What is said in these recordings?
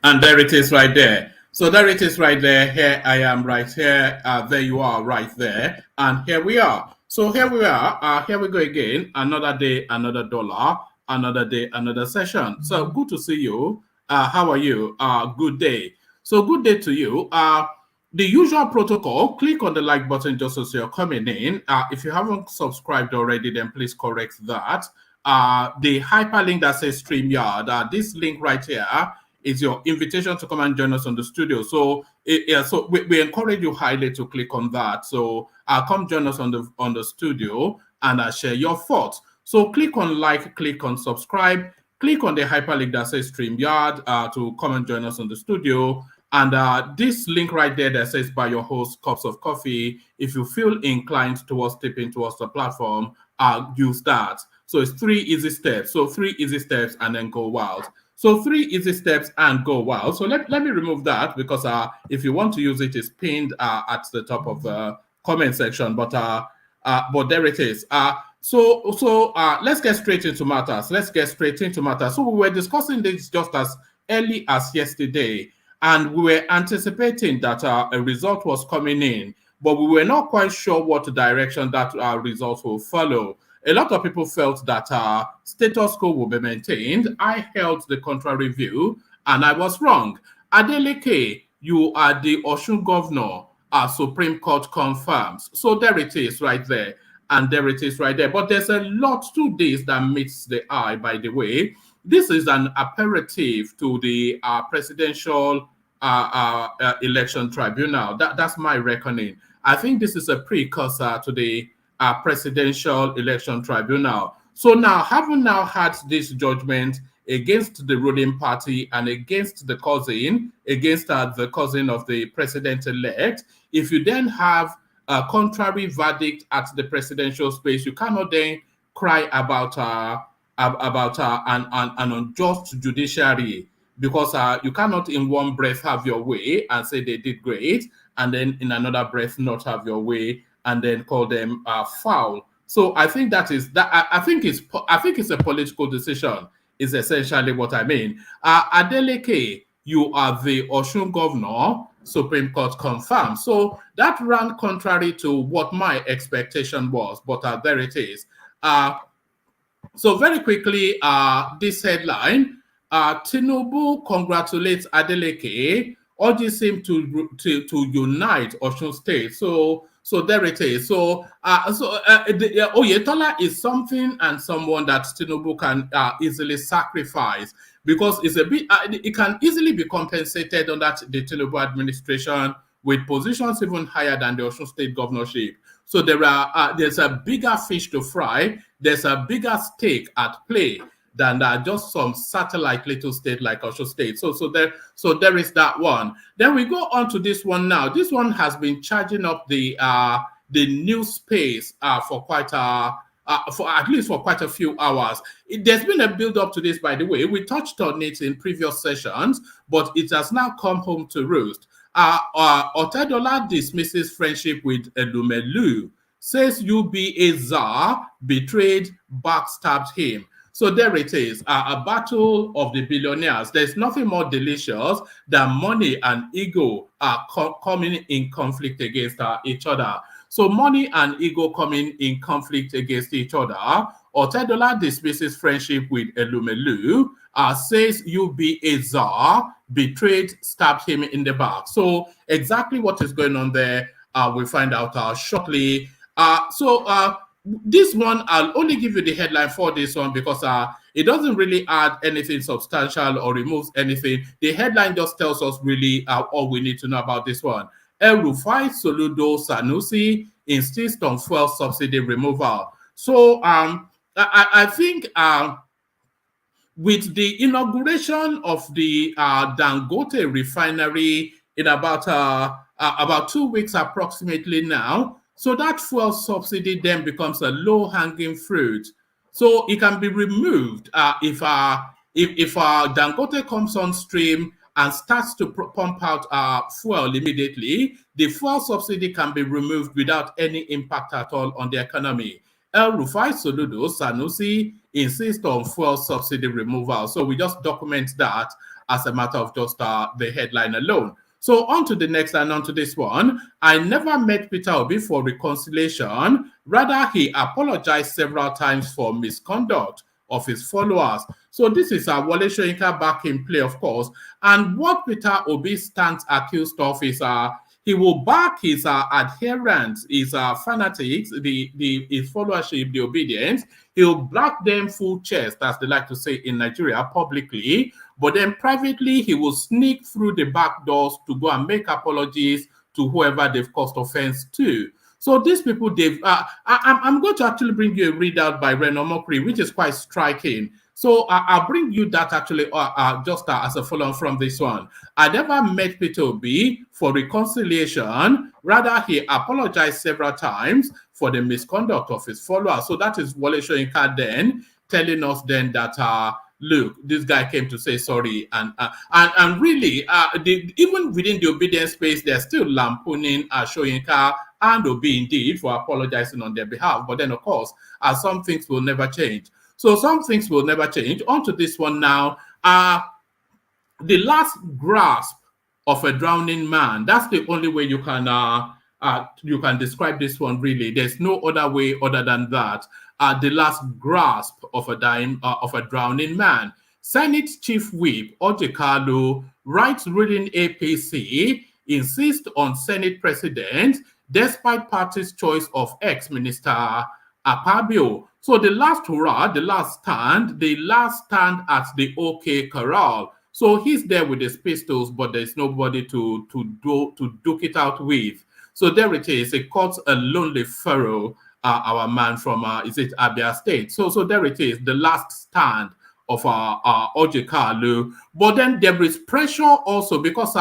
And there it is right there. So there it is right there. Here I am right here. There you are right there. And here we are. So here we are. Here we go again. Another day, another dollar. Another day, another session. So good to see you. How are you? Good day. So good day to you. The usual protocol, click on the like button just as you're coming in. If you haven't subscribed already, then please correct that. The hyperlink that says StreamYard, this link right here is your invitation to come and join us on the studio. So, so we encourage you highly to click on that. So come join us on the studio and share your thoughts. So click on like, click on subscribe, click on the hyperlink that says StreamYard to come and join us on the studio. And this link right there that says buy your host cups of coffee, if you feel inclined towards tipping towards the platform, use that. So it's 3 easy steps. So 3 easy steps and then go wild. So 3 easy steps and go wild. So let me remove that because if you want to use it, it's pinned at the top of the comment section. But there it is. So let's get straight into matters. So we were discussing this just as early as yesterday, and we were anticipating that a result was coming in, but we were not quite sure what direction that result will follow. A lot of people felt that status quo will be maintained. I held the contrary view, and I was wrong. Adeleke, you are the Osun Governor, Supreme Court confirms. So there it is right there, and there it is right there. But there's a lot to this that meets the eye, by the way. this is an aperitif to the presidential election tribunal. That's my reckoning. I think this is a precursor to the presidential election tribunal. So now, having now had this judgment against the ruling party and against the cousin of the president-elect, if you then have a contrary verdict at the presidential space, you cannot then cry about an unjust judiciary, because you cannot in one breath have your way and say they did great, and then in another breath not have your way and then call them foul. So I think that is that. I think it's a political decision. Is essentially what I mean. Adeleke, you are the Osun governor. Supreme Court confirmed. So that ran contrary to what my expectation was, but there it is. So very quickly, this headline: Tinubu congratulates Adeleke. ORJI seem to unite Osun State. So there it is. So Otedola is something and someone that Tinubu can easily sacrifice, because it's a bit. It can easily be compensated under the Tinubu administration with positions even higher than the Osun State governorship. So there's a bigger fish to fry. There's a bigger stake at play than just some satellite little state like Osun State. So there is that one. Then we go on to this one now. This one has been charging up the news space for at least quite a few hours. There's been a build up to this, by the way. We touched on it in previous sessions, but it has now come home to roost. Otedola dismisses friendship with Elumelu, says UBA czar betrayed, backstabbed him. So there it is, a battle of the billionaires. There's nothing more delicious than money and ego coming in conflict against each other. So money and ego coming in conflict against each other. Otedola dismisses friendship with Elumelu, says UBA czar betrayed, stabbed him in the back. So exactly what is going on there, we'll find out shortly. This one, I'll only give you the headline for this one because it doesn't really add anything substantial or removes anything. The headline just tells us really all we need to know about this one. El-Rufai Soludo Sanusi insists on fuel subsidy removal. So I think with the inauguration of the Dangote refinery in about 2 weeks approximately now, so that fuel subsidy then becomes a low-hanging fruit. So it can be removed if Dangote comes on stream and starts to pump out fuel immediately. The fuel subsidy can be removed without any impact at all on the economy. El-Rufai Soludo Sanusi insists on fuel subsidy removal. So we just document that as a matter of just the headline alone. So on to the next and on to this one. I never met Peter Obi for reconciliation. Rather, he apologized several times for misconduct of his followers. So this is Wole Soyinka back in play, of course. And what Peter Obi stands accused of is he will back his adherents, his fanatics, his followership, the obedience. He'll black them full chest, as they like to say in Nigeria, publicly. But then privately, he will sneak through the back doors to go and make apologies to whoever they've caused offense to. So these people, I'm going to actually bring you a readout by Reno Mokri, which is quite striking. So I'll bring you that actually just as a follow-on from this one. I never met Peter Obi for reconciliation. Rather, he apologized several times for the misconduct of his followers. So that is Wole Soyinka then telling us then that, look, this guy came to say sorry. And really, even within the obedience space, they're still lampooning Soyinka and Obi indeed for apologizing on their behalf. But then, of course, some things will never change. So some things will never change. On to this one now. The last grasp of a drowning man. That's the only way you can describe this one, really. There's no other way other than that. The last grasp of a drowning man. Senate Chief Whip ORJI Kalu writes ruling APC insists on Senate President despite party's choice of ex-minister Akpabio. So the last hurrah, the last stand at the OK Corral. So he's there with his pistols, but there's nobody to duke it out with. So there it is. It caught a lonely furrow, our man from is it Abia State. So there it is, the last stand of ORJI Kalu. But then there is pressure also because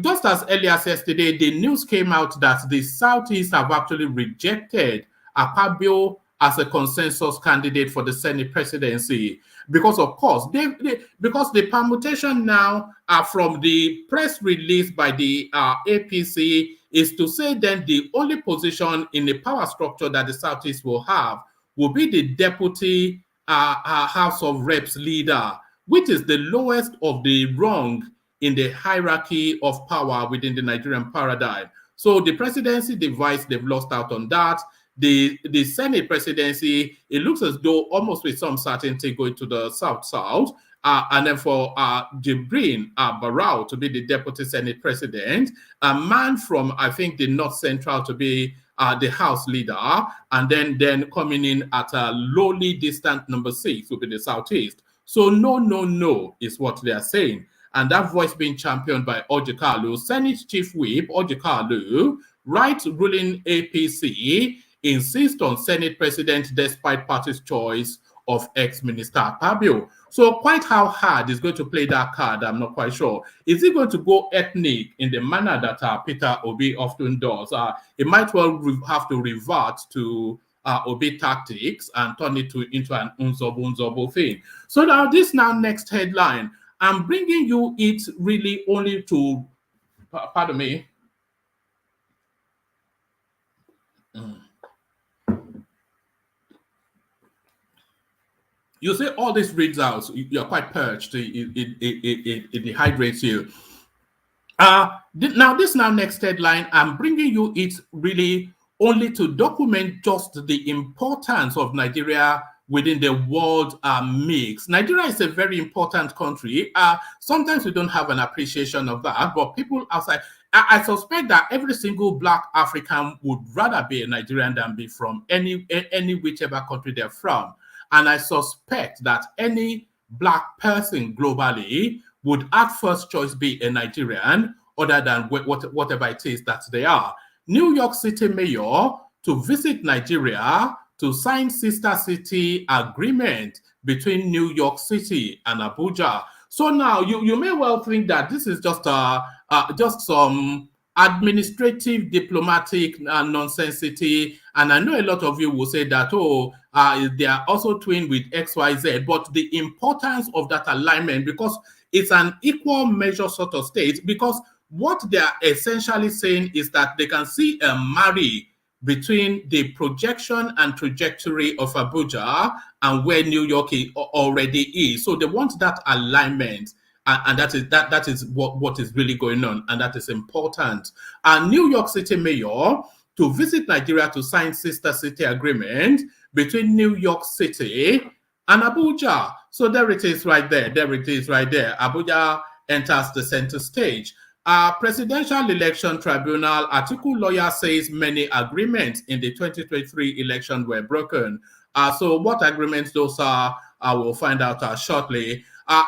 just as earlier as yesterday, the news came out that the Southeast have actually rejected Akpabio as a consensus candidate for the Senate presidency, because of course because the permutation now from the press release by the APC is to say then the only position in the power structure that the Southeast will have will be the deputy House of Reps leader, which is the lowest of the rung in the hierarchy of power within the Nigerian paradigm. So the presidency, the vice, they've lost out on that. The Senate presidency, it looks as though almost with some certainty going to the South, and then for Jibrin Barau to be the deputy Senate president, a man from, I think, the North Central to be the House leader, and then coming in at a lowly distant number 6 will be the Southeast. So no is what they are saying. And that voice being championed by ORJI Kalu, Senate Chief Whip ORJI Kalu, right ruling APC, insist on Senate President despite party's choice of ex-minister Akpabio. So quite how hard is going to play that card, I'm not quite sure. Is he going to go ethnic in the manner that Peter Obi often does? It might well have to revert to Obi tactics and turn it into an unzobo thing. So now this next headline, I'm bringing you it really only to, pardon me. You say all these reads out, you're quite perched, it dehydrates you. Now this next headline, I'm bringing you it really only to document just the importance of Nigeria within the world mix. Nigeria is a very important country. Sometimes we don't have an appreciation of that, but people outside, I suspect that every single Black African would rather be a Nigerian than be from any whichever country they're from. And I suspect that any Black person globally would at first choice be a Nigerian other than whatever it is that they are. New York City mayor to visit Nigeria to sign sister city agreement between New York City and Abuja. So now you may well think that this is just some administrative, diplomatic nonsensity. And I know a lot of you will say that, they are also twinned with XYZ, but the importance of that alignment, because it's an equal measure sort of state, because what they are essentially saying is that they can see a marry between the projection and trajectory of Abuja and where New York already is. So they want that alignment. And that is what is really going on, and that is important. And New York City mayor to visit Nigeria to sign sister city agreement between New York City and Abuja. So there it is right there. There it is right there. Abuja enters the center stage. Presidential Election Tribunal article lawyer says many agreements in the 2023 election were broken. So what agreements those are, I will find out shortly.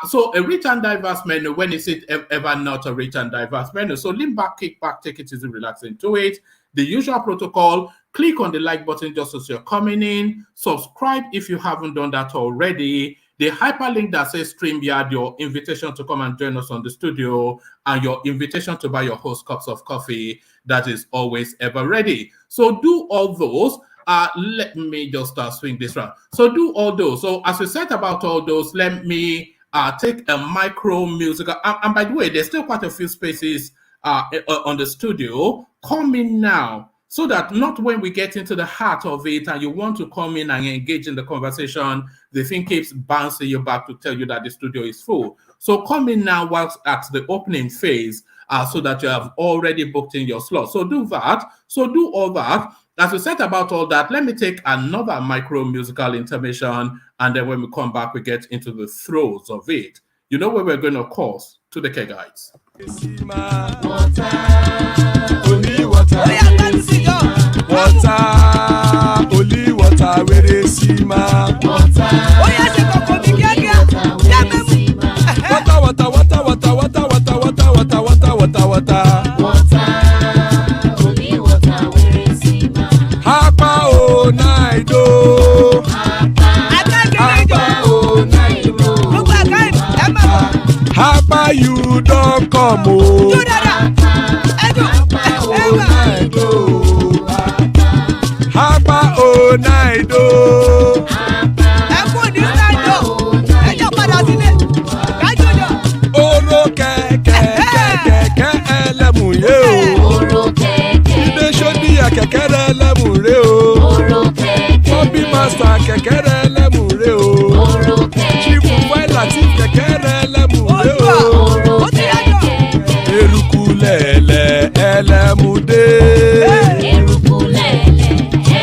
So a rich and diverse menu, when is it ever not a rich and diverse menu? So lean back, kick back, take it easy, relax into it. The usual protocol, click on the like button just as you're coming in. Subscribe if you haven't done that already. The hyperlink that says StreamYard, your invitation to come and join us on the studio, and your invitation to buy your host cups of coffee, that is always ever ready. So do all those. Let me just swing this round. So do all those. So as we said about all those, let me take a micro musical. And by the way, there's still quite a few spaces on the studio. Come in now, so that not when we get into the heart of it and you want to come in and engage in the conversation, the thing keeps bouncing you back to tell you that the studio is full. So come in now whilst at the opening phase, so that you have already booked in your slot. So do that. So do all that. As we said about all that, let me take another micro musical intermission, and then when we come back, we get into the throes of it. You know where we're going, of course, to the Kegites. Water, only water, where is sima. Water. Oh yes, you go come here. Water, water, water, water, water, water, water, water, water, water, water. Water, only water, where is sima? Hapa o naido. Hapa o naido. Hapa you don't come o. Hapa o naido. Oro kẹ̀kẹ́ ẹlẹ́mù yé o. Oro kẹ̀kẹ́. Ilé ṣọ́bí àkẹ́kẹ́ rẹ̀ ẹlẹ́mù rè o. Oro kẹ̀kẹ́. Ṣọ́bí master àkẹ́kẹ́ rẹ̀ ẹlẹ́mù rè o. Oro kẹ̀kẹ́. Chifu Wáìlà tí kẹ̀kẹ́ rẹ̀ ẹlẹ́mù rè o. Oro kẹ̀kẹ́. Eruku lẹ̀lẹ̀ ẹlẹ́mù dé. Eruku lẹ̀lẹ̀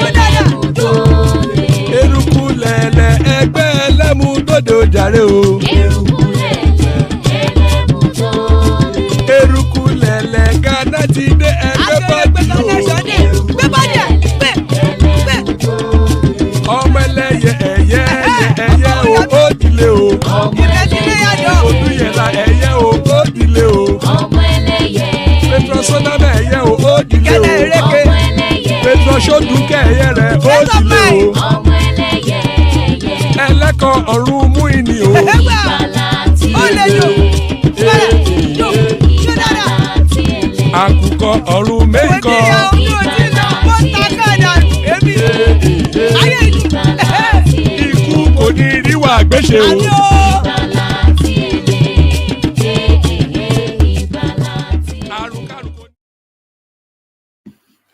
ẹlẹ́mù dòde. Eruku lẹ̀lẹ̀ ẹgbẹ́ ẹlẹ́mù dòde ó jàre o. Eruku lẹ̀lẹ̀ ẹlẹ́mù dòde. Eruku lẹ̀lẹ̀ Ghana ti dé ẹgbẹ́ bọ́dì o. Ọmọ ẹlẹ́yẹ ẹ̀yẹ o ó dìle o. Odúyẹ̀lá ẹ̀yẹ o ó dìle o. Ọmọ ẹlẹ́yẹ. Petrosonama ẹ̀yẹ o ó dìle o. Ọmọ ẹlẹ́yẹ. Petrosodúnkẹ́ ẹ̀yẹ rẹ̀ ó dìle o. Ọmọ ẹlẹ́yẹ. Ẹlẹ́kọ̀ọ́ ọ̀run mú ìní o. Ìgbàlà tí èlé. Àkùkọ ọ̀run méjìkọ. Ikú kò ní ríwà gbéṣe o.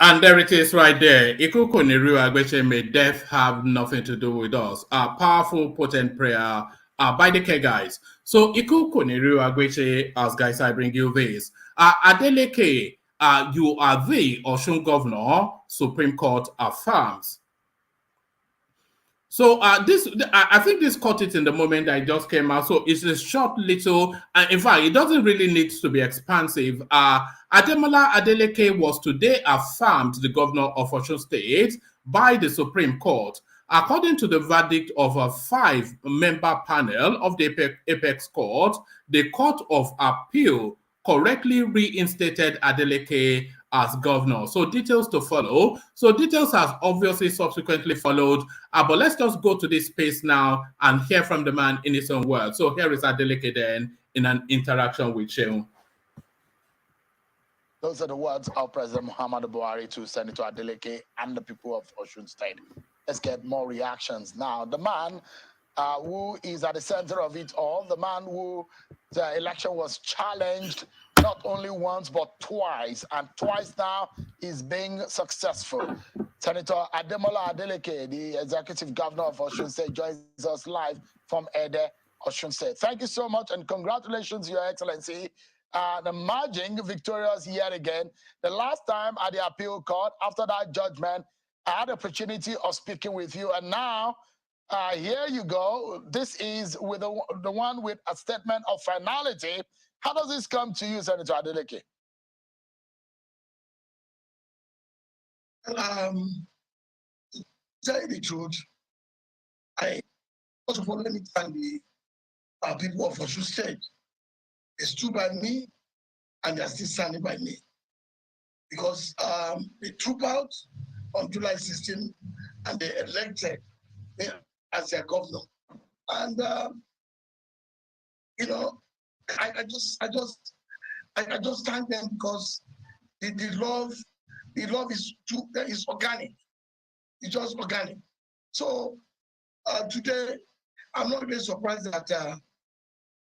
And there it is right there. Ikuku Niru Agbeche, may death have nothing to do with us. A powerful, potent prayer by the care guys. So Ikuku Niru Agbeche, as guys, I bring you this. Adeleke, you are the Osun Governor, Supreme Court affirms. So I think this caught it in the moment I just came out. So it's a short little, in fact, it doesn't really need to be expansive. Adeleke was today affirmed the governor of Osun State by the Supreme Court. According to the verdict of a 5-member panel of the Apex Court, the Court of Appeal correctly reinstated Adeleke as governor. So details to follow. So details have obviously subsequently followed. But let's just go to this space now and hear from the man in his own words. So here is Adeleke then in an interaction with Shehu. Those are the words of President Muhammadu Buhari to Senator Adeleke and the people of Osun State. Let's get more reactions now. The man who is at the center of it all, the man who the election was challenged not only once but twice, and twice now is being successful. Senator Adeleke, the executive governor of Osun State, joins us live from Ede, Osun State. Thank you so much and congratulations, Your Excellency. Emerging victorious yet again. The last time at the appeal court, after that judgment, I had the opportunity of speaking with you, and now here you go. This is with the one with a statement of finality. How does this come to you, Senator Adeleke? Tell you the truth, first of all, let me thank the people of Osun State. They stood by me, and they are still standing by me. Because they trooped out on July 16, and they elected me as their governor. And you know, I just thank them because the love is organic. It's just organic. So today, I'm not really surprised that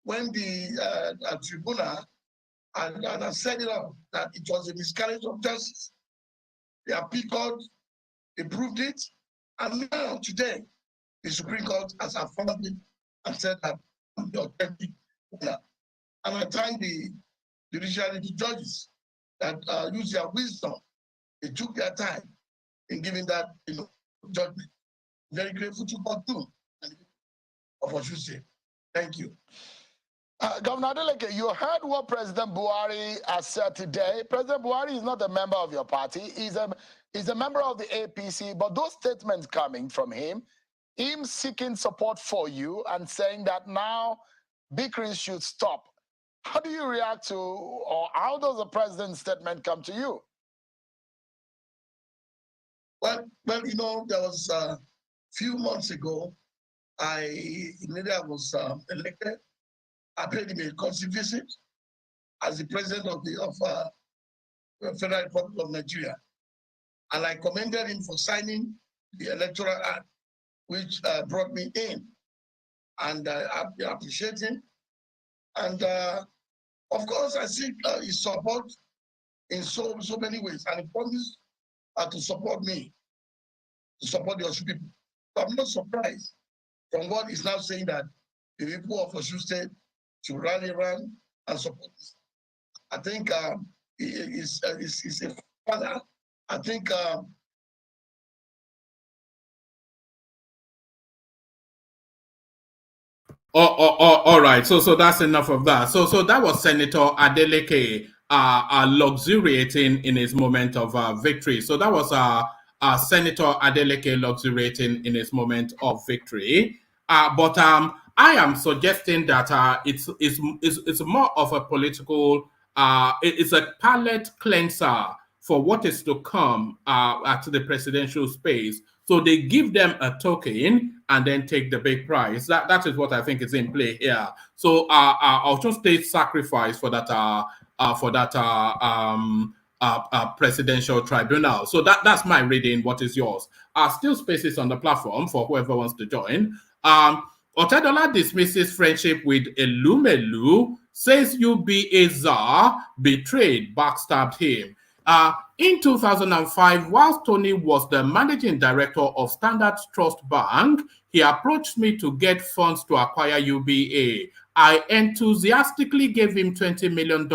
when the tribunal and I set it up that it was a miscarriage of justice. The appeal court, they proved it, and now today, the Supreme Court has affirmed it and said that I'm the authentic winner. And I thank the judiciary, the judges that use their wisdom. They took their time in giving that judgment. Very grateful to God too, and of what you say. Thank you. Governor Adeleke, you heard what President Buhari has said today. President Buhari is not a member of your party. He's a member of the APC, but those statements coming from him him seeking support for you and saying that now bickering should stop. How do you react to, or how does the president's statement come to you? Well, you know, there was a few months ago, immediately I was elected. I paid him a courtesy visit as the president of the Federal Republic of Nigeria, and I commended him for signing the Electoral Act, which brought me in, and I appreciate him. And of course, I seek his support in so many ways, and he promised to support me, to support the Osun people. So I'm not surprised from what he's now saying that the people of Osun State should rally around and support this. I think he's a father. I think all right. So that's enough of that. So that was Senator Adeleke luxuriating in his moment of victory. So that was Senator Adeleke luxuriating in his moment of victory. But I am suggesting that it's more of a political. It's a palate cleanser for what is to come at the presidential space. So they give them a token and then take the big prize. That is what I think is in play here. So I'll just take sacrifice for that presidential tribunal. So that's my reading. What is yours? Still spaces on the platform for whoever wants to join. Otedola dismisses friendship with Elumelu, says UBA czar betrayed, backstabbed him. In 2005, whilst Tony was the managing director of Standard Trust Bank, he approached me to get funds to acquire UBA. I enthusiastically gave him $20 million,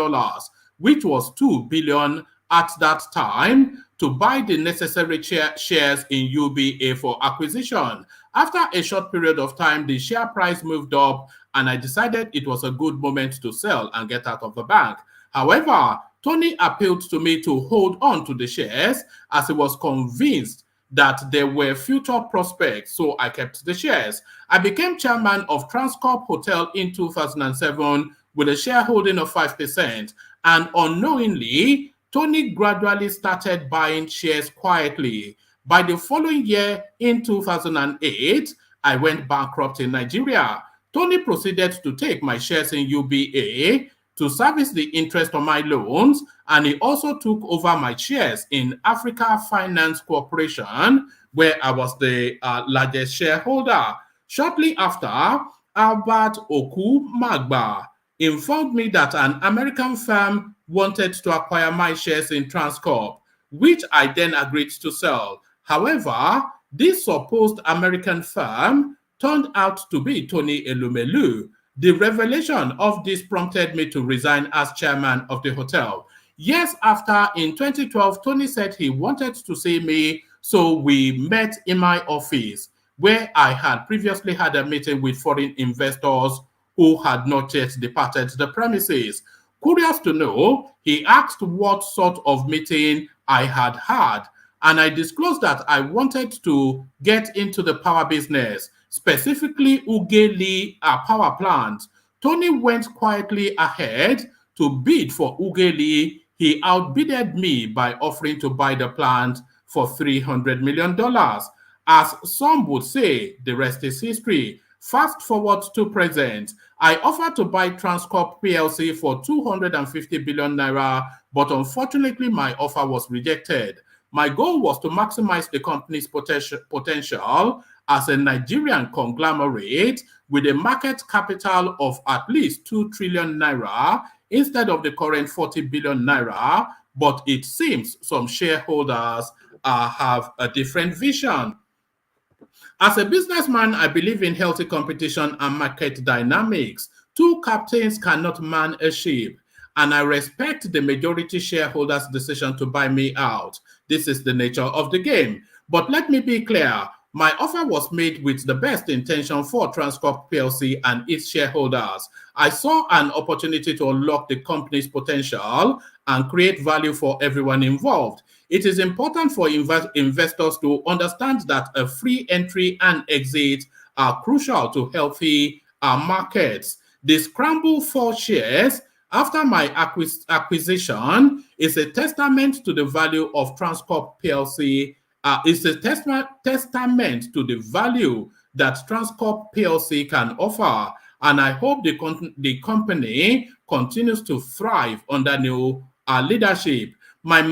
which was $2 billion at that time, to buy the necessary shares in UBA for acquisition. After a short period of time, the share price moved up, and I decided it was a good moment to sell and get out of the bank. However, Tony appealed to me to hold on to the shares as he was convinced that there were future prospects, so I kept the shares. I became chairman of Transcorp Hotel in 2007 with a shareholding of 5%, and unknowingly, Tony gradually started buying shares quietly. By the following year, in 2008, I went bankrupt in Nigeria. Tony proceeded to take my shares in UBA to service the interest on my loans, and he also took over my shares in Africa Finance Corporation, where I was the largest shareholder. Shortly after, Albert Oku Magba informed me that an American firm wanted to acquire my shares in Transcorp, which I then agreed to sell. However, this supposed American firm turned out to be Tony Elumelu. The revelation of this prompted me to resign as chairman of the hotel. Years after, in 2012, Tony said he wanted to see me, so we met in my office, where I had previously had a meeting with foreign investors who had not yet departed the premises. Curious to know, he asked what sort of meeting I had had, and I disclosed that I wanted to get into the power business, specifically Ugeli power plant. Tony went quietly ahead to bid for Ugeli. He outbidded me by offering to buy the plant for $300 million. As some would say, the rest is history. Fast forward to present, I offered to buy Transcorp PLC for 250 billion naira, but unfortunately my offer was rejected. My goal was to maximize the company's potential as a Nigerian conglomerate with a market capital of at least 2 trillion naira instead of the current 40 billion naira, but it seems some shareholders have a different vision. As a businessman, I believe in healthy competition and market dynamics. Two captains cannot man a ship, and I respect the majority shareholders' decision to buy me out. This is the nature of the game. But let me be clear, My offer was made with the best intention for Transcorp PLC and its shareholders. I saw an opportunity to unlock the company's potential and create value for everyone involved. It is important for investors to understand that a free entry and exit are crucial to healthy markets. The scramble for shares after my acquisition is a testament to the value of Transcorp PLC. It's a testament to the value that Transcorp PLC can offer, and I hope the company continues to thrive under new leadership. My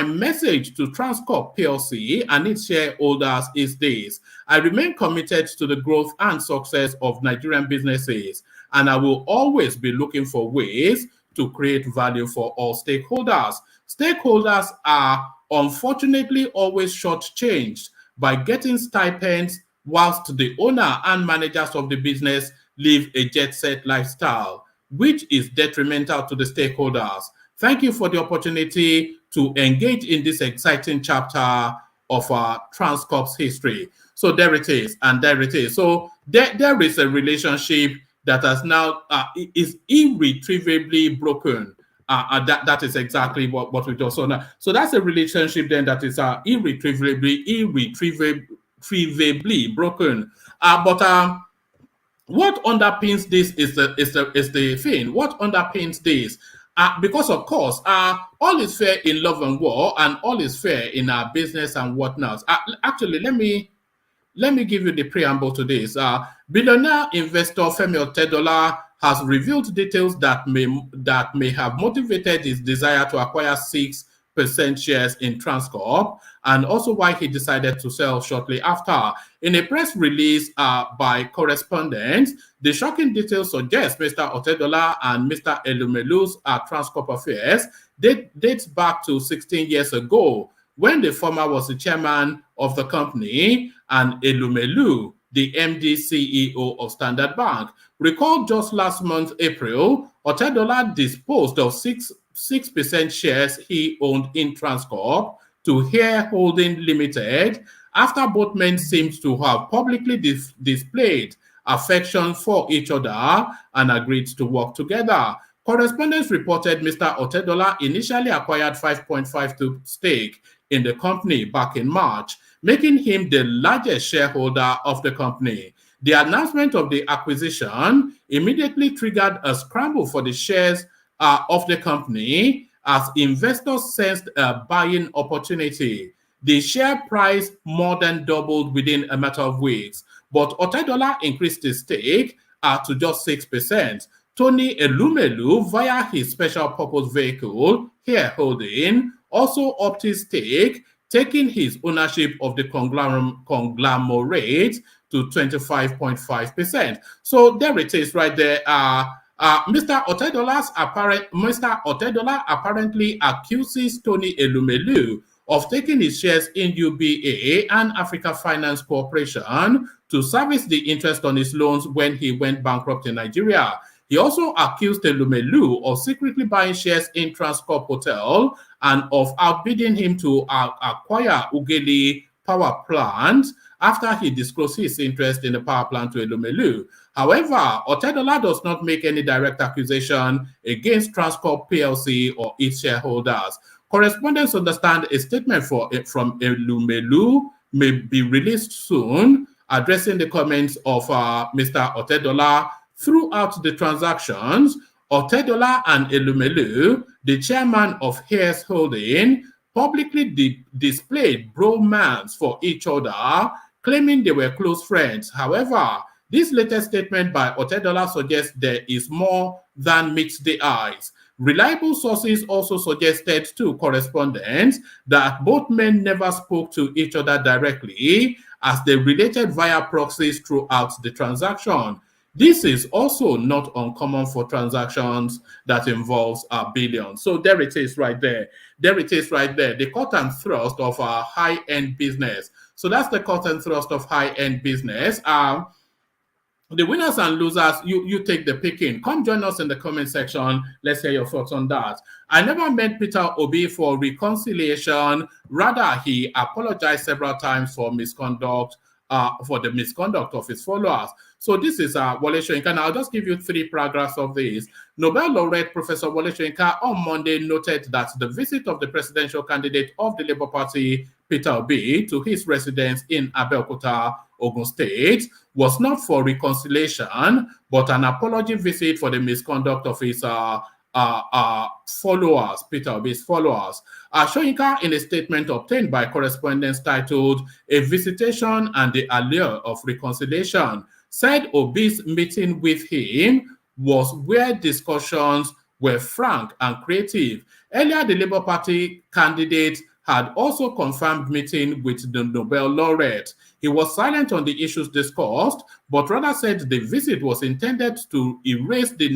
message to Transcorp PLC and its shareholders is this: I remain committed to the growth and success of Nigerian businesses, and I will always be looking for ways to create value for all stakeholders. Stakeholders are unfortunately always shortchanged by getting stipends, whilst the owner and managers of the business live a jet-set lifestyle, which is detrimental to the stakeholders. Thank you for the opportunity to engage in this exciting chapter of Transcorp's history. So there it is, and there it is. So there is a relationship that has now is irretrievably broken. That is exactly what we just saw now. So that's a relationship then that is irretrievably broken. But what underpins this is the thing. What underpins this? Because of course, all is fair in love and war, and all is fair in our business and whatnot. Actually, let me give you the preamble to this. Billionaire investor Femi Otedola has revealed details that may have motivated his desire to acquire 6% shares in Transcorp, and also why he decided to sell shortly after. In a press release by correspondents, the shocking details suggest Mr. Otedola and Mr. Elumelu's Transcorp affairs dates back to 16 years ago, when the former was the chairman of the company and Elumelu, the MD CEO of Standard Bank. Recall just last month, April, Otedola disposed of 6% shares he owned in Transcorp to Hair Holding Limited after both men seemed to have publicly displayed affection for each other and agreed to work together. Correspondents reported Mr. Otedola initially acquired 5.52% stake in the company back in March, making him the largest shareholder of the company. The announcement of the acquisition immediately triggered a scramble for the shares of the company as investors sensed a buying opportunity. The share price more than doubled within a matter of weeks, but Otedola increased his stake to just 6%. Tony Elumelu, via his special purpose vehicle, Hair Holding, also upped his stake, taking his ownership of the conglomerate to 25.5%. So there it is right there. Mr. Otedola apparently accuses Tony Elumelu of taking his shares in UBA and Africa Finance Corporation to service the interest on his loans when he went bankrupt in Nigeria. He also accused Elumelu of secretly buying shares in Transcorp Hotel and of outbidding him to acquire Ugeli power plant after he disclosed his interest in the power plant to Elumelu. However, Otedola does not make any direct accusation against Transcorp PLC or its shareholders. Correspondents understand a statement from Elumelu may be released soon, addressing the comments of Mr. Otedola. Throughout the transactions, Otedola and Elumelu, the chairman of Hair Holding, publicly displayed bromance for each other, claiming they were close friends. However, this latest statement by Otedola suggests there is more than meets the eyes. Reliable sources also suggested to correspondents that both men never spoke to each other directly, as they related via proxies throughout the transaction. This is also not uncommon for transactions that involves billions. So there it is right there. There it is right there. The cut and thrust of our high-end business. So that's the cut and thrust of high-end business. The winners and losers, you take the picking. Come join us in the comment section. Let's hear your thoughts on that. I never met Peter Obi for reconciliation. Rather, he apologized several times for misconduct for the misconduct of his followers. So this is Wole Soyinka. And I'll just give you 3 paragraphs of this. Nobel laureate Professor Wole Soyinka on Monday noted that the visit of the presidential candidate of the Labour Party, Peter Obi, to his residence in Abeokuta, Ogun State, was not for reconciliation, but an apology visit for the misconduct of his followers, Peter Obi's followers. Soyinka, in a statement obtained by correspondence titled "A Visitation and the Allure of Reconciliation," said Obi's meeting with him was where discussions were frank and creative. Earlier, the Labour Party candidate had also confirmed meeting with the Nobel laureate. He was silent on the issues discussed, but rather said the visit was intended to erase the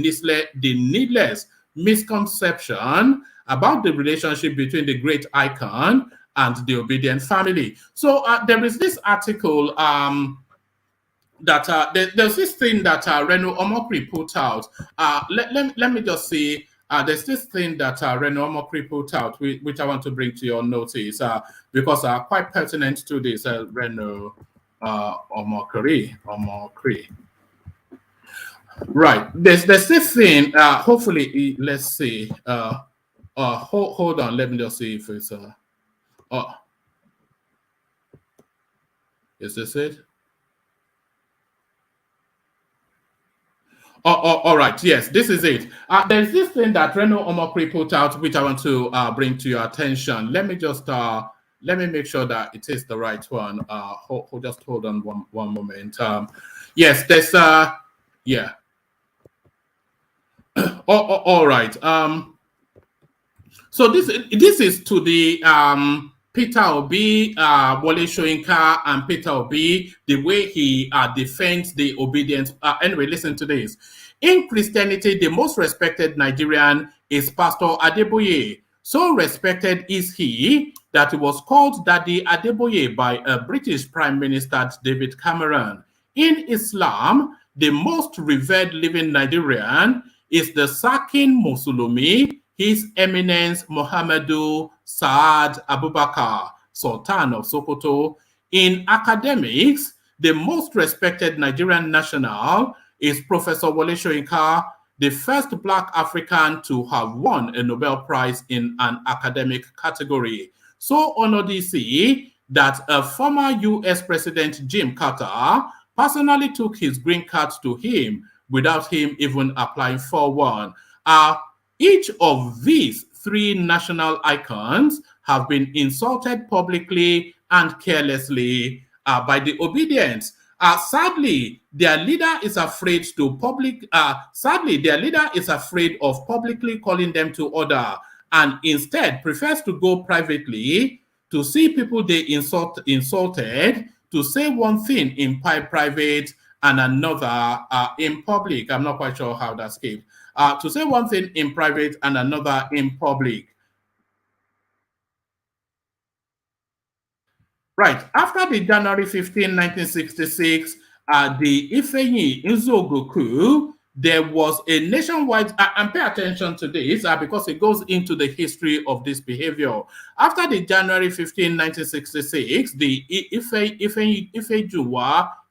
needless misconception about the relationship between the great icon and the obedient family. So there is this article that there's this thing that Reno Omokri put out. Let me just see. There's this thing that Reno Omokri put out, which I want to bring to your notice because quite pertinent to this, Reno Omokri. Right. There's this thing. Hopefully, let's see. Hold on. Let me just see if it's. Is this it? All right. Yes, this is it. There's this thing that Reno Omokri put out, which I want to bring to your attention. Let me just let me make sure that it is the right one. Just hold on one moment. Yes, there's yeah. All right. So this is to the Peter Obi, Wole Soyinka, and Peter Obi, the way he defends the obedience. Anyway, listen to this. In Christianity, the most respected Nigerian is Pastor Adeboye. So respected is he that he was called Daddy Adeboye by a British Prime Minister, David Cameron. In Islam, the most revered living Nigerian is the Sakin Musulumi, His Eminence Muhammadu Saad Abubakar, Sultan of Sokoto. In academics, the most respected Nigerian national is Professor Wole Soyinka, the first Black African to have won a Nobel Prize in an academic category. So honored is he that a former US President Jim Carter personally took his green card to him without him even applying for one. Each of these 3 national icons have been insulted publicly and carelessly by the obedience. Sadly, their leader is afraid of publicly calling them to order, and instead prefers to go privately to see people they insulted, to say one thing in private and another in public. I'm not quite sure how that escaped. To say one thing in private and another in public. Right. After the January 15, 1966, the Ifeanyi Nzogu coup, there was a nationwide, and pay attention to this because it goes into the history of this behavior. After the January 15, 1966, the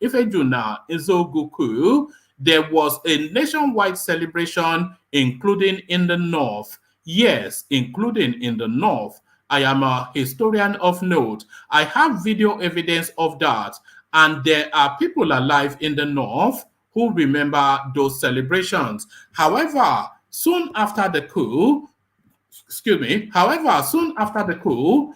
Ifejuna Nzogu coup, there was a nationwide celebration, including in the North. Yes, including in the North. I am a historian of note. I have video evidence of that. And there are people alive in the North who remember those celebrations. However, soon after the coup, soon after the coup,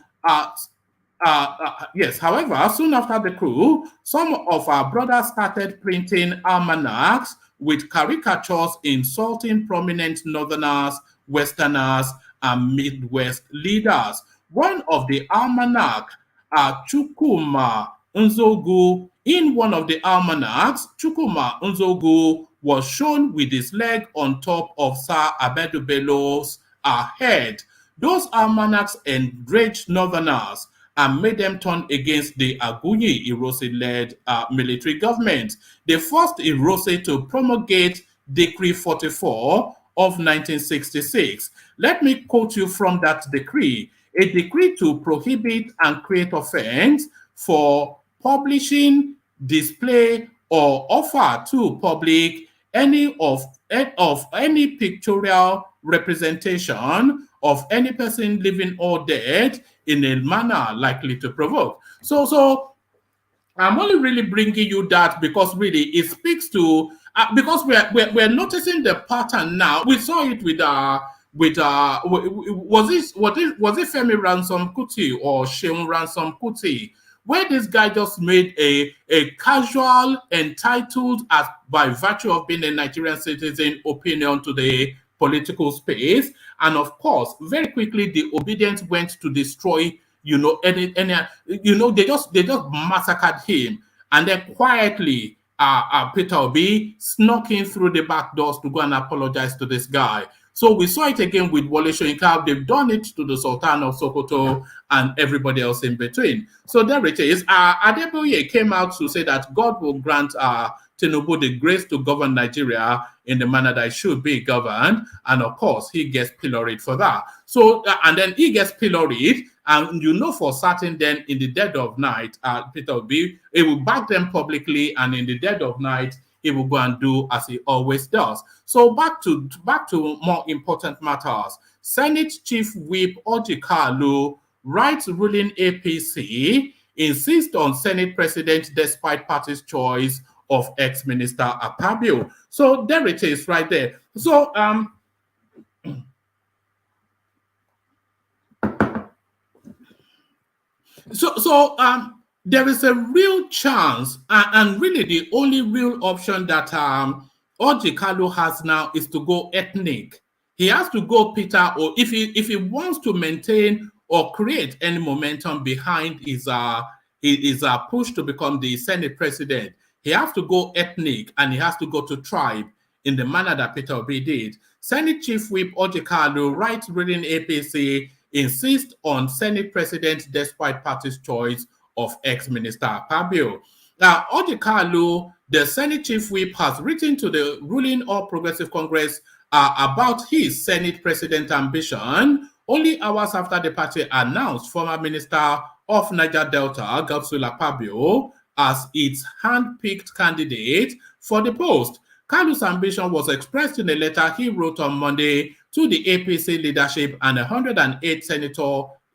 some of our brothers started printing almanacs with caricatures insulting prominent Northerners, Westerners, and Midwest leaders. One of the almanac, Chukwuma Nzogu, in one of the almanacs, Chukwuma Nzogu was shown with his leg on top of Sir Abedu Bello's head. Those almanacs enraged Northerners and made them turn against the Aguyi Ironsi-led military government. They forced Ironsi to promulgate Decree 44 of 1966. Let me quote you from that decree. A decree to prohibit and create offense for publishing, display, or offer to public any of any pictorial representation of any person living or dead in a manner likely to provoke. So I'm only really bringing you that because really it speaks to because we're noticing the pattern now. We saw it with was it Femi Ransom Kuti or Sheun Ransom Kuti, where this guy just made a casual, entitled as by virtue of being a Nigerian citizen opinion to the political space, and of course, very quickly the obedience went to destroy, any they just massacred him, and then quietly, Peter Obi snuck in through the back doors to go and apologize to this guy. So we saw it again with Wole Soyinka. They've done it to the Sultan of Sokoto and everybody else in between. So there it is. Adeboye came out to say that God will grant Tinubu the grace to govern Nigeria in the manner that it should be governed. And of course, he gets pilloried for that. So, and then he gets pilloried. And for certain then in the dead of night, Peter Obi, he will back them publicly. And in the dead of night, he will go and do as he always does. So back to more important matters. Senate Chief Whip ORJI Kalu, right ruling APC, insists on Senate President despite party's choice of ex-minister Akpabio. So there it is right there. So there is a real chance, and really the only real option that ORJI Kalu has now is to go ethnic. He has to go, Peter, or if he wants to maintain or create any momentum behind his push to become the Senate president, he has to go ethnic and he has to go to tribe in the manner that Peter Obi did. Senate Chief Whip ORJI Kalu, right reading APC, insists on Senate president despite party's choice of ex-minister Akpabio. Now, ORJI Kalu, the Senate Chief Whip, has written to the ruling All Progressive Congress about his Senate president ambition only hours after the party announced former Minister of Niger Delta, Godswill Akpabio, as its hand-picked candidate for the post. Kalu's ambition was expressed in a letter he wrote on Monday to the APC leadership and 108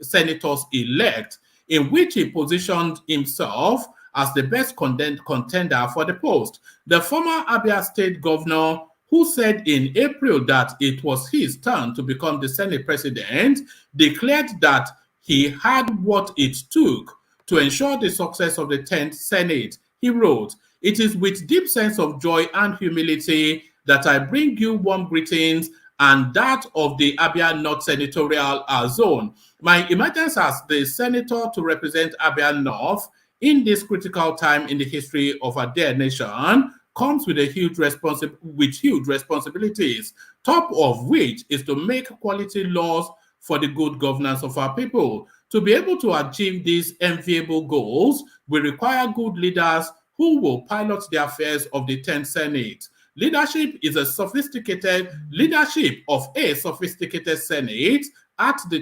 senators-elect, in which he positioned himself as the best contender for the post. The former Abia State governor, who said in April that it was his turn to become the Senate president, declared that he had what it took to ensure the success of the 10th Senate. He wrote, "It is with deep sense of joy and humility that I bring you warm greetings and that of the Abia North Senatorial Zone. My emergence as the senator to represent Abia North in this critical time in the history of our dear nation comes with huge responsibilities, top of which is to make quality laws for the good governance of our people. To be able to achieve these enviable goals, we require good leaders who will pilot the affairs of the 10th Senate. Leadership of a sophisticated Senate at the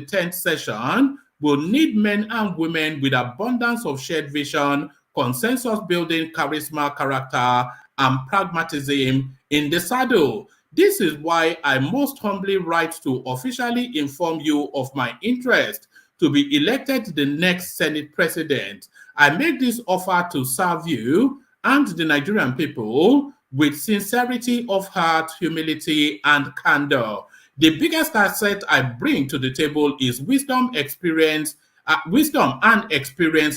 10th session will need men and women with abundance of shared vision, consensus building, charisma, character, and pragmatism in the saddle. This is why I most humbly write to officially inform you of my interest to be elected the next Senate president. I make this offer to serve you and the Nigerian people with sincerity of heart, humility, and candor. The biggest asset I bring to the table is wisdom and experience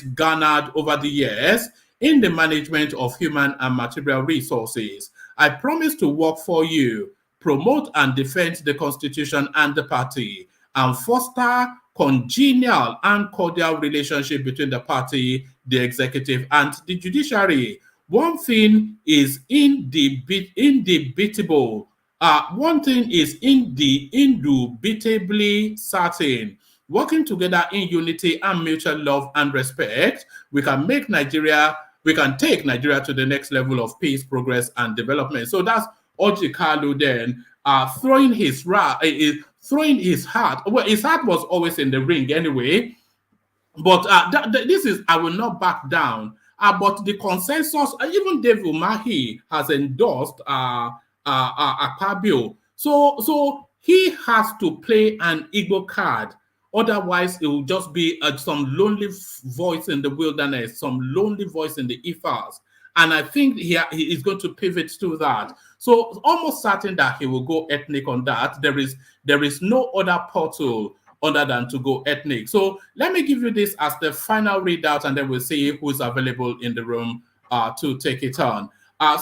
garnered over the years in the management of human and material resources. I promise to work for you, promote and defend the Constitution and the party, and foster congenial and cordial relationship between the party, the executive, and the judiciary. One thing is indubitably certain. Working together in unity and mutual love and respect, we can take Nigeria to the next level of peace, progress, and development. So that's ORJI Kalu then throwing his heart. Well, his heart was always in the ring anyway. But this is, I will not back down. But the consensus, even David Umahi has endorsed Akpabio. So he has to play an Igbo card. Otherwise, it will just be some lonely voice in the wilderness, some lonely voice in the Ifas. And I think he is going to pivot to that. So it's almost certain that he will go ethnic on that. There is no other portal other than to go ethnic. So let me give you this as the final readout, and then we'll see who's available in the room to take it on.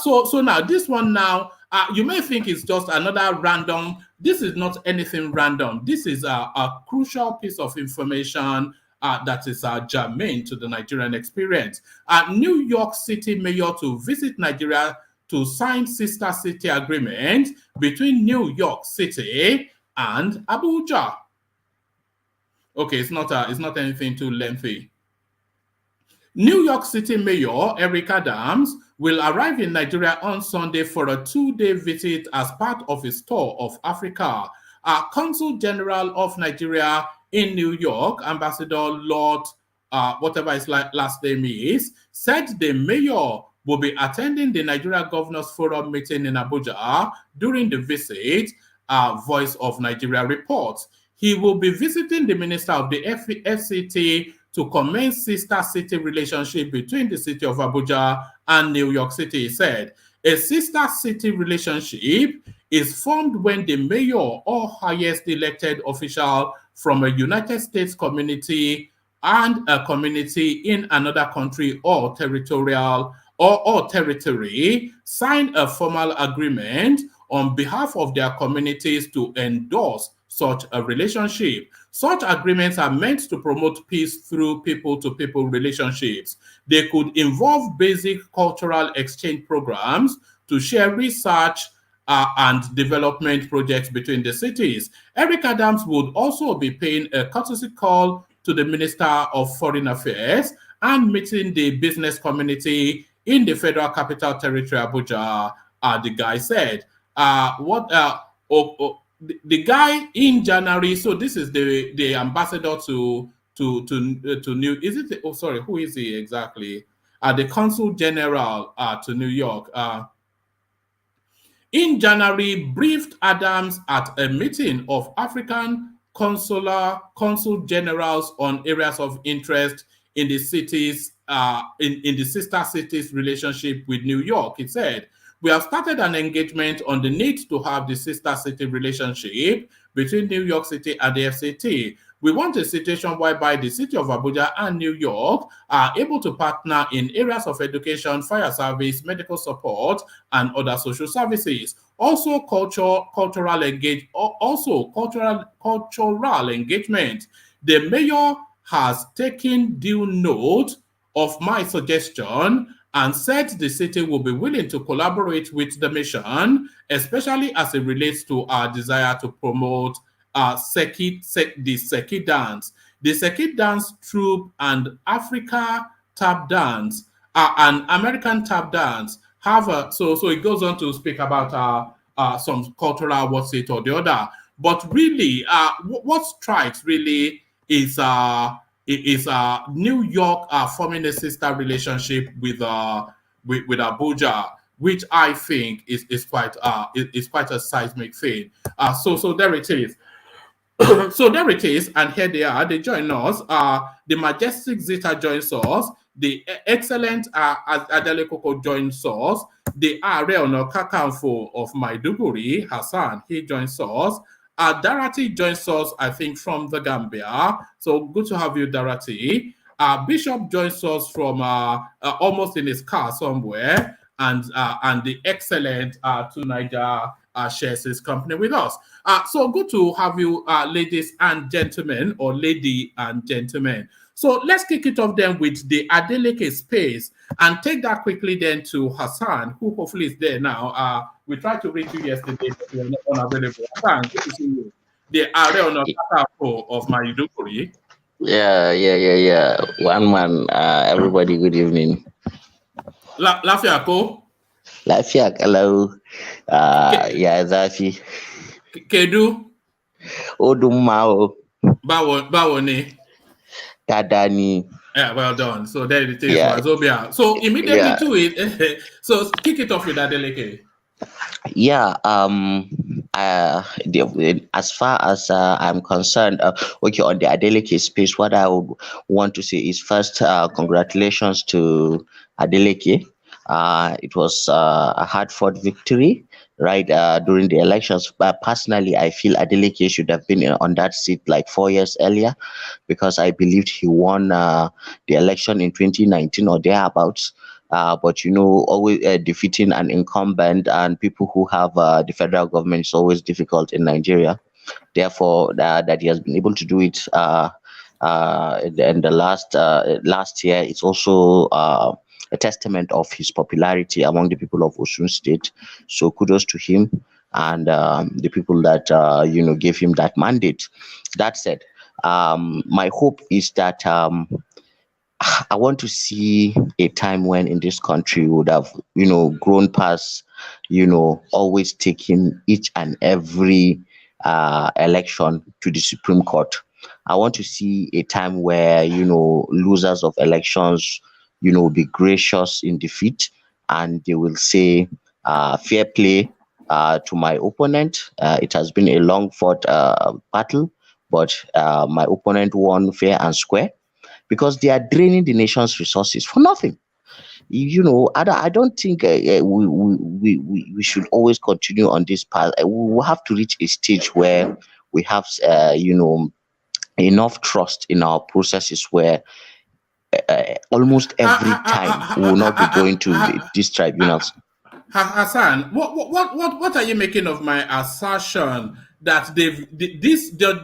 So now this one now, you may think it's just another random. This is not anything random. This is a crucial piece of information that is germane to the Nigerian experience. New York City mayor to visit Nigeria to sign sister city agreement between New York City and Abuja. Okay, it's not anything too lengthy. New York City Mayor Eric Adams will arrive in Nigeria on Sunday for a 2-day visit as part of his tour of Africa. Consul General of Nigeria in New York, Ambassador Lord, whatever his last name is, said the mayor will be attending the Nigeria Governors Forum meeting in Abuja during the visit, Voice of Nigeria reports. He will be visiting the Minister of the FCT to commence sister city relationship between the city of Abuja and New York City, he said. A sister city relationship is formed when the mayor or highest elected official from a United States community and a community in another country or territorial or territory sign a formal agreement on behalf of their communities to endorse such a relationship. Such agreements are meant to promote peace through people-to-people relationships. They could involve basic cultural exchange programs to share research and development projects between the cities. Eric Adams would also be paying a courtesy call to the Minister of Foreign Affairs and meeting the business community in the Federal Capital Territory, Abuja, the guy said. The guy in January, so this is the ambassador to New, is it, who is he exactly? The Consul General to New York. In January, briefed Adams at a meeting of African consul generals on areas of interest in the cities, in the sister cities relationship with New York. He said, "We have started an engagement on the need to have the sister city relationship between New York City and the FCT. We want a situation whereby the city of Abuja and New York are able to partner in areas of education, fire service, medical support, and other social services. Also, cultural engagement. The mayor has taken due note of my suggestion and said the city will be willing to collaborate with the mission, especially as it relates to our desire to promote the Seki dance. The Seki dance troupe and Africa tap dance, and American tap dance have so it goes on to speak about some cultural what's it or the other. But really, what strikes really is New York forming a sister relationship with Abuja, which I think is quite a seismic thing. So there it is. So there it is, and here they are. They join us. The majestic Zita joins us. The excellent Adeleke joins us. The Are Ona Kakanfo of Maiduguri, Hassan, he joins us. Darati joins us, I think, from the Gambia. So good to have you, Darati. Bishop joins us from almost in his car somewhere, and the excellent Tunaija shares his company with us. So good to have you, ladies and gentlemen, or lady and gentlemen. So let's kick it off then with the Adeleke space and take that quickly then to Hassan, who hopefully is there now. We tried to reach you yesterday, but you are not unavailable. Hassan, good to see you. The Are Ona Kakanfo of Maiduguri. Yeah. One man, everybody, good evening. Lafiako. Lafiak, hello. Yeah, Zafi. Kedu. Odumao. Bawo ni. Tadani. Yeah, well done. So there it is, Yeah, Wazobia. So immediately yeah, to it, so kick it off with Adeleke. yeah. As far as I'm concerned, okay, on the Adeleke space, what I would want to say is first, congratulations to Adeleke. It was a hard-fought victory, right, during the elections. But personally, I feel Adeleke should have been on that seat like 4 years earlier, because I believed he won the election in 2019 or thereabouts. But always defeating an incumbent and people who have the federal government is always difficult in Nigeria. Therefore, that he has been able to do it in the last year, it's also a testament of his popularity among the people of Osun State. So kudos to him and the people that gave him that mandate. That said, my hope is that I want to see a time when in this country we would have, grown past, always taking each and every election to the Supreme Court. I want to see a time where, losers of elections, be gracious in defeat, and they will say, fair play to my opponent. It has been a long fought battle, but my opponent won fair and square, because they are draining the nation's resources for nothing. I don't think we should always continue on this path. We will have to reach a stage where we have, enough trust in our processes where almost every time we will not be going to these tribunals. Hassan, what are you making of my assertion that the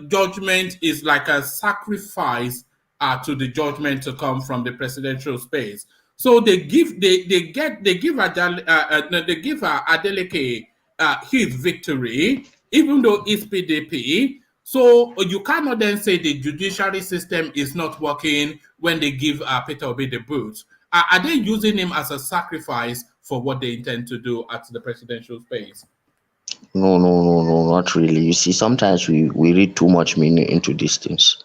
judgment is like a sacrifice to the judgment to come from the presidential space? So they give Adeleke his victory, even though it's PDP. So you cannot then say the judiciary system is not working when they give Peter Obi the boot. Are they using him as a sacrifice for what they intend to do at the presidential space? No, no, no, no, not really. You see, sometimes we read too much meaning into these things.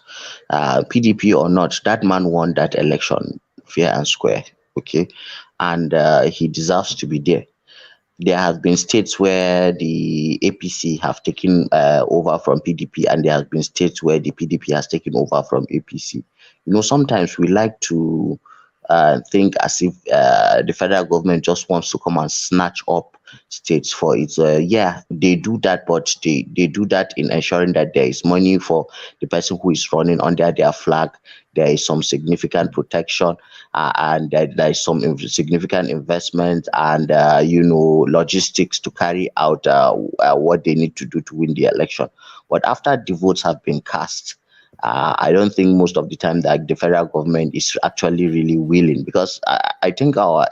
PDP or not, that man won that election fair and square, okay? And he deserves to be there. There have been states where the APC have taken over from PDP, and there have been states where the PDP has taken over from APC. Sometimes we like to think as if the federal government just wants to come and snatch up states for it. Yeah, they do that, but they do that in ensuring that there is money for the person who is running under their flag. There is some significant protection, and there is some significant investment and logistics to carry out what they need to do to win the election. But after the votes have been cast, I don't think most of the time that the federal government is actually really willing, because I think our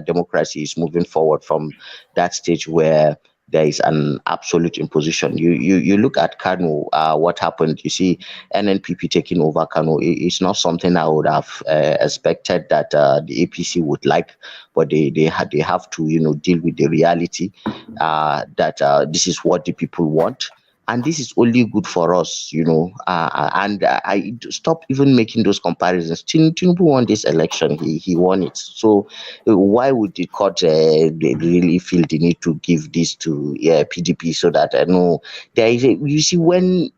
democracy is moving forward from that stage where there is an absolute imposition. You look at Kanu, what happened. You see NNPP taking over Kanu. It's not something I would have expected that the APC would like, but they have to deal with the reality that this is what the people want. And this is only good for us, and I stop even making those comparisons. Tinubu won this election; he won it. So why would the court they really feel the need to give this to PDP, so that I know there is you see when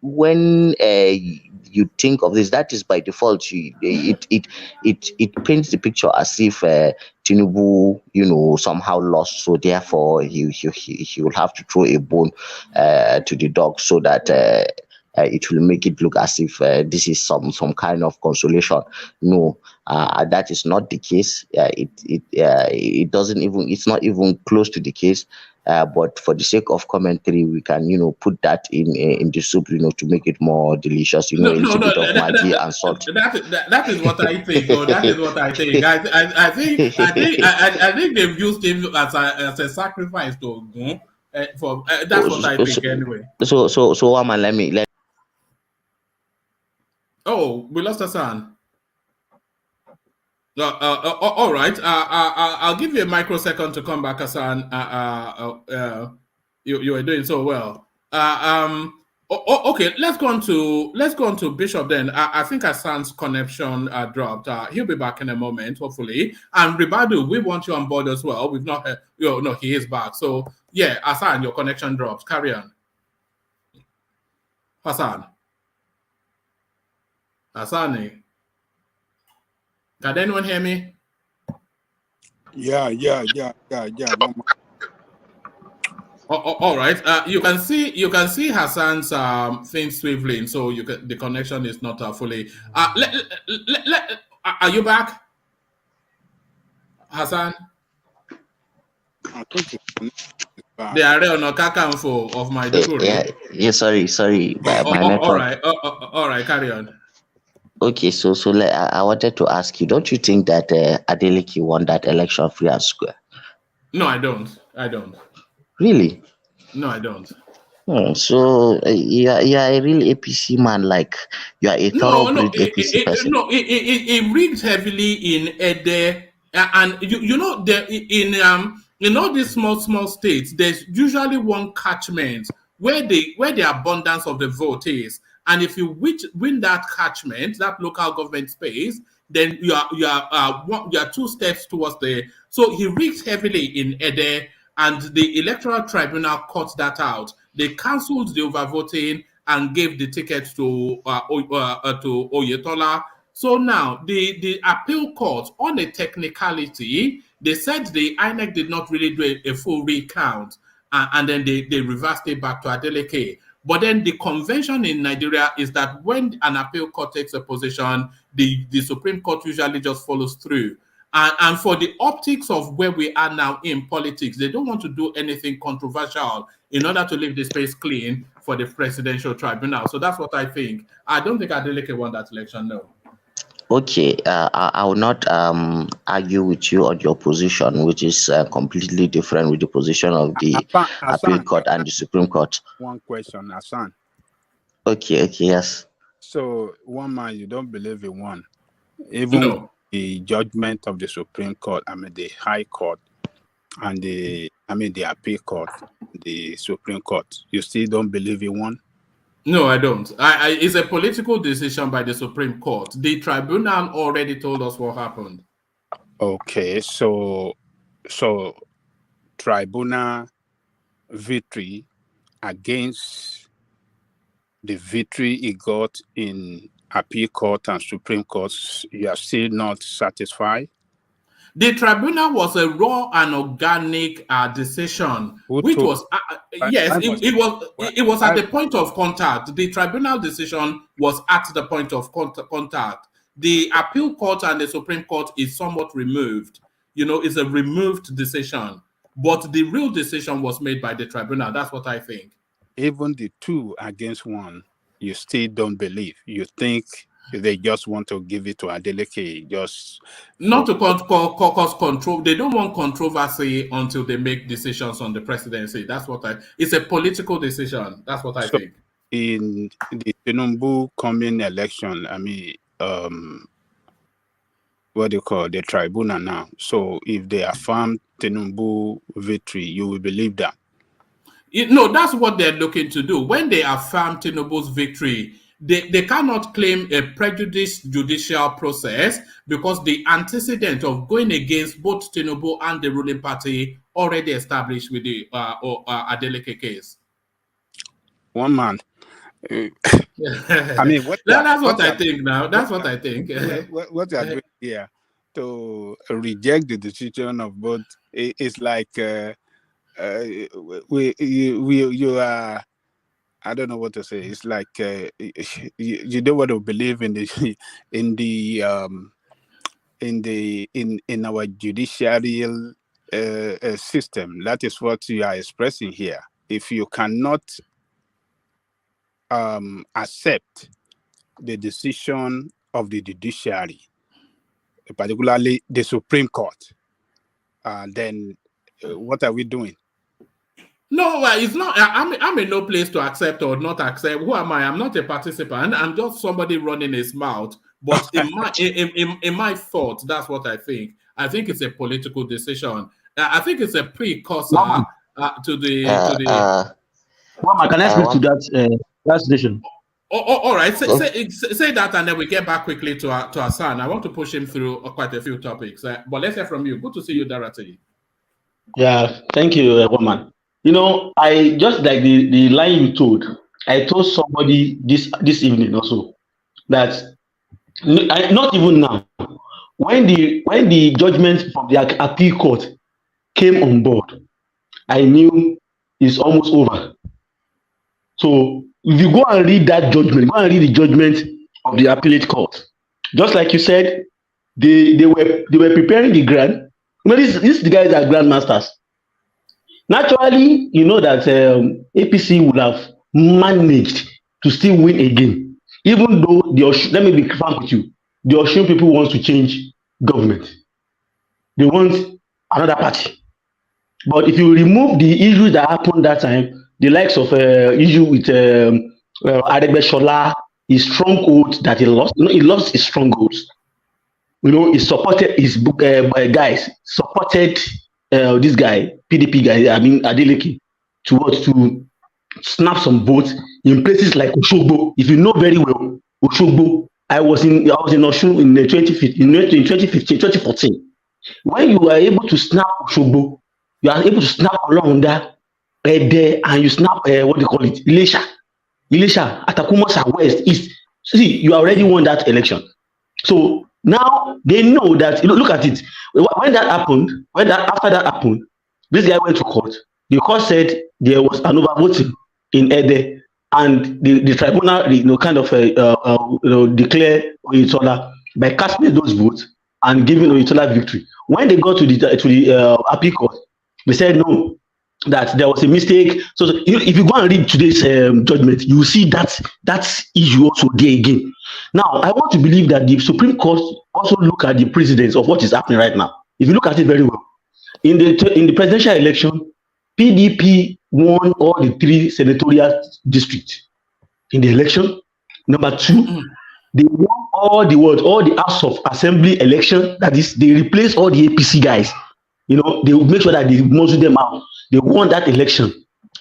you think of this, that is by default. It paints the picture as if Tinubu, somehow lost, so therefore he will have to throw a bone to the dog, so that it will make it look as if this is some kind of consolation. No, that is not the case. It doesn't even, it's not even close to the case. But for the sake of commentary, we can put that in the soup, to make it more delicious. A little bit of Maggi and salt. That is what I think. Oh, that is what I think. I think they've used him as a sacrifice to Ogun. That's what I think anyway. So Waman, let. Oh, we lost Hassan. All right. I'll give you a microsecond to come back, Hassan. You are doing so well. Okay, let's go on to Bishop then. I think Hassan's connection dropped. He'll be back in a moment, hopefully. And Ribadu, we want you on board as well. We've not heard, no, he is back. So yeah, Hassan, your connection drops. Carry on. Hassan. Hassani. Can anyone hear me? Yeah. All right. You can see Hassan's thing swiveling, so the connection is not fully. Are you back, Hassan? I think it's back. The area on Kakanfo of my degree. Yeah. Sorry. My network. All right. Carry on. Okay, so I wanted to ask you, don't you think that Adeleke won that election free and square? No, I don't. Really? No, I don't. So you are a real APC man, like you are a thoroughbred APC person. It rigged heavily in Ede, and you know in all these small states, there's usually one catchment where the abundance of the vote is. And if you win that catchment, that local government space, then you are 2 steps towards the. So he rigged heavily in Ede, and the electoral tribunal cut that out. They cancelled the overvoting and gave the ticket to Otedola. So now the appeal court, on a technicality, they said the INEC did not really do a full recount, and then they reversed it back to Adeleke. But then the convention in Nigeria is that when an appeal court takes a position, the Supreme Court usually just follows through. And for the optics of where we are now in politics, they don't want to do anything controversial in order to leave the space clean for the presidential tribunal. So that's what I think. I don't think Adeleke won that election, no. Okay, I will not argue with you on your position, which is completely different with the position of the appeal court and the Supreme Court. One question, Hassan. Okay, yes. So, one man, you don't believe in one. Even the judgment of the Supreme Court, the High Court, and the appeal court, the Supreme Court, you still don't believe in one? No, I don't. It's a political decision by the Supreme Court. The tribunal already told us what happened. Okay, so tribunal victory against the victory it got in appeal court and Supreme Court, you are still not satisfied? The tribunal was a raw and organic decision, which was it was at the point of contact. The tribunal decision was at the point of contact. The appeal court and the Supreme Court is somewhat removed. It's a removed decision, but the real decision was made by the tribunal. That's what I think. Even the 2 against 1, you still don't believe. You think they just want to give it to Adeleke, not to cause control. They don't want controversy until they make decisions on the presidency. That's what it's a political decision. That's what I think. In the Tinubu coming election, what do you call the tribunal now? So if they affirm Tinubu victory, you will believe that? No, that's what they're looking to do. When they affirm Tinubu's victory, they cannot claim a prejudiced judicial process because the antecedent of going against both Tinubu and the ruling party already established with the Adeleke case. One man. That's what I think now. That's what I think. What they are doing here to reject the decision of both, it's like you are. I don't know what to say. It's like you don't want to believe in our judicial system. That is what you are expressing here. If you cannot accept the decision of the judiciary, particularly the Supreme Court, then what are we doing? No, it's not. I'm in no place to accept or not accept. Who am I? I'm not a participant. I'm just somebody running his mouth. But in my thought, that's what I think. I think it's a political decision. I think it's a precursor to the. Mama, can I speak to that? That's decision. All right. Say that, and then we get back quickly to our son. I want to push him through quite a few topics. But let's hear from you. Good to see you, Dorothy. Yeah, thank you, woman. I just like the line you told. I told somebody this evening also that not even now, when the judgment from the appeal court came on board, I knew it's almost over. So if you go and read that judgment, go and read the judgment of the appellate court. Just like you said, they were preparing the grant. These the guys are grandmasters. Naturally, you know that APC would have managed to still win again, even though let me be frank with you, the Osun people want to change government. They want another party. But if you remove the issues that happened that time, the likes of issue with Adegbeshola, his stronghold that he lost, he lost his strongholds. He supported his guys, supported this guy, PDP guy, I mean Adeleke, to snap some votes in places like Osogbo. If you know very well, Osogbo, I was in Osun in 2014. When you are able to snap Osogbo, you are able to snap along that there, and you snap what do you call it, Ilesha, Atakumasa West, East. See, you already won that election. So now they know that. Look at it. When that happened, after that happened, this guy went to court. The court said there was an overvoting in Ede, and the tribunal, kind of declare Otedola by casting those votes and giving Otedola victory. When they got to the appeal court, they said no, that there was a mistake. So if you go and read today's judgment, you will see that issue also there again. Now, I want to believe that the Supreme Court also look at the precedence of what is happening right now. If you look at it very well, in the presidential election, PDP won all the 3 senatorial districts in the election. Number 2, they won all the House of Assembly election. That is, they replaced all the APC guys. They will make sure that they muzzle them out. They won that election,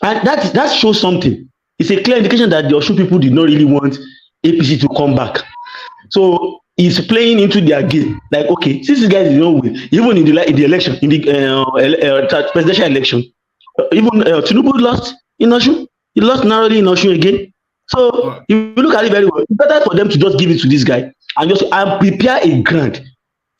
and that shows something. It's a clear indication that the Osun people did not really want APC to come back. So it's playing into their game. Like, okay, since these guys did not win, even in the election, in the presidential election, even Tinubu lost in Osun. He lost narrowly in Osun again. So if you look at it very well, it's better for them to just give it to this guy and just prepare a grant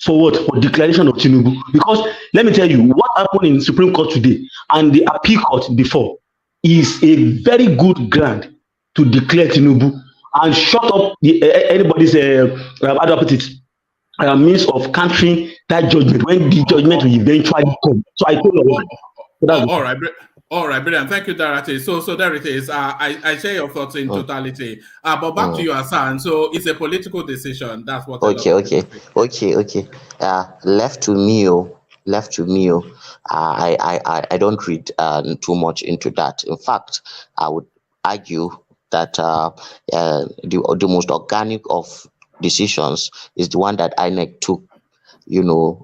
for what? For declaration of Tinubu. Because let me tell you, what happened in the Supreme Court today and the appeal court before is a very good grant to declare Tinubu and shut up anybody's means of countering that judgment when the judgment will eventually come. So I told you. All right, brilliant. Thank you, Dorothy. So there it is. I share your thoughts in totality. But back to you, Hassan. So it's a political decision. That's what. Okay. Left to me. I don't read too much into that. In fact, I would argue that the most organic of decisions is the one that INEC took,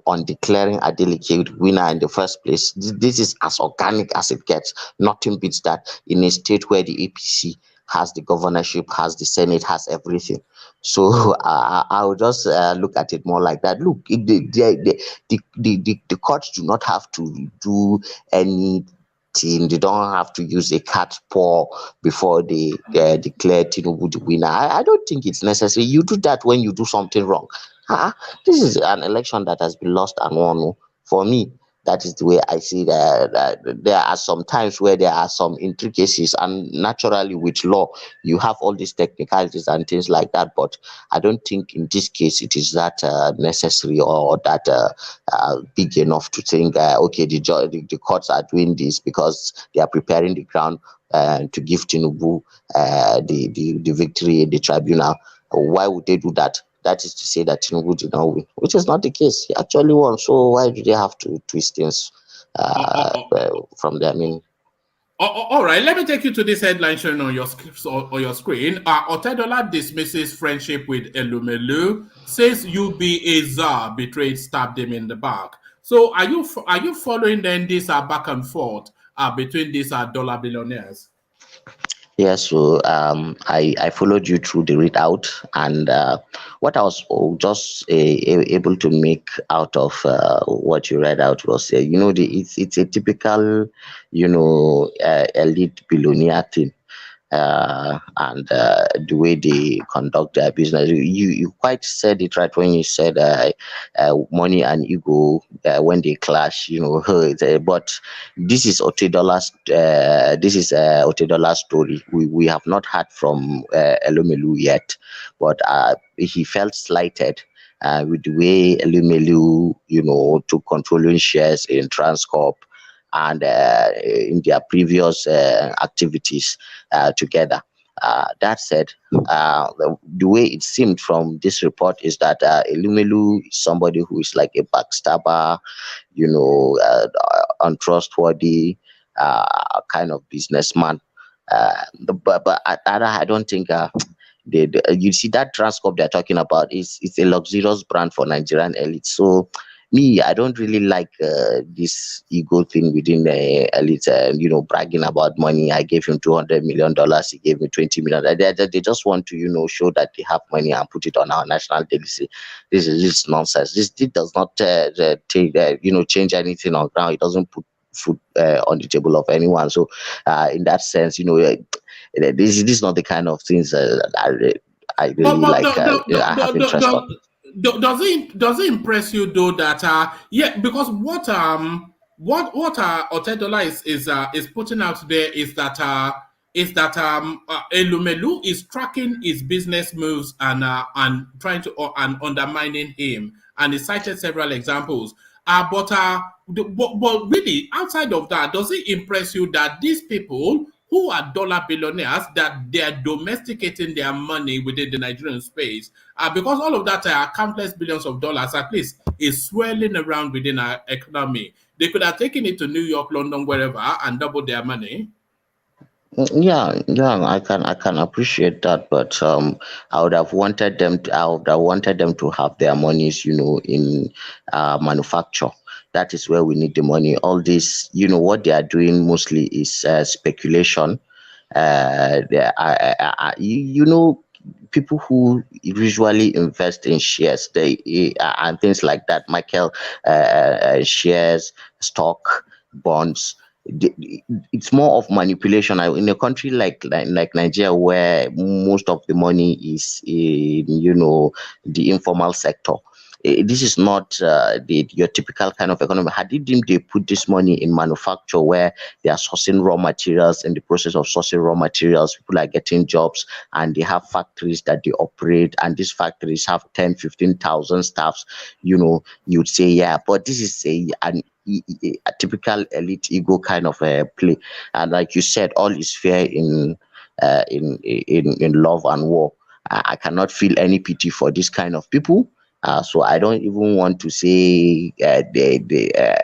on declaring Adeleke winner in the first place. This is as organic as it gets. Nothing beats that in a state where the APC has the governorship, has the Senate, has everything. So I would just look at it more like that. Look, the courts do not have to do anything. They don't have to use a cat paw before they declare Tinubu the winner. I don't think it's necessary. You do that when you do something wrong. This is an election that has been lost and won. For me, that is the way I see that there are some times where there are some intricacies, and naturally with law, you have all these technicalities and things like that. But I don't think in this case it is that necessary or that big enough to think, okay, the courts are doing this because they are preparing the ground to give Tinubu the victory in the tribunal. Why would they do that? That is to say that Tinubu did not win, which is not the case. He actually won. So why do they have to twist things from there? I mean, all right. Let me take you to this headline showing on your screen. Otedola dismisses friendship with Elumelu, says UBA betrayed, stabbed him in the back. So are you following then this back and forth between these dollar billionaires? Yeah, so I followed you through the readout, and what I was just able to make out of what you read out was, it's a typical, elite billionaire thing, and the way they conduct their business. You quite said it right when you said money and ego when they clash. But this is Otedola's story. We have not heard from Elumelu yet, but he felt slighted. With the way Elumelu, took controlling shares in Transcorp and in their previous activities together. That said, the way it seemed from this report is that Elumelu is somebody who is like a backstabber, untrustworthy kind of businessman. But I don't think you see that Transcorp they're talking about is it's a luxurious brand for Nigerian elites. So me, I don't really like this ego thing within the elite. Bragging about money. I gave him $200 million. He gave me 20 million. They just want to, show that they have money and put it on our national legacy. This is nonsense. This does not change anything on ground. It doesn't put food on the table of anyone. So, in that sense, this is not the kind of things I really But like. I have interest on. does it impress you though that because what Otedola is putting out there is that Elumelu is tracking his business moves and trying to and undermining him, and he cited several examples. But really, outside of that, does it impress you that these people who are dollar billionaires, that they're domesticating their money within the Nigerian space, because all of that countless billions of dollars at least is swirling around within our economy? They could have taken it to New York, London, wherever, and doubled their money. Yeah, I can appreciate that, but I would have wanted them to have their monies, in manufacture. That is where we need the money. All this, what they are doing mostly is speculation. People who usually invest in shares, and things like that, Michael, shares, stock, bonds. It's more of manipulation. In a country like Nigeria, where most of the money is in the informal sector. This is not your typical kind of economy. Had it been they put this money in manufacture where they are sourcing raw materials, in the process of sourcing raw materials, people are getting jobs, and they have factories that they operate, and these factories have 10,000-15,000 staffs, you'd say, yeah, but this is a typical elite ego kind of play. And like you said, all is fair in love and war. I cannot feel any pity for this kind of people. So I don't even want to say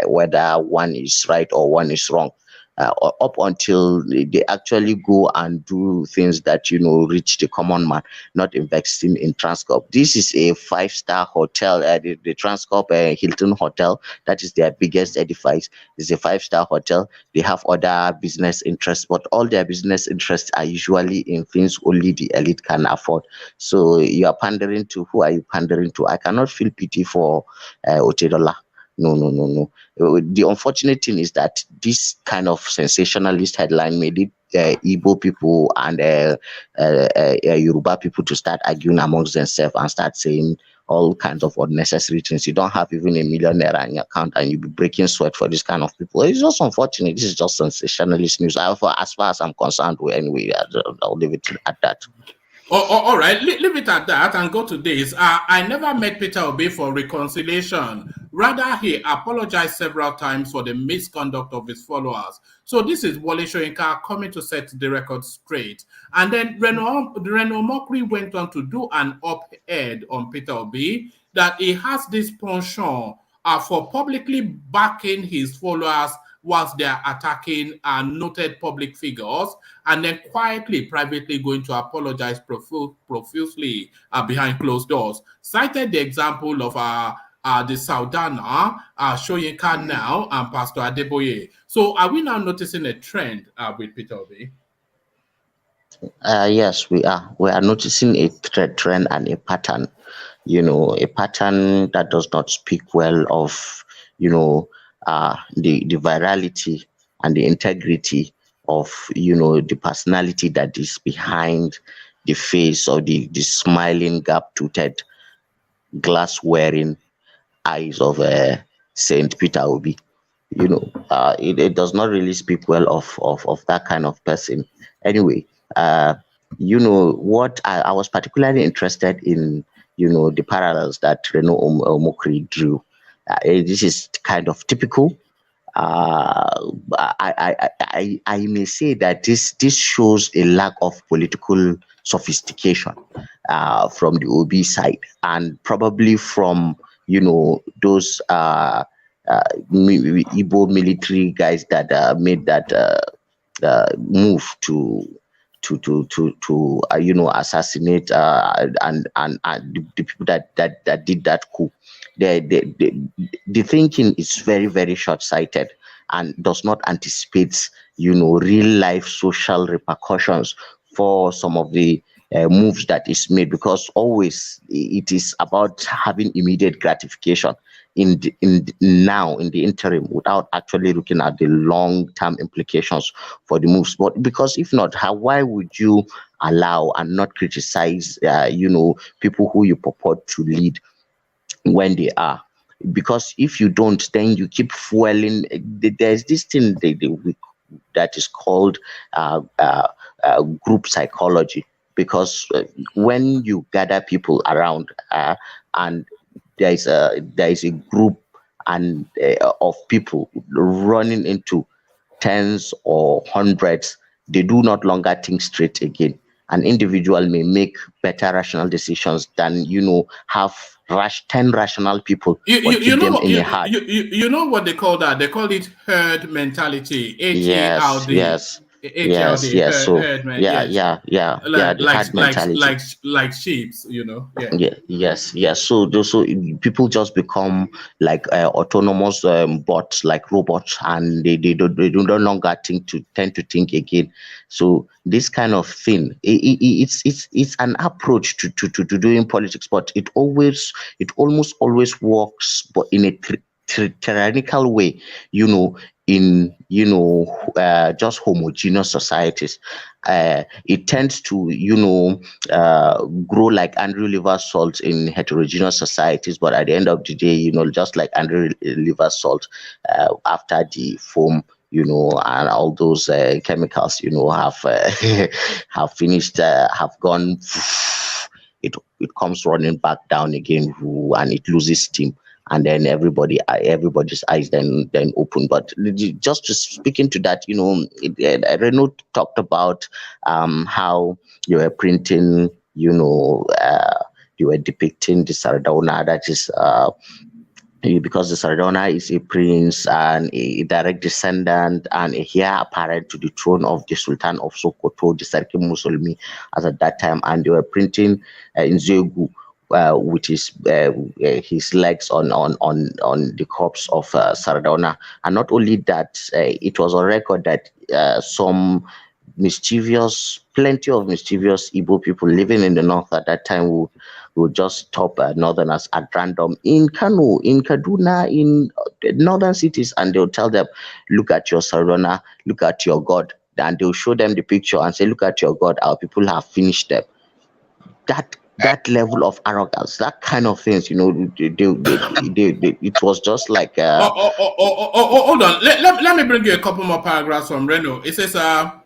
whether one is right or one is wrong. Up until they actually go and do things that reach the common man, not investing in Transcorp. This is a 5-star hotel, the Transcorp Hilton Hotel. That is their biggest edifice. It's a 5-star hotel. They have other business interests, but all their business interests are usually in things only the elite can afford. So you are pandering to who? Are you pandering to? I cannot feel pity for Otedola. No, no, no, no. The unfortunate thing is that this kind of sensationalist headline made it Igbo people and Yoruba people to start arguing amongst themselves and start saying all kinds of unnecessary things. You don't have even a millionaire in your account, and you be breaking sweat for this kind of people. It's just unfortunate. This is just sensationalist news. As far as I'm concerned, anyway, I'll leave it at that. All right, leave it at that and go to this. I never met Peter Obi for reconciliation. Rather, he apologized several times for the misconduct of his followers. So this is Wole Soyinka coming to set the record straight. And then Reno Omokri went on to do an op-ed on Peter Obi that he has this penchant for publicly backing his followers whilst they are attacking noted public figures, and then quietly, privately going to apologize profusely behind closed doors. Cited the example of the Saudana, Soyinka now, and Pastor Adeboye. So are we now noticing a trend with Peter Obi? Yes, we are. We are noticing a trend and a pattern. A pattern that does not speak well of, the virality and the integrity of, the personality that is behind the face of the smiling, gap-toothed, glass-wearing eyes of Saint Peter Obi. It does not really speak well of that kind of person. Anyway, uh, what I was particularly interested in, the parallels that Reno Omokri drew. This is kind of typical. I may say that this shows a lack of political sophistication from the OB side, and probably from those Igbo military guys that made that move to assassinate and the people that did that coup. The thinking is very, very short-sighted and does not anticipate real life social repercussions for some of the moves that is made, because always it is about having immediate gratification in the interim, without actually looking at the long-term implications for the moves. But because if not, why would you allow and not criticize people who you purport to lead when they are? Because if you don't, then you keep fueling. There's this thing that is called group psychology, because when you gather people around and there is a group and of people running into tens or hundreds, they do not longer think straight again. An individual may make better rational decisions than have 10 rational people or keep them in a herd. You know what they call that? They call it herd mentality. Yes, HARD. yes, yes, HARD. yes. So Herd man. yeah, Yes. yeah, the herd mentality. Like sheeps. Yeah. Yeah, yes, yes. So people just become like autonomous bots, like robots, and they do no longer tend to think again. So this kind of thing, it's an approach to doing politics, but it almost always works, but in a tyrannical way, in just homogeneous societies. It tends to grow like Andrew liver salt in heterogeneous societies, but at the end of the day, just like Andrew liver salt, after the foam, and all those chemicals, have have finished, have gone, it comes running back down again, and it loses steam, and then everybody's eyes then open. But just to speak into that, Reno talked about how you were printing, you were depicting the Sardauna, that is because the Sardauna is a prince and a direct descendant and a heir apparent to the throne of the Sultan of Sokoto, the Sarki Musulmi, as at that time, and they were printing in Zegu with his legs on the corpse of Sardauna. And not only that, it was on record that plenty of mischievous Igbo people living in the north at that time would just stop northerners at random in Kano, in Kaduna, in northern cities, and they'll tell them, look at your Sardauna, look at your God. And they'll show them the picture and say, look at your God, our people have finished them. That level of arrogance, that kind of things, it was just like hold on. Let me bring you a couple more paragraphs from Reno. It says a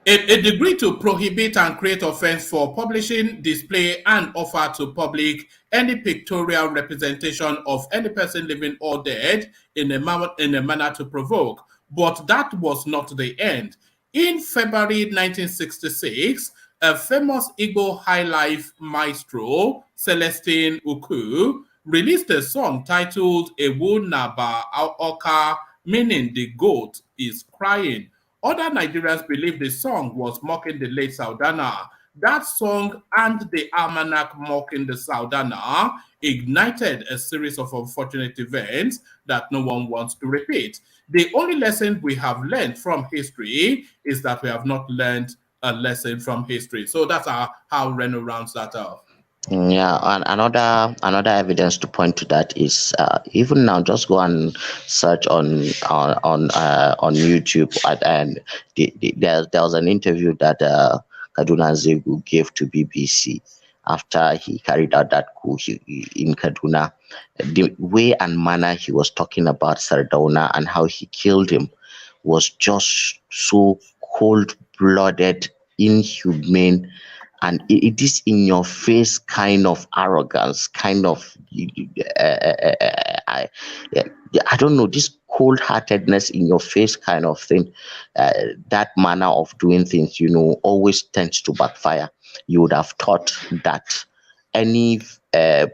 degree to prohibit and create offense for publishing, display, and offer to public any pictorial representation of any person living or dead in a manner to provoke. But that was not the end. In February 1966, a famous Igbo high life maestro, Celestine Uku, released a song titled Ewu Naba Oka, meaning the goat is crying. Other Nigerians believe the song was mocking the late Saudana. That song and the almanac mocking the Saudana ignited a series of unfortunate events that no one wants to repeat. The only lesson we have learned from history is that we have not learned a lesson from history. So that's how Reno rounds that off. Yeah, and another evidence to point to that is even now, just go and search on YouTube, and there was an interview that Kaduna Zegu gave to BBC after he carried out that coup in Kaduna. The way and manner he was talking about Sardauna and how he killed him was just so cold-blooded, inhumane, and it is in your face kind of arrogance, kind of I, I don't know, this cold-heartedness in your face kind of thing. That manner of doing things, always tends to backfire. You would have thought that any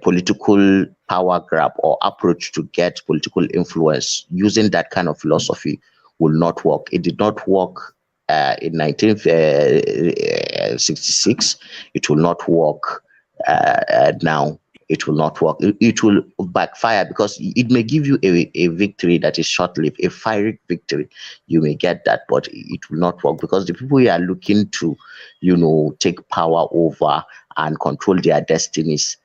political power grab or approach to get political influence using that kind of philosophy will not work. It did not work in 1966. It will not work now. It will not work. It will backfire because it may give you a victory that is short-lived, a fiery victory. You may get that, but it will not work because the people you are looking to, take power over and control their destinies,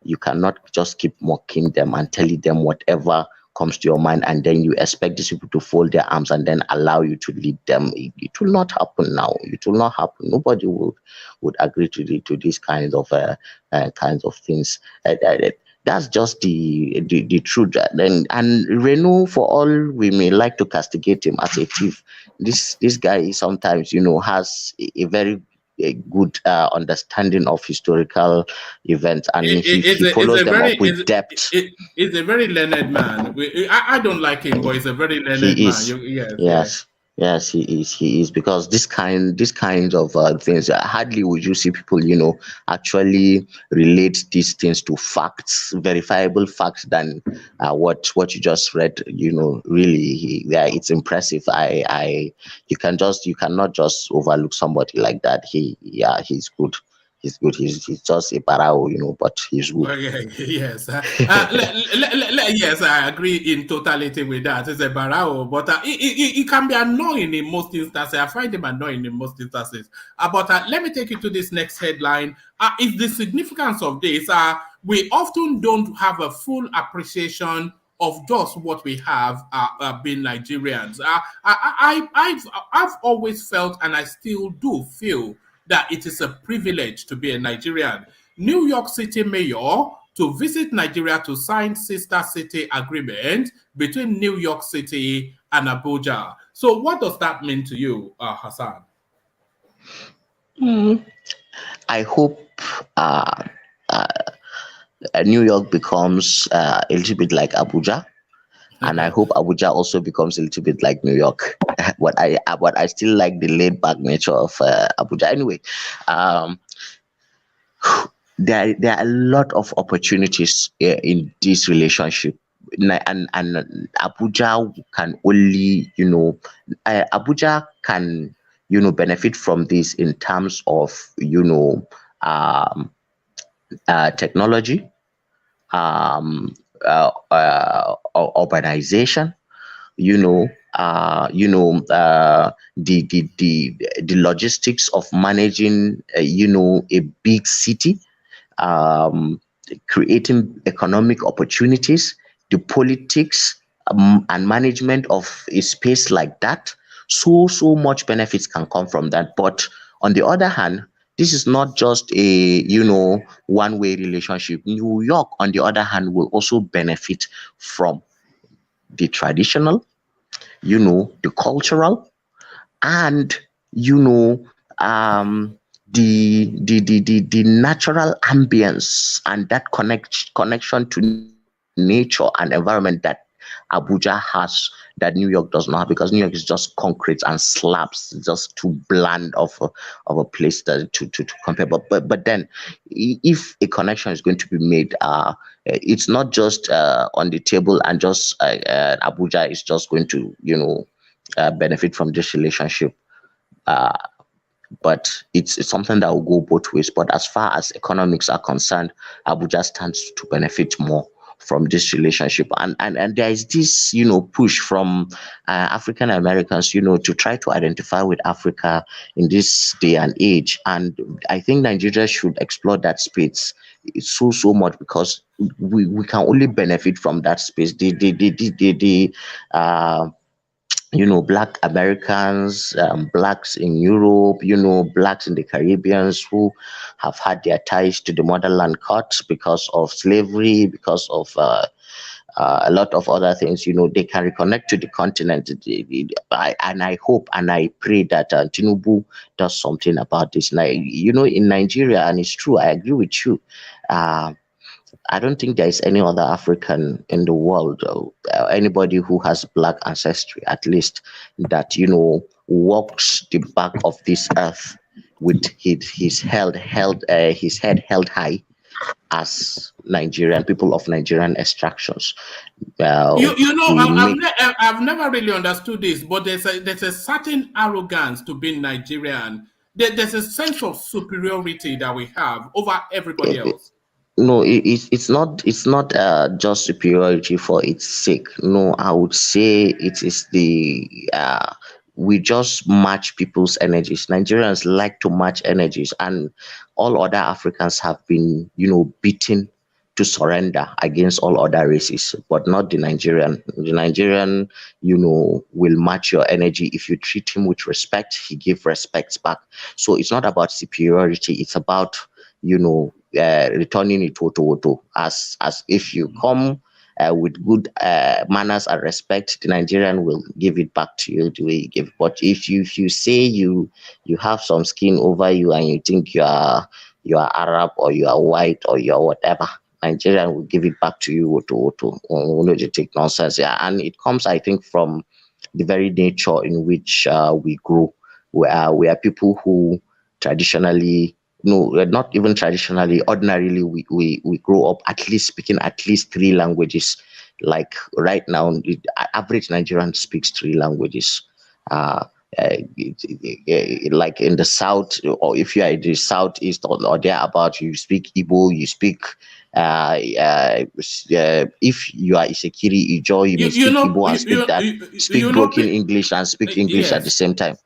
you cannot just keep mocking them and telling them whatever comes to your mind, and then you expect these people to fold their arms and then allow you to lead them. It will not happen now. It will not happen. Nobody would agree to these kinds of things. That's just the truth. And Reno, for all we may like to castigate him as a thief, this guy sometimes has a very good understanding of historical events, and he follows them up with depth. He's a very learned man. I don't like him, but he's a very learned man. Yes, he is, because this kind of things, hardly would you see people actually relate these things to facts, verifiable facts, than what you just read. Really, it's impressive. You cannot just overlook somebody like that. He's good. He's good. He's just a barao, but he's good. Well, yes. Yes, I agree in totality with that. It's a barao, but it can be annoying in most instances. I find him annoying in most instances. But let me take you to this next headline. Is the significance of this? We often don't have a full appreciation of just what we have being Nigerians. I've always felt, and I still do feel, that it is a privilege to be a Nigerian. New York City mayor to visit Nigeria to sign sister city agreement between New York City and Abuja. So what does that mean to you, Hassan? I hope New York becomes a little bit like Abuja. And I hope Abuja also becomes a little bit like New York. But I still like the laid back nature of Abuja. Anyway, there are a lot of opportunities in this relationship, and Abuja can only Abuja can benefit from this in terms of technology, urbanization, the logistics of managing a big city, creating economic opportunities, the politics and management of a space like that. So much benefits can come from that. But on the other hand, this is not just a one-way relationship. New York, on the other hand, will also benefit from the traditional, the cultural, and the natural ambience and that connection to nature and environment that Abuja has, that New York does not have, because New York is just concrete and slabs, just too bland of a place to compare. But then, if a connection is going to be made, it's not just on the table, and just Abuja is just going to benefit from this relationship. But it's something that will go both ways. But as far as economics are concerned, Abuja stands to benefit more from this relationship. And there is this, push from African Americans, to try to identify with Africa in this day and age. And I think Nigeria should explore that space so much, because we can only benefit from that space. Black Americans, blacks in Europe, blacks in the Caribbeans who have had their ties to the motherland cut because of slavery, because of a lot of other things. They can reconnect to the continent. And I hope and I pray that Tinubu does something about this. Now, in Nigeria, and it's true, I agree with you. I don't think there is any other African in the world, anybody who has black ancestry, at least, that walks the back of this earth with his head held high as Nigerian people of Nigerian extractions. I've never really understood this, but there's a certain arrogance to being Nigerian. There's a sense of superiority that we have over everybody else. No, it's not just superiority for its sake. No, I would say it is we just match people's energies. Nigerians like to match energies, and all other Africans have been beaten to surrender against all other races, but not the Nigerian. The Nigerian, will match your energy. If you treat him with respect, he give respect back. So it's not about superiority, it's about returning it to as if you come with good manners and respect, the Nigerian will give it back to you the way you give. But if you say you have some skin over you and you think you are Arab or you are white or you are whatever, Nigerian will give it back to you to take nonsense. Yeah, and it comes, I think, from the very nature in which we grow. We are people who traditionally, no, not even traditionally, ordinarily, we grow up at least speaking at least 3 languages. Like right now, the average Nigerian speaks 3 languages. Like in the south, or if you are in the southeast or thereabout, you speak Igbo, you speak if you are Isekiri Ijo, you may speak Igbo and speak broken English and speak English at the same time.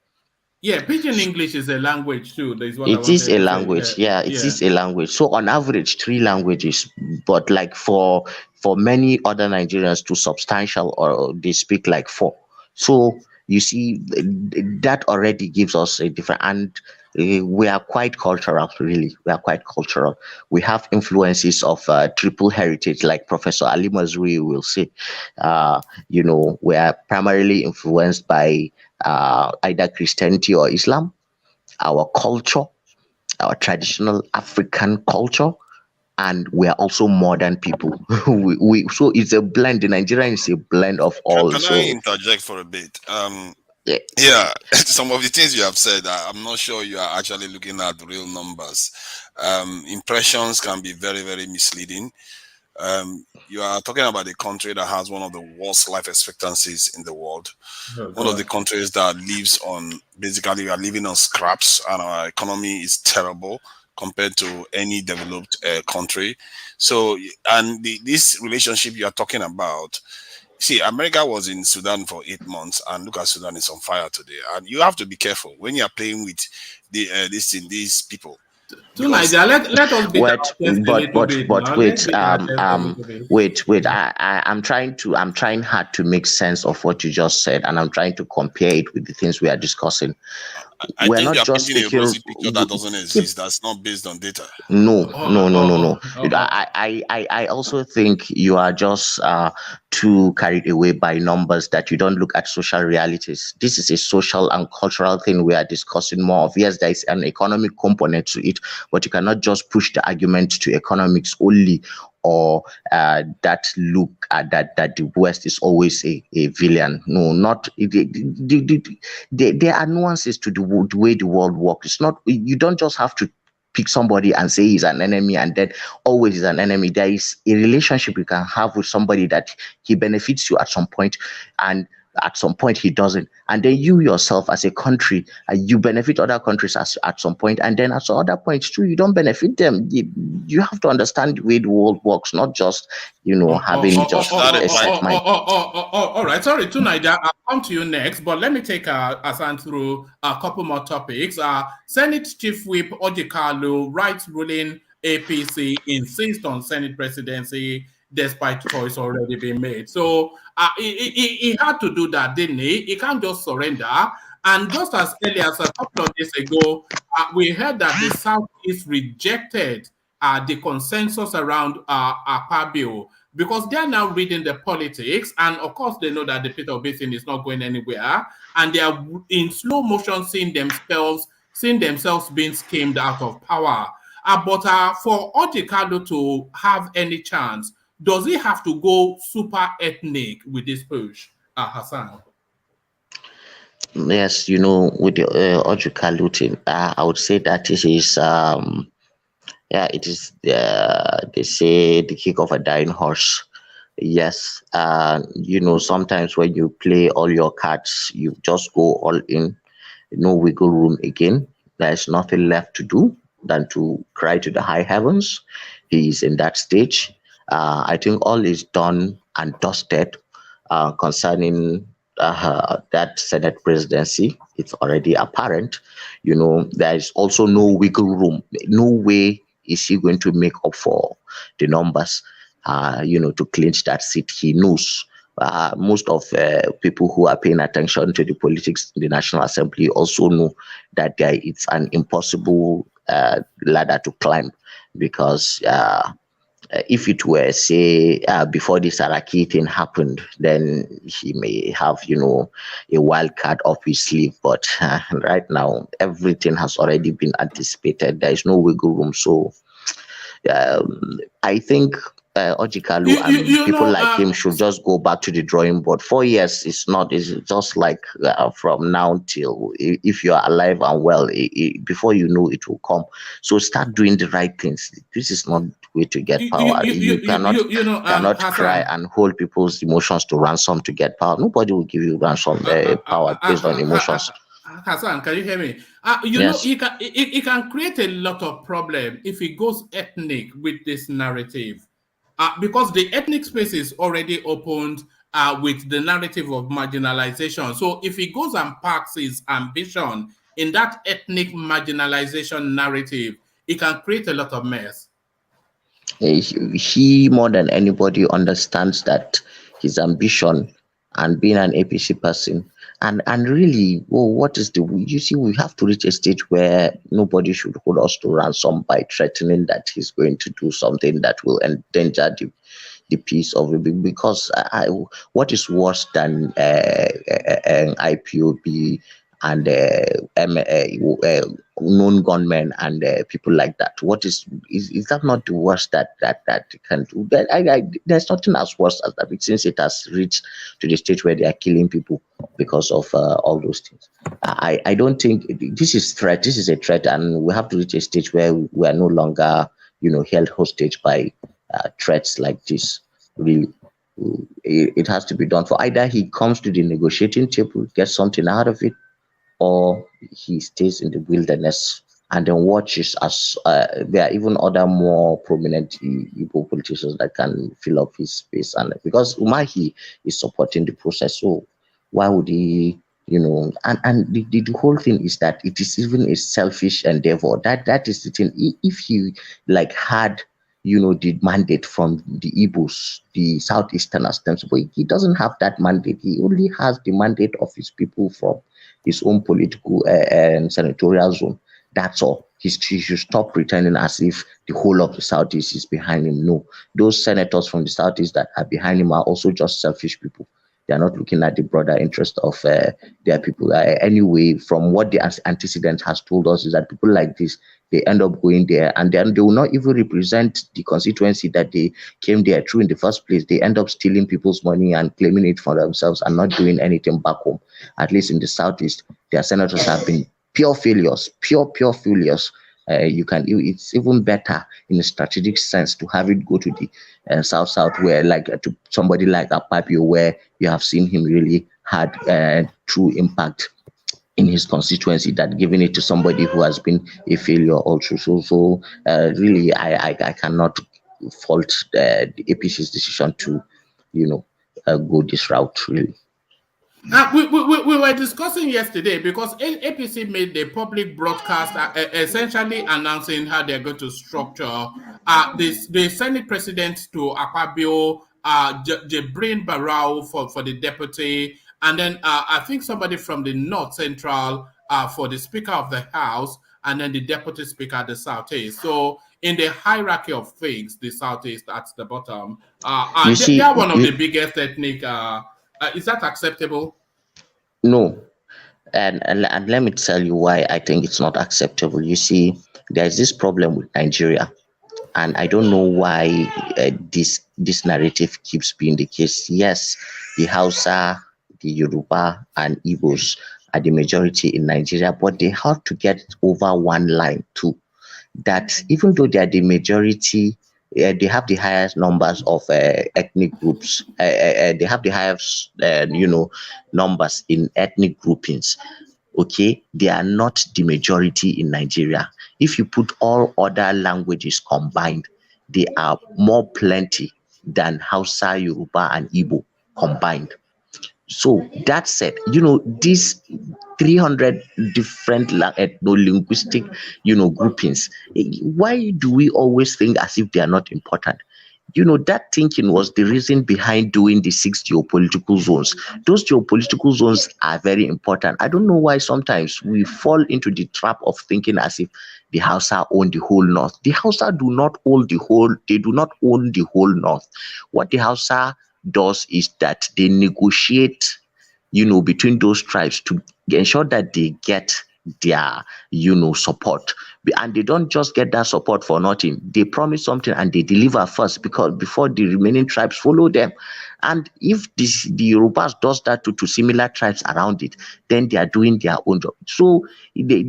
Yeah, Pidgin English is a language too. It is a language. Yeah, it is a language. So on average, 3 languages, but like for many other Nigerians, too substantial, or they speak like 4. So you see, that already gives us a different, and we are quite cultural, really. We are quite cultural. We have influences of triple heritage, like Professor Ali Mazrui will say. We are primarily influenced by either Christianity or Islam, our culture, our traditional African culture, and we are also modern people. So it's a blend. The Nigerian is a blend of all. Can I interject for a bit? Yeah, some of the things you have said, I'm not sure you are actually looking at real numbers. Impressions can be very, very misleading. You are talking about a country that has one of the worst life expectancies in the world. One of the countries that lives on, basically we are living on scraps, and our economy is terrible compared to any developed country. So, and this relationship you are talking about, see, America was in Sudan for 8 months, and look at Sudan is on fire today. And you have to be careful when you are playing with these people. Let us be wait. I'm trying hard to make sense of what you just said, and I'm trying to compare it with the things we are discussing. I think you're painting a rosy picture that doesn't exist. That's not based on data. No. I also think you are just too carried away by numbers, that you don't look at social realities. This is a social and cultural thing we are discussing more of. Yes, there is an economic component to it, but you cannot just push the argument to economics only, or that look at that the West is always a villain. No, not. There are nuances to the way the world works. It's not. You don't just have to pick somebody and say he's an enemy and then always is an enemy. There is a relationship you can have with somebody that he benefits you at some point, and at some point he doesn't, and then you yourself as a country, you benefit other countries at some point, and then at some other points too, you don't benefit them. You have to understand the way the world works, not just having just a set mind. All right, sorry, Tunaida, I'll come to you next, but let me take Asan through a couple more topics. Senate Chief Whip ORJI Kalu, rights ruling APC insists on Senate presidency despite choice already being made. So he had to do that, didn't he? He can't just surrender. And just as early as a couple of days ago, we heard that the Southeast rejected the consensus around Akpabio because they are now reading the politics, and of course they know that the Peter Basin is not going anywhere, and they are in slow motion seeing themselves being schemed out of power. But for ORJI Kalu to have any chance, does he have to go super ethnic with this push, Hassan? Yes, with the ORJI Kalu team, I would say that it is it is they say the kick of a dying horse. Yes, sometimes when you play all your cards, you just go all in, no wiggle room again. There's nothing left to do than to cry to the high heavens. He is in that stage. I think all is done and dusted concerning that Senate presidency. It's already apparent. There is also no wiggle room. No way is he going to make up for the numbers, to clinch that seat. He knows. Most of people who are paying attention to the politics in the National Assembly also know that it's an impossible ladder to climb, because if it were, say, before this Araki thing happened, then he may have, a wild card up his sleeve. But right now, everything has already been anticipated. There is no wiggle room. So I think ORJI Kalu and people like him should just go back to the drawing board. 4 years is not, it's just like from now till, if you are alive and well, before you know it will come. So start doing the right things. This is not the way to get power. You cannot cry and hold people's emotions to ransom to get power. Nobody will give you ransom power based on emotions. Hassan, can you hear me? Yes. He can create a lot of problem if he goes ethnic with this narrative. Because the ethnic space is already opened with the narrative of marginalization. So if he goes and parks his ambition in that ethnic marginalization narrative, it can create a lot of mess. He more than anybody understands that his ambition and being an APC person, and really, what is you see, we have to reach a stage where nobody should hold us to ransom by threatening that he's going to do something that will endanger the peace of the big, because what is worse than IPOB and known gunmen and people like that? What is that not the worst that can do? There's nothing as worse as that, since it has reached to the stage where they are killing people because of all those things. I don't think this is threat. This is a threat, and we have to reach a stage where we are no longer, held hostage by threats like this. Really, it has to be done. For either he comes to the negotiating table, gets something out of it, or he stays in the wilderness and then watches as there are even other more prominent Igbo politicians that can fill up his space. And because Umahi is supporting the process, so why would he, and the whole thing is that it is even a selfish endeavor. That is the thing. If he had the mandate from the Igbos, the Southeasterners, but he doesn't have that mandate. He only has the mandate of his people from his own political and senatorial zone. That's all. He should stop pretending as if the whole of the Southeast is behind him. No, those senators from the Southeast that are behind him are also just selfish people. They are not looking at the broader interest of their people. Anyway, from what the antecedent has told us is that people like this, they end up going there, and then they will not even represent the constituency that they came there through in the first place. They end up stealing people's money and claiming it for themselves and not doing anything back home. At least in the Southeast, their senators have been pure failures, pure failures. It's even better in a strategic sense to have it go to the South, where to somebody like Akpabio, where you have seen him really had true impact in his constituency that giving it to somebody who has been a failure also. So really, I cannot fault the APC's decision to, go this route really. We were discussing yesterday because APC made a public broadcast essentially announcing how they're going to structure the Senate president to Akpabio, Jibrin Barau for the deputy, and then I think somebody from the North Central for the Speaker of the House, and then the Deputy Speaker at the Southeast. So in the hierarchy of things, the Southeast at the bottom, they are one of the biggest ethnic. Is that acceptable? No. And let me tell you why I think it's not acceptable. You see, there's this problem with Nigeria, and I don't know why this narrative keeps being the case. Yes, the Hausa, the Yoruba, and Igbos are the majority in Nigeria, but they have to get over one line too. That even though they are the majority, they have the highest numbers of ethnic groups. They have the highest, numbers in ethnic groupings. Okay, they are not the majority in Nigeria. If you put all other languages combined, they are more plenty than Hausa, Yoruba, and Igbo combined. So that said, these 300 different ethno-linguistic, groupings, why do we always think as if they are not important? That thinking was the reason behind doing the 6 geopolitical zones. Those geopolitical zones are very important. I don't know why sometimes we fall into the trap of thinking as if the Hausa own the whole North. The Hausa do not own the whole, they do not own the whole North. What the Hausa does is that they negotiate, between those tribes to ensure that they get their, support. And they don't just get that support for nothing. They promise something and they deliver first before the remaining tribes follow them. And if the Yorubas does that to similar tribes around it, then they are doing their own job. So the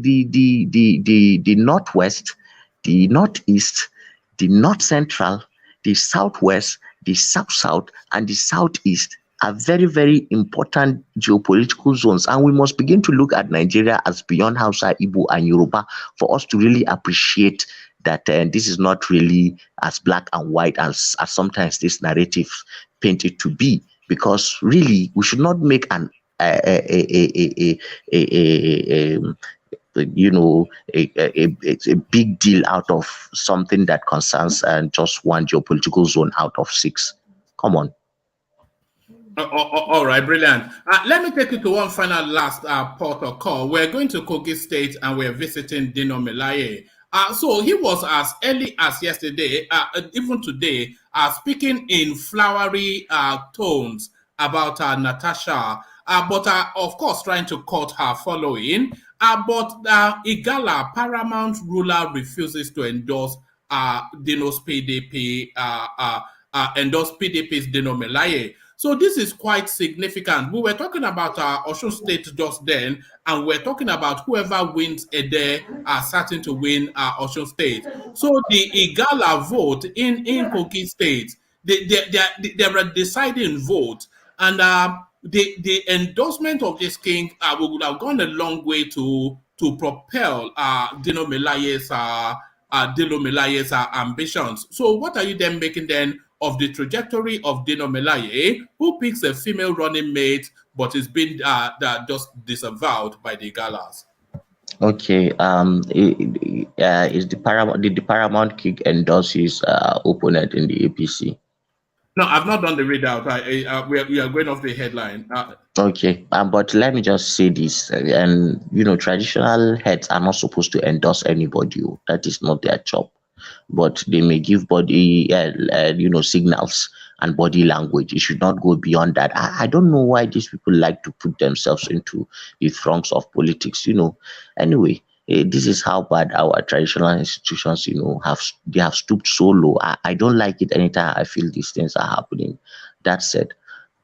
Northwest, the Northeast, the North Central, the Southwest, the South, and the Southeast are very, very important geopolitical zones. And we must begin to look at Nigeria as beyond Hausa, Igbo, and Yoruba for us to really appreciate that this is not really as black and white as sometimes this narrative painted to be. Because really, we should not make a big deal out of something that concerns just one geopolitical zone out of 6. Come on. All right, brilliant. Let me take you to one final last port of call. We're going to Kogi State and we're visiting Dino Melaye. So he was as early as yesterday, even today, speaking in flowery tones about Natasha, but of course trying to cut her following. But Igala, paramount ruler, refuses to endorse Dino's PDP, endorse PDP's Dino Melaye. So this is quite significant. We were talking about Osun State just then, and we're talking about whoever wins Ede are certain to win Osun State. So the Igala vote in Kogi State, they're a deciding vote, and the endorsement of this king would have gone a long way to propel Dino Melaye's ambitions. So what are you then making then of the trajectory of Dino Melaye, who picks a female running mate but is being just disavowed by the Galas? Okay. Is did the Paramount King endorse his opponent in the APC? No, I've not done the readout. We are going off the headline. Okay, but let me just say this, and traditional heads are not supposed to endorse anybody. That is not their job. But they may give body, signals and body language. It should not go beyond that. I don't know why these people like to put themselves into the throngs of politics. Anyway, this is how bad our traditional institutions, have stooped so low. I don't like it anytime I feel these things are happening. That said,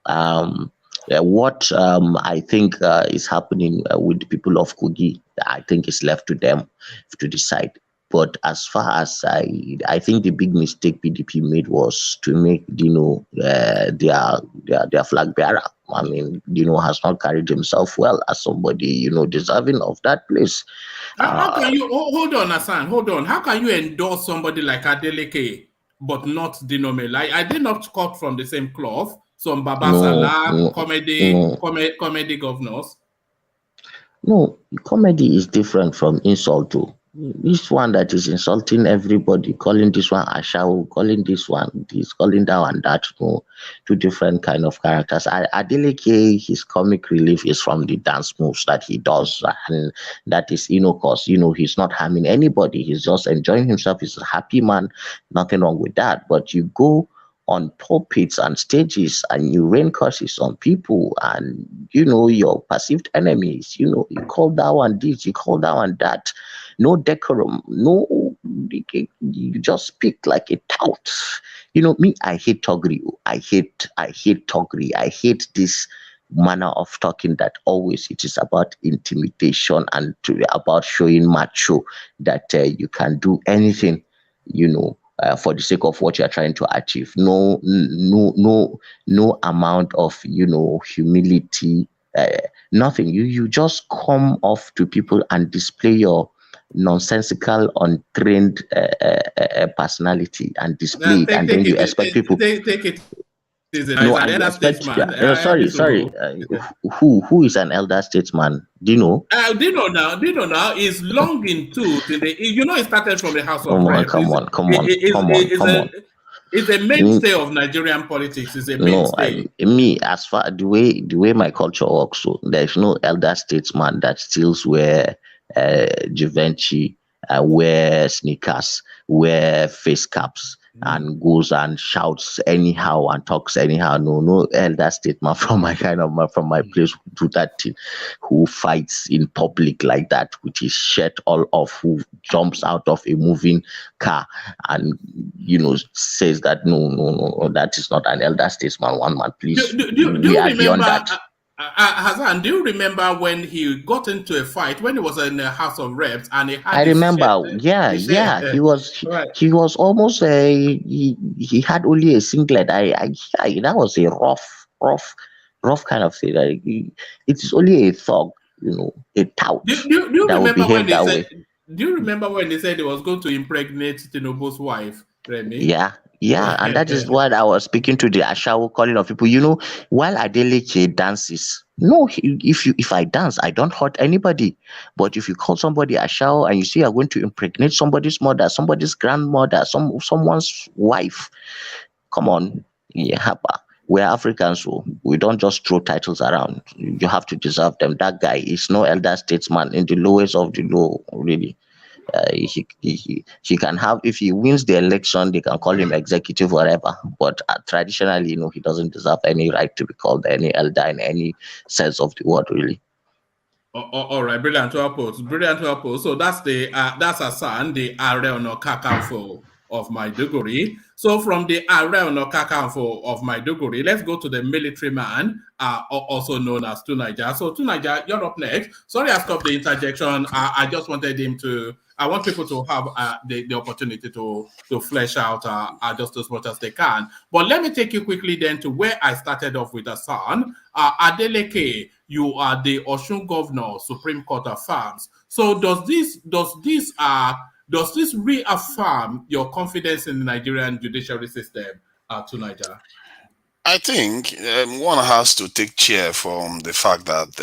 what I think is happening with the people of Kogi, I think is left to them to decide. But as far as I think the big mistake PDP made was to make Dino their flag bearer I mean, has not carried himself well as somebody, deserving of that place. How can you hold on, Hassan? Hold on. How can you endorse somebody like Adeleke but not Dinome? Like, I did not cut from the same cloth. Some Baba Salah, comedy governors. No, comedy is different from insult too. This one that is insulting everybody, calling this one Ashawo, calling this one this, calling that one that, two different kind of characters. Adeleke, his comic relief is from the dance moves that he does, and that is, cause he's not harming anybody. He's just enjoying himself. He's a happy man. Nothing wrong with that. But you go on pulpits and stages and you rain curses on people and your perceived enemies, you call that one this, you call that one that, no decorum, no, you just speak like a tout. Me, I hate toggery. I hate toggery. I hate this manner of talking that always it is about intimidation and about showing macho that you can do anything, for the sake of what you're trying to achieve. No amount of humility, nothing. You just come off to people and display your nonsensical, untrained personality and display it, and then you expect people. Take it. No, and you expect. Sorry. Who is an elder statesman? Do you know? Dino now is long in tooth. It started from the House of Reps. Come on. It's a mainstay of Nigerian politics. It's a mainstay. No, as far the way my culture works, so there's no elder statesman that still wear Givenchy, wear sneakers, wear face caps, and goes and shouts anyhow and talks anyhow. No elder statesman from my place who do that thing, who fights in public like that with his shirt all off, who jumps out of a moving car and says that no, that is not an elder statesman. One man, please. Do you remember that? Hassan, do you remember when he got into a fight when he was in the House of Reps and he had I remember, he was almost he had only a singlet. That was a rough kind of thing. It is only a thug, a tout do you that would behave that way. Do you remember when they said he was going to impregnate Tinubu's wife, Remy? Yeah, and that is what I was speaking to the Ashawo calling of people. While Adeleke dances, no, if I dance, I don't hurt anybody. But if you call somebody Ashawo and you say you're going to impregnate somebody's mother, somebody's grandmother, someone's wife, come on, we're Africans, so we don't just throw titles around. You have to deserve them. That guy is no elder statesman in the lowest of the low, really. He can have, if he wins the election, they can call him executive whatever, but traditionally he doesn't deserve any right to be called any elder in any sense of the word, really. All right, brilliant to oppose. So that's Hassan, the Are Ona Kakanfo of Maiduguri. So from the Are Ona Kakanfo of Maiduguri, let's go to the military man, also known as Tunaja. So Tunaja, you're up next. Sorry, I stopped the interjection. I just wanted I want people to have the opportunity to flesh out just as much as they can. But let me take you quickly then to where I started off with Hassan. Adeleke, you are the Osun Governor, Supreme Court affirms. So does this reaffirm your confidence in the Nigerian judiciary system, Tunaja? I think one has to take cheer from the fact that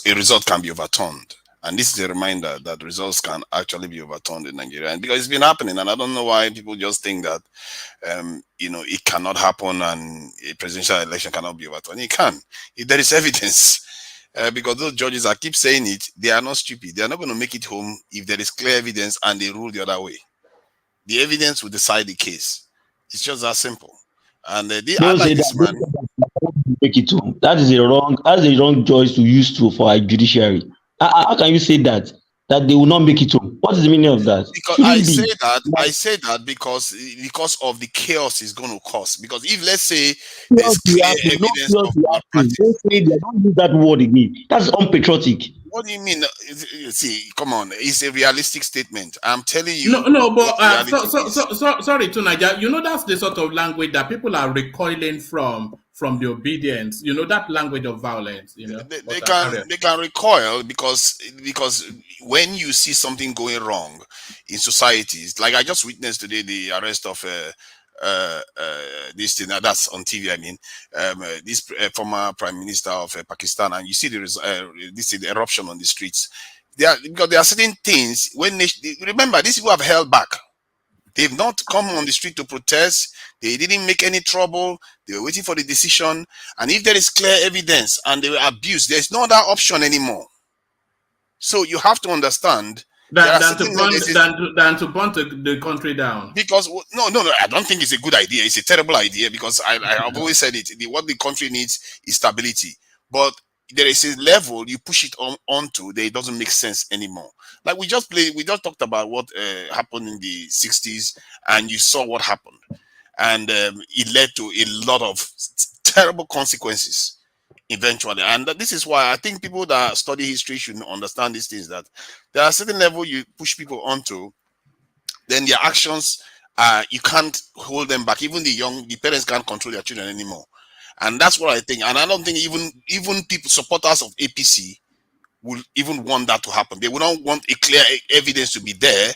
a result can be overturned. And this is a reminder that results can actually be overturned in Nigeria. And because it's been happening, and I don't know why people just think that, it cannot happen and a presidential election cannot be overturned. It can, if there is evidence. Because those judges, I keep saying it, they are not stupid. They are not going to make it home if there is clear evidence and they rule the other way. The evidence will decide the case. It's just that simple. And make it home. That's a wrong choice to use for our judiciary. How can you say that they will not make it home? What is the meaning of that? Because I say that because of the chaos it's going to cause. Because if, let's say, there's clear evidence of malpractice, they don't use that word again. That's unpatriotic. What do you mean? See, come on, it's a realistic statement. I'm telling you. No, but sorry, Tunaja. That's the sort of language that people are recoiling from from the obedience, you know, that language of violence, you know. They can recoil because when you see something going wrong in societies, like I just witnessed today the arrest of this thing that's on TV. I mean, this former prime minister of Pakistan, and you see the eruption on the streets. Because there are certain things when remember, these people have held back. They've not come on the street to protest. They didn't make any trouble. They were waiting for the decision. And if there is clear evidence and they were abused, there's no other option anymore. So you have to understand than to burn the country down. Because no, I don't think it's a good idea. It's a terrible idea because I've always said it. What the country needs is stability. But there is a level you push it onto that it doesn't make sense anymore. Like we just talked about what happened in the 60s, and you saw what happened, and it led to a lot of terrible consequences eventually. And this is why I think people that study history should understand these things, that there are certain level you push people onto, then their actions you can't hold them back. Even the parents can't control their children anymore. And that's what I think. And I don't think even people, supporters of APC, will even want that to happen. They would not want a clear evidence to be there.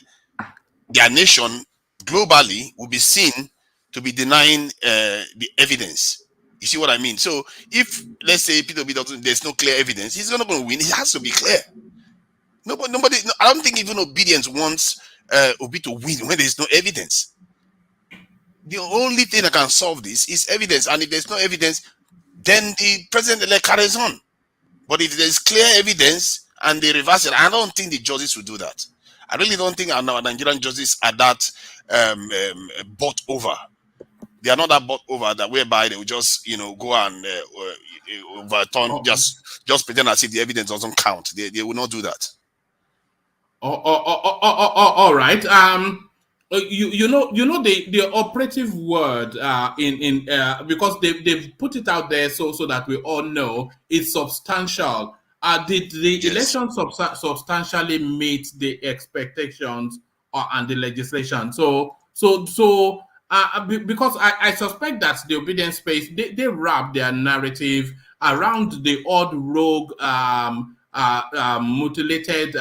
Their nation globally will be seen to be denying the evidence. You see what I mean? So if, let's say, P2B there's no clear evidence, he's not going to win. It has to be clear. Nobody. I don't think even obedience wants Obi to win when there's no evidence. The only thing that can solve this is evidence, and if there's no evidence, then the president-elect carries on. But if there's clear evidence and they reverse it, I don't think the judges will do that. I really don't think our Nigerian judges are that bought over. They are not that bought over that whereby they will just go and overturn, just pretend as if the evidence doesn't count. They will not do that. All right. You know the operative word because they've put it out there so that we all know it's substantial. Did the election substantially meet the expectations and the legislation? Because I suspect that the obedience space they wrap their narrative around the odd rogue mutilated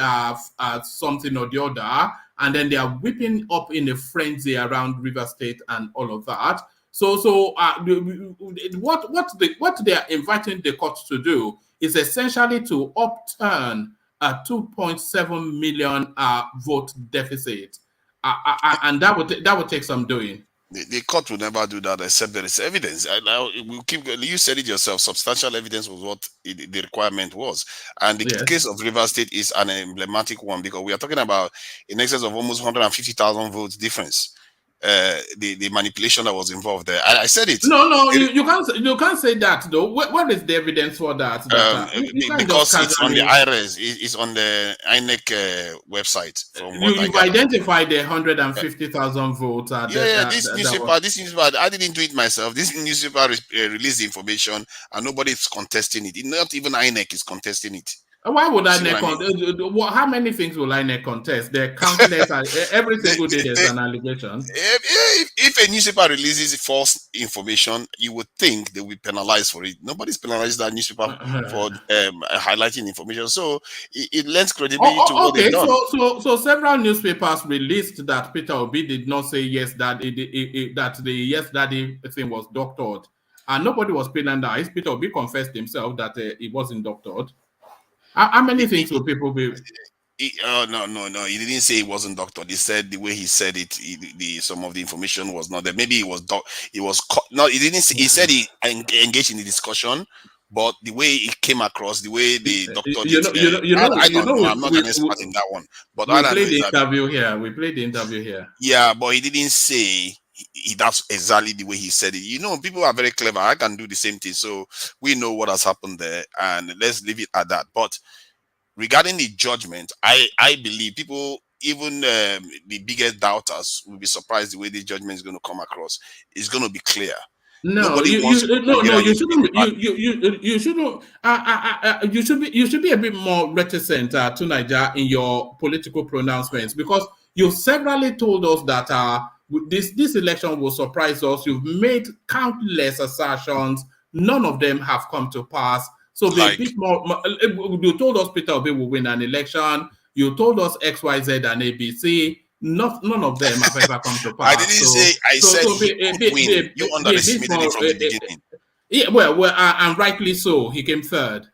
something or the other. And then they are whipping up in a frenzy around River State and all of that. So what they are inviting the court to do is essentially to upturn a 2.7 million vote deficit, and that would take some doing. The court will never do that except there is evidence. You said it yourself. Substantial evidence was what the requirement was, and the case of River State is an emblematic one because we are talking about in excess of almost 150,000 votes difference. The manipulation that was involved there. I said it. You can't say that though. What is the evidence for that? Because it's on the IRS. It's on the INEC website. You've identified the 150,000 votes. This newspaper. I didn't do it myself. This newspaper released the information, and nobody is contesting it. Not even INEC is contesting it. Why would INEC contest? How many things will INEC contest? They're countless. Every single day there's an allegation. If a newspaper releases false information, you would think they will be penalized for it. Nobody's penalized that newspaper for highlighting information. So it lends credibility to what they've done. So several newspapers released that Peter Obi did not say yes, that the yes daddy thing was doctored. And nobody was penalized. Peter Obi confessed himself that it wasn't doctored. How many things will people be? No. He didn't say it wasn't doctored. He said the way he said it, some of the information was not there. Maybe it was he didn't say, he said he engaged in the discussion, but the way it came across, the way the doctor I don't know. I'm not an expert in that one. But we played the interview here. Yeah, but he didn't say that's exactly the way he said it. People are very clever. I can do the same thing. So we know what has happened there, and let's leave it at that. But regarding the judgment, I believe people, even the biggest doubters, will be surprised the way the judgment is going to come across. It's going to be clear. You should be a bit more reticent to Niger in your political pronouncements, because you severally told us that this election will surprise us. You've made countless assertions none of them have come to pass. So be a bit more. You told us Peter Obi will win an election. You told us XYZ and ABC. None of them have ever come to pass. I didn't say. I said he could win. You underestimated it from the beginning. Yeah, well, and rightly so. He came third.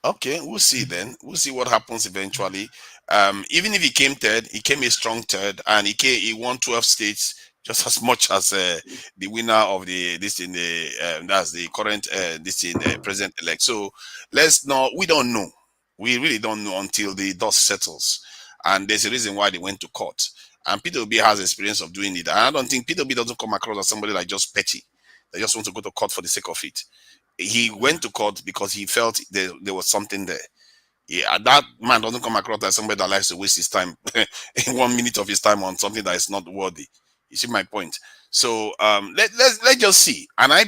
Okay, we'll see then. We'll see what happens eventually. Even if he came third, he came a strong third, and he won 12 states just as much as the winner of that's the current president elect. So we don't know. We really don't know until the dust settles. And there's a reason why they went to court. And Peter Obi has experience of doing it. And I don't think Peter Obi doesn't come across as somebody like just petty. They just want to go to court for the sake of it. He went to court because he felt there was something there. Yeah, that man doesn't come across as somebody that likes to waste his time, 1 minute of his time on something that is not worthy. You see my point? So let's just see. And I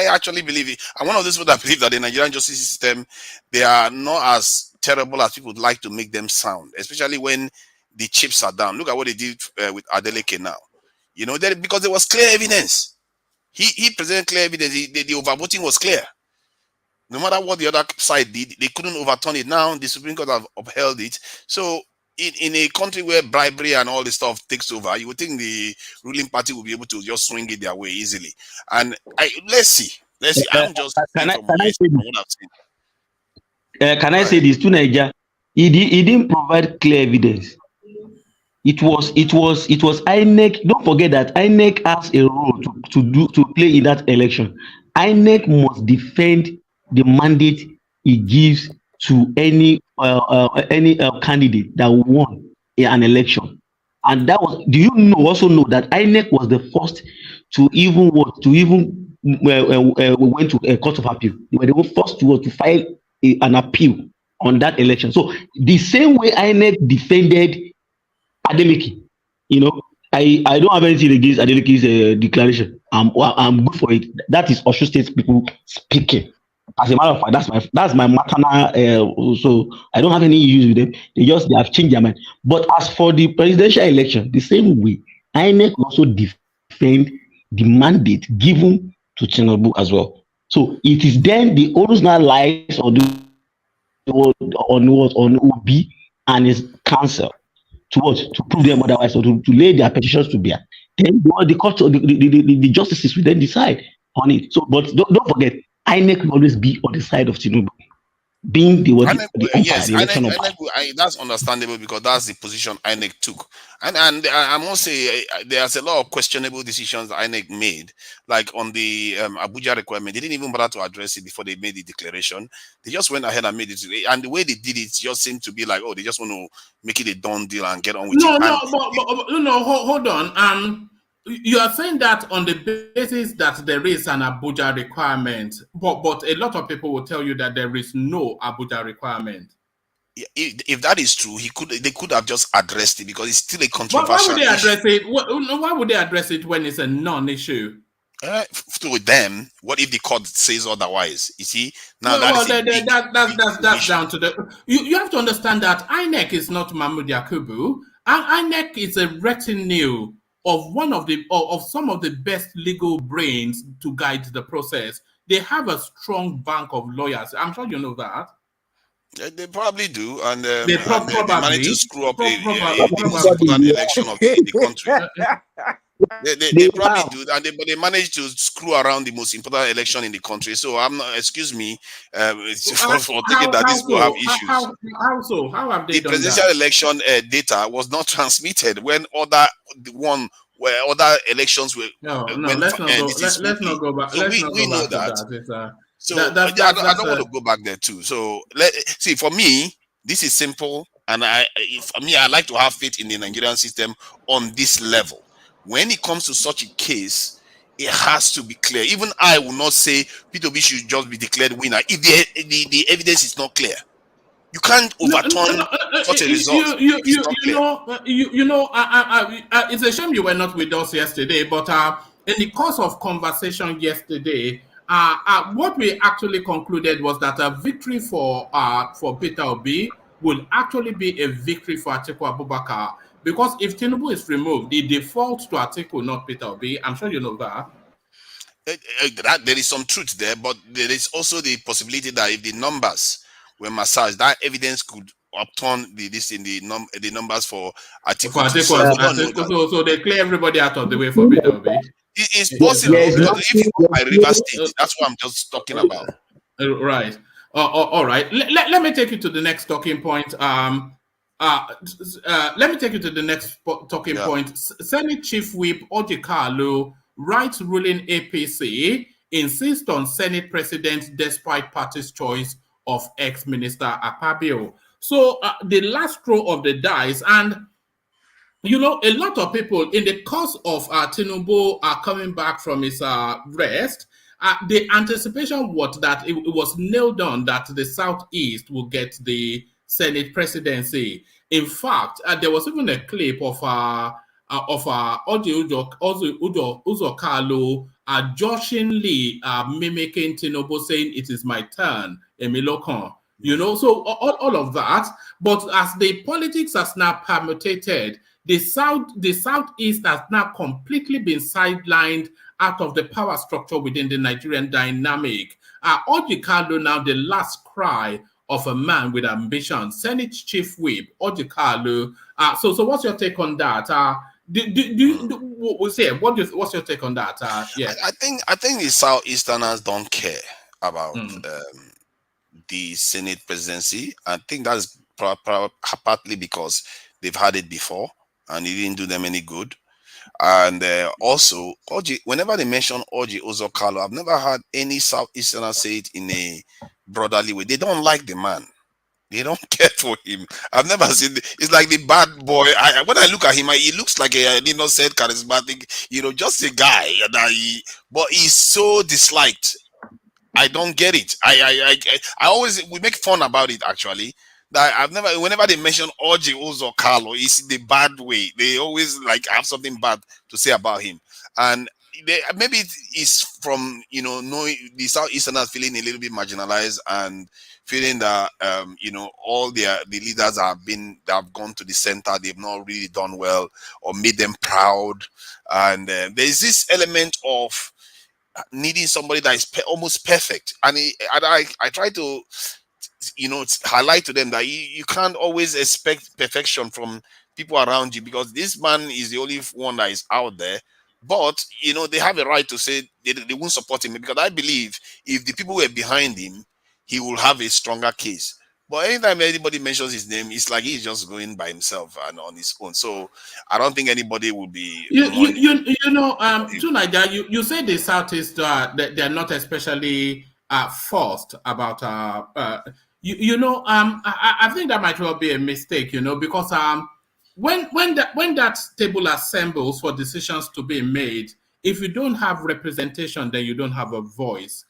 actually believe it. I'm one of those people that believe that the Nigerian justice system, they are not as terrible as people would like to make them sound, especially when the chips are down. Look at what they did with Adeleke now. You know, because there was clear evidence. He presented clear evidence. The overvoting was clear. No matter what the other side did, they couldn't overturn it. Now the Supreme Court have upheld it. So in a country where bribery and all this stuff takes over, you would think the ruling party will be able to just swing it their way easily. And let's see. I'm just can I say this to Nigeria? He didn't provide clear evidence. It was INEC. Don't forget that INEC has a role to play in that election. INEC must defend the mandate it gives to any candidate that won an election. And that was. Do you also know that INEC was the first to even went to a court of appeal. They were the first to file an appeal on that election. So the same way INEC defended Adeleke, I don't have anything against Adeleke's declaration. I'm good for it. That is Osun State people speaking. As a matter of fact, that's my maternal. So I don't have any issues with them. They have changed their mind. But as for the presidential election, the same way INEC also defend the mandate given to Tinubu as well. So it is then the onus now lies on Obi and his council to prove them otherwise, or to lay their petitions to bear. Then the court, the justices will then decide on it. So, but don't forget, INEC will always be on the side of Tinubu, being the election umpire. That's understandable because that's the position INEC took. And I must say, there's a lot of questionable decisions INEC made, like on the ABUJA requirement. They didn't even bother to address it before they made the declaration. They just went ahead and made it. And the way they did it just seemed to be like, they just want to make it a done deal and get on with it. Hold on. You are saying that on the basis that there is an ABUJA requirement, but a lot of people will tell you that there is no ABUJA requirement. If that is true, they could have just addressed it because it's still a controversial issue. Why would they address it? Why would they address it when it's a non-issue? To them, what if the court says otherwise? You see, now that's down to the. You have to understand that INEC is not Mahmoud Yakubu. INEC is a retinue of some of the best legal brains to guide the process. They have a strong bank of lawyers. I'm sure you know that. They probably do, and they manage to screw up the most important election of the country. They probably do, but they manage to screw around the most important election in the country. So I'm not. Excuse me for taking that these people have issues. How have they the done presidential that? election data was not transmitted when other elections were. Let's not go back. So we know that. I don't want to go back there too. So see, for me, this is simple, and I like to have faith in the Nigerian system on this level. When it comes to such a case, it has to be clear. Even I will not say P2B should just be declared winner if the evidence is not clear. You can't overturn such a result. It's a shame you were not with us yesterday, but in the course of conversation yesterday, what we actually concluded was that a victory for Peter Obi will actually be a victory for Atiku Abubakar, because if Tinubu is removed, the default to Atiku, not Peter Obi. I'm sure you know that. that there is some truth there, but there is also the possibility that if the numbers were massaged, that evidence could upturn the numbers for Article 2. So we don't know that. So they clear everybody out of the way for Peter Obi. It's possible There's because if you go by River State, nothing. that's what I'm just talking about. Right. All right. Let me take you to the next talking point. Let me take you to the next talking point. Senate Chief Whip ORJI Kalu, right ruling APC, insists on Senate President despite party's choice of ex-minister Akpabio. So the last throw of the dice, and you know, a lot of people in the course of Tinubu coming back from his rest, the anticipation was that it was nailed on that the Southeast will get the Senate presidency. In fact, there was even a clip of ORJI Uzo Kalu joshingly mimicking Tinubu, saying, "It is my turn, Emilokon." You know, so all of that. But as the politics has now permutated, the Southeast has now completely been sidelined out of the power structure within the Nigerian dynamic. ORJI Kalu now the last cry of a man with ambition. Senate Chief Whip ORJI Kalu. So what's your take on that? What's your take on that? Yeah, I think the Southeasterners don't care about the Senate presidency. I think that's partly because they've had it before and it didn't do them any good. And also, ORJI, whenever they mention ORJI Uzo Kalu, I've never heard any Southeasterner say it in a brotherly way. They don't like the man. They don't care for him. I've never seen it's like the bad boy. When I look at him, he looks like a innocent, charismatic, just a guy but he's so disliked. I don't get it. We make fun about it actually. That whenever they mention ORJI Uzo Kalu, it's the bad way. They always have something bad to say about him. And maybe it's from knowing the Southeasterners feeling a little bit marginalized and feeling that all the leaders have gone to the center, they've not really done well or made them proud. And there's this element of needing somebody that is almost perfect. And I try to highlight to them that you can't always expect perfection from people around you, because this man is the only one that is out there. But they have a right to say they won't support him, because I believe if the people were behind him, he will have a stronger case. But anytime anybody mentions his name, it's like he's just going by himself and on his own. So I don't think anybody will be. Tunaja, you say the Southeast they're not especially forced about I think that might well be a mistake, because when that table assembles for decisions to be made, if you don't have representation, then you don't have a voice.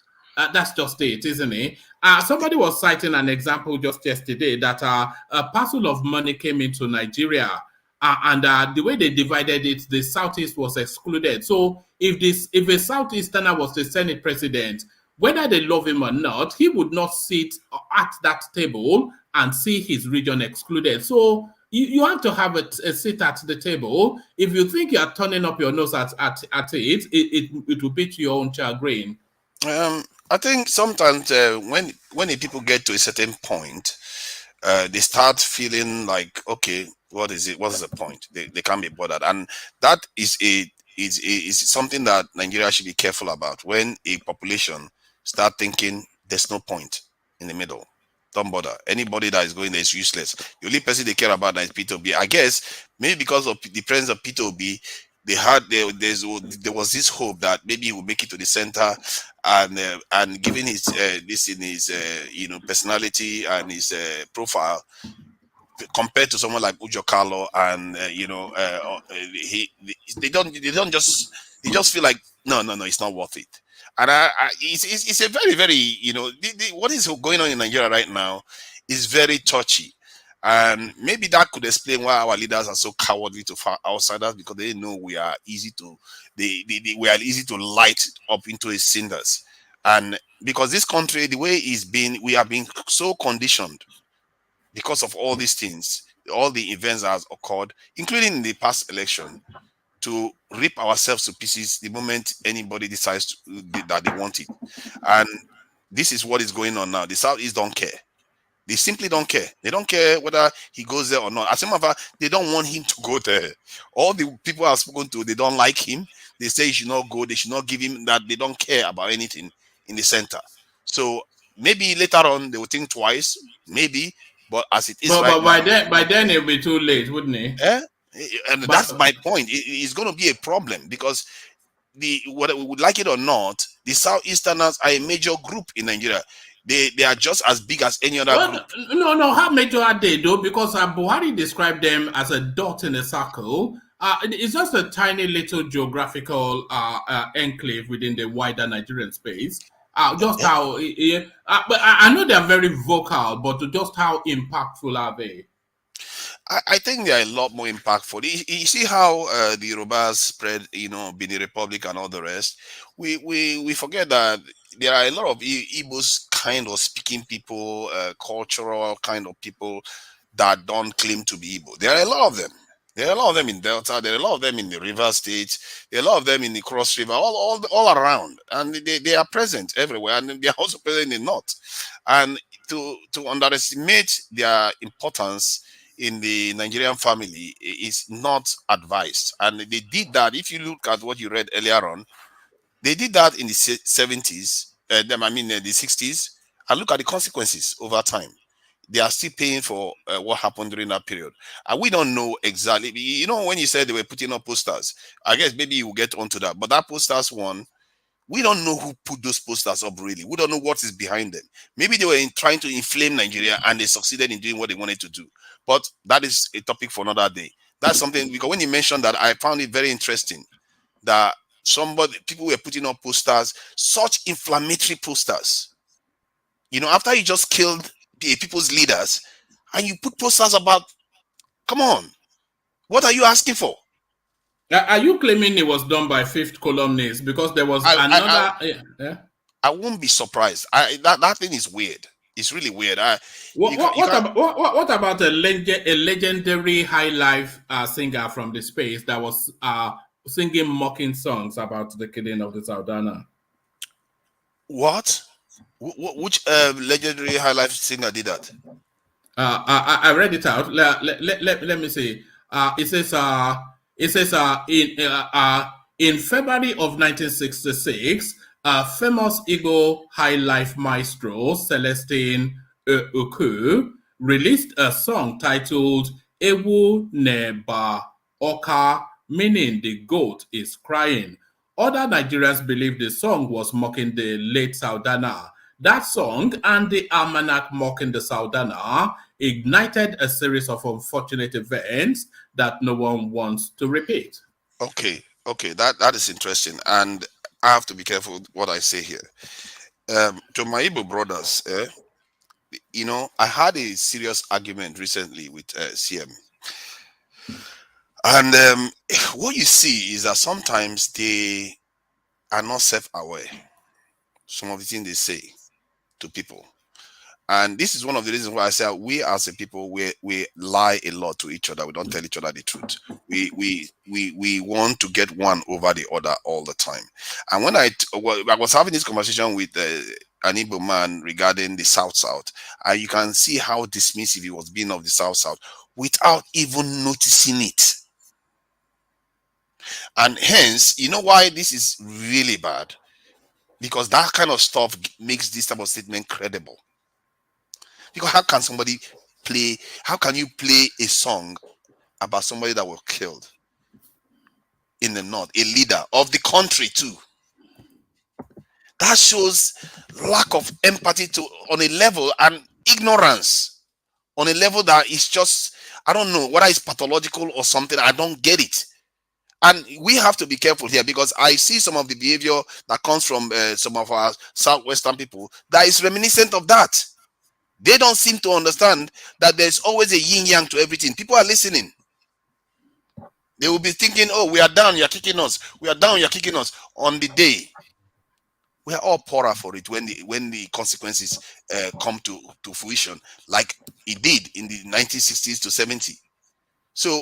That's just it, isn't it? Somebody was citing an example just yesterday that a parcel of money came into Nigeria, and the way they divided it, the Southeast was excluded. So if a Southeasterner was the Senate president, whether they love him or not, he would not sit at that table and see his region excluded. So you have to have a seat at the table. If you think you are turning up your nose at it, it will be to your own chagrin. I think sometimes when the people get to a certain point, they start feeling like, okay, what is it? What is the point? They can't be bothered, and that is something that Nigeria should be careful about. When a population start thinking there's no point in the middle, don't bother. Anybody that is going there is useless. The only person they care about is Peter Obi. I guess maybe because of the presence of Peter Obi, there was this hope that maybe he will make it to the center, and given his personality and his profile compared to someone like UJO Kalu, and they just feel like no, it's not worth it. And it's a very, very what is going on in Nigeria right now is very touchy. And maybe that could explain why our leaders are so cowardly to outsiders, because they know we are easy to light up into a cinders. And because this country, the way it's been, we have been so conditioned because of all these things, all the events that has occurred, including in the past election, to rip ourselves to pieces the moment anybody decides that they want it. And this is what is going on now. The Southeast don't care. They simply don't care. They don't care whether he goes there or not. As a matter of fact, they don't want him to go there. All the people I've spoken to, they don't like him. They say he should not go. They should not give him that. They don't care about anything in the center. So maybe later on they will think twice. Maybe, but as it is right now, by then it'll be too late, wouldn't it? And that's my point. It's going to be a problem because whether we would like it or not, the Southeasterners are a major group in Nigeria. They are just as big as any other group. No. How major are they though? Because Buhari described them as a dot in a circle. It's just a tiny little geographical enclave within the wider Nigerian space. But I know they are very vocal, but just how impactful are they? I think they are a lot more impactful. You see how the Yorubas spread, Benin Republic and all the rest. We forget that there are a lot of Igbos kind of speaking people, cultural kind of people that don't claim to be Igbo. There are a lot of them. There are a lot of them in Delta. There are a lot of them in the river states. There are a lot of them in the Cross River, all around. And they are present everywhere. And they are also present in the North. And to underestimate their importance in the Nigerian family is not advised. And they did that. If you look at what you read earlier on, they did that in the 70s, the 60s, and look at the consequences over time. They are still paying for what happened during that period. And we don't know exactly. When you said they were putting up posters, I guess maybe you will get onto that. But that posters one, we don't know who put those posters up really. We don't know what is behind them. Maybe they were trying to inflame Nigeria and they succeeded in doing what they wanted to do. But that is a topic for another day. That's something, because when you mentioned that, I found it very interesting that people were putting up posters, such inflammatory posters. After you just killed people's leaders and you put posters about, come on, what are you asking for? Are you claiming it was done by fifth columnists? Because there was another. I won't be surprised. That thing is weird. It's really weird. What about a legendary high life singer from the space that was singing mocking songs about the killing of the Saudana? What? Which legendary high life singer did that? I read it out. Let me see. It says in February of 1966, famous Igbo high life maestro Celestine Oku released a song titled Ewu Neba Oka, meaning the goat is crying. Other Nigerians believe the song was mocking the late Saudana. That song and the almanac mocking the Saudana ignited a series of unfortunate events that no one wants to repeat. Okay, that is interesting, and I have to be careful what I say here. To my Igbo brothers, I had a serious argument recently with CM, and what you see is that sometimes they are not self-aware. Some of the things they say to people. And this is one of the reasons why I say we as a people, we lie a lot to each other. We don't tell each other the truth. We want to get one over the other all the time. And when I was having this conversation with an Igbo man regarding the South, and you can see how dismissive he was being of the South without even noticing it. And hence, you know why this is really bad? Because that kind of stuff makes this type of statement credible. Because how can you play a song about somebody that was killed in the North, a leader of the country too? That shows lack of empathy on a level, and ignorance on a level that is just, I don't know whether it's pathological or something. I don't get it. And we have to be careful here, because I see some of the behavior that comes from some of our Southwestern people that is reminiscent of that. They don't seem to understand that there's always a yin-yang to everything. People are listening. They will be thinking, oh, we are down, you're kicking us. We are down, you're kicking us. On the day, we are all poorer for it when the consequences come to fruition, like it did in the 1960s to 70s. So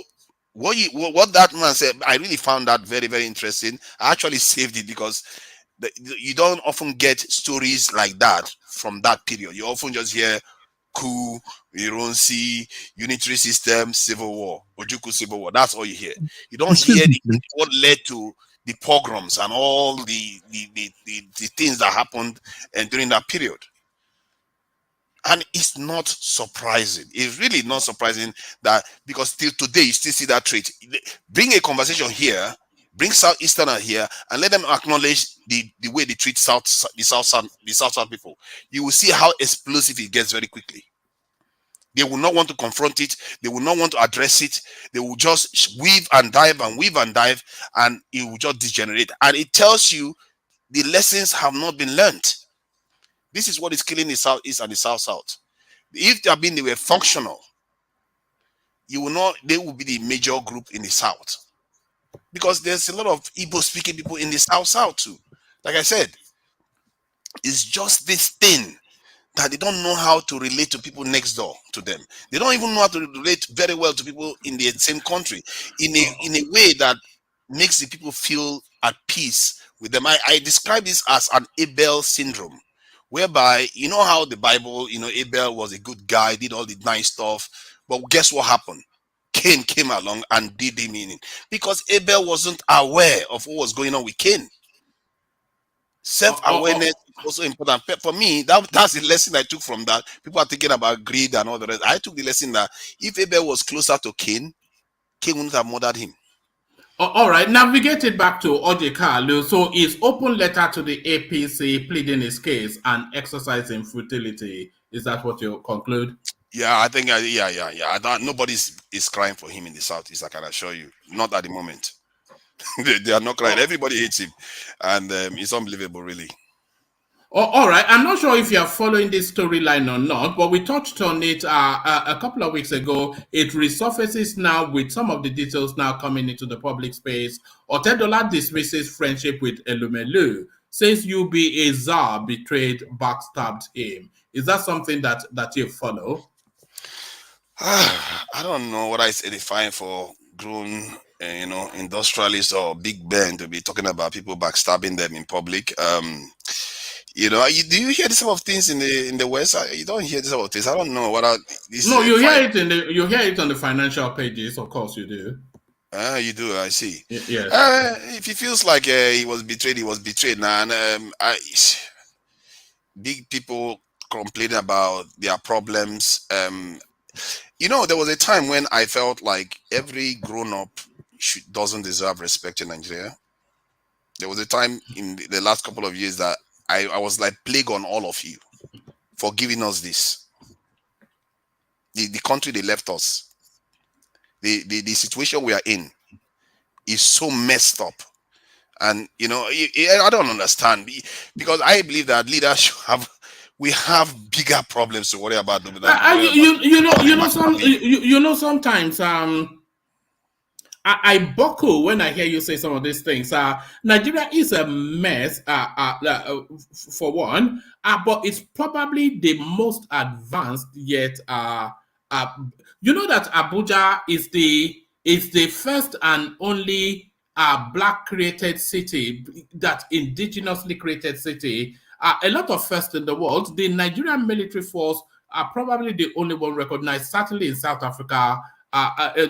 what that man said, I really found that very, very interesting. I actually saved it because you don't often get stories like that from that period. You often just hear coup, Ironsi, unitary system, civil war, Ojuku civil war. That's all you hear. You don't hear what led to the pogroms and all the things that happened and during that period. And it's not surprising. It's really not surprising that, because still today you still see that trait. Bring a conversation here, bring Southeasterner here, and let them acknowledge the way they treat the South people. You will see how explosive it gets very quickly. They will not want to confront it. They will not want to address it. They will just weave and dive, and it will just degenerate. And it tells you the lessons have not been learned. This is what is killing the Southeast and the South. If they were functional, they will be the major group in the South. Because there's a lot of Igbo speaking people in the South too. Like I said, it's just this thing that they don't know how to relate to people next door to them. They don't even know how to relate very well to people in the same country in a way that makes the people feel at peace with them. I describe this as an Abel syndrome, whereby, you know how the Bible, Abel was a good guy, did all the nice stuff, but guess what happened? Cain came along and did him in, because Abel wasn't aware of what was going on with Cain. Self-awareness is also important. For me, that's the lesson I took from that. People are thinking about greed and all the rest. I took the lesson that if Abel was closer to Cain, Cain wouldn't have murdered him. All right, navigate it back to ORJI Kalu. So his open letter to the APC pleading his case and exercising futility. Is that what you conclude? Yeah, I think, yeah. Nobody is crying for him in the Southeast, I can assure you. Not at the moment. they are not crying. Everybody hates him. And it's unbelievable, really. All right. I'm not sure if you're following this storyline or not, but we touched on it a couple of weeks ago. It resurfaces now with some of the details now coming into the public space. Otedola dismisses friendship with Elumelu, says UB Azar betrayed, backstabbed him. Is that something that you follow? I don't know what I say define for grown, industrialists or Big Ben to be talking about people backstabbing them in public. Do you hear this sort of things in the West? You don't hear this sort of things. I don't know what this. No, you hear it you hear it on the financial pages. Of course, you do. You do. I see. Yes. If he feels like he was betrayed, he was betrayed. Now, and big people complaining about their problems. There was a time when I felt like every grown-up doesn't deserve respect in Nigeria. There was a time in the last couple of years that I was like plague on all of you for giving us this. The country they left us, the situation we are in is so messed up. And I don't understand, because I believe that leaders we have bigger problems to worry about. Sometimes I buckle when I hear you say some of these things. Nigeria is a mess, for one, but it's probably the most advanced yet. You know that Abuja is the first and only black created city, that indigenously created city. A lot of first in the world. The Nigerian military force are probably the only one recognized, certainly in South Africa,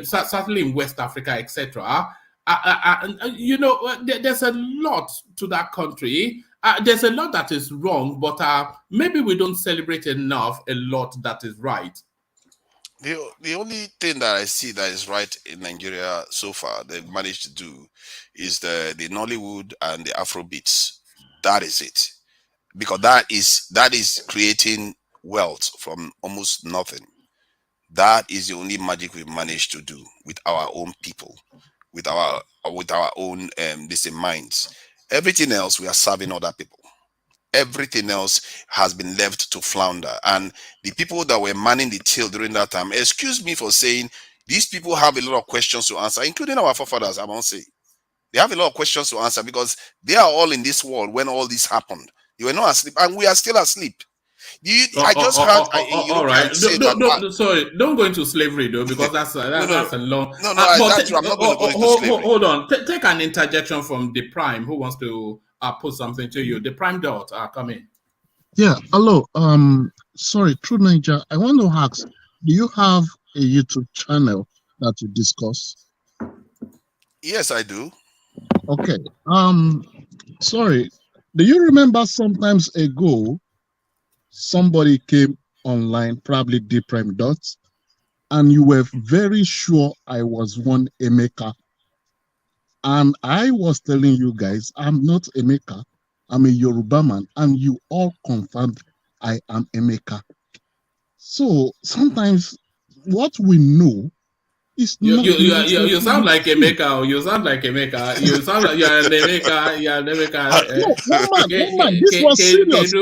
certainly in West Africa, etc. There's a lot to that country. There's a lot that is wrong, but maybe we don't celebrate enough a lot that is right. The only thing that I see that is right in Nigeria so far they've managed to do is the Nollywood and the Afrobeats. That is it. Because that is creating wealth from almost nothing. That is the only magic we've managed to do with our own people, with our own minds. Everything else we are serving other people. Everything else has been left to flounder. And the people that were manning the till during that time, excuse me for saying, these people have a lot of questions to answer, including our forefathers, I must say. They have a lot of questions to answer because they are all in this world when all this happened. They were not asleep, and we are still asleep. I just heard all right. say that. Sorry, don't go into slavery though, because that's a long. That's true. I'm not going to go into slavery. Hold on. Take an interjection from the Prime, who wants to put something to you. The Prime dot come in. Yeah. Hello. Sorry, True Ninja. I want to ask, do you have a YouTube channel that you discuss? Yes, I do. Okay. Sorry. Do you remember sometimes ago, somebody came online, probably the Prime Dots, and you were very sure I was one Emeka. And I was telling you guys, I'm not Emeka. I'm a Yoruba man, and you all confirmed I am Emeka. So sometimes what we know is you not. sound like Emeka. You sound like Emeka. You sound like you're an Emeka. You're an Emeka. No, one man. This was serious.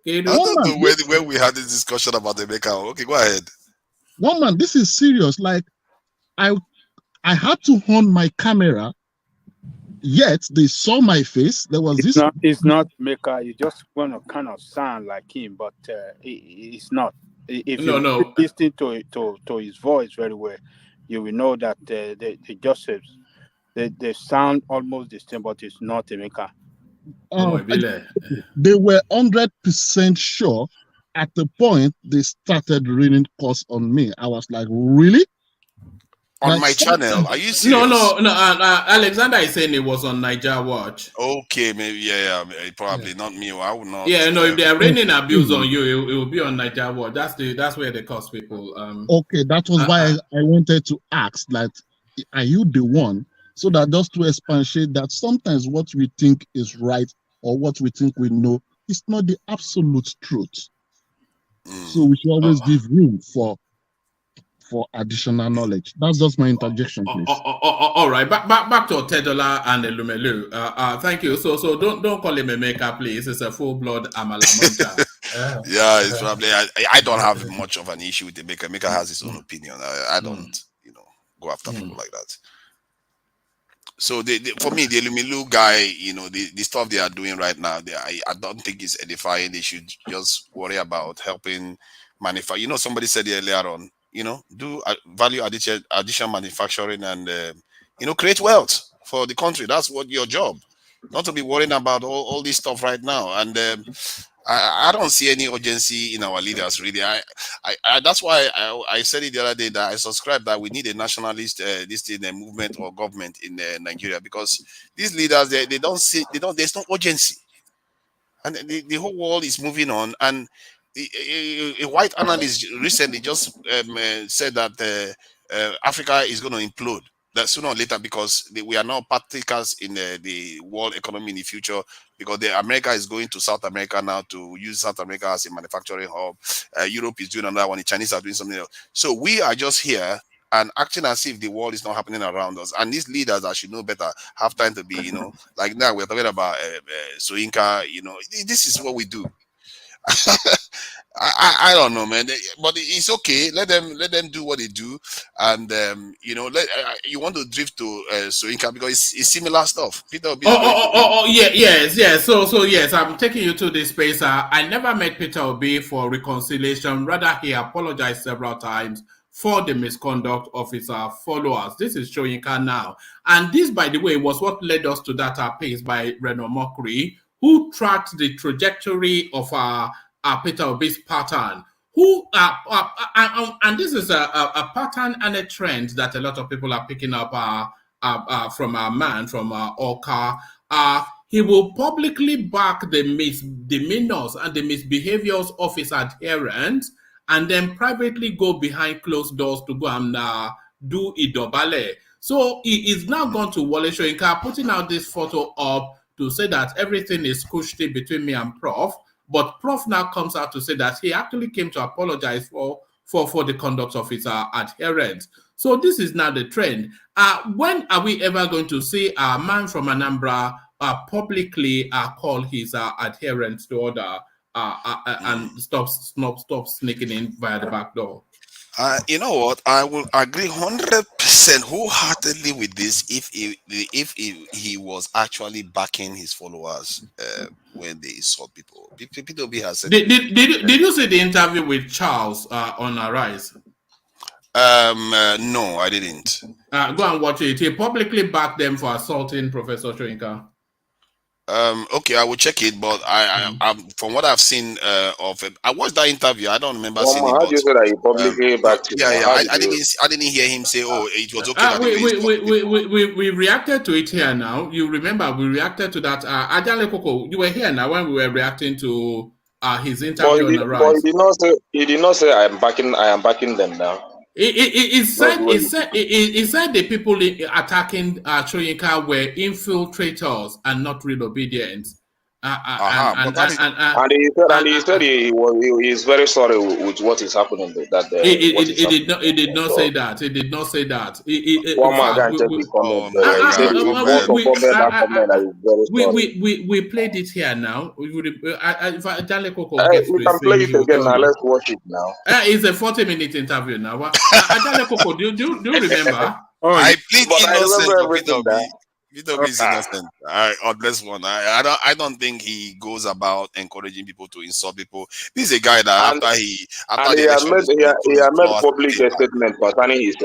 I don't know when we had this discussion about Emeka. Okay, go ahead. One man, this is serious. Like I had to on my camera. Yet they saw my face. There was it's this. It's not Mecca. You just want to kind of sound like him, but it's not. If you listen to his voice very well, you will know that they sound almost the same, but it's not Emeka. They were 100% sure. At the point they started raining curse on me, I was like, really? On my channel, are you serious? No. Alexander is saying it was on Niger Watch. Okay, maybe probably not me. I would not. Yeah, no. If they are raining abuse on you, it will be on Niger Watch. That's where they curse people. Okay, that was why I wanted to ask, like, are you the one? So that just to expatiate that sometimes what we think is right or what we think we know is not the absolute truth. So we should always give room for additional knowledge. That's just my interjection, please. All right, back to Otedola and Elumelu. Thank you. So don't call him a maker, please. It's a full-blood Amalamonta. Yeah, it's probably. I don't have much of an issue with the maker. Maker has his own opinion. I don't, go after people like that. So for me, the Elumelu guy, the stuff they are doing right now, I don't think it's edifying. They should just worry about helping manufacture. Somebody said earlier on, do value addition manufacturing and create wealth for the country. That's what your job, not to be worrying about all this stuff right now. And I don't see any urgency in our leaders, really. That's why I said it the other day that I subscribe that we need a nationalist movement or government in Nigeria, because these leaders there's no urgency, and the whole world is moving on. And a white analyst recently just said that Africa is going to implode, that sooner or later, because we are now partakers in the world economy in the future, because America is going to South America now to use South America as a manufacturing hub. Europe is doing another one. The Chinese are doing something else. So we are just here and acting as if the world is not happening around us. And these leaders that should know better have time to be, like now we're talking about Soyinka, this is what we do. I don't know, man, but it's okay. Let them do what they do, and you want to drift to Soyinka because it's similar stuff. Peter Obi. Yes. So yes, I'm taking you to this space. I never met Peter Obi for reconciliation. Rather, he apologized several times for the misconduct of his followers. This is Soyinka now, and this, by the way, was what led us to that piece by Reno Mokri, who tracked the trajectory of Peter Obi's pattern, and this is a pattern and a trend that a lot of people are picking up from a man from Oka. He will publicly back the misdemeanors and the misbehaviors of his adherents, and then privately go behind closed doors to go and do idobale. So he is now gone to Wole Soyinka, putting out this photo up to say that everything is cushy between me and Prof. But Prof now comes out to say that he actually came to apologize for the conduct of his adherents. So this is now the trend. When are we ever going to see a man from Anambra publicly call his adherents to order and stop sneaking in via the back door? You know what? I will agree 100% consent wholeheartedly with this if he was actually backing his followers when they insult people. P2B has said Did you see the interview with Charles on Arise? No, I didn't. Go and watch it. He publicly backed them for assaulting Professor Shoyinka. Okay, I will check it, but I from what I've seen of it, I watched that interview. I don't remember seeing it. How do you say that he publicly backed him? I didn't hear him say, "Oh, it was okay." We reacted to it here now. You remember we reacted to that. Adeleke, you were here now when we were reacting to his interview on the Rise. But he did not say I am backing them now. He said the people attacking Shoyinka were infiltrators and not real obedience. And he said he is very sorry with what is happening. He did not say that. He did not say that. We played it here now. We can play it again now. Let's watch it now. It's a 40-minute interview now. Adeleke, do you remember? I plead innocent. P2B is innocent. On this one, I don't think he goes about encouraging people to insult people. This is a guy that he has made public statement concerning his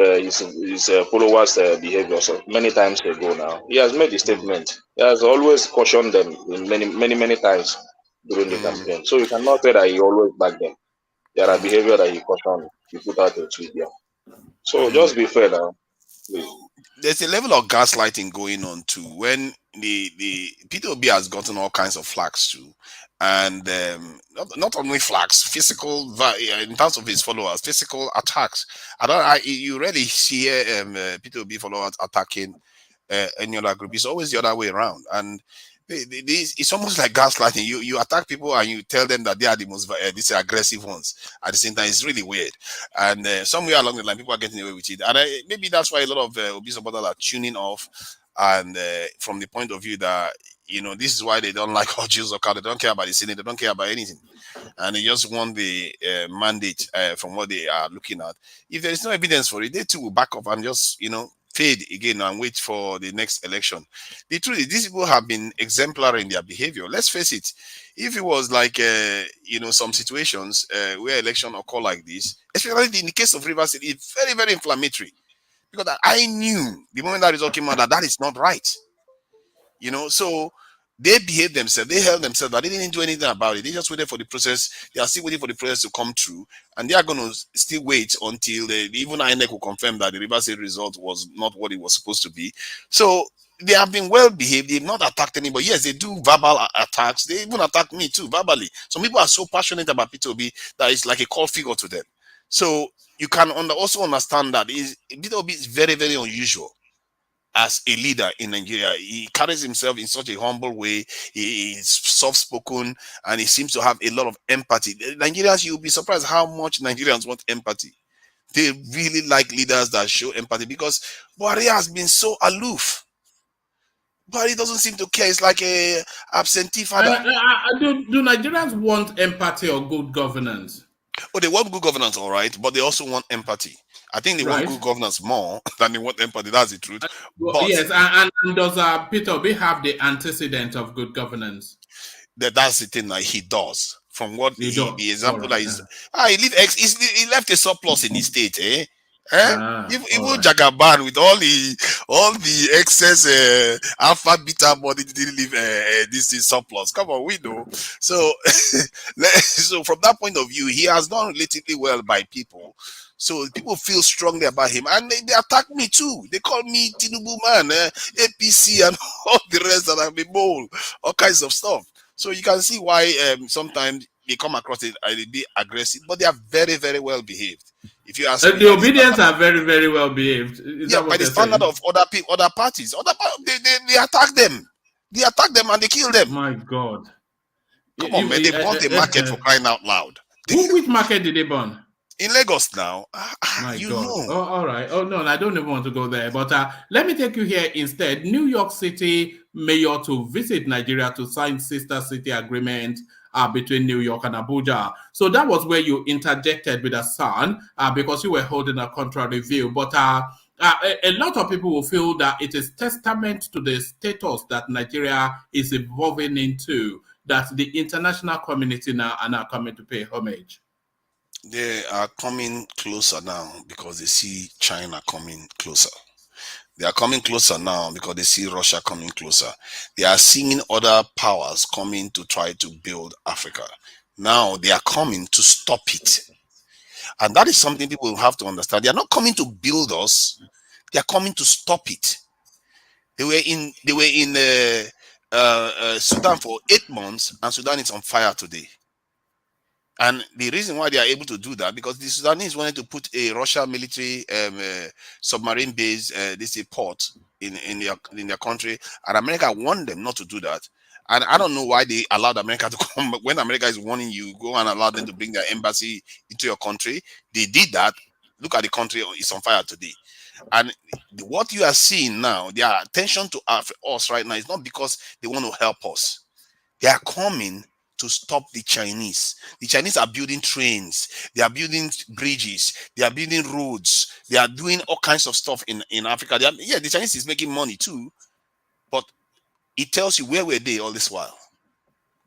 followers' behavior many times ago. Now he has made a statement. He has always cautioned them many times during the campaign. So you cannot say that he always back them. There are behavior that he cautioned. He put out a tweet there. So just be fair now, please. There's a level of gaslighting going on too when the P2B has gotten all kinds of flags too, and not only flags, physical in terms of his followers, physical attacks. You rarely see P2B followers attacking any other group. It's always the other way around, and it's almost like gaslighting. You attack people and you tell them that they are the most these aggressive ones. At the same time, it's really weird. And somewhere along the line, people are getting away with it. And maybe that's why a lot of Obi supporters are tuning off. And from the point of view that, this is why they don't like ORJI or Kalu. They don't care about the Senate. They don't care about anything. And they just want the mandate from what they are looking at. If there is no evidence for it, they too will back up and just, fade again and wait for the next election. The truth is, these people have been exemplary in their behavior. Let's face it. If it was like, some situations where election occur like this, especially in the case of Rivers State, it's very, very inflammatory. Because I knew the moment that result came out that is not right. So they behaved themselves, they held themselves, but they didn't do anything about it. They just waited for the process. They are still waiting for the process to come through, and they are going to still wait until even INEC will confirm that the Rivers State result was not what it was supposed to be. So they have been well behaved. They've not attacked anybody. Yes, they do verbal attacks. They even attack me too, verbally. Some people are so passionate about P2B that it's like a cult figure to them. So you can also understand that P2B is very, very unusual. As a leader in Nigeria, he carries himself in such a humble way. He is soft-spoken, and he seems to have a lot of empathy. Nigerians, you'll be surprised how much Nigerians want empathy. They really like leaders that show empathy because Buhari has been so aloof. Buhari doesn't seem to care. It's like a absentee father. Do Nigerians want empathy or good governance? Oh, they want good governance, all right, but they also want empathy. I think they want good governance more than they want empathy. That's the truth. Yes, and does P2B have the antecedent of good governance? That's the thing that he does. From what the example that he left a surplus in his state, eh? Even Jagaban with all the excess alpha beta body didn't leave this is surplus. Come on, we know. So so from that point of view, he has done relatively well by people. So people feel strongly about him, and they attack me too. They call me Tinubu man, APC, and all the rest that have been bold, all kinds of stuff. So you can see why sometimes they come across it a bit aggressive, but they are very, very well behaved. If you ask the obedience are very, very well behaved. By the standard of other parties, they attack them. They attack them and they kill them. My God! Come on, man! They bought a market for crying out loud. Which market did they burn? In Lagos now. My God. Oh, all right. Oh, no, I don't even want to go there. But let me take you here instead. New York City mayor to visit Nigeria to sign sister city agreement between New York and Abuja. So that was where you interjected with a son because you were holding a contrary view. But a lot of people will feel that it is testament to the status that Nigeria is evolving into, that the international community now are now coming to pay homage. They are coming closer now because they see China coming closer. They are coming closer now because they see Russia coming closer. They are seeing other powers coming to try to build Africa. Now they are coming to stop it. And that is something people have to understand. They are not coming to build us. They are coming to stop it. They were in Sudan for 8 months, and Sudan is on fire today. And the reason why they are able to do that, because the Sudanese wanted to put a Russian military submarine base, this is a port in their country, and America warned them not to do that. And I don't know why they allowed America to come. When America is warning you, go and allow them to bring their embassy into your country. They did that. Look at the country, it's on fire today. And what you are seeing now, their attention to us right now is not because they want to help us. They are coming to stop the Chinese. The Chinese are building trains. They are building bridges. They are building roads. They are doing all kinds of stuff in Africa. Yeah, the Chinese is making money too. But it tells you, where were they all this while?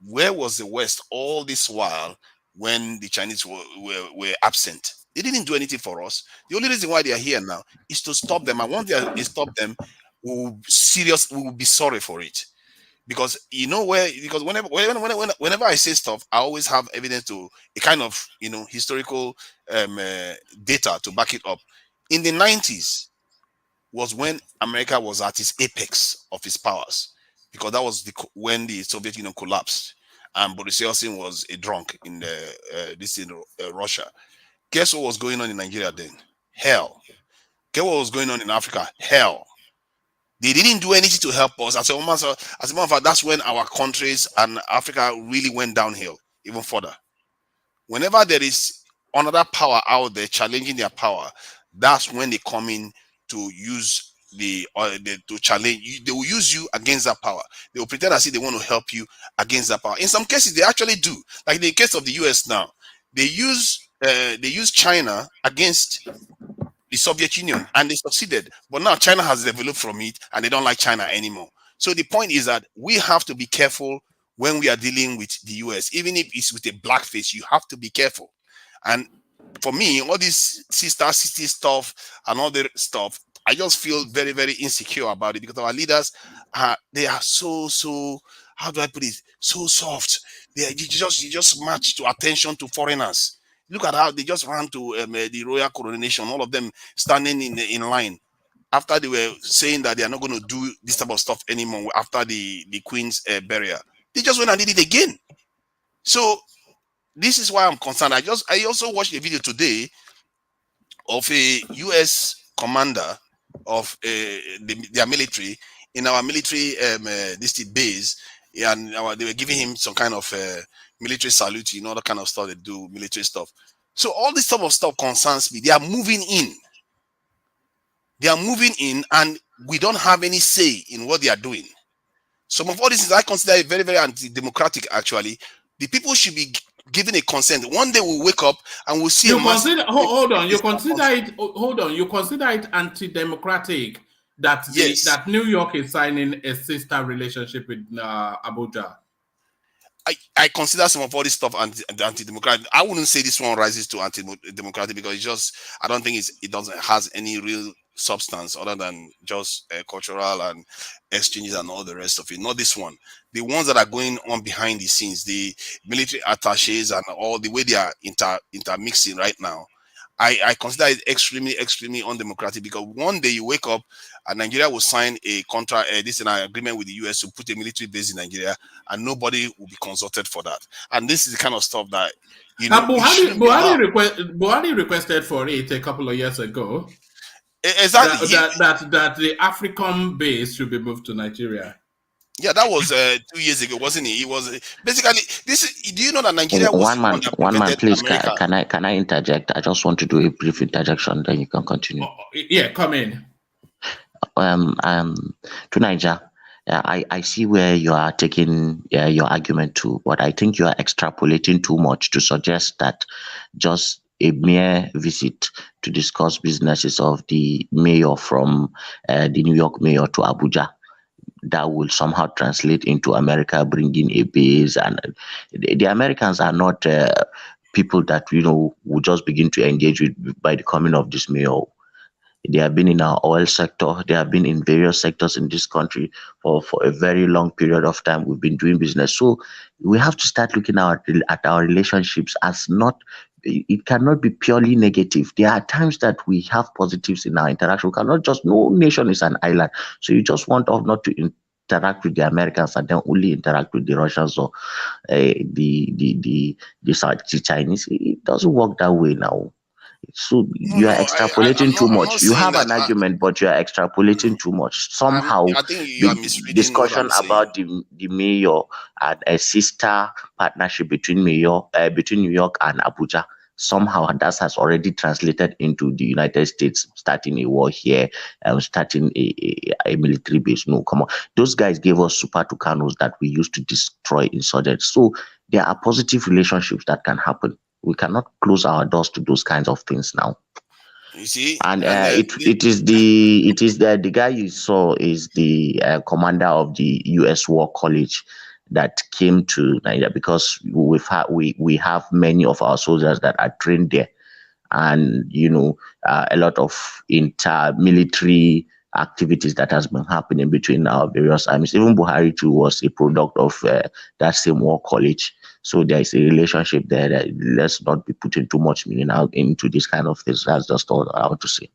Where was the West all this while when the Chinese were absent? They didn't do anything for us. The only reason why they are here now is to stop them. And once they stop them, we will be sorry for it. Because because whenever I say stuff, I always have evidence to a kind of historical data to back it up. In the 90s was when America was at its apex of its powers, because that was when the Soviet Union collapsed and Boris Yeltsin was a drunk in Russia. Guess what was going on in Nigeria then? Hell. Guess what was going on in Africa? Hell. They didn't do anything to help us. As a matter of fact, that's when our countries and Africa really went downhill even further. Whenever there is another power out there challenging their power, that's when they come in to use to challenge you. They will use you against that power. They will pretend as if they want to help you against that power. In some cases, they actually do. Like in the case of the US now, they use China against the Soviet Union, and they succeeded. But now China has developed from it, and they don't like China anymore. So the point is that we have to be careful when we are dealing with the US. Even if it's with a black face, you have to be careful. And for me, all this sister city stuff and all the stuff, I just feel very, very insecure about it, because our leaders they are so how do I put it? So soft. You just match to attention to foreigners. Look at how they just ran to the royal coronation, all of them standing in line after they were saying that they are not going to do this type of stuff anymore after the Queen's burial. They just went and did it again. So this is why I'm concerned. I also watched a video today of a US commander of their military in our military base, and they were giving him some kind of military salute, all that kind of stuff. They do military stuff. So all this type of stuff concerns me. They are moving in. They are moving in, and we don't have any say in what they are doing. Some of all this is, I consider it very, very anti-democratic, actually. The people should be given a consent. One day we'll wake up and we'll see. Hold on. You consider it anti-democratic that that New York is signing a sister relationship with Abuja. I consider some of all this stuff anti-democratic. I wouldn't say this one rises to anti-democratic, because I don't think it has any real substance other than just cultural and exchanges and all the rest of it. Not this one. The ones that are going on behind the scenes, the military attaches and all the way they are intermixing right now, I consider it extremely, extremely undemocratic, because one day you wake up and Nigeria will sign a contract, an agreement with the US to put a military base in Nigeria, and nobody will be consulted for that. And this is the kind of stuff that Buhari requested for it a couple of years ago. Exactly. That the African base should be moved to Nigeria. Yeah, that was 2 years ago, wasn't it? It was basically this. Do you know that Nigeria was one man, please? Can I interject? I just want to do a brief interjection, then you can continue. Yeah, come in. To Niger, I see where you are taking your argument to, but I think you are extrapolating too much to suggest that just a mere visit to discuss businesses of the mayor from the New York mayor to Abuja. That will somehow translate into America bringing a base, and the Americans are not people that will just begin to engage with by the coming of this mayor. They have been in our oil sector. They have been in various sectors in this country for a very long period of time. We've been doing business. So we have to start looking at our relationships as not, it cannot be purely negative. There are times that we have positives in our interaction. We cannot just, no nation is an island. So you just want us not to interact with the Americans and then only interact with the Russians or the Chinese. It doesn't work that way now. So you are extrapolating too much. You have an argument, but you are extrapolating too much. Somehow, I think you are misreading discussion what I'm about the mayor and a sister partnership between New York and Abuja. Somehow that has already translated into the United States starting a war here, starting a military base. No, come on. Those guys gave us super Tucanos that we used to destroy insurgents. So there are positive relationships that can happen. We cannot close our doors to those kinds of things now. You see, and it is the guy you saw is the commander of the U.S. War College that came to Nigeria, because we have many of our soldiers that are trained there, and a lot of inter-military activities that has been happening between our various armies. Even Buhari too was a product of that same war college. So there is a relationship there. That let's not be putting too much meaning out into this kind of things. That's just all I want to say.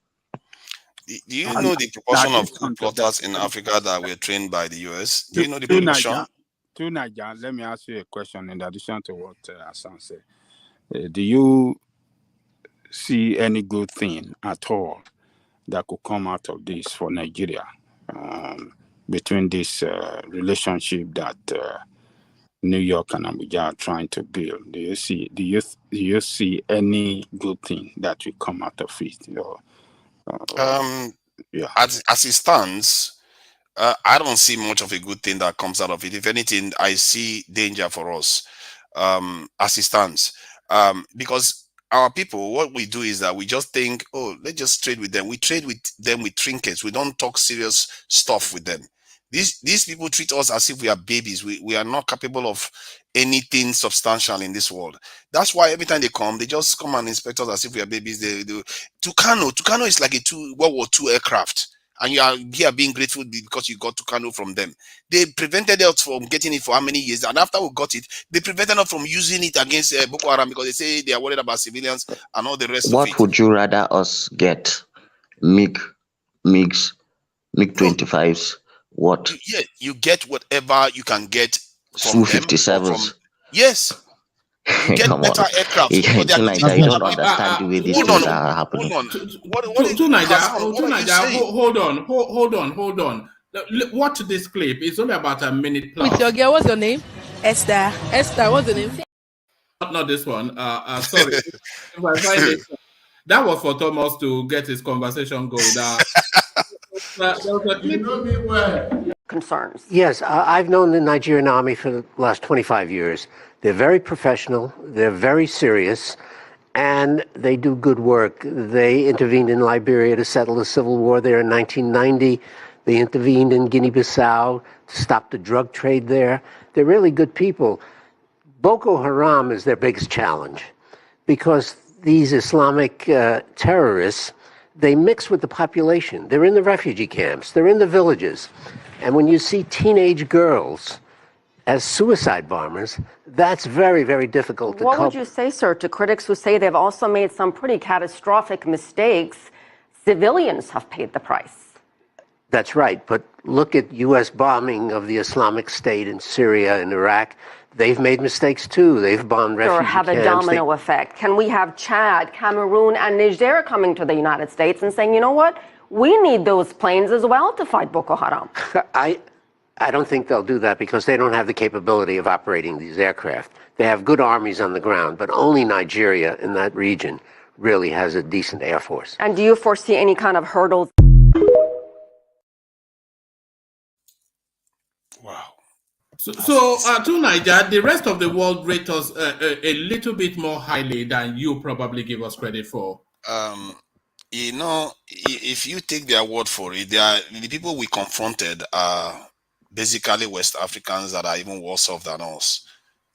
Do you know the proportion of coup plotters in Africa that were trained by the US? Do you know the proportion? To Niger, let me ask you a question in addition to what Hassan said. Do you see any good thing at all that could come out of this for Nigeria, between this relationship that New York and Abuja are trying to build? Do you see any good thing that will come out of it? As it stands, I don't see much of a good thing that comes out of it. If anything, I see danger for us, as it stands, because our people, what we do is that we just think, oh, let's just trade with them. We trade with them with trinkets. We don't talk serious stuff with them. These people treat us as if we are babies. We are not capable of anything substantial in this world. That's why every time they come, they just come and inspect us as if we are babies. They do. Tucano is like a World War II aircraft, and you are here being grateful because you got Tucano from them. They prevented us from getting it for how many years, and after we got it, they prevented us from using it against Boko Haram because they say they are worried about civilians and all the rest of it. What would you rather us get? MiGs, MiG-25s? What? Yeah, you get whatever you can get from Su-57s. Yes. You get better aircraft. You don't understand the way these things are happening. Hold on. Watch this clip. It's only about a minute plus. With your girl, what's your name? Esther. Esther, what's the name? Not this one. Sorry. If I find it, that was for Thomas to get his conversation going. You know me well. Concerns. Yes, I've known the Nigerian army for the last 25 years. They're very professional, they're very serious, and they do good work. They intervened in Liberia to settle the civil war there in 1990. They intervened in Guinea-Bissau to stop the drug trade there. They're really good people. Boko Haram is their biggest challenge because these Islamic terrorists, they mix with the population. They're in the refugee camps, they're in the villages. And when you see teenage girls as suicide bombers, that's very, very difficult to cope. What would you say, sir, to critics who say they've also made some pretty catastrophic mistakes? Civilians have paid the price. That's right, but look at U.S. bombing of the Islamic State in Syria and Iraq. They've made mistakes too. They've bombed refugee camps. Or have a domino effect. Can we have Chad, Cameroon, and Niger coming to the United States and saying, you know what? We need those planes as well to fight Boko Haram. I don't think they'll do that because they don't have the capability of operating these aircraft. They have good armies on the ground, but only Nigeria in that region really has a decent air force. And do you foresee any kind of hurdles? Wow. To Niger, the rest of the world rate us a little bit more highly than you probably give us credit for. You know, if you take their word for it, the people we confronted are basically West Africans that are even worse off than us.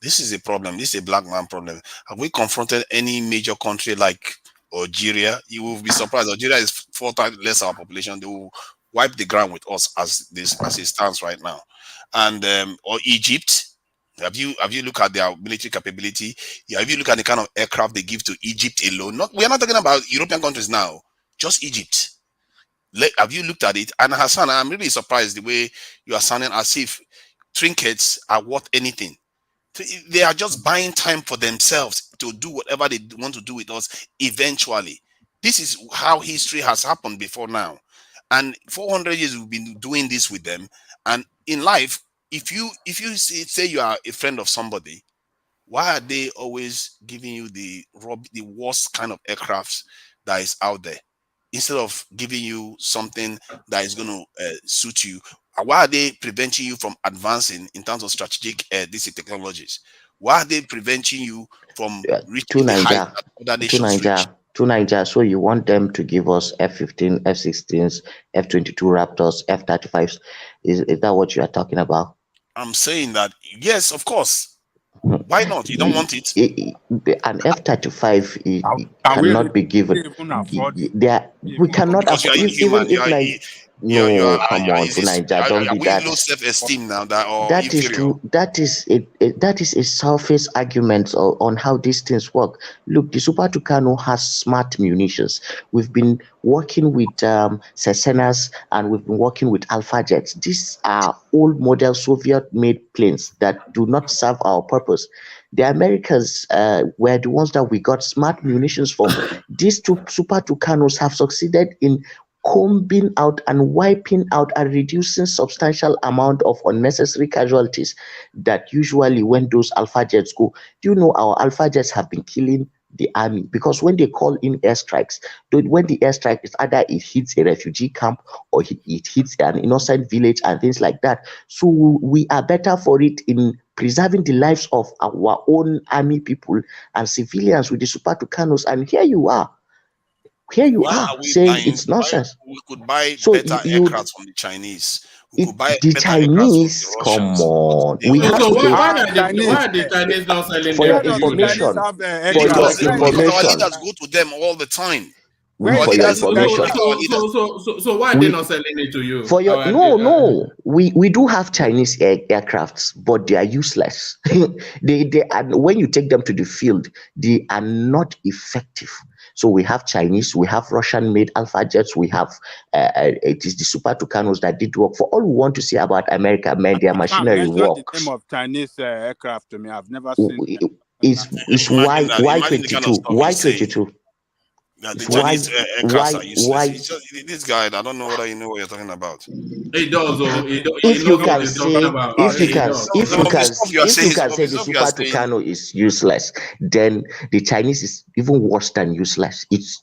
This is a problem. This is a black man problem. Have we confronted any major country like Algeria? You will be surprised. Algeria is 4 times less our population. They will wipe the ground with us as it stands right now. And or Egypt. Have you looked at their military capability? Have you looked at the kind of aircraft they give to Egypt alone? We are not talking about European countries now. Just Egypt. Have you looked at it? And Hassan, I'm really surprised the way you are sounding as if trinkets are worth anything. They are just buying time for themselves to do whatever they want to do with us eventually. This is how history has happened before now. And 400 years we've been doing this with them. And in life, if you say you are a friend of somebody, why are they always giving you the worst kind of aircrafts that is out there instead of giving you something that is going to suit you? Why are they preventing you from advancing in terms of strategic these technologies? Why are they preventing you from reaching the height that other nations reach? To Niger, so you want them to give us F-15, F-16s, F-22 Raptors, F-35s? Is that what you are talking about? I'm saying that, yes, of course. Why not? You don't want it? An F-35 cannot be given. We cannot afford it. Even if like... No, come on, to Niger, don't be that. Low self-esteem now that is a surface argument on how these things work. Look, the Super Tucano has smart munitions. We've been working with Cesenas and we've been working with Alpha Jets. These are old model Soviet-made planes that do not serve our purpose. The Americans were the ones that we got smart munitions from. These two Super Tucanos have succeeded in combing out and wiping out and reducing substantial amount of unnecessary casualties that usually when those Alpha Jets go. Do you know our Alpha Jets have been killing the army? Because when they call in airstrikes, when the airstrike is either it hits a refugee camp or it hits an innocent village and things like that. So we are better for it in preserving the lives of our own army people and civilians with the Super Tucanos. And here you are saying it's nonsense. We could buy better aircraft from the Chinese. We could buy the Chinese, come on. We have to why are the Chinese not selling for your information? Because our leaders go to them all the time. For your information. So why are they not selling it to you? For your no. We do have Chinese aircrafts, but they are useless. they are, when you take them to the field, they are not effective. So we have Chinese, we have Russian-made Alpha Jets, we have it is the Super Tucanos that did work. For all we want to say about America, man, their machinery works. The name of Chinese aircraft to me, I've never seen. It's Y22. Y22. The Chinese aircrafts are useless. This guy, I don't know whether you know what you're talking about. He does. If you can say the Super Tucano is useless, then the Chinese is even worse than useless. It's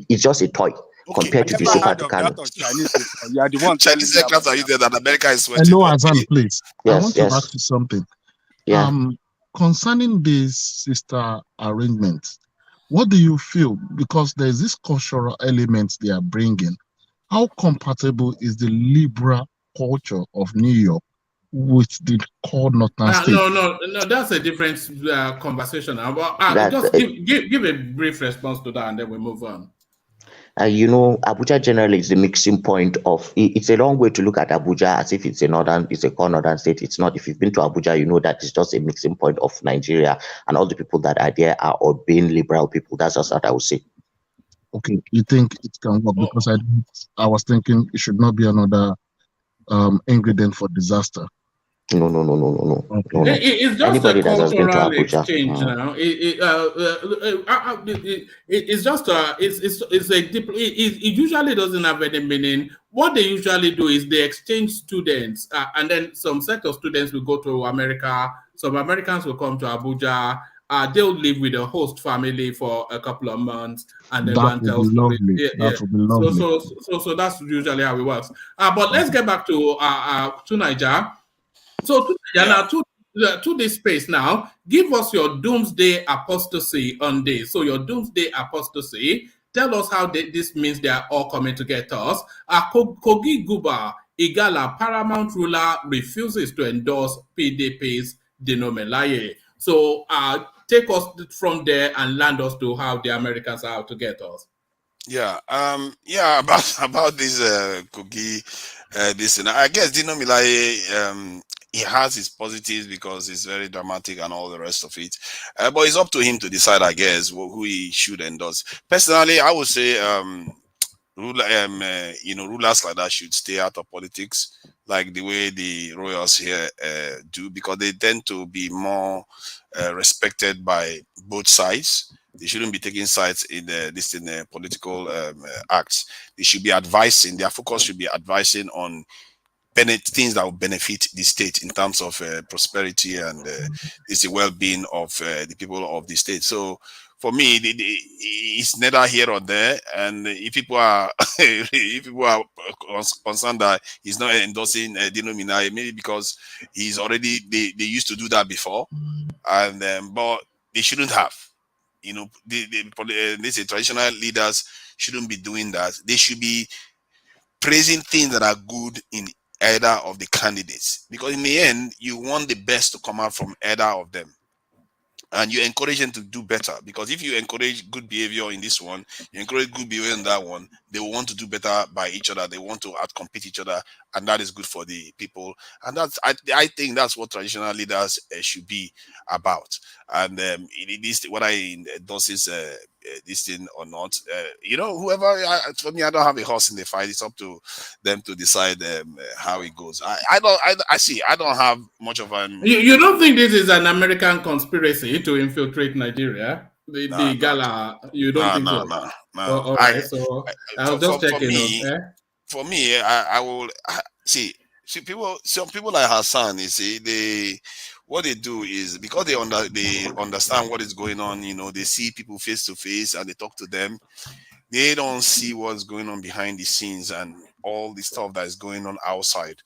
just a toy compared to the Super Tucano. Chinese aircraft are useless and America is sweating. Hello, Azan, please. Yes, I want to ask you something. Yeah. Concerning this sister arrangement, what do you feel? Because there's this cultural element they are bringing. How compatible is the liberal culture of New York with the core northern state? No, that's a different conversation. Just give a brief response to that and then we move on. Abuja generally is the mixing point of. It's a long way to look at Abuja as if it's a core northern state. It's not. If you've been to Abuja, you know that it's just a mixing point of Nigeria, and all the people that are there are ordained liberal people. That's just what I would say. Okay, you think it can work? Because I was thinking it should not be another ingredient for disaster. No. Okay. It's just Anybody a cultural exchange now. It's just it usually doesn't have any meaning. What they usually do is they exchange students, and then some set of students will go to America. Some Americans will come to Abuja. They'll live with a host family for a couple of months, and then go and tell stories. That would be lovely. So that's usually how it works. But let's get back to Niger. So to this space now, give us your doomsday apostasy on this. So your doomsday apostasy, tell us how this means they are all coming to get us. Kogi Guba Igala, paramount ruler, refuses to endorse PDP's Dinomelaye. So take us from there and land us to how the Americans are out to get us. Yeah, about this Kogi, this, and I guess Dino Milaye, he has his positives because he's very dramatic and all the rest of it. But it's up to him to decide, I guess, who he should endorse. Personally, I would say, rulers like that should stay out of politics, like the way the royals here do, because they tend to be more respected by both sides. They shouldn't be taking sides in political acts. They should be advising. Their focus should be advising on things that will benefit the state in terms of prosperity and the well-being of the people of the state. So for me, it's neither here or there. And if people are concerned that he's not endorsing Dino Milaye, maybe because he's already they used to do that before, and but they shouldn't have. You know, these traditional leaders shouldn't be doing that. They should be praising things that are good in either of the candidates, because in the end, you want the best to come out from either of them. And you encourage them to do better, because if you encourage good behavior in this one, you encourage good behavior in that one, they will want to do better by each other. They want to outcompete each other, and that is good for the people. And that's I think that's what traditional leaders should be about. And it is what I endorse this thing or not. Whoever, for me, I don't have a horse in the fight. It's up to them to decide how it goes. I don't have much of an. You don't think this is an American conspiracy to infiltrate Nigeria? The gala, you don't think so? No. All right, so I'll just check For me, I will see people. Some people like Hassan, you see, what they do is, because they understand what is going on. They see people face to face and they talk to them. They don't see what's going on behind the scenes and all the stuff that is going on outside.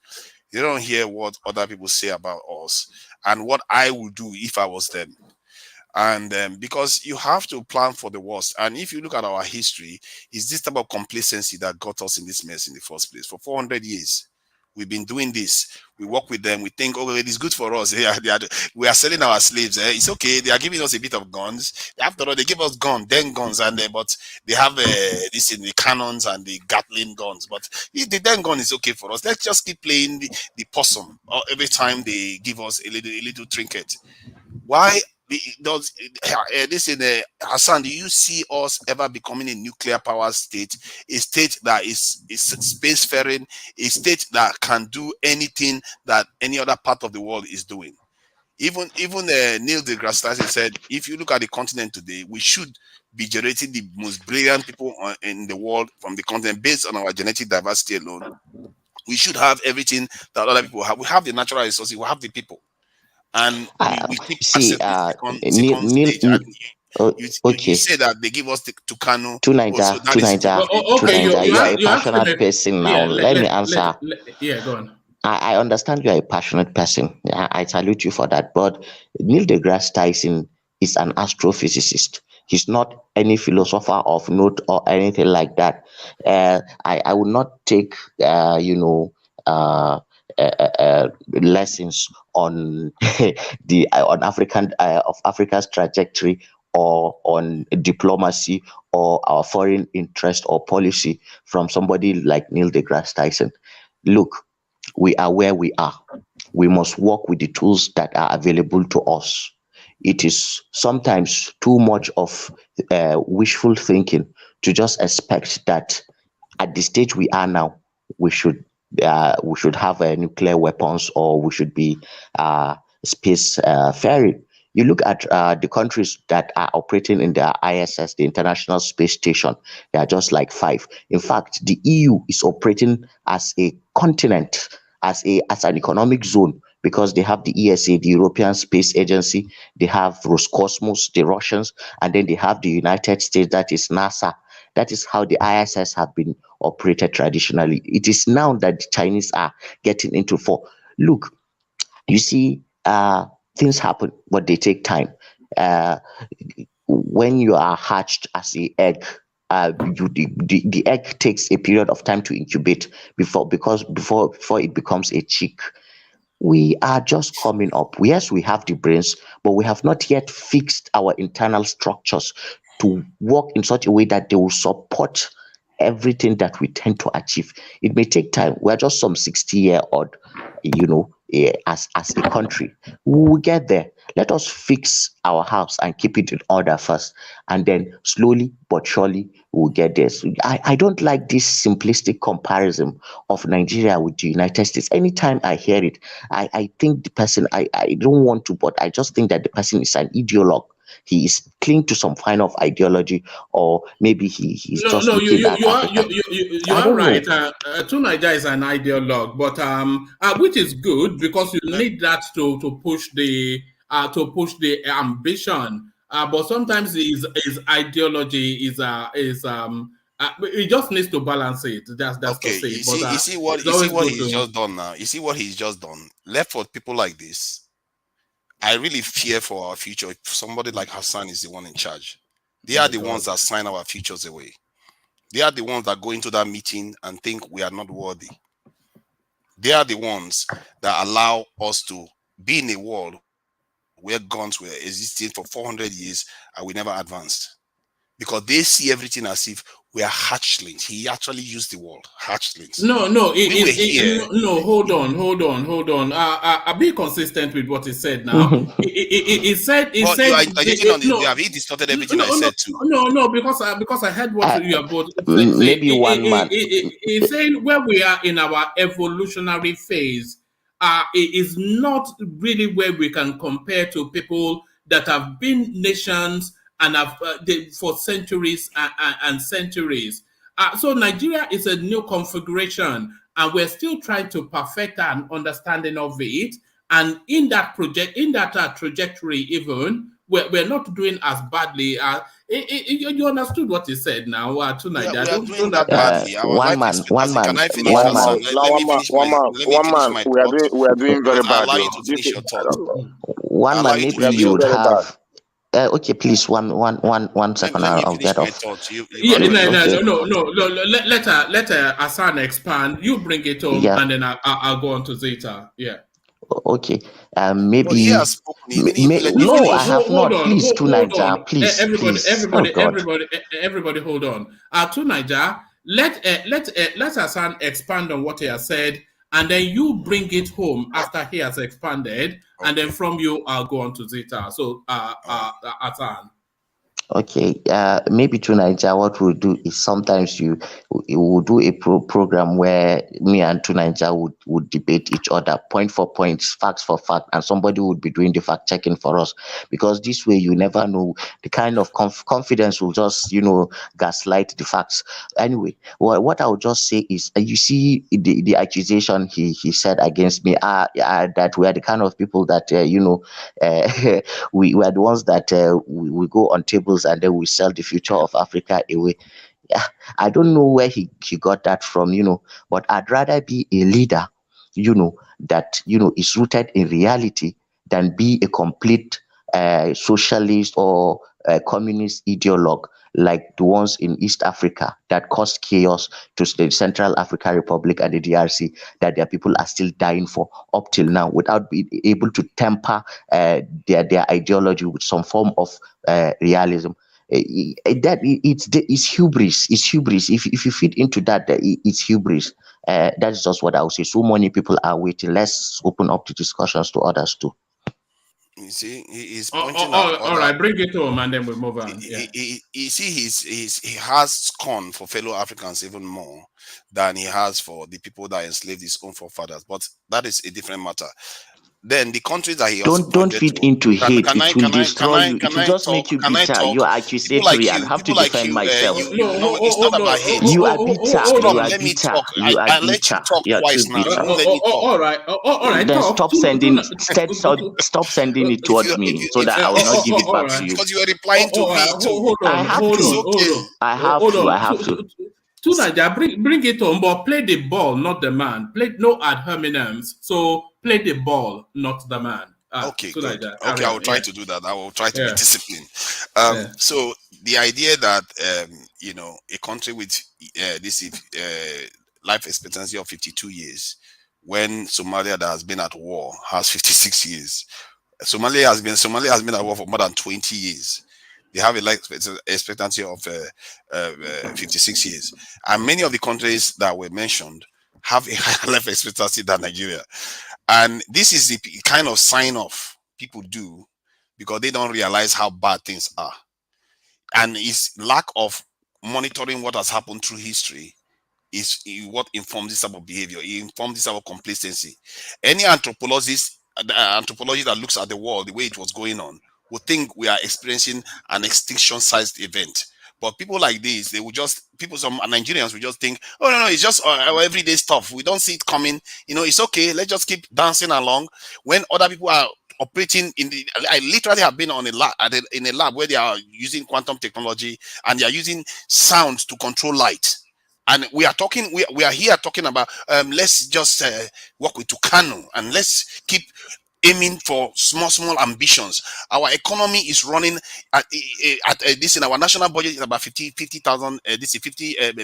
They don't hear what other people say about us and what I would do if I was them. And because you have to plan for the worst. And if you look at our history, it's this type of complacency that got us in this mess in the first place. For 400 years, we've been doing this. We work with them. We think, oh, it is good for us. We are selling our slaves. It's okay. They are giving us a bit of guns. After all, they give us guns, and but they have this in the cannons and the Gatling guns. But the then gun is okay for us. Let's just keep playing the possum every time they give us a little trinket. Why? Hassan, do you see us ever becoming a nuclear power state, a state that is spacefaring, a state that can do anything that any other part of the world is doing? Even Neil deGrasse Tyson said, if you look at the continent today, we should be generating the most brilliant people in the world from the continent based on our genetic diversity alone. We should have everything that other people have. We have the natural resources, we have the people. And we keep see, Neil, you say that they give us to Kanu. You are a passionate person now. Let me answer. Go on. I understand you are a passionate person. I salute you for that. But Neil deGrasse Tyson is an astrophysicist. He's not any philosopher of note or anything like that. I would not take, lessons on on Africa's trajectory, or on diplomacy, or our foreign interest or policy from somebody like Neil deGrasse Tyson. Look, we are where we are. We must work with the tools that are available to us. It is sometimes too much of wishful thinking to just expect that at the stage we are now, we should have nuclear weapons, or we should be space faring. You look at the countries that are operating in the ISS, the International Space Station. They are just like 5. In fact, the EU is operating as a continent, as an economic zone, because they have the ESA, the European Space Agency. They have Roscosmos, the Russians, and then they have the United States, that is NASA. That is how the ISS have been operated traditionally. It is now that the Chinese are getting into 4. Look, You see, things happen, but they take time. When you are hatched as a egg, the egg takes a period of time to incubate before it becomes a chick. We are just coming up. Yes, we have the brains, but we have not yet fixed our internal structures to work in such a way that they will support everything that we tend to achieve. It may take time. We're just some 60-year-old, as a country. We will get there. Let us fix our house and keep it in order first, and then slowly but surely we'll get there. So I don't like this simplistic comparison of Nigeria with the United States. Anytime I hear it, I think the person, I don't want to, but I just think that the person is an ideologue. He is clinging to some kind of ideology, or maybe he's just looking at Africa. You are right. Tunaija is an ideologue, but which is good because you need that to push the ambition. But sometimes his ideology is it just needs to balance it. That's okay. To say. You see what he's just done now. You see what he's just done. Left for people like this, I really fear for our future if somebody like Hassan is the one in charge. They are the ones that sign our futures away. They are the ones that go into that meeting and think we are not worthy. They are the ones that allow us to be in a world where guns were existing for 400 years and we never advanced. Because they see everything as if we are hatchlings. He actually used the word hatchlings. No, hold on. I'll be consistent with what he said now. He said. You have distorted everything I said too. No, because I heard what you have both said. Maybe one man. He's saying where we are in our evolutionary phase, it is not really where we can compare to people that have been nations and have for centuries and centuries. So Nigeria is a new configuration, and we're still trying to perfect an understanding of it. And in that trajectory, even we're not doing as badly. You understood what he said now, tonight. We are doing that badly. One man. Can I finish? One man. We are doing very bad. Allow you to finish your thought. One man, maybe you would have. Okay, please, one second. I'll get off. No. Let Hassan expand. You bring it home, and then I'll go on to Zeta. Yeah. Okay. Maybe. He has spoken. I have not. Please, Tunaija, please. Everybody, hold on. Tunaija, let Hassan expand on what he has said, and then you bring it home after he has expanded, and then from you, I'll go on to Zeta. So, Hassan. Okay, maybe Tunaija, what we'll do is sometimes you will do a program where me and Tunaija would debate each other, point for point, facts for fact, and somebody would be doing the fact checking for us, because this way you never know, the kind of confidence will just gaslight the facts. Anyway, what I would just say is, you see the accusation he said against me, that we are the kind of people that we are the ones that we go on tables and then we sell the future of Africa away. Yeah, I don't know where he got that from, but I'd rather be a leader, that is rooted in reality than be a complete socialist or communist ideologue like the ones in East Africa that caused chaos to the Central African Republic and the DRC, that their people are still dying for up till now without being able to temper their ideology with some form of realism. It's hubris. It's hubris. If you feed into that, it's hubris. That's just what I would say. So many people are waiting. Let's open up the discussions to others too. You see, he's pointing out. All right, bring it home and then we move on. You see, he has scorn for fellow Africans even more than he has for the people that enslaved his own forefathers. But that is a different matter. Then the countries that he don't feed into hate. It will destroy you. It will just make you bitter. You are accusatory. I have to defend myself. No, it's not about hate. You are bitter. Let me talk. I let you talk twice now. Let me talk. All right. Then stop sending it towards me so that I will not give it back to you. Because you are replying to me too. I have to. Tunaija, bring it on, but play the ball, not the man. Play no ad hominems. So Play the ball, not the man. Okay, So good. Like that. Okay, I will try Yeah. to do that. I will try to be Yeah. disciplined. Yeah. So the idea that you know, a country with this life expectancy of 52 years, when Somalia that has been at war has 56 years. Somalia has been at war for more than 20 years. They have a life expectancy of 56 years, and many of the countries that were mentioned have a higher life expectancy than Nigeria. And this is the kind of sign off people do because they don't realize how bad things are. And it's lack of monitoring what has happened through history is what informs this type of behavior. It informs this type of complacency. Any anthropologist that looks at the world the way it was going on would think we are experiencing an extinction-sized event. But people like this, they will just, some Nigerians will just think, oh no, it's just our everyday stuff. We don't see it coming. You know, it's okay. Let's just keep dancing along. When other people are operating I literally have been on a lab in a lab where they are using quantum technology and they are using sound to control light. And we are talking, we are here talking about let's just work with Tukanu and let's keep aiming for small ambitions. Our economy is running at this in our national budget is about 50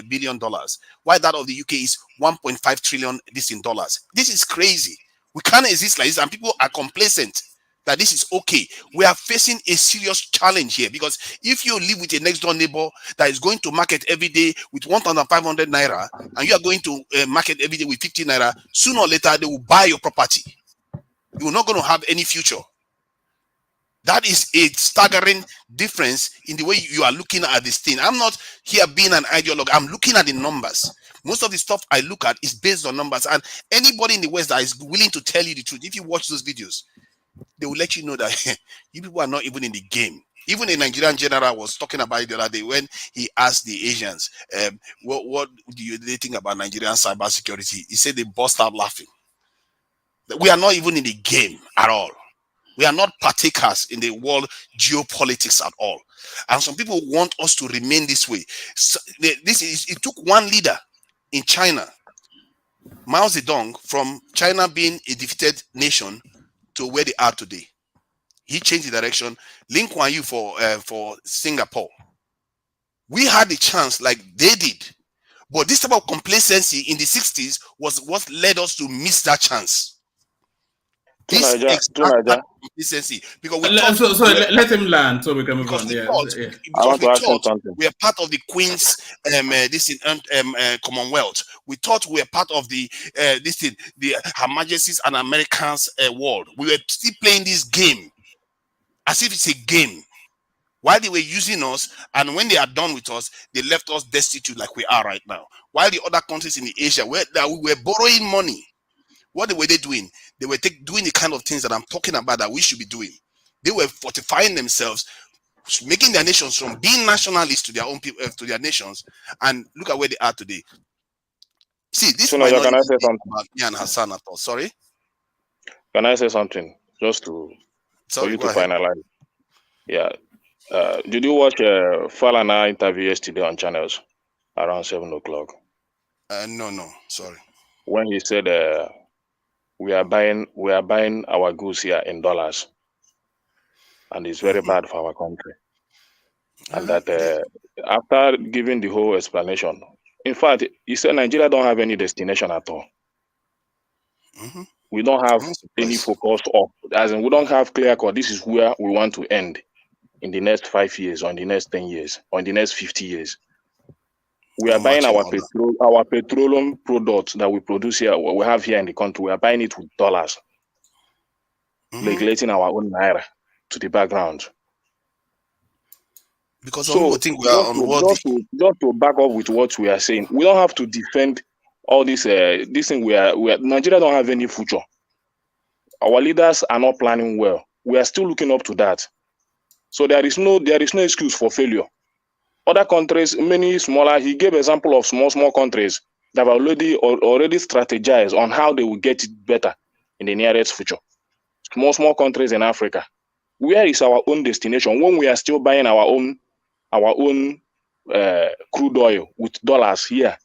billion dollars. While that of the UK is 1.5 trillion this in dollars. This is crazy. We can't exist like this, and people are complacent that this is okay. We are facing a serious challenge here because if you live with a next door neighbor that is going to market every day with 1,500 naira and you are going to market every day with 50 naira, sooner or later they will buy your property. You're not going to have any future. That is a staggering difference in the way you are looking at this thing. I'm not here being an ideologue. I'm looking at the numbers. Most of the stuff I look at is based on numbers. And anybody in the West that is willing to tell you the truth, if you watch those videos, they will let you know that you people are not even in the game. Even a Nigerian general was talking about it the other day when he asked the Asians, what do they think about Nigerian cybersecurity? He said they burst out laughing. We are not even in the game at all. We are not partakers in the world geopolitics at all. And some people want us to remain this way. So it took one leader in China, Mao Zedong, from China being a defeated nation to where they are today. He changed the direction. Lin Kuan Yew for Singapore. We had the chance like they did. But this type of complacency in the 60s was what led us to miss that chance. This exact complacency, because we thought let him land so we can move on. We are part of the Queen's Commonwealth. We thought we were part of the Her Majesty's and Americans world. We were still playing this game as if it's a game. While they were using us, and when they are done with us, they left us destitute like we are right now. While the other countries in Asia we were borrowing money. What were they doing? They were doing the kind of things that I'm talking about that we should be doing. They were fortifying themselves, making their nations from being nationalists to their own people, to their nations, and look at where they are today. See, this might not be about me and Hassan at all. Sorry? Can I say something? Just for you to finalize. Yeah. Did you watch Falana interview yesterday on channels around 7 o'clock? No, sorry. When he said we are buying our goods here in dollars, and it's very bad for our country. And that after giving the whole explanation, in fact, he said Nigeria don't have any destination at all. We don't have any focus up, as in we don't have clear cut. This is where we want to end in the next 5 years, or in the next 10 years, or in the next 50 years. We are buying our petroleum products that we produce here, we have here in the country. We are buying it with dollars, regulating our own naira to the background. Because some people think we are unworthy. Just to back up with what we are saying, we don't have to defend all this. This thing we are Nigeria don't have any future. Our leaders are not planning well. We are still looking up to that. So there is no excuse for failure. Other countries, many smaller, he gave example of small countries that have already strategized on how they will get it better in the nearest future. Small countries in Africa. Where is our own destination when we are still buying our own crude oil with dollars here,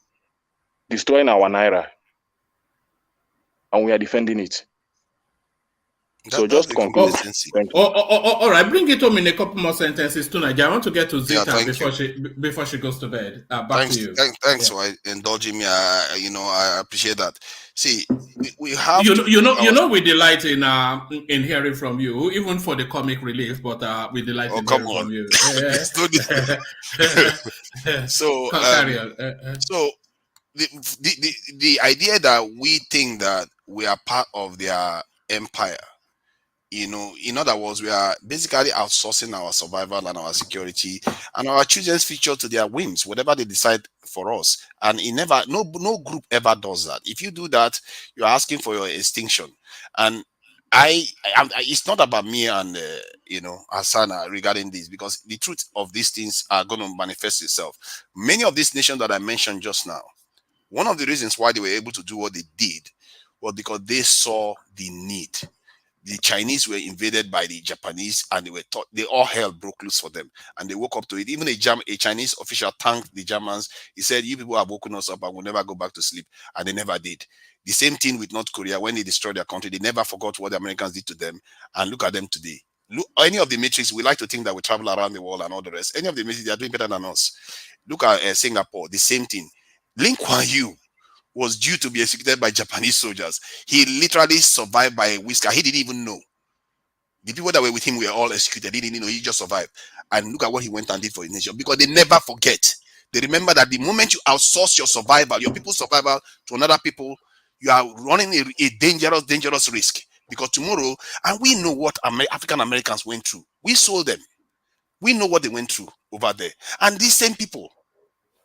destroying our naira, and we are defending it? So just conclude. Thank you. All right, bring it home in a couple more sentences to Nadia. I want to get to Zita Yeah, before she goes to bed. Back to you. Thanks for indulging me. I appreciate that. See, we have we delight in hearing from you, even for the comic relief. But we delight in hearing from you. So carry on. So the idea that we think that we are part of their empire, in other words, we are basically outsourcing our survival and our security and our children's future to their whims, whatever they decide for us. And no group ever does that. If you do that, you're asking for your extinction. And it's not about me and Asana regarding this, because the truth of these things are going to manifest itself. Many of these nations that I mentioned just now, one of the reasons why they were able to do what they did was because they saw the need. The Chinese were invaded by the Japanese, and they all hell broke loose for them, and they woke up to it. Even a Chinese official thanked the Germans. He said, "You people have woken us up and will never go back to sleep," and they never did. The same thing with North Korea. When they destroyed their country, they never forgot what the Americans did to them, and look at them today. Look, any of the matrix, we like to think that we travel around the world and all the rest. Any of the matrix, they are doing better than us. Look at Singapore, the same thing. Lin Kuan Yew was due to be executed by Japanese soldiers. He literally survived by a whisker. He didn't even know. The people that were with him were all executed. He didn't know. He just survived. And look at what he went and did for his nation. Because they never forget. They remember that the moment you outsource your survival, your people's survival to another people, you are running a dangerous risk. Because tomorrow, and we know what African Americans went through. We sold them. We know what they went through over there. And these same people,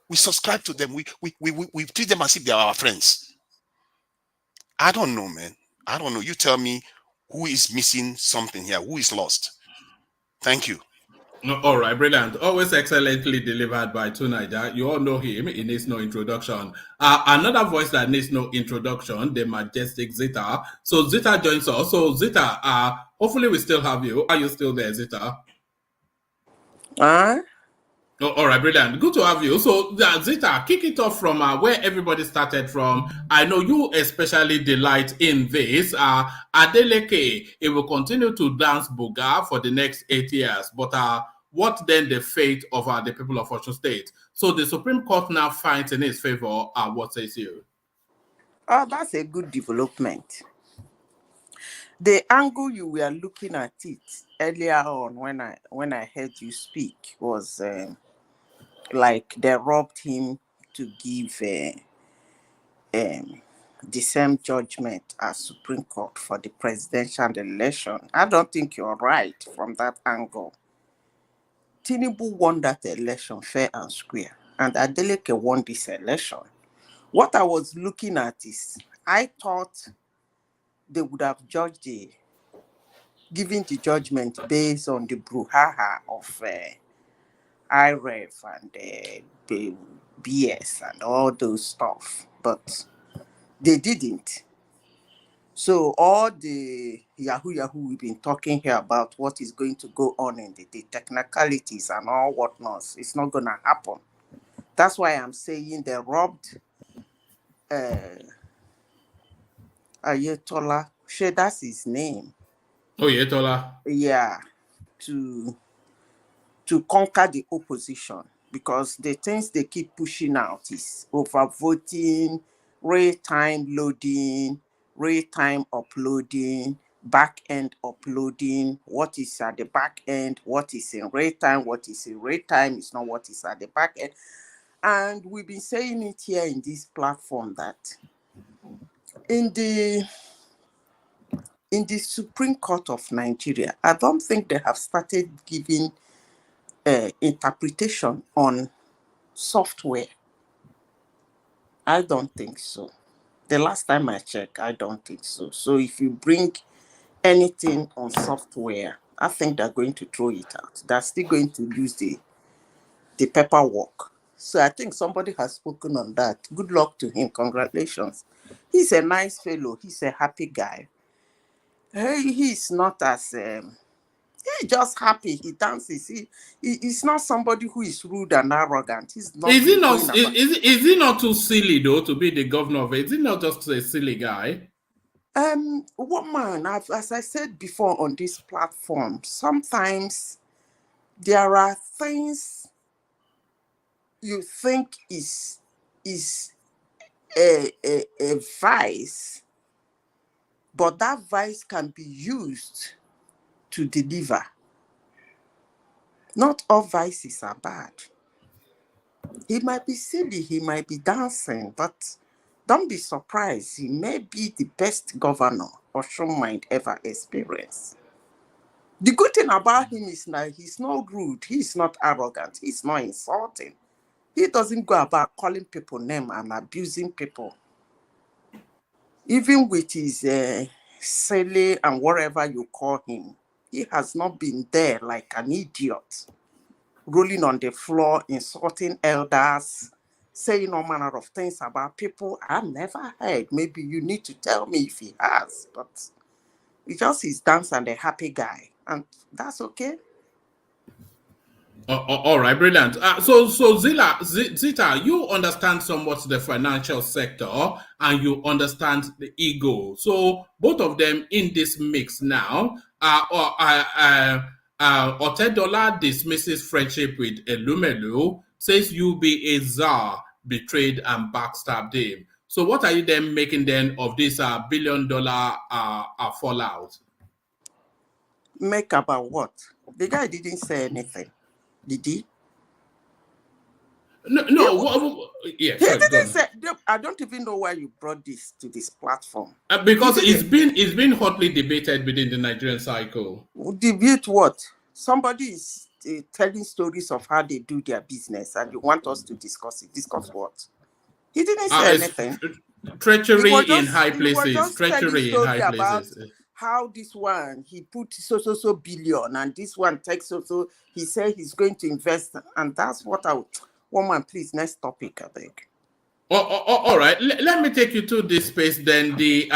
we subscribe to them. We treat them as if they are our friends. I don't know, man. I don't know. You tell me who is missing something here. Who is lost? Thank you. All right, brilliant. Always excellently delivered by Tunaija. You all know him. He needs no introduction. Another voice that needs no introduction, the majestic Zita. So Zita joins us. So Zita, hopefully we still have you. Are you still there, Zita? All right, brilliant. Good to have you. So, Zita, kick it off from where everybody started from. I know you especially delight in this. Adeleke, it will continue to dance Buga for the next 8 years. But what then the fate of the people of Osun State? So the Supreme Court now finds in his favor. What says you? That's a good development. The angle you were looking at it earlier on when I heard you speak was like they robbed him to give the same judgment as Supreme Court for the presidential election. I don't think you're right from that angle. Tinubu won that election fair and square, and Adeleke won this election. What I was looking at is, I thought they would have given the judgment based on the brouhaha of IREF and BS and all those stuff, but they didn't. So all the Yahoo we've been talking here about what is going to go on in the technicalities and all whatnot, it's not going to happen. That's why I'm saying they robbed Ayetola. Sure, that's his name. Oyetola. Yeah, to conquer the opposition, because the things they keep pushing out is overvoting, real-time loading, real-time uploading, back-end uploading. What is at the back end, what is in real-time, what is in real-time is not what is at the back end. And we've been saying it here in this platform that in the Supreme Court of Nigeria, I don't think they have started giving interpretation on software. I don't think so. The last time I checked, I don't think so. So if you bring anything on software, I think they're going to throw it out. They're still going to use the paperwork. So I think somebody has spoken on that. Good luck to him. Congratulations. He's a nice fellow. He's a happy guy. He's not as... he's just happy. He dances. He's not somebody who is rude and arrogant. He's not. Is he not too silly though to be the governor of it? Is he not just a silly guy? Woman, as I said before on this platform, sometimes there are things you think is a vice, but that vice can be used to deliver. Not all vices are bad. He might be silly, he might be dancing, but don't be surprised. He may be the best governor Osun might ever experience. The good thing about him is that he's not rude, he's not arrogant, he's not insulting. He doesn't go about calling people names and abusing people. Even with his silly and whatever you call him, he has not been there like an idiot, rolling on the floor, insulting elders, saying all manner of things about people I've never heard. Maybe you need to tell me if he has, but it's just his dance and a happy guy, and that's okay. All right, brilliant. So Zita, you understand somewhat the financial sector and you understand the ego. So both of them in this mix now. Otedola dismisses friendship with Elumelu, says you be a czar, betrayed and backstabbed him. So what are you then making then of this $1 billion fallout? Make about what? The guy didn't say anything. Did he? No. Yeah, he sorry, didn't say. I don't even know why you brought this to this platform. Because it's been hotly debated within the Nigerian cycle. Debate what? Somebody is telling stories of how they do their business, and you want us to discuss it. Discuss what? He didn't say anything. Treachery in high places. Treachery in high places. How this one, he put so billion, and this one takes so he said he's going to invest, and that's what I would. Woman, please, next topic, I beg. All right. Let me take you to this space then. The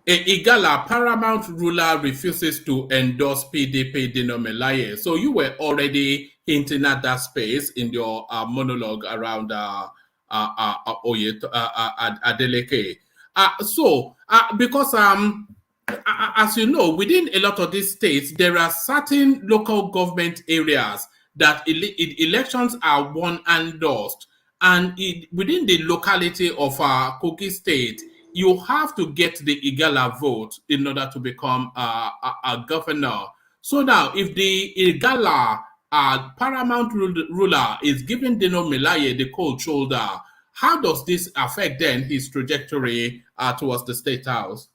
Igala paramount ruler refuses to endorse PDP Dinomelaye. So you were already hinting at that space in your monologue around Adeleke. Because as you know, within a lot of these states, there are certain local government areas that elections are won and lost. And within the locality of Kogi State, you have to get the Igala vote in order to become a governor. So now, if the Igala paramount ruler is giving Dinomelaye the cold shoulder, how does this affect then his trajectory towards the State House?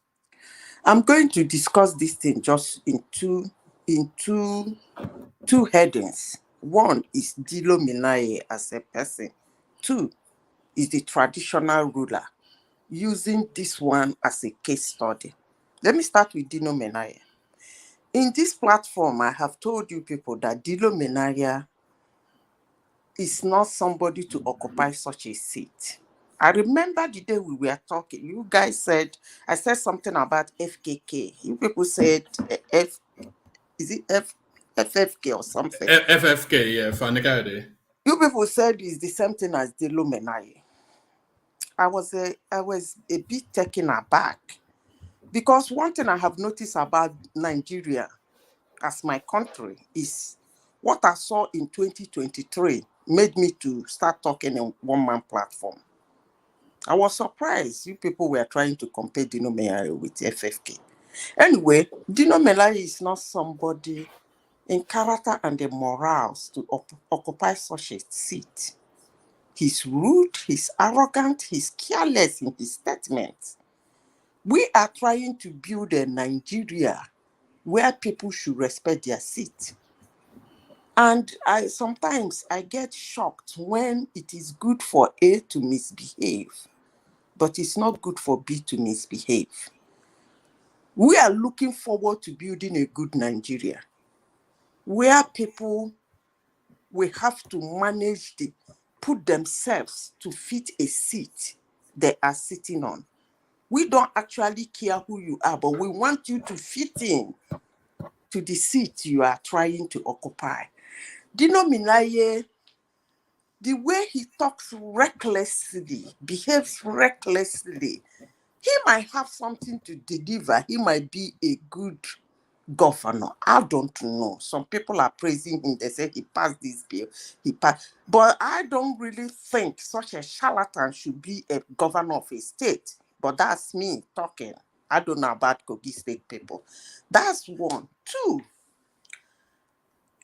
I'm going to discuss this thing just in two headings. One is Dinomelaye as a person. Two is the traditional ruler, using this one as a case study. Let me start with Dinomelaye. In this platform, I have told you people that Dinomelaye is not somebody to occupy such a seat. I remember the day we were talking, you guys said, I said something about FKK. You people said FFK or something? FFK, yeah, Fanikade. You people said it's the same thing as Dinomelaye. I was a bit taken aback, because one thing I have noticed about Nigeria as my country is what I saw in 2023 made me to start talking in one-man platform. I was surprised you people were trying to compare Dinomelaye with FFK. Anyway, Dinomelaye is not somebody in character and the morals to occupy such a seat. He's rude, he's arrogant, he's careless in his statements. We are trying to build a Nigeria where people should respect their seat. And sometimes I get shocked when it is good for A to misbehave, but it's not good for B to misbehave. We are looking forward to building a good Nigeria where people will have to manage put themselves to fit a seat they are sitting on. We don't actually care who you are, but we want you to fit in to the seat you are trying to occupy. Dinomelaye, the way he talks recklessly, behaves recklessly, He might have something to deliver. He might be a good governor. I don't know. Some people are praising him. They say he passed this bill. He passed. But I don't really think such a charlatan should be a governor of a state. But that's me talking. I don't know about Kogi State people. That's one. Two,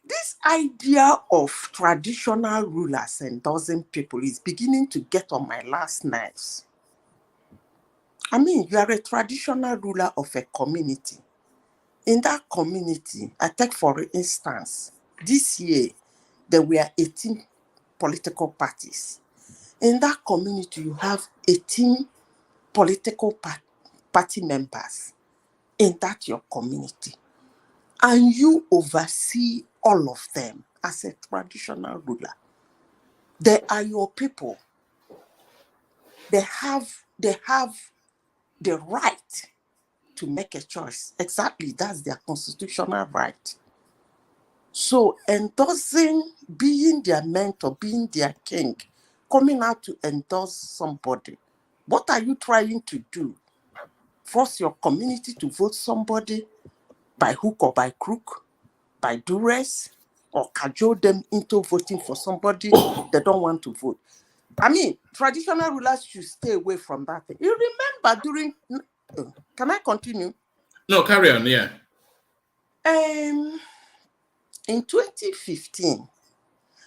this idea of traditional rulers endorsing people is beginning to get on my last nerves. I mean, you are a traditional ruler of a community. In that community, I take for instance, this year, there were 18 political parties. In that community, you have 18 political party members in that your community. And you oversee all of them as a traditional ruler. They are your people. They have the right to make a choice. Exactly, that's their constitutional right. So endorsing, being their mentor, being their king, coming out to endorse somebody, what are you trying to do? Force your community to vote somebody by hook or by crook, by duress, or cajole them into voting for somebody they don't want to vote? I mean, traditional rulers should stay away from that thing. You remember during... Can I continue? No, carry on, yeah. In 2015,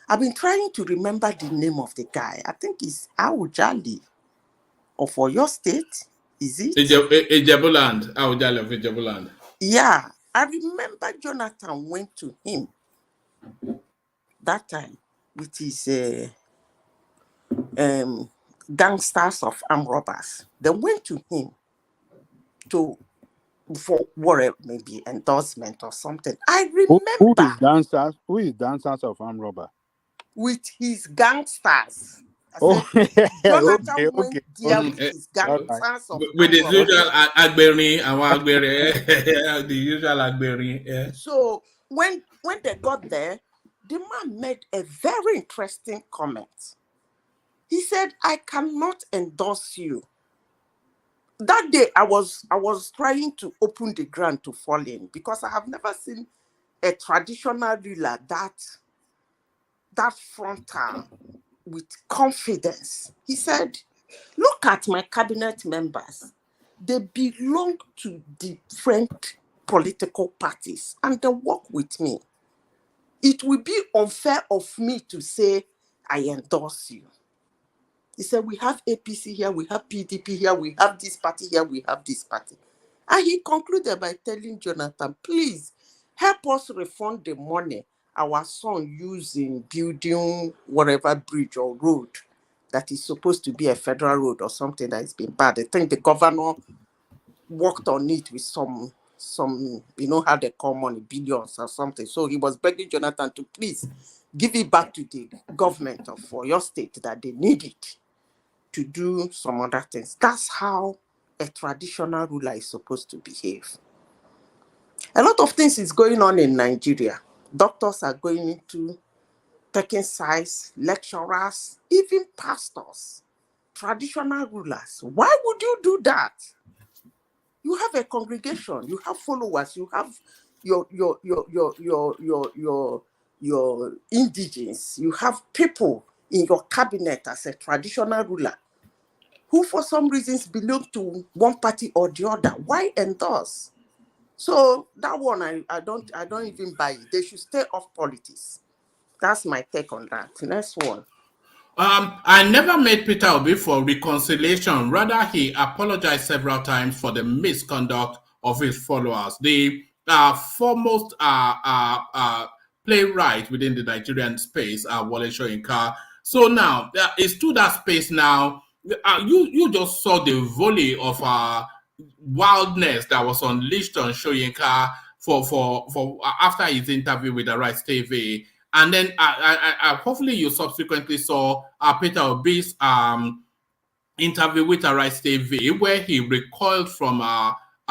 I've been trying to remember the name of the guy. I think it's ABUJA of your state. Is it? Ijebuland. ABUJA of Ijebuland. Yeah, I remember Jonathan went to him that time with his gangsters of armed robbers. They went to him for whatever, maybe endorsement or something. I remember. Who is dancers of armed robber? With his gangsters. Oh, Jonathan went there with his gangsters of with the usual Agberi and Agberi, the usual Agberi. Yeah. So when they got there, the man made a very interesting comment. He said, "I cannot endorse you." That day, I was trying to open the ground to fall in because I have never seen a traditional ruler that frontal with confidence. He said, "Look at my cabinet members. They belong to different political parties and they work with me. It will be unfair of me to say I endorse you." He said, "We have APC here, we have PDP here, we have this party here, we have this party." And he concluded by telling Jonathan, "Please help us refund the money our son used in building whatever bridge or road that is supposed to be a federal road or something that has been bad." I think the governor worked on it with some, you know how they call money, billions or something. So he was begging Jonathan to please give it back to the government of your state that they need it to do some other things. That's how a traditional ruler is supposed to behave. A lot of things is going on in Nigeria. Doctors are going into taking sides, lecturers, even pastors, traditional rulers. Why would you do that? You have a congregation, you have followers, you have your indigenes, you have people in your cabinet as a traditional ruler who for some reasons belong to one party or the other. Why endorse? So that one, I don't even buy it. They should stay off politics. That's my take on that. Next one. I never met Peter Obi for reconciliation. Rather, he apologized several times for the misconduct of his followers. The foremost playwright within the Nigerian space, Wole Soyinka. So now, it's to that space now. You just saw the volley of wildness that was unleashed on Soyinka for after his interview with the Rights TV. And then hopefully you subsequently saw Peter Obi's interview with Rights TV, where he recoiled from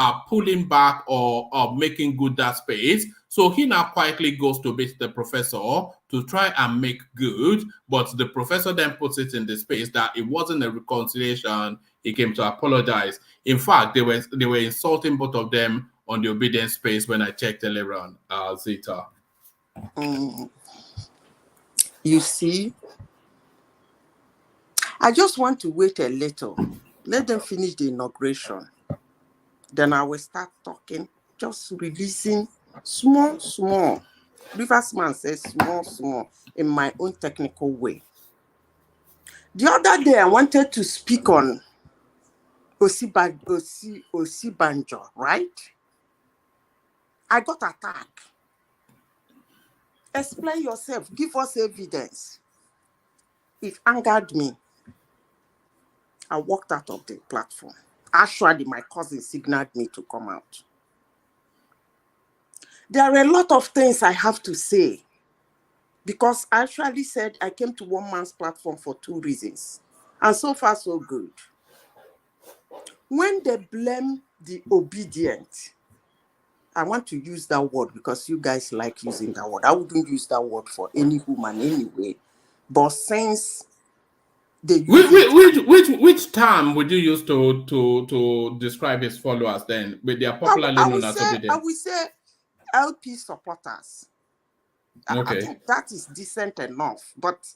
are pulling back or making good that space. So he now quietly goes to meet the professor to try and make good, but the professor then puts it in the space that it wasn't a reconciliation. He came to apologize. In fact, they were insulting both of them on the obedience space when I checked earlier on, Zita. You see, I just want to wait a little. Let them finish the inauguration. Then I will start talking, just releasing small. Riversman says small, in my own technical way. The other day, I wanted to speak on Osibanjo, right? I got attacked. Explain yourself. Give us evidence. It angered me. I walked out of the platform. Actually, my cousin signaled me to come out. There are a lot of things I have to say because I actually said I came to one man's platform for 2 reasons. And so far, so good. When they blame the obedient, I want to use that word because you guys like using that word. I wouldn't use that word for any woman anyway. But since they use which term would you use to describe his followers then? But they are popularly known as obedient. I would say LP supporters. Okay. I think that is decent enough. But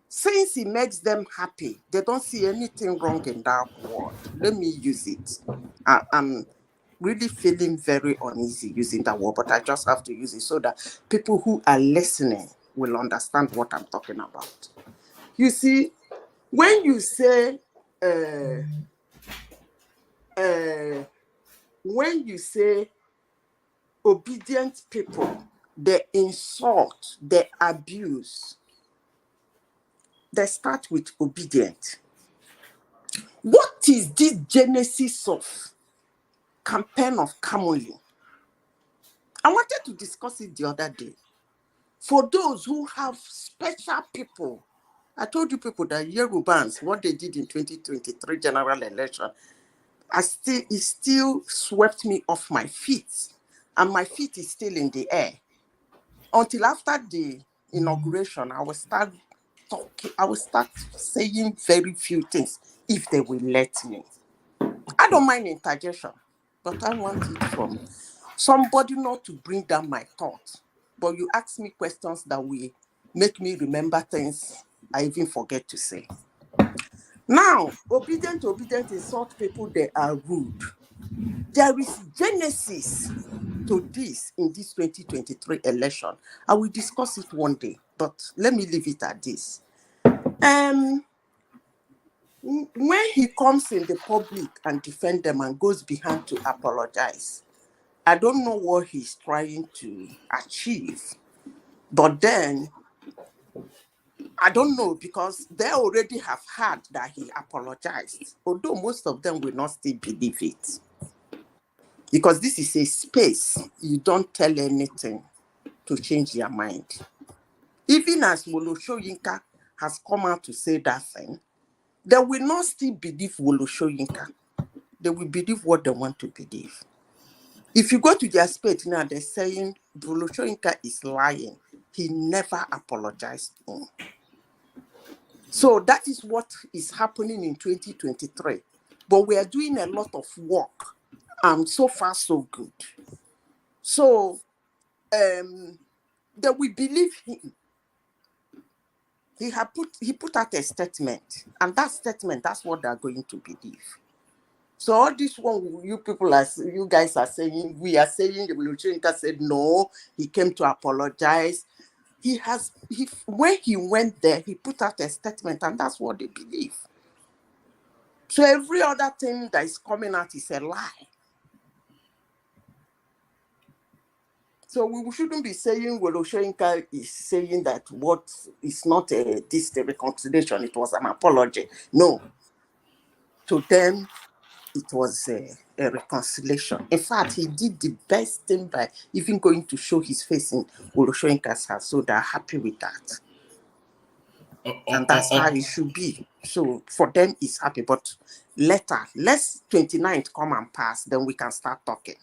since it makes them happy, they don't see anything wrong in that word. Let me use it. I'm really feeling very uneasy using that word, but I just have to use it so that people who are listening will understand what I'm talking about. You see, when you say obedient people, they insult, they abuse, they start with obedient. What is this genesis of campaign of Kamoli? I wanted to discuss it the other day. For those who have special people, I told you people that Yorubans, what they did in 2023 general election, it still swept me off my feet. And my feet is still in the air. Until after the inauguration, I will start talking, I will start saying very few things if they will let me. I don't mind interjection, but I want it from somebody not to bring down my thoughts. But you ask me questions that will make me remember things I even forget to say. Now, obedient insult people, they are rude. There is genesis to this in this 2023 election. I will discuss it one day, but let me leave it at this. When he comes in the public and defend them and goes behind to apologize, I don't know what he's trying to achieve, but then I don't know because they already have heard that he apologized, although most of them will not still believe it. Because this is a space, you don't tell anything to change their mind. Even as Wolo Soyinka has come out to say that thing, they will not still believe Wolo Soyinka. They will believe what they want to believe. If you go to their space now, they're saying Wolo Soyinka is lying. He never apologized to him. So that is what is happening in 2023. But we are doing a lot of work. And so far, so good. So they will believe him. He put out a statement, and that statement, that's what they're going to believe. So all this one, you guys are saying, we are saying the Lucinka said no, he came to apologize. When he went there, he put out a statement, and that's what they believe. So every other thing that is coming out is a lie. So we shouldn't be saying Wolo Soyinka is saying that what is not the reconciliation, it was an apology. No. To them, it was a reconciliation. In fact, he did the best thing by even going to show his face in Wolo Soyinka's house, so they're happy with that. And that's how it should be. So for them, it's happy. But later. Let's 29th come and pass, then we can start talking.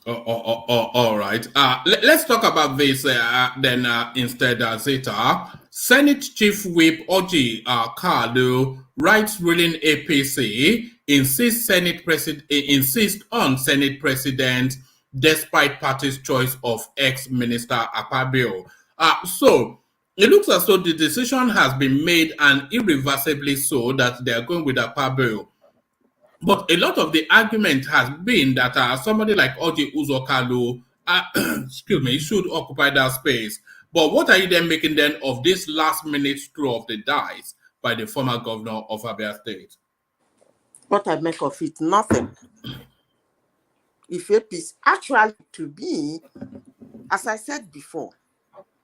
All right. Let's talk about this then instead, Zeta. Senate Chief Whip ORJI Kalu, rights ruling APC, insists on Senate President despite party's choice of ex-minister Akpabio. So it looks as though the decision has been made, and irreversibly so, that they are going with Akpabio. But a lot of the argument has been that somebody like ORJI Kalu, excuse me, should occupy that space. But what are you then making then of this last minute throw of the dice by the former governor of Abia State? What I make of it? Nothing. If it is actually to me, as I said before,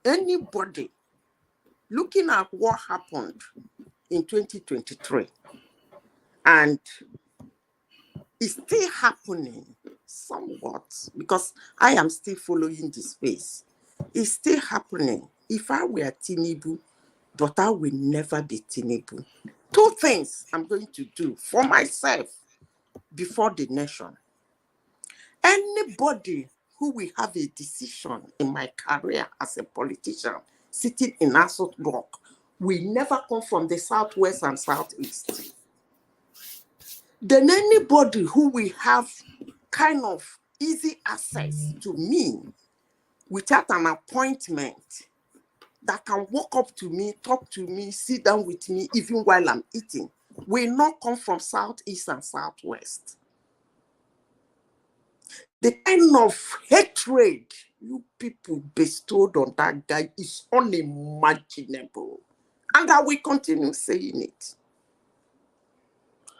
anybody looking at what happened in 2023 and it's still happening somewhat, because I am still following the space. It's still happening. If I were Tinubu, but I will never be Tinubu. Two things I'm going to do for myself before the nation. Anybody who will have a decision in my career as a politician sitting in Asot Rock will never come from the Southwest and Southeast. Then anybody who will have kind of easy access to me without an appointment, that can walk up to me, talk to me, sit down with me even while I'm eating, will not come from Southeast and Southwest. The kind of hatred you people bestowed on that guy is unimaginable. And I will continue saying it.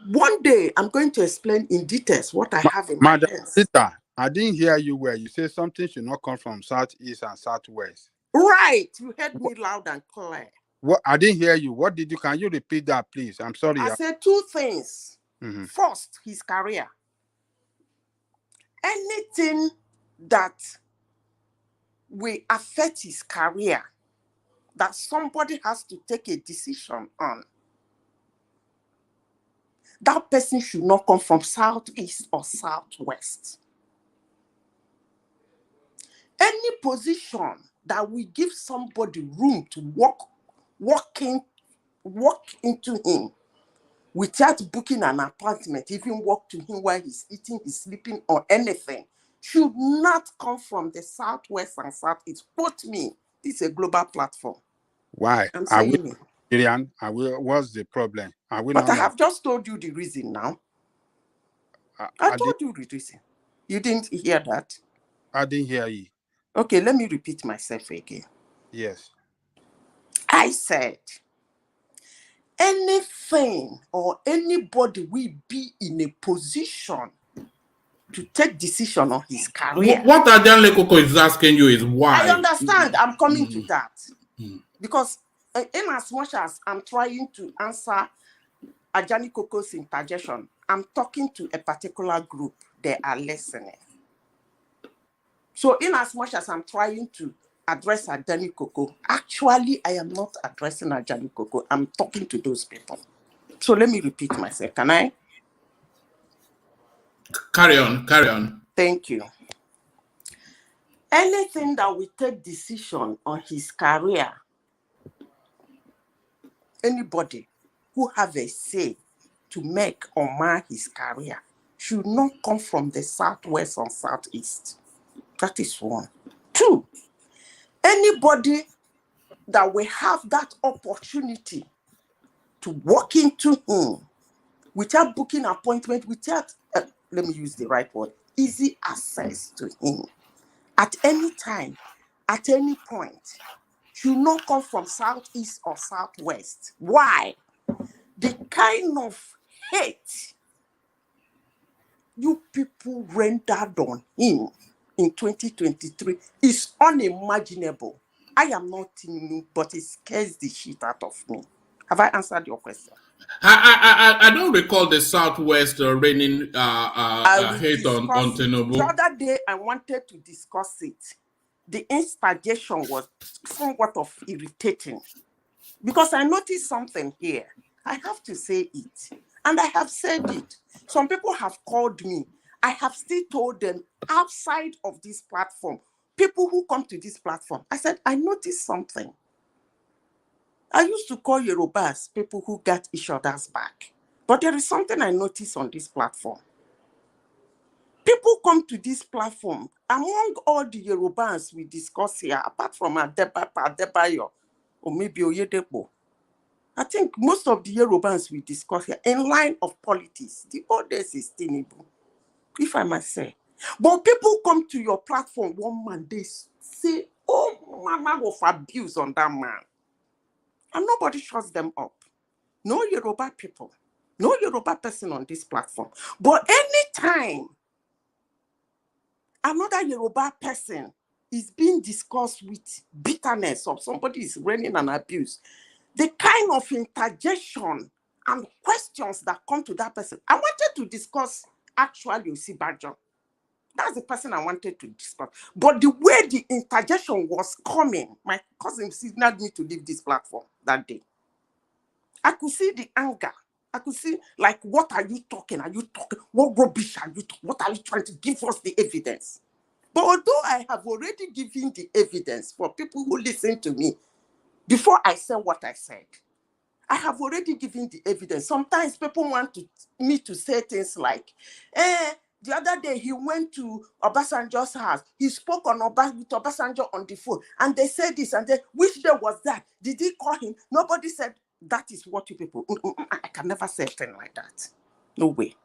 One day, I'm going to explain in details what I have in my hands. Peter, I didn't hear you where you say something should not come from Southeast and Southwest. Right. You heard me loud and clear. What? I didn't hear you. What did you? Can you repeat that, please? I'm sorry. I said two things. First, his career. Anything that will affect his career, that somebody has to take a decision on, that person should not come from Southeast or Southwest. Any position that will give somebody room to walk into him without booking an appointment, even walk to him while he's eating, he's sleeping, or anything, should not come from the Southwest and Southeast. Quote me. This is a global platform. Why? I'm saying it. Nigerian? What's the problem? But I have just told you the reason now. I told you the reason. You didn't hear that? I didn't hear you. Okay, let me repeat myself again. Yes. I said, anything or anybody will be in a position to take decision on his career. What Adeleke is asking you is why. I understand. I'm coming to that. Because in as much as I'm trying to answer Ajani Koko's interjection, I'm talking to a particular group. They are listening. So in as much as I'm trying to address Ajani Koko, actually I am not addressing Ajani Koko. I'm talking to those people. So let me repeat myself. Can I? Carry on. Thank you. Anything that will take decision on his career, anybody who have a say to make or mar his career should not come from the Southwest or Southeast. That is one. Two, anybody that will have that opportunity to walk into him without booking an appointment, without, let me use the right word, easy access to him at any time, at any point, should not come from Southeast or Southwest. Why? The kind of hate you people rendered on him in 2023 is unimaginable. I am not Tinubu, but it scares the shit out of me. Have I answered your question? I don't recall the Southwest raining hate on Tinubu. The other day, I wanted to discuss it. The installation was somewhat of irritating because I noticed something here. I have to say it. And I have said it. Some people have called me. I have still told them outside of this platform, people who come to this platform, I said, I noticed something. I used to call Yorubas people who got each other's back. But there is something I noticed on this platform. People come to this platform, among all the Yorubas we discuss here, apart from Adebayo, or maybe Oyedepo, I think most of the Yorubas we discuss here, in line of politics, the others is Tinubu, if I must say. But people come to your platform one man, they say, oh, mama of abuse on that man. And nobody shuts them up. No Yoruba people, no Yoruba person on this platform. But anytime another Yoruba person is being discussed with bitterness or somebody is raining an abuse, the kind of interjection and questions that come to that person. I wanted to discuss actually Osinbajo. That's the person I wanted to discuss. But the way the interjection was coming, my cousin signaled me to leave this platform that day. I could see the anger. I could see, like, what are you talking? Are you talking? What rubbish are you talking? What are you trying to give us the evidence? But although I have already given the evidence for people who listen to me, before I said what I said, I have already given the evidence. Sometimes people want me to say things like, the other day he went to Obasanjo's house. He spoke with Obasanjo on the phone. And they said this and then, which day was that? Did he call him? Nobody said, that is what you people, I can never say anything like that. No way.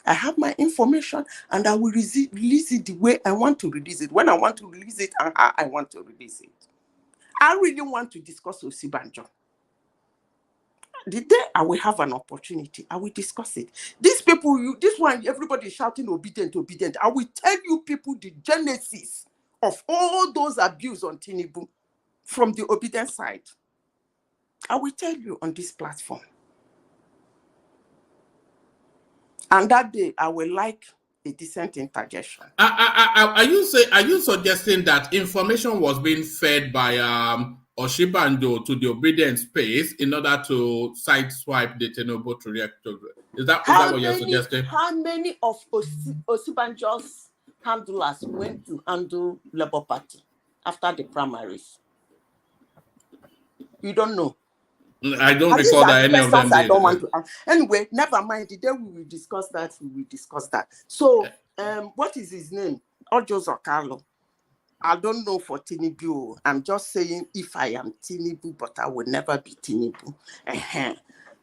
I have my information and I will release it the way I want to release it, when I want to release it and how I want to release it. I really want to discuss Osinbajo. The day I will have an opportunity, I will discuss it. These people, this one, everybody is shouting obedient, obedient. I will tell you people the genesis of all those abuse on Tinubu from the obedient side. I will tell you on this platform. And that day, I will like a decent interjection. Are you suggesting that information was being fed by Osinbajo to the obedient space in order to sideswipe the Tinubu trajectory? Is that what you're suggesting? How many of Osinbajo's handlers went to handle Labour Party after the primaries? You don't know. I don't recall that any of them did. I don't want to. Anyway, never mind. The day we will discuss that, we will discuss that. So, what is his name? Ojo Kalu. I don't know for Tinubu. I'm just saying if I am Tinubu, but I will never be Tinubu.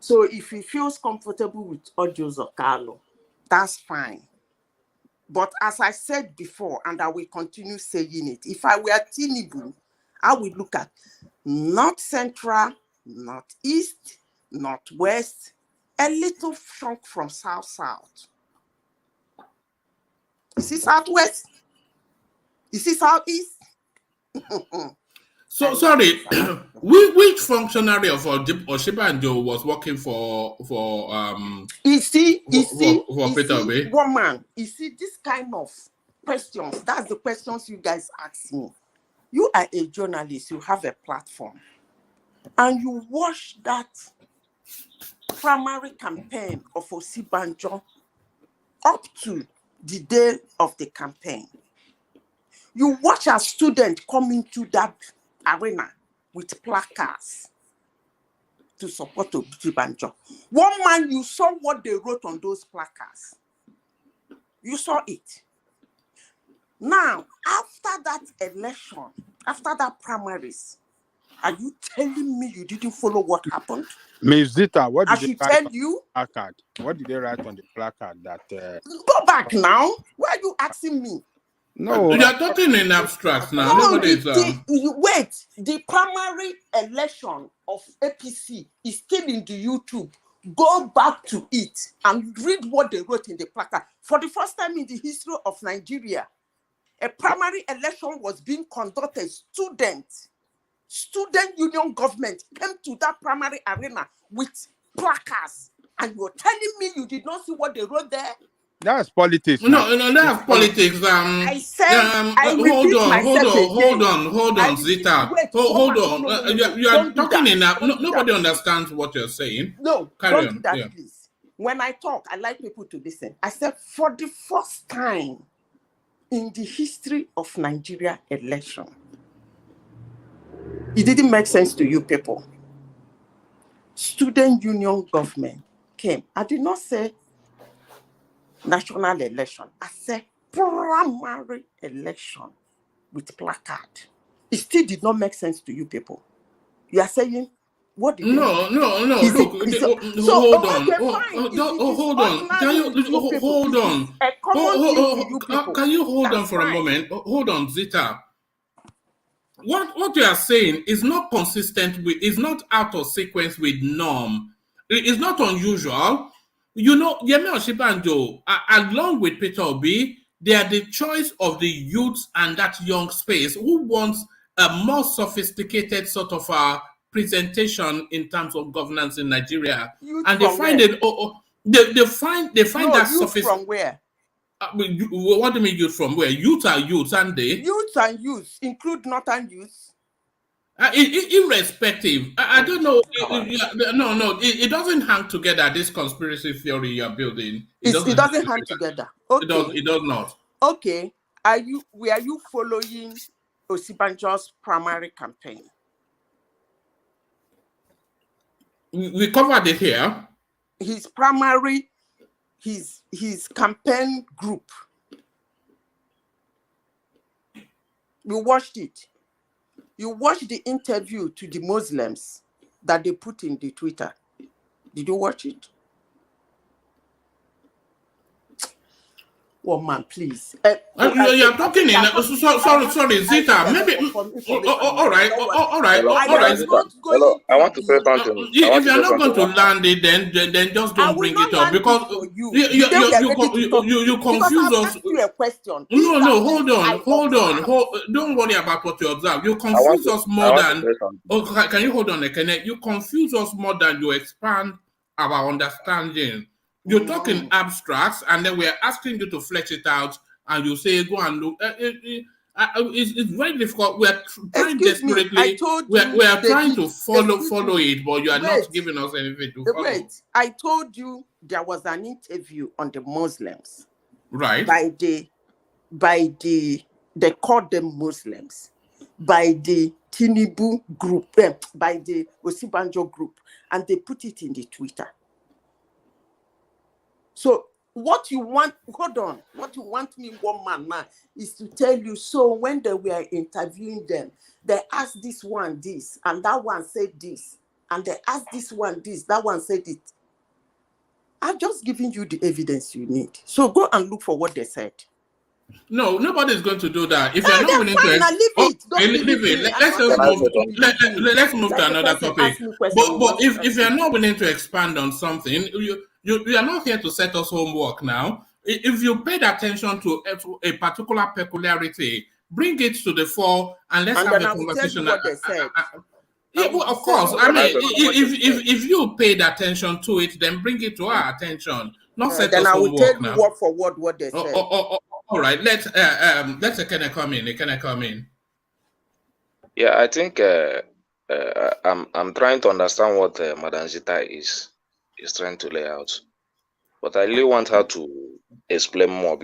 So, if he feels comfortable with Ojo Kalu, that's fine. But as I said before, and I will continue saying it, if I were Tinubu, I would look at North Central, Northeast, Northwest, a little chunk from South. You see Southwest? You see Southeast? So sorry, which functionary of Osinbajo was working for Peter Obi? One man. You see this kind of questions. That's the questions you guys ask me. You are a journalist. You have a platform. And you watch that primary campaign of Osinbajo up to the day of the campaign. You watch a student come into that arena with placards to support Osinbajo. One man, you saw what they wrote on those placards. You saw it. Now, after that election, after that primaries, are you telling me you didn't follow what happened? Ms. Zita, what did I should tell you? Placard? What did they write on the placard that... Go back now. Why are you asking me? No. You are talking in abstract now. No, wait. The primary election of APC is still in the YouTube. Go back to it and read what they wrote in the placard. For the first time in the history of Nigeria, a primary election was being conducted. Student union government came to that primary arena with placards, and you're telling me you did not see what they wrote there? That's politics. No, that's politics. I said, hold on, Zita. Hold on. You are talking in nobody understands what you're saying. No, Carry don't do that, please. When I talk, I like people to listen. I said, for the first time in the history of Nigeria election, it didn't make sense to you people. Student union government came. I did not say national election. I said primary election with placard. It still did not make sense to you people. You are saying, what did they No. Look, so hold on. okay, fine. Hold on. Can you hold on? A common thing to you people. Can you hold on That's for a fine. moment? Hold on, Zita. What you are saying is not consistent with, is not out of sequence with norm. It is not unusual. You know, Yemi Oshibanjo, along with Peter Obi, they are the choice of the youth and that young space who wants a more sophisticated sort of presentation in terms of governance in Nigeria. Youth And they from find where? it. They find No, that youth sophisticated. from where? What do you mean youth from where? Youth are youth, aren't they? Youth and youth include northern youth. Irrespective, I don't know. God. It doesn't hang together. This conspiracy theory you're building, It doesn't hang together. Okay. It does not. Okay. Were you following Osibanjo's primary campaign? We covered it here. His primary, his campaign group. You watched it. You watched the interview to the Muslims that they put in the Twitter. Did you watch it? Oh man, please. You're talking in. Sorry, Zita. Maybe. All right. Hello, I want to say something. If you're not going to land it, then just don't bring it up because you confuse us. You a question. No. Hold on. Don't worry about what you observe. You confuse us more than. Can you hold on, Kenneth? You confuse us more than you expand our understanding. You're talking abstracts, and then we're asking you to flesh it out, and you say, "Go and look." It's very difficult. We're trying desperately. We are trying to follow it, but you are not giving us anything to follow. Wait, I told you there was an interview on the Muslims, right? They called them Muslims, by the Tinubu group, by the Osibanjo group, and they put it in the Twitter. So what you want me, one man now, is to tell you, so when they were interviewing them, they asked this one this, and that one said this, and they asked this one this, that one said it. I've just given you the evidence you need. So go and look for what they said. No, nobody's going to do that. If you're not willing to leave it. Let's move to another topic. But if you're not willing to expand on something, you are not here to set us homework now. If you paid attention to a particular peculiarity, bring it to the fore and let's have a conversation. What they said. Yeah, well, of course. I mean, if you paid attention to it, then bring it to our attention. Not set us homework now. Then I will tell you word for word what they said. All right, let's Ekene come in. Yeah, I think I'm trying to understand what Madam Zita is trying to lay out, but I really want her to explain more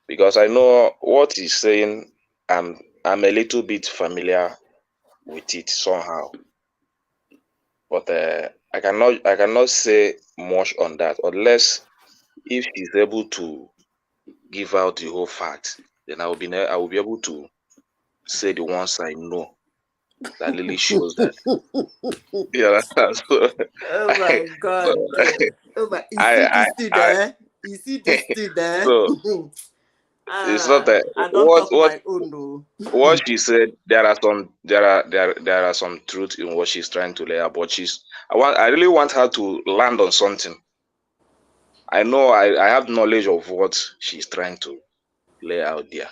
because I know what he's saying. I'm a little bit familiar with it somehow, but I cannot say much on that unless if she's able to give out the whole fact, then I will be able to say the ones I know that really shows that. Yeah, oh my God! You see this thing there? So it's not that what she said. There are some truth in what she's trying to lay out, but I really want her to land on something. I know I have knowledge of what she's trying to lay out there.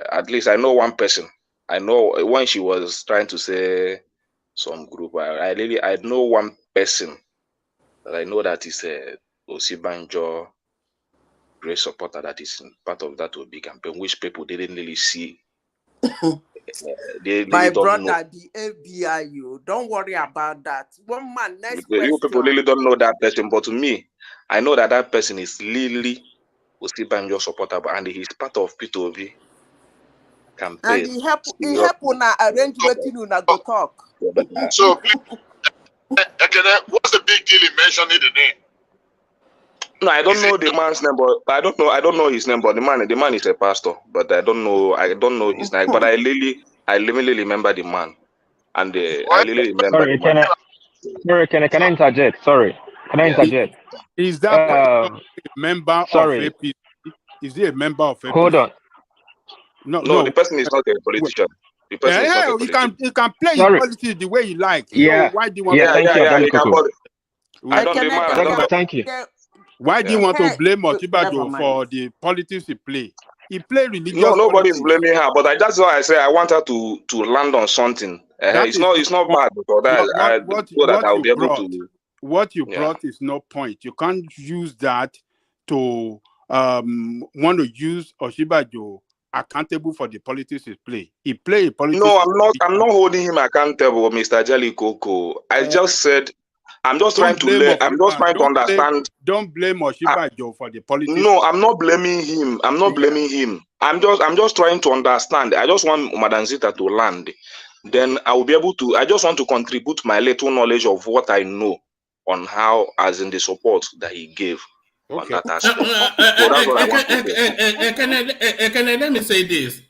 At least I know one person. I know when she was trying to say some group, I know one person that I know that is Osibanjo great supporter that is part of that OB campaign, which people didn't really see They My don't know. brother, the ABIU, don't worry about that. One man, next You people question. really don't know that person, but to me, I know that that person is Lily Osinbajo supporter, and he's part of P2B campaign. And he help una arrange wetin una go talk. So please, what's the big deal in mentioning the name? No, I don't know the man's name, but I don't know his name, but the man is a pastor, but I don't know his name. But I really remember the man, and I really remember. Sorry, can I interject? Sorry, can I interject? Is that a member of APC? Is he a member of APC? Hold on. No, the person is not a politician. The person is not a politician. He can play his politics the way he likes. Yeah. So why do you want? Thank you, Adeleke. I don't demand. Thank you. Why do you want to blame Osinbajo for the politics he play? He play religious. No, nobody's blaming her, but that's why I say I want her to land on something. It's not bad because that I'll be able to. What you brought is no point. You can't use that to want to use Osinbajo accountable for the politics he play. He play politics. No, I'm not holding him accountable, Mr. Jelly Coco. I just said I'm just trying to understand. Don't blame Osinbajo for the politics. No, I'm not blaming him. I'm just trying to understand. I just want Madam Zita to land. Then I will be able to. I just want to contribute my little knowledge of what I know on how, as in the support that he gave on that aspect. Let me say this.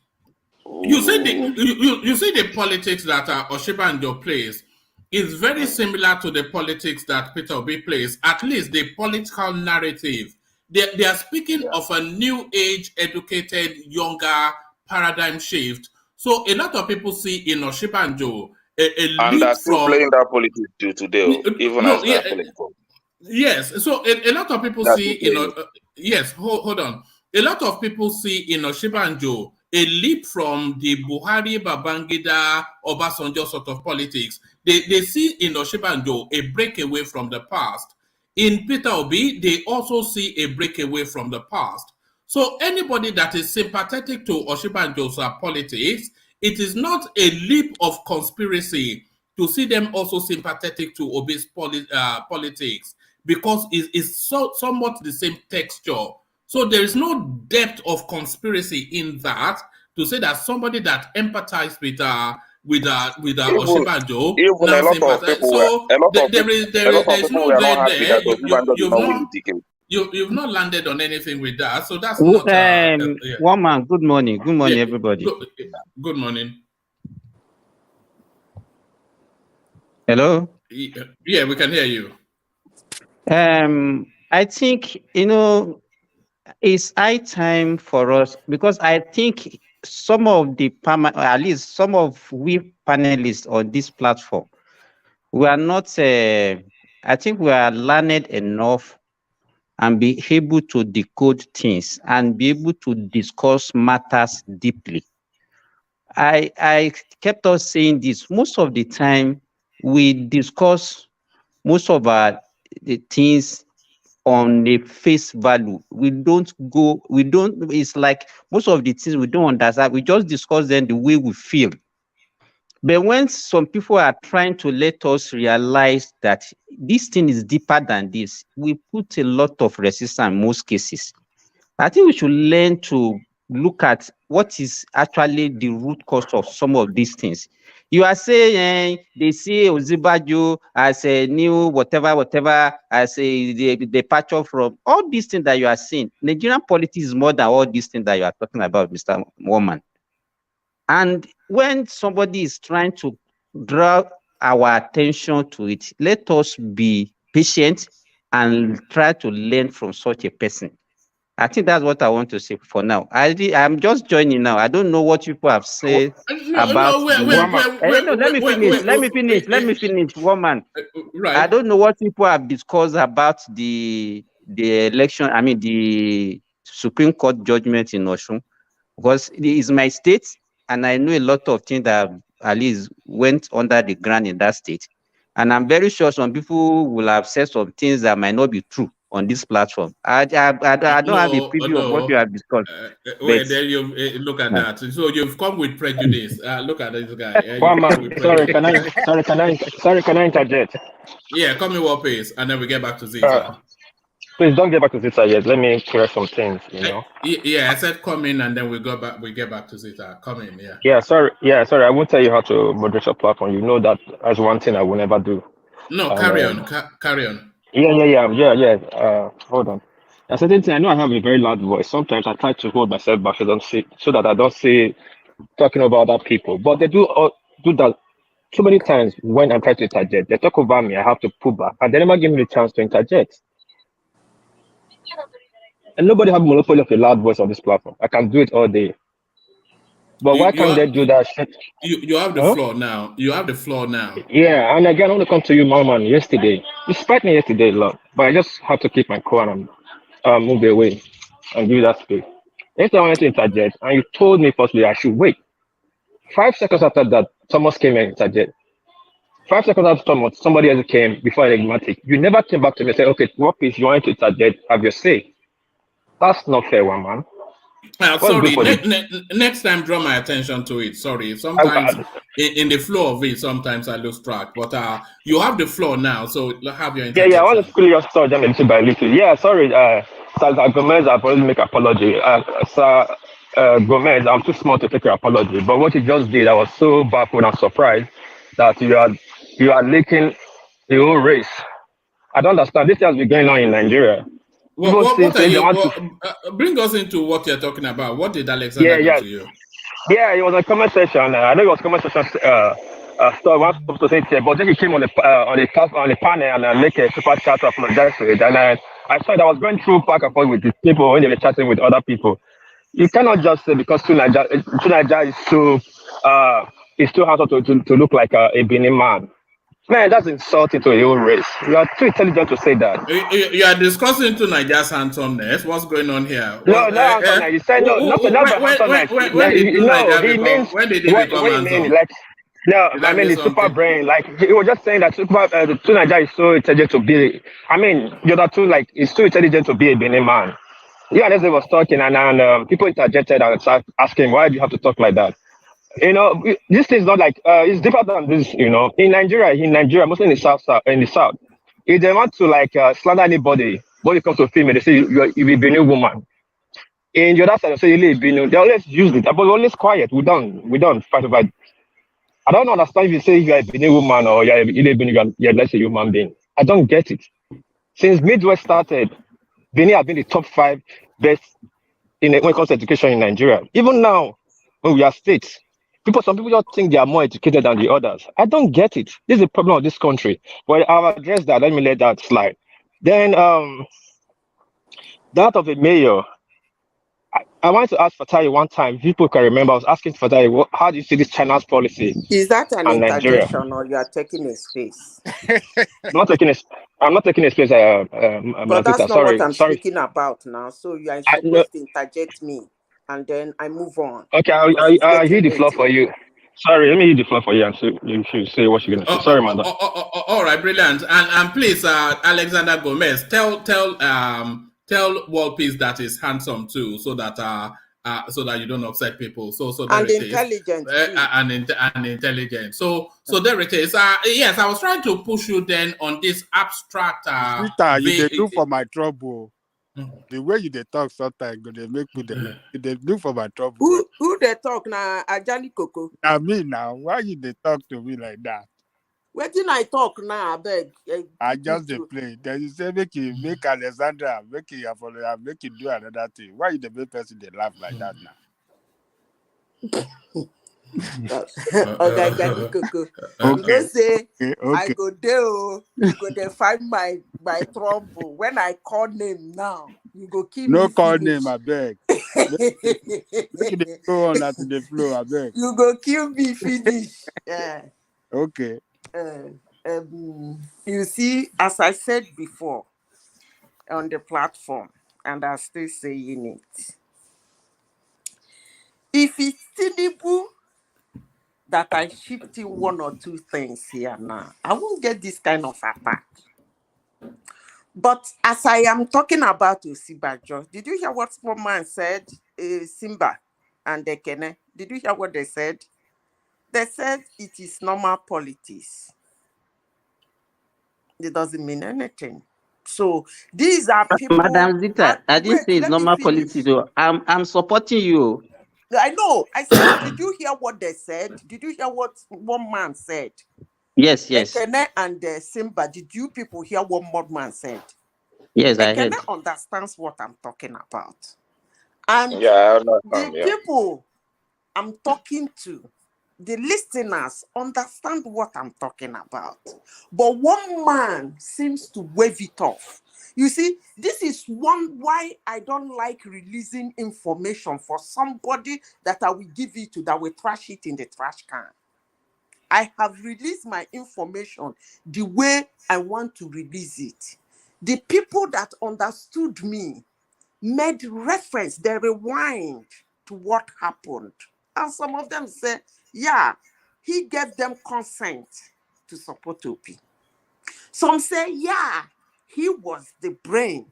You say the politics that Osinbajo plays is very similar to the politics that Peter Obi plays. At least the political narrative. They are speaking of a new age, educated, younger paradigm shift. So a lot of people see in Osinbajo and they're still playing that politics today, even as they're political. Yes, so a lot of people see, yes, hold on. A lot of people see in Osinbajo a leap from the Buhari, Babangida, Obasanjo sort of politics. They see in Osinbajo a breakaway from the past. In Peter Obi, they also see a breakaway from the past. So anybody that is sympathetic to Osinbajo's politics, it is not a leap of conspiracy to see them also sympathetic to Obi's politics, because it's somewhat the same texture. So there is no depth of conspiracy in that to say that somebody that empathized with Osinbajo now sympathize. So there is no there. You've not landed on anything with that. So that's not. One man. Good morning. Good morning, everybody. Good morning. Hello. Yeah, we can hear you. I think it's high time for us, because I think some of the at least some of we panelists on this platform, we are not. I think we are learned enough and be able to decode things and be able to discuss matters deeply. I kept on saying this. Most of the time, we discuss most of the things on the face value. It's like most of the things we don't understand. We just discuss them the way we feel. But when some people are trying to let us realize that this thing is deeper than this, we put a lot of resistance in most cases. I think we should learn to look at what is actually the root cause of some of these things. You are saying they see Osinbajo as a new whatever, as a departure from all these things that you are saying. Nigerian politics is more than all these things that you are talking about, Mr. Woman. And when somebody is trying to draw our attention to it, let us be patient and try to learn from such a person. I think that's what I want to say for now. I'm just joining now. I don't know what people have said about let me finish, woman. Right. I don't know what people have discussed about the election, the Supreme Court judgment in Osun, because it is my state, and I know a lot of things that at least went under the ground in that state. And I'm very sure some people will have said some things that might not be true. on this platform. I don't have a preview of what you have discussed. Wait, there you look at that. So you've come with prejudice. Look at this guy. Sorry, can I interject? Yeah, come in what pace, and then we get back to Zita. Please don't get back to Zita yet. Let me clear some things, you know. Yeah, I said come in, and then we get back to Zita. Come in, yeah. Yeah, sorry. I won't tell you how to moderate your platform. You know that as one thing I will never do. No, carry on. Carry on. Yeah. Hold on. A certain thing, I know I have a very loud voice. Sometimes I try to hold myself back so that I don't say talking about other people. But they do that so many times when I'm trying to interject. They talk over me, I have to pull back, and they never give me the chance to interject. And nobody have a monopoly of a loud voice on this platform. I can do it all day. But why can't they do that shit? You have the floor now. You have the floor now. Yeah, and again, I want to come to you, man, yesterday. You spiked me yesterday a lot, but I just had to keep my cool and move away and give you that space. Instead, I wanted to interject, and you told me firstly I should wait. 5 seconds after that, Thomas came and interjected. 5 seconds after Thomas, somebody else came before enigmatic. You never came back to me and said, okay, what piece you wanted to interject? Have your say. That's not fair, one man. Sorry, next time draw my attention to it. Sorry, sometimes in the flow of it, sometimes I lose track. But you have the floor now, so have your interjection. Yeah, I want to quickly just start them little by little. Yeah, sorry, Sir Gomez, I've already make apology. Sir Gomez, I'm too small to take your apology. But what you just did, I was so baffled and surprised that you are leaking the whole race. I don't understand. This has been going on in Nigeria. Bring us into what you're talking about. What did Alexander do to you? Yeah, it was a comment section. I know it was comment section stuff. One supposed to say it, but then he came on the panel and make a super chat to apologize for it. And I saw that I was going through back and forth with the people when they were chatting with other people. You cannot just say because Tunaja is too hard to look like a Benin man. Man, that's insulting to your race. You are too intelligent to say that. You are discussing to Nigeria's handsomeness. What's going on here? No, handsomeness. You said not handsomeness. When did he become handsome? Like, no, I mean, the super brain. Like, he was just saying that to Nigeria is so intelligent to be. I mean, the other two, like, it's too intelligent to be a Benin man. Yeah, as they was talking, and people interjected and started asking, why do you have to talk like that? You know, this is not like it's different than this. You know, in Nigeria, mostly in the south, if they want to like slander anybody when it comes to female, they say you're a Benin woman. In the other side, they say you're a Benin. They always use it, but we're always quiet. We don't fight about it. I don't understand if you say you're a Benin woman or you're a Benin, you're less a human being. I don't get it. Since Midwest started, Benin have been the top 5 best when it comes to education in Nigeria. Even now, when we are states. Some people just think they are more educated than the others. I don't get it. This is a problem of this country. But I'll address that. Let me let that slide. Then that of a mayor. I wanted to ask Fatai one time. People can remember. I was asking Fatai, how do you see this China's policy? Is that an interjection or you are taking his face? I'm not taking his place. But that's not what I'm speaking about now. So you are supposed to interject me. And then I move on. Okay, I'll hear the floor for you. Sorry, let me hear the floor for you and so you should say what you're gonna say. Sorry, madam. All right, brilliant. And please, Alexander Gomez, tell World Peace that is handsome too, so that you don't upset people. So there and intelligent and intelligent. So there it is. Yes, I was trying to push you then on this abstract. You do for my trouble. The way you talk sometimes they make me they do for my trouble. Who they talk now? Ajali Coco. I mean now, why you they talk to me like that? Where did I talk now? I beg. I just play. Then you say make Alexandra, make you do another thing. Why you the best person they laugh like that now? Okay, Coco. You go say I go there. You go there find my trouble. When I call name now, you go keep no me call finish. name, I beg. Make it go on at the flow, I beg. You go kill me finish. Yeah. Okay. You see, as I said before on the platform, and I'm still saying it. If it's Tinubu that I shift in 1 or 2 things here now, I won't get this kind of attack. But as I am talking about Osibajo, did you hear what one man said? Simba and Ekene. Did you hear what they said? They said it is normal politics. It doesn't mean anything. So these are people. Madam Zita, I didn't say it's normal politics. Though. I'm supporting you. I know. I said, did you hear what they said? Did you hear what one man said? Yes. Ekene and Simba, did you people hear what one man said? Yes, I heard. Ekene understands what I'm talking about. And Yeah, the people I'm talking to, the listeners understand what I'm talking about. But one man seems to wave it off. You see, this is why I don't like releasing information for somebody that I will give it to that will trash it in the trash can. I have released my information the way I want to release it. The people that understood me made reference, they rewind to what happened. And some of them say, yeah, he gave them consent to support OP. Some say, yeah, he was the brain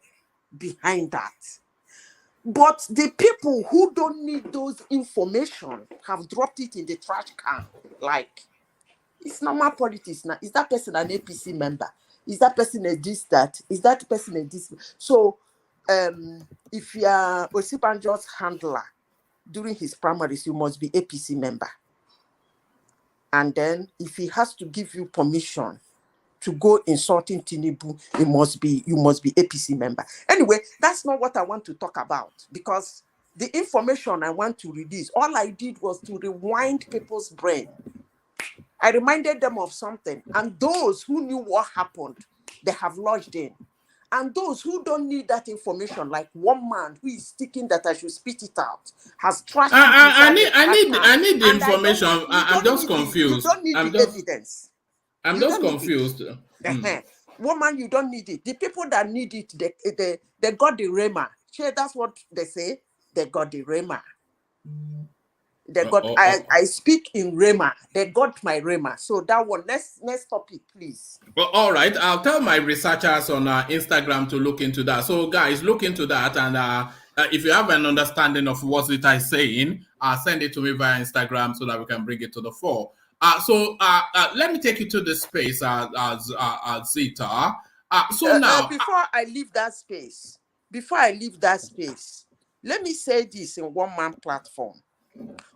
behind that. But the people who don't need those information have dropped it in the trash can. Like, it's normal politics now. Is that person an APC member? Is that person a this, that? Is that person a this? So, if you are Osibanjo's handler during his primaries, you must be APC member. And then if he has to give you permission to go insulting Tinubu, you must be APC member. Anyway, that's not what I want to talk about, because the information I want to release, all I did was to rewind people's brain. I reminded them of something, and those who knew what happened, they have lodged in. And those who don't need that information, like one man who is sticking that I should spit it out, has trashed it. I need the information. I'm just confused. You don't need the evidence. I'm just confused. Woman, you don't need it. The people that need it, they got the rema. Sure, that's what they say. They got the rema. They got. I speak in rema. They got my rema. So that one. Next topic, please. Well, all right. I'll tell my researchers on Instagram to look into that. So, guys, look into that, and if you have an understanding of what Zita is saying, send it to me via Instagram so that we can bring it to the fore. So let me take you to the space, Zita. So now, before I leave that space, let me say this in one man platform.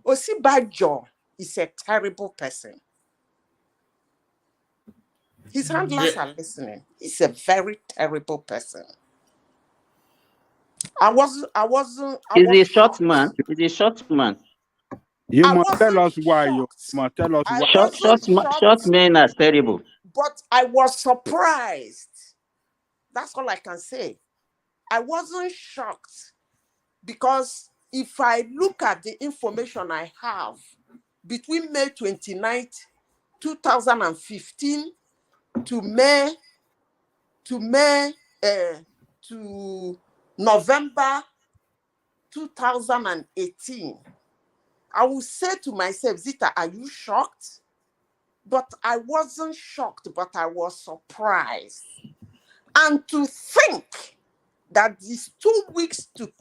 Osibajo is a terrible person. His handlers are listening. He's a very terrible person. He's a short man. You must tell us why. You must tell us why. Short men are terrible. But I was surprised. That's all I can say. I wasn't shocked, because if I look at the information I have between May 29th, 2015 to November 2018, I will say to myself, Zita, are you shocked? But I wasn't shocked, but I was surprised. And to think that these 2 weeks to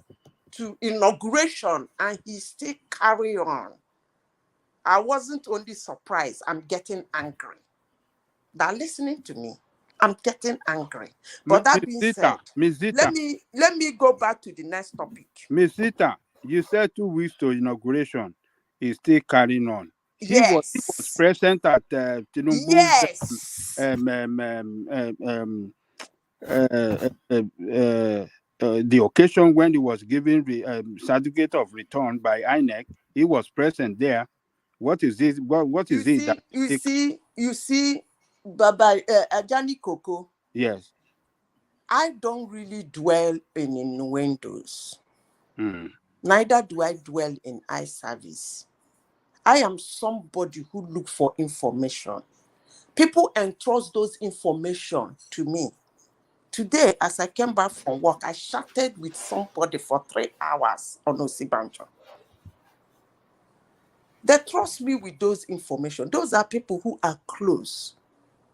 inauguration and he still carry on, I wasn't only surprised, I'm getting angry. They're listening to me. I'm getting angry. But that being said, let me go back to the next topic. Ms. Zita, you said 2 weeks to inauguration is still carrying on. Yes. He was present at Tinubu's the occasion when he was given the certificate of return by INEC. He was present there. What is this? What is it? You see, Baba Ajani Koko. Yes. I don't really dwell in windows. Neither do I dwell in eye service. I am somebody who looks for information. People entrust those information to me. Today, as I came back from work, I chatted with somebody for 3 hours on Osibanjo. They trust me with those information. Those are people who are close,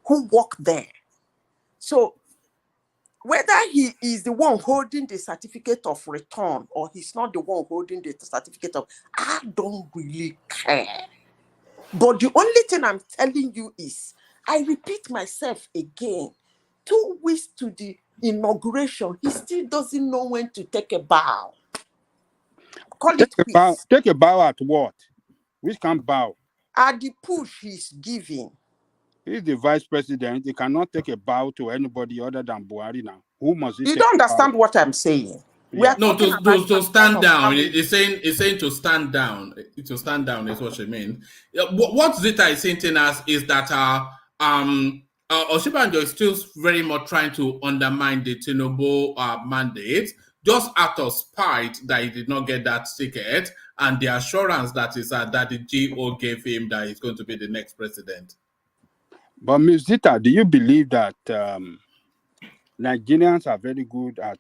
who work there. So Whether he is the one holding the certificate of return or he's not the one holding the certificate of, I don't really care. But the only thing I'm telling you is, I repeat myself again, 2 weeks to the inauguration, he still doesn't know when to take a bow. Call it quits. Take a bow at what? Which can bow? At the push he's giving. He's the vice president. He cannot take a bow to anybody other than Buhari now. Who must he You take don't understand what I'm saying. We are No, talking about to stand down. having... It's saying to stand down. To stand down is what she means. What Zita is saying as is that Oshibanjo is still very much trying to undermine the Tinubu mandate, just out of spite that he did not get that ticket and the assurance that is that the GO gave him that he's going to be the next president. But Ms. Zita, do you believe that Nigerians are very good at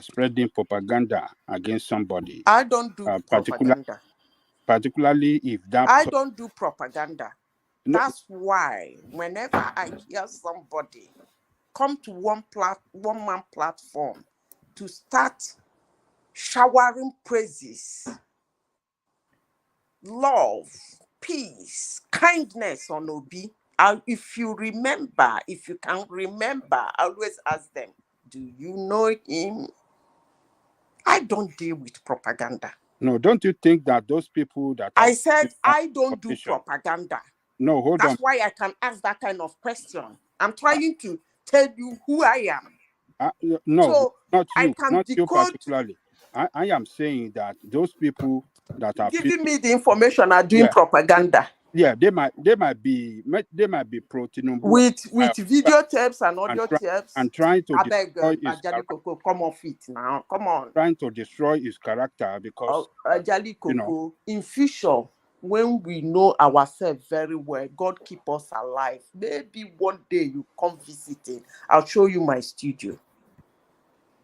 spreading propaganda against somebody? I don't do propaganda. Particularly if that... I don't do propaganda. No. That's why whenever I hear somebody come to one man platform to start showering praises, love, peace, kindness on Obi, if you can remember, I always ask them, do you know him? I don't deal with propaganda. No, don't you think that those people that... I said I don't do propaganda. No, hold on. That's why I can ask that kind of question. I'm trying to tell you who I am. No, so not you. Not decode... you particularly. I am saying that those people that are giving me the information are doing propaganda. Yeah, they might be pro Tinubu with video tapes and audio tapes and trying to destroy his Adeleke, come off it now. Come on. Trying to destroy his character because Adeleke, in future, when we know ourselves very well, God keep us alive. Maybe one day you come visiting. I'll show you my studio.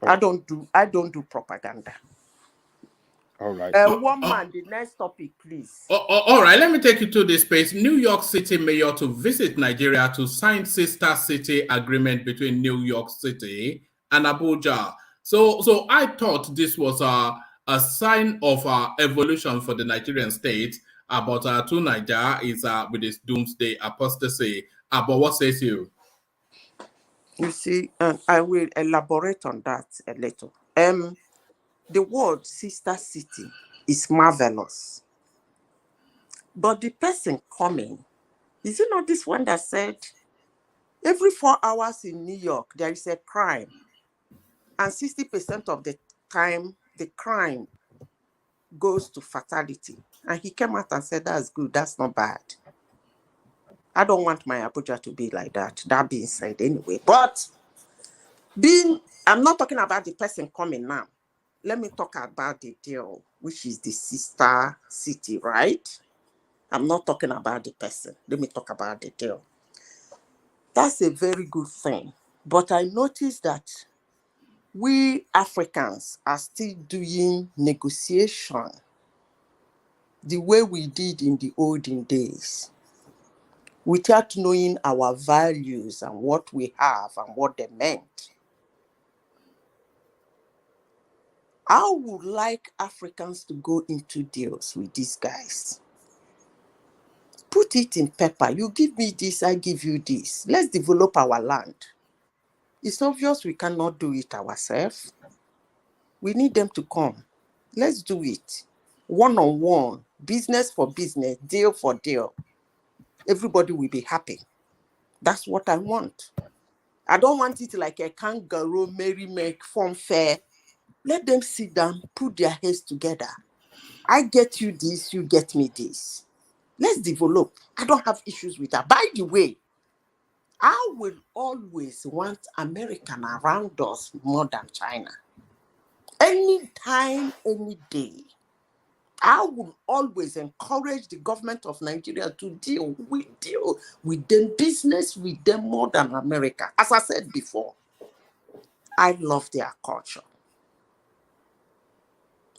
Oh. I don't do propaganda. All right. One man, the next topic, please. All right, let me take you to this space. New York City mayor to visit Nigeria to sign sister city agreement between New York City and Abuja. So I thought this was a sign of evolution for the Nigerian state. But to Nigeria is with this doomsday apostasy. But what says you? You see, I will elaborate on that a little. The word sister city is marvelous. But the person coming, is it not this one that said, every 4 hours in New York, there is a crime. And 60% of the time, the crime goes to fatality. And he came out and said, that's good, that's not bad. I don't want my Abuja to be like that. That being said anyway. But I'm not talking about the person coming now. Let me talk about the deal, which is the sister city, right? I'm not talking about the person. Let me talk about the deal. That's a very good thing. But I noticed that we Africans are still doing negotiation the way we did in the olden days, without knowing our values and what we have and what they meant. I would like Africans to go into deals with these guys. Put it in paper. You give me this, I give you this. Let's develop our land. It's obvious we cannot do it ourselves. We need them to come. Let's do it. One-on-one, business for business, deal for deal. Everybody will be happy. That's what I want. I don't want it like a kangaroo, merry-make, fun fair. Let them sit down, put their heads together. I get you this, you get me this. Let's develop. I don't have issues with that. By the way, I will always want American around us more than China. Anytime, any day. I will always encourage the government of Nigeria to deal with them business with them more than America. As I said before, I love their culture.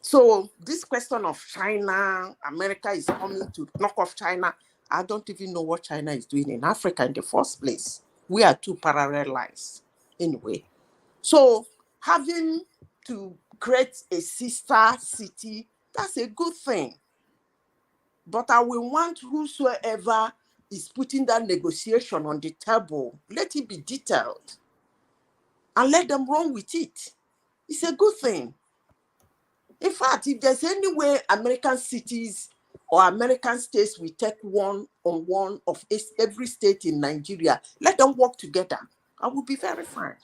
So this question of China, America is coming to knock off China. I don't even know what China is doing in Africa in the first place. We are two parallel lines. Anyway, So having to create a sister city, that's a good thing. But I will want whosoever is putting that negotiation on the table, let it be detailed and let them run with it. It's a good thing. In fact, if there's any way American cities or American states will take one-on-one of every state in Nigeria, let them work together. I will be very fine.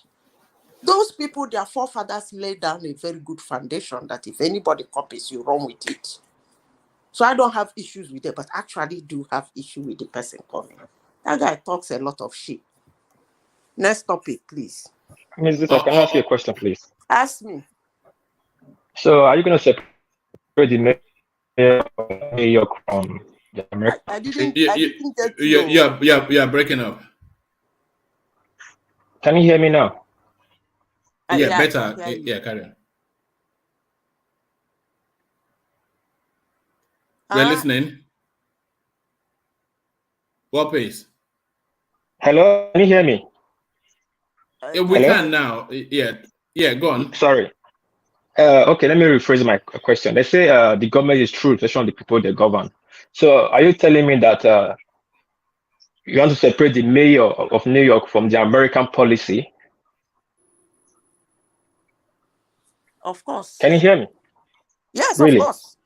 Those people, their forefathers laid down a very good foundation that if anybody copies, you run with it. So I don't have issues with it, but actually do have issue with the person coming. That guy talks a lot of shit. Next topic, please. Ms. Zita, can I ask you a question, please? Ask me. So are you going to separate the mayor of New York from the American? I didn't get you. Yeah, breaking up. Can you hear me now? Yeah, better. Yeah, carry on. We're listening. What please? Hello, can you hear me? We can now. Yeah, go on. Sorry. Okay, let me rephrase my question. Let's say the government is true reflection of the people they govern. So are you telling me that you want to separate the mayor of New York from the American policy? Of course. Can you hear me? Yes, really? Of course.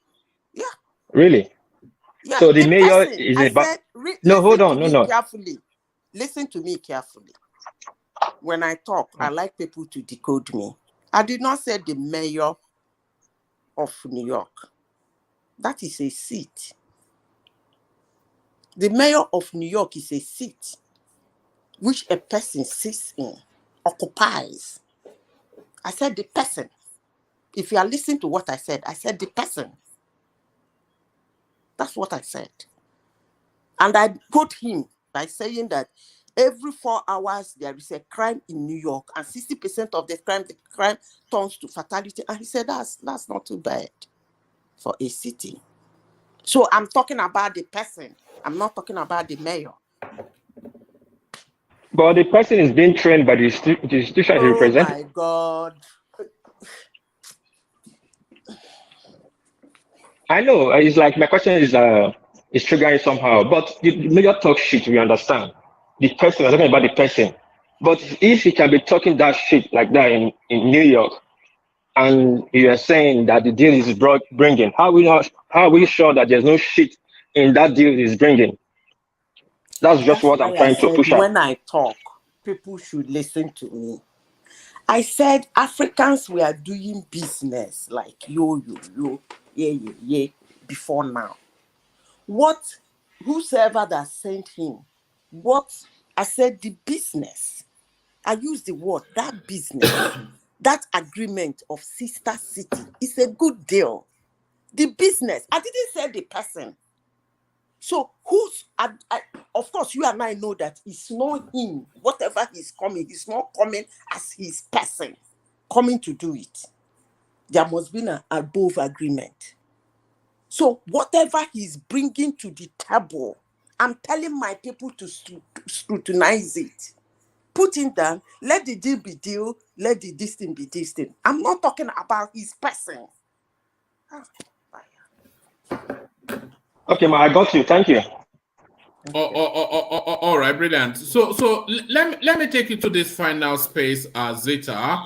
Yeah. Really? Yeah. So the mayor is about. No, hold on. No. Carefully. Listen to me carefully. When I talk, I like people to decode me. I did not say the mayor of New York. That is a seat. The mayor of New York is a seat which a person sits in, occupies. I said the person. If you are listening to what I said the person. That's what I said. And I quote him by saying that every 4 hours there is a crime in New York, and 60% of the crime turns to fatality. And he said that's not too bad for a city. So I'm talking about the person. I'm not talking about the mayor. But the person is being trained by the institution he represents. Oh my God. I know. It's like my question is triggering somehow. But the mayor talk shit, we understand. The person, we're talking about the person. But if he can be talking that shit like that in New York, and you are saying that the deal is bringing, how are we sure that there's no shit in that deal he's bringing? That's just what I'm trying to push out. When I talk, people should listen to me. I said Africans were doing business like yeah, before now. Whosoever that sent him, I said the business. I use the word, that business, that agreement of sister city is a good deal. The business, I didn't say the person. So of course, you and I know that it's not him. Whatever he's not coming as his person, coming to do it. There must be an above agreement. So whatever he's bringing to the table, I'm telling my people to scrutinize it. Put it down, let the deal be deal, let the this thing be this thing. I'm not talking about his person. Okay, I got you. Thank you. All right, brilliant. So let me take you to this final space, Zeta.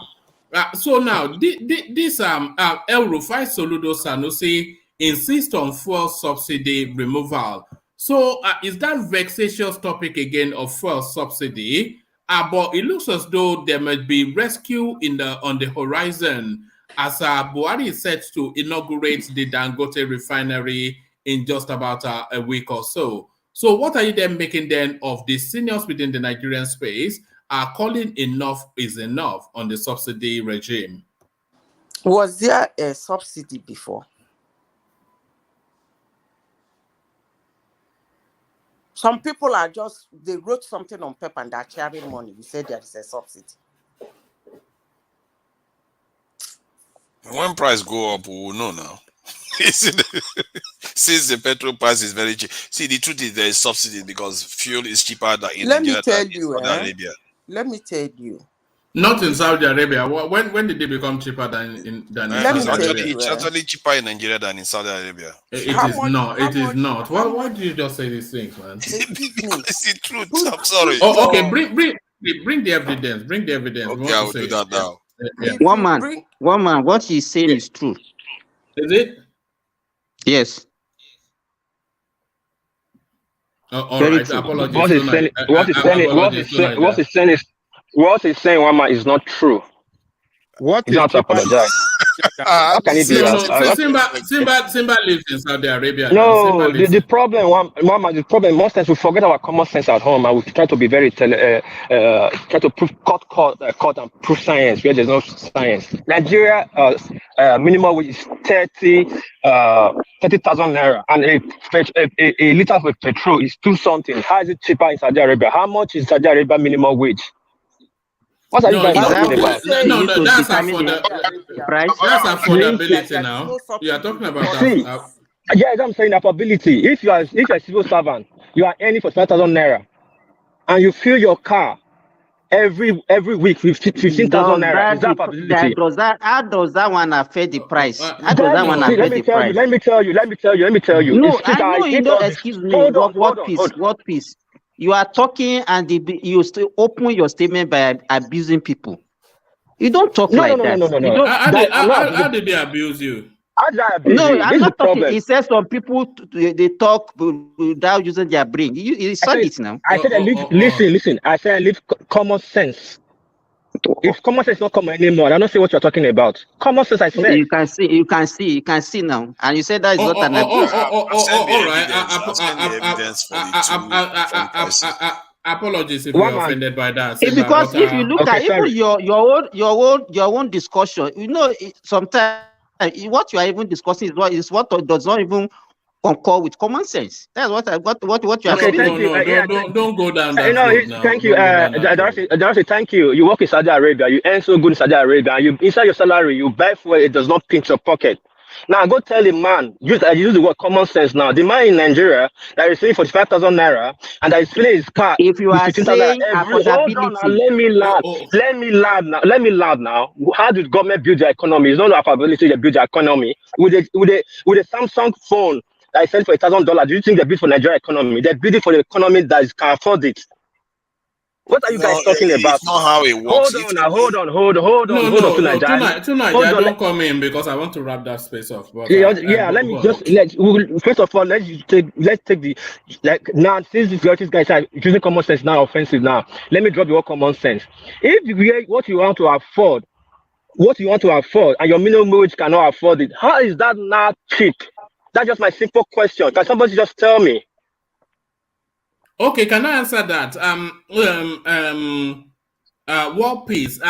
So now this El Rufai Soludo Sanusi insists on fuel subsidy removal. So is that vexatious topic again of fuel subsidy? But it looks as though there might be rescue on the horizon as Buhari is set to inaugurate the Dangote refinery in just about a week or so. So what are you then making then of the seniors within the Nigerian space are calling enough is enough on the subsidy regime? Was there a subsidy before? Some people they wrote something on paper and they're sharing money. You said there is a subsidy. When price go up, we will know now. Since the petrol price is very cheap. See, the truth is there is subsidy because fuel is cheaper than in Nigeria than in Saudi Arabia. Let me tell you, Not in Saudi Arabia. When did they become cheaper than in Saudi Arabia? It's actually cheaper in Nigeria than in Saudi Arabia. It is not. Why do you just say these things, man? It's the truth. I'm sorry. Oh, okay. Bring the evidence. Bring the evidence. Okay, I will do that now. Yeah. One man. What he's saying is true. Is it? Yes. All right. Apologies. What he's saying, one man, is not true. What is not to apologize? How can he do that? Simba lives in Saudi Arabia. No, the problem, the problem. Most times we forget our common sense at home, and we try to be very try to prove cut and prove science where there's no science. Nigeria minimum wage is 30,000 naira, and a liter of petrol is 2 something. How is it cheaper in Saudi Arabia? How much is Saudi Arabia minimum wage? What are you guys talking about? No, that's affordability now. You are talking about that. Yeah, I'm saying affordability. If you're a civil servant, you are earning for 5,000 naira, and you fill your car every week with 15,000 naira. Is that affordability? How does that one affect the price? How does that one affect the price? Let me tell you. No, I know you don't. Excuse me. What piece? You are talking and you still open your statement by abusing people. You don't talk like that. No. How did they abuse you? No, I'm not talking. He says some people they talk without using their brain. You said it now. I said listen. I said I live common sense. If common sense is not common anymore, I don't see what you're talking about. Common sense, I said. You can see now, and you said that is not an abuse. All right. Apologies if you're offended by that. Because if you look at even your own discussion, you know, sometimes what you are even discussing is what does not even concur with common sense. That's what you are saying. Don't go down that road now. Thank you. Darcy, thank you. You work in Saudi Arabia. You earn so good in Saudi Arabia. You inside your salary, you buy fuel. It does not pinch your pocket. Now go tell a man. I use the word common sense now. The man in Nigeria that is paying 45,000 naira and that is filling his car. If you are saying affordability, let me laugh now. How did government build their economy? It's not affordability. They build their economy with a Samsung phone. I sell for $1,000. Do you think they build for Nigeria economy? They're building for the economy that can afford it. What are you guys talking about? It's not how it works. Hold on. Tonight, don't come in because I want to wrap that space off. But first of all, let's take the now since these guys are using common sense now offensive now. Let me drop the word common sense. If what you want to afford, and your minimum wage cannot afford it, how is that not cheap? That's just my simple question. Can somebody just tell me? Okay, can I answer that? War peace.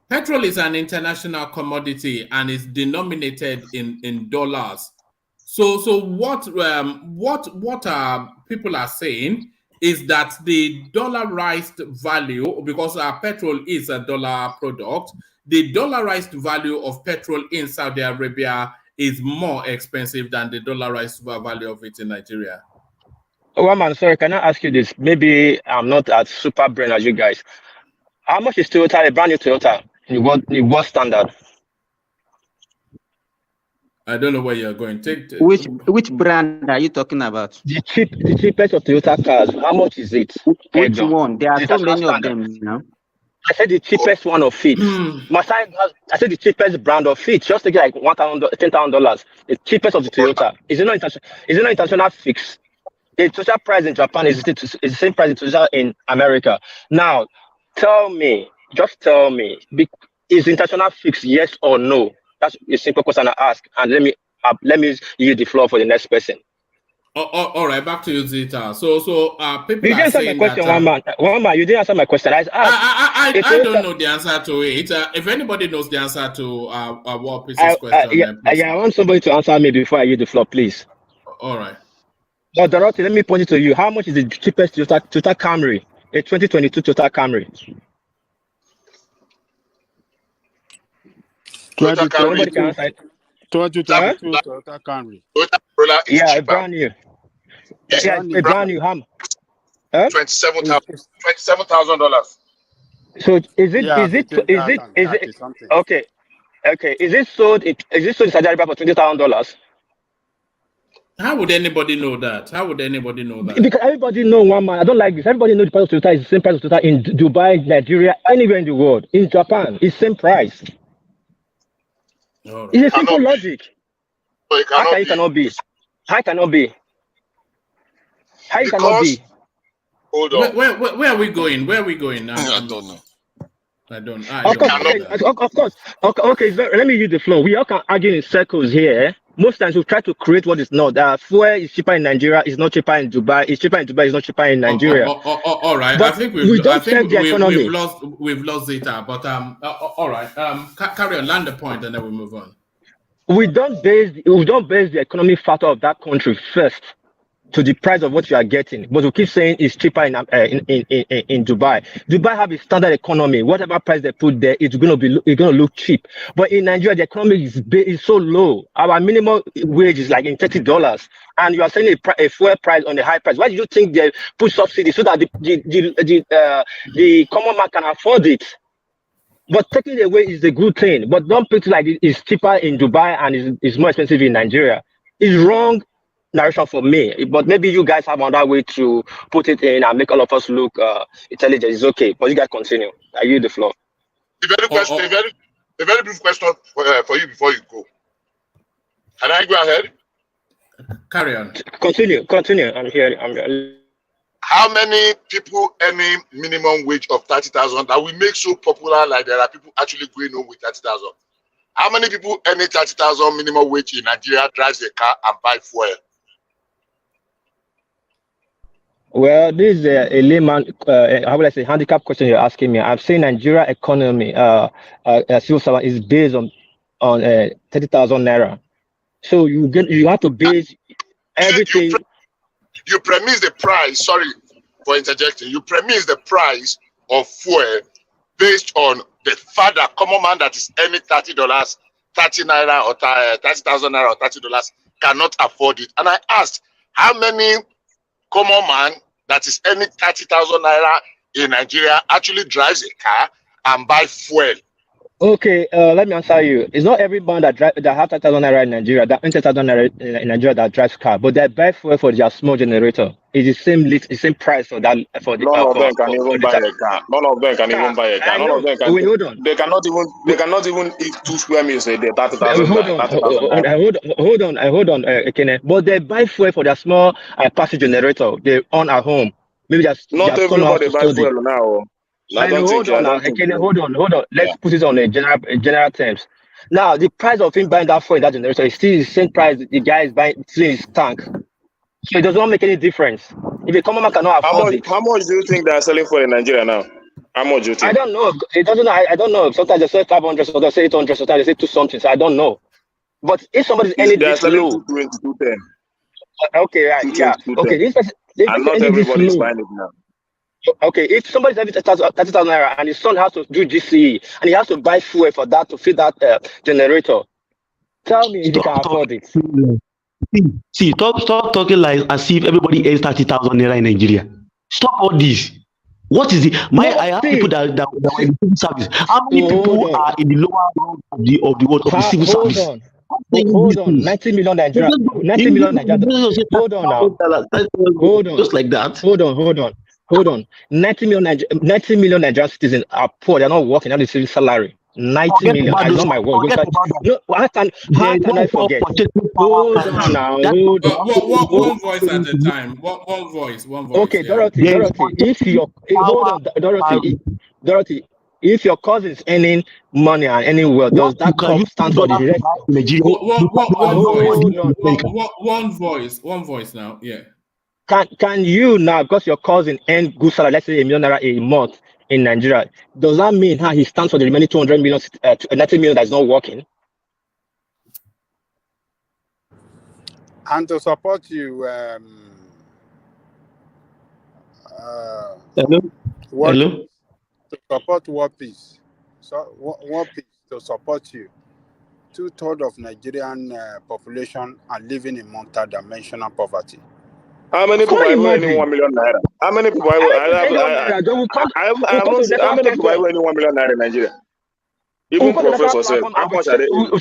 Petrol is an international commodity and is denominated in dollars. So what people are saying is that the dollarized value, because our petrol is a dollar product, the dollarized value of petrol in Saudi Arabia is more expensive than the dollarized value of it in Nigeria. Oh, man, sorry, can I ask you this? Maybe I'm not as super brain as you guys. How much is Toyota, a brand new Toyota, in what standard? I don't know where you're going. Which brand are you talking about? The cheapest of Toyota cars. How much is it? Which one? There are so many of them, you know. I said the cheapest one of it. I said the cheapest brand of it. Just take like $10,000. The cheapest of the Toyota. Is it not international fix? The total price in Japan is the same price in America. Now, just tell me, is international fix yes or no? That's a simple question I ask, and let me yield the floor for the next person. All right, back to you, Zita. So people you didn't answer my question, one man. You didn't answer my question. I don't know the answer to it. If anybody knows the answer to War Peace's question, I want somebody to answer me before I yield the floor, please. All right. Now, Dorothy, let me point it to you. How much is the cheapest Toyota Camry? A 2022 Toyota Camry. Somebody can answer it. 2022 Toyota Camry. Yeah, brand new. Yeah, a brand new. $27,000. So is it Yeah, between that and 30 something. okay? Okay, is it sold in Saudi Arabia for $20,000? How would anybody know that? How would anybody know that? Because everybody know one man. I don't like this. Everybody knows the price of Toyota is the same price of Toyota in Dubai, Nigeria, anywhere in the world. In Japan, it's same price. Right. It's a simple logic. So it How cannot be? How cannot be? How it cannot be? Hold on. Where are we going? Where are we going? I don't know. Of course. Okay. Let me use the flow. We all can argue in circles here. Most times we try to create what is not. Fuel is cheaper in Nigeria. It's not cheaper in Dubai. It's cheaper in Dubai. It's not cheaper in Nigeria. All right. But I think we don't check the economy. We've lost data. But all right. Carry on. Land the point, and then we move on. We don't base the economic factor of that country first to the price of what you are getting, but we keep saying it's cheaper in Dubai. Dubai have a standard economy. Whatever price they put there, it's gonna look cheap. But in Nigeria, the economy is so low. Our minimum wage is like in $30, and you are saying a fuel price on a high price. Why do you think they put subsidies so that the common man can afford it? But taking it away is a good thing. But don't put it like it's cheaper in Dubai and it's more expensive in Nigeria. It's wrong narration for me, but maybe you guys have another way to put it in and make all of us look intelligent. It's okay, but you guys continue. I yield the floor. A very brief question for you before you go. Can I go ahead? Carry on. Continue. I'm here. How many people earning minimum wage of 30,000 that we make so popular? Like there are people actually going home with 30,000. How many people earning 30,000 minimum wage in Nigeria drives a car and buy fuel? Well, this is a layman, how would I say, handicap question you're asking me. I'm saying Nigeria economy, civil servant is based on 30,000 naira. So you have to base everything. You premise the price. Sorry for interjecting. You premise the price of fuel based on the fact that common man that is earning $30, 30 naira or 30,000 naira or $30 cannot afford it. And I asked, how many common man that is earning 30,000 naira in Nigeria actually drives a car and buy fuel? Okay, let me answer you. It's not every man that have 30,000 naira in Nigeria, that 30,000 naira in Nigeria that drives car, but they buy fuel for their small generator. It's the same price for that. None of them can even buy a car. None of them can even buy a car. None of them can. Wait, hold on. They cannot even eat 2 square meals a day. 30,000. Hold on, Ekene. But they buy fuel for their small passive generator. They own at home. Maybe that's not everybody buy fuel now. Hold on. Let's put it on a general terms. Now, the price of him buying that fuel in that generator is still the same price the guy is buying in his tank. So it does not make any difference. If a common man cannot afford it. How much do you think they are selling for in Nigeria now? How much do you think? I don't know. It doesn't. I don't know. Sometimes they say 500, sometimes they say 800, sometimes they say 2 something. So I don't know. But if somebody's earning this low, 220, okay, right, yeah, okay. This person, and not everybody is buying it now. Okay, if somebody's having 30,000 naira and his son has to do GCE and he has to buy fuel for that to feed that generator, tell me if he can afford it. See, stop talking like as if everybody earns 30,000 naira in Nigeria. Stop all this. What is it? I have people that were in the civil service. How many people are in the lower round of the world of the civil service? Hold on, 90 million Nigeria. 90 million Nigeria. Hold on now. Hold on. Just like that. Hold on. 90 million Nigerian citizens are poor. They're not working. They're receiving salary. 90 million. I know my word. No, how can I forget? Hold on now. One voice at a time. One voice. Okay, Dorothy. Dorothy. If your cousin is earning money and earning wealth, does that stand for the rest? One voice now. Yeah. Can you now, because your cousin earn good salary, let's say $1 million naira a month in Nigeria, does that mean he stands for the remaining 200 million, 90 million that's not working? And to support you, Hello. To support World Peace. So World Peace to support you. 2/3 of Nigerian population are living in multi-dimensional poverty. How many people are earning 1 million naira? How many people are how many people are earning 1 million naira in Nigeria? Even professors say, how much are they earning? We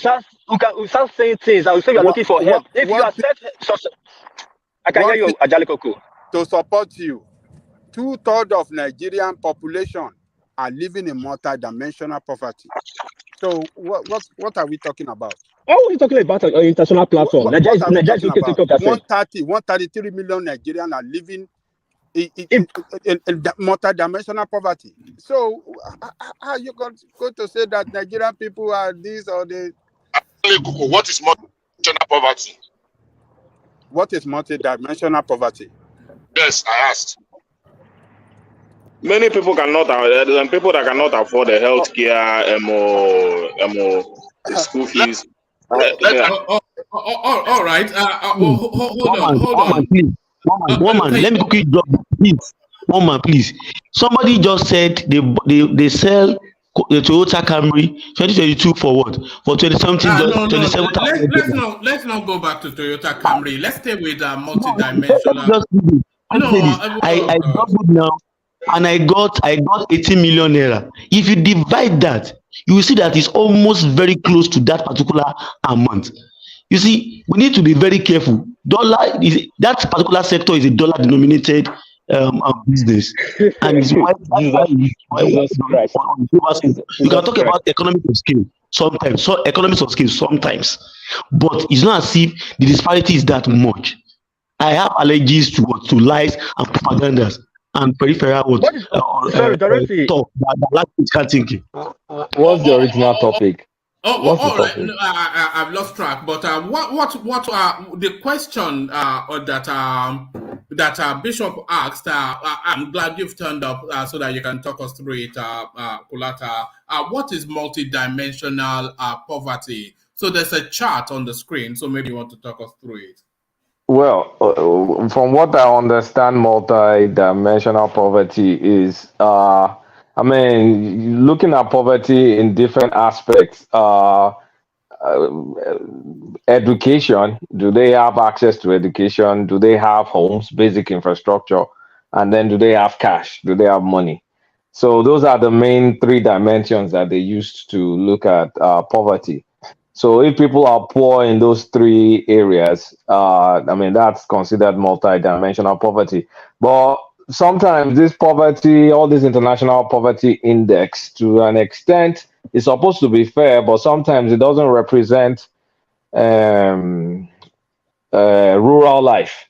start saying things and we say you are looking for help. If you accept I can hear you, Adeleke. To support you, 2/3 of Nigerian population are living in multi-dimensional poverty. So what are we talking about? What are we talking about on international platform? Nigeria is looking to take up 133 million Nigerians are living in multi-dimensional poverty. So how are you going to say that Nigerian people are this or the? What is multi-dimensional poverty? What is multi-dimensional poverty? Yes, I asked. Many people cannot, people that cannot afford the health care, the school fees. All right. Hold on. Please. One man. Let me quickly drop this, please. One man, please. Somebody just said they sell the Toyota Camry 2022 for what? For 27,000. Let's not go back to Toyota Camry. Let's stay with multi-dimensional. I doubled now, and I got 80 million naira. If you divide that, you will see that it's almost very close to that particular amount. You see, we need to be very careful. That particular sector is a dollar denominated business, and it's why you can talk about economics of scale sometimes, but it's not as if the disparity is that much. I have allergies to lies and propagandas and peripheral talk that lack critical thinking. What's the original topic? Right. No, I've lost track. But what the question that Bishop asked? I'm glad you've turned up so that you can talk us through it, Kulata. What is multidimensional poverty? So there's a chart on the screen. So maybe you want to talk us through it. Well, from what I understand, multi-dimensional poverty is, looking at poverty in different aspects. Education, do they have access to education? Do they have homes, basic infrastructure? And then do they have cash? Do they have money? So those are the main 3 dimensions that they used to look at poverty. So if people are poor in those 3 areas, that's considered multi-dimensional poverty. But sometimes this poverty, all this international poverty index, to an extent, is supposed to be fair, but sometimes it doesn't represent rural life.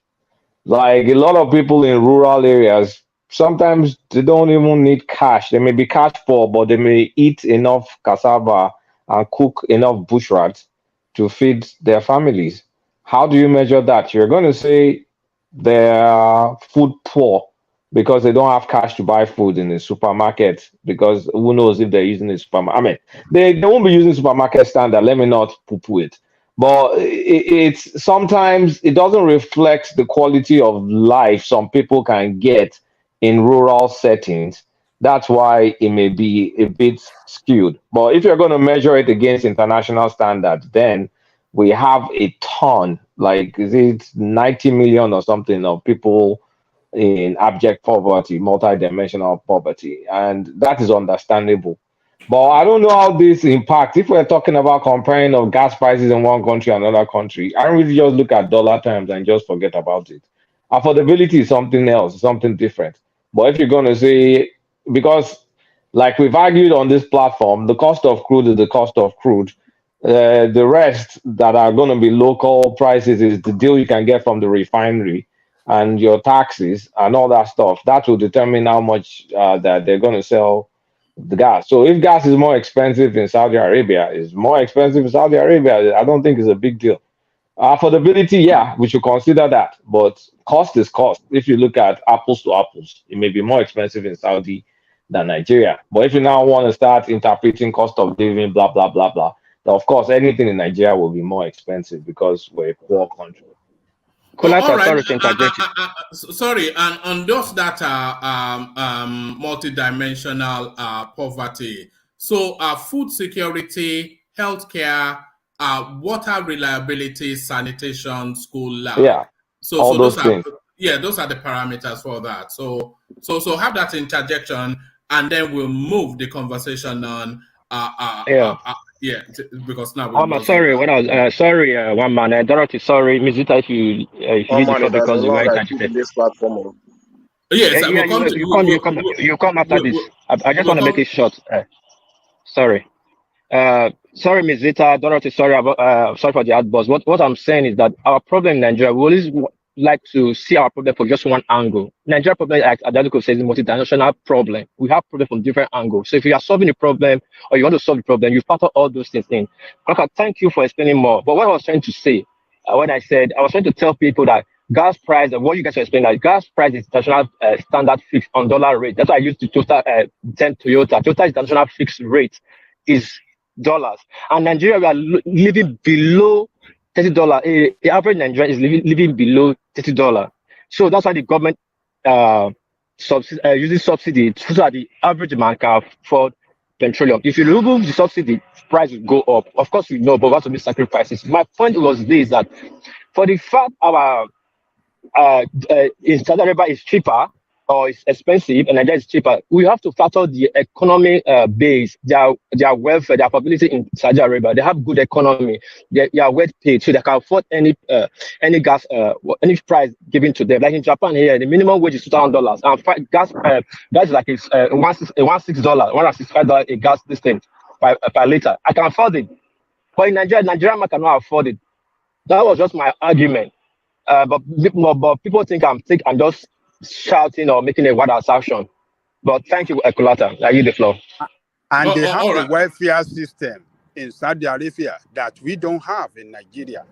Like a lot of people in rural areas, sometimes they don't even need cash. They may be cash poor, but they may eat enough cassava and cook enough bush rats to feed their families. How do you measure that? You're going to say they're food poor because they don't have cash to buy food in the supermarket, because who knows if they're using the supermarket. They won't be using supermarket standard. Let me not poo-poo it. But it's sometimes it doesn't reflect the quality of life some people can get in rural settings. That's why it may be a bit skewed. But if you're going to measure it against international standards, then we have a ton, like is it 90 million or something of people in abject poverty, multi-dimensional poverty, and that is understandable. But I don't know how this impacts. If we're talking about comparing of gas prices in one country and another country, I don't really just look at dollar terms and just forget about it. Affordability is something else, something different. But if you're going to say, because like we've argued on this platform, the cost of crude is the cost of crude. The rest that are going to be local prices is the deal you can get from the refinery and your taxes and all that stuff. That will determine how much that they're going to sell the gas. So if gas is more expensive in Saudi Arabia, I don't think it's a big deal. Affordability, yeah, we should consider that, but cost is cost. If you look at apples to apples, it may be more expensive in Saudi than Nigeria. But if you now want to start interpreting cost of living, blah, blah, blah, blah, then of course, anything in Nigeria will be more expensive because we're a poor country. Sorry, and on those that are multidimensional poverty, so food security, healthcare, water reliability, sanitation, school lab. Yeah, So those things. Yeah, those are the parameters for that. So have that interjection, and then we'll move the conversation on. Because now I'm sorry. When I was sorry, one man, Dorothy, sorry, Miss Zita, if you use the phone because you were interjected. This platform. Yes, you come after this. I just want to make it short. Sorry. Sorry, Ms. Zita, Dorothy, sorry for the outburst. What I'm saying is that our problem in Nigeria, we always like to see our problem from just one angle. Nigeria problem, like Adeleke says, is a multidimensional problem. We have problems from different angles. So if you are solving a problem or you want to solve the problem, you factor all those things in. Okay, thank you for explaining more. But what I was trying to say, when I said, I was trying to tell people that gas price, what you guys are explaining, that gas price is international standard fixed on dollar rate. That's why I used to Toyota. Toyota international fixed rate is dollars, and Nigeria we are living below $30. The average Nigerian is living below $30. So that's why the government uses subsidy so that the average man can afford petroleum. If you remove the subsidy, price will go up. Of course, we know, but we have to make sacrifices. My point was this: that for the fact our in Saudi Arabia is cheaper or it's expensive and Nigeria is cheaper, we have to factor the economic base, their welfare, their population in Saudi Arabia. They have good economy, they are well paid, so they can afford any gas, any price given to them. Like in Japan here, the minimum wage is $2,000, and gas is like it's $165 a gas distance per liter. I can afford it, but in Nigeria man cannot afford it. That was just my argument. But people think I'm just shouting or making a wild assumption. But thank you, Ekulata. I give the floor. And they have a welfare system in Saudi Arabia that we don't have in Nigeria.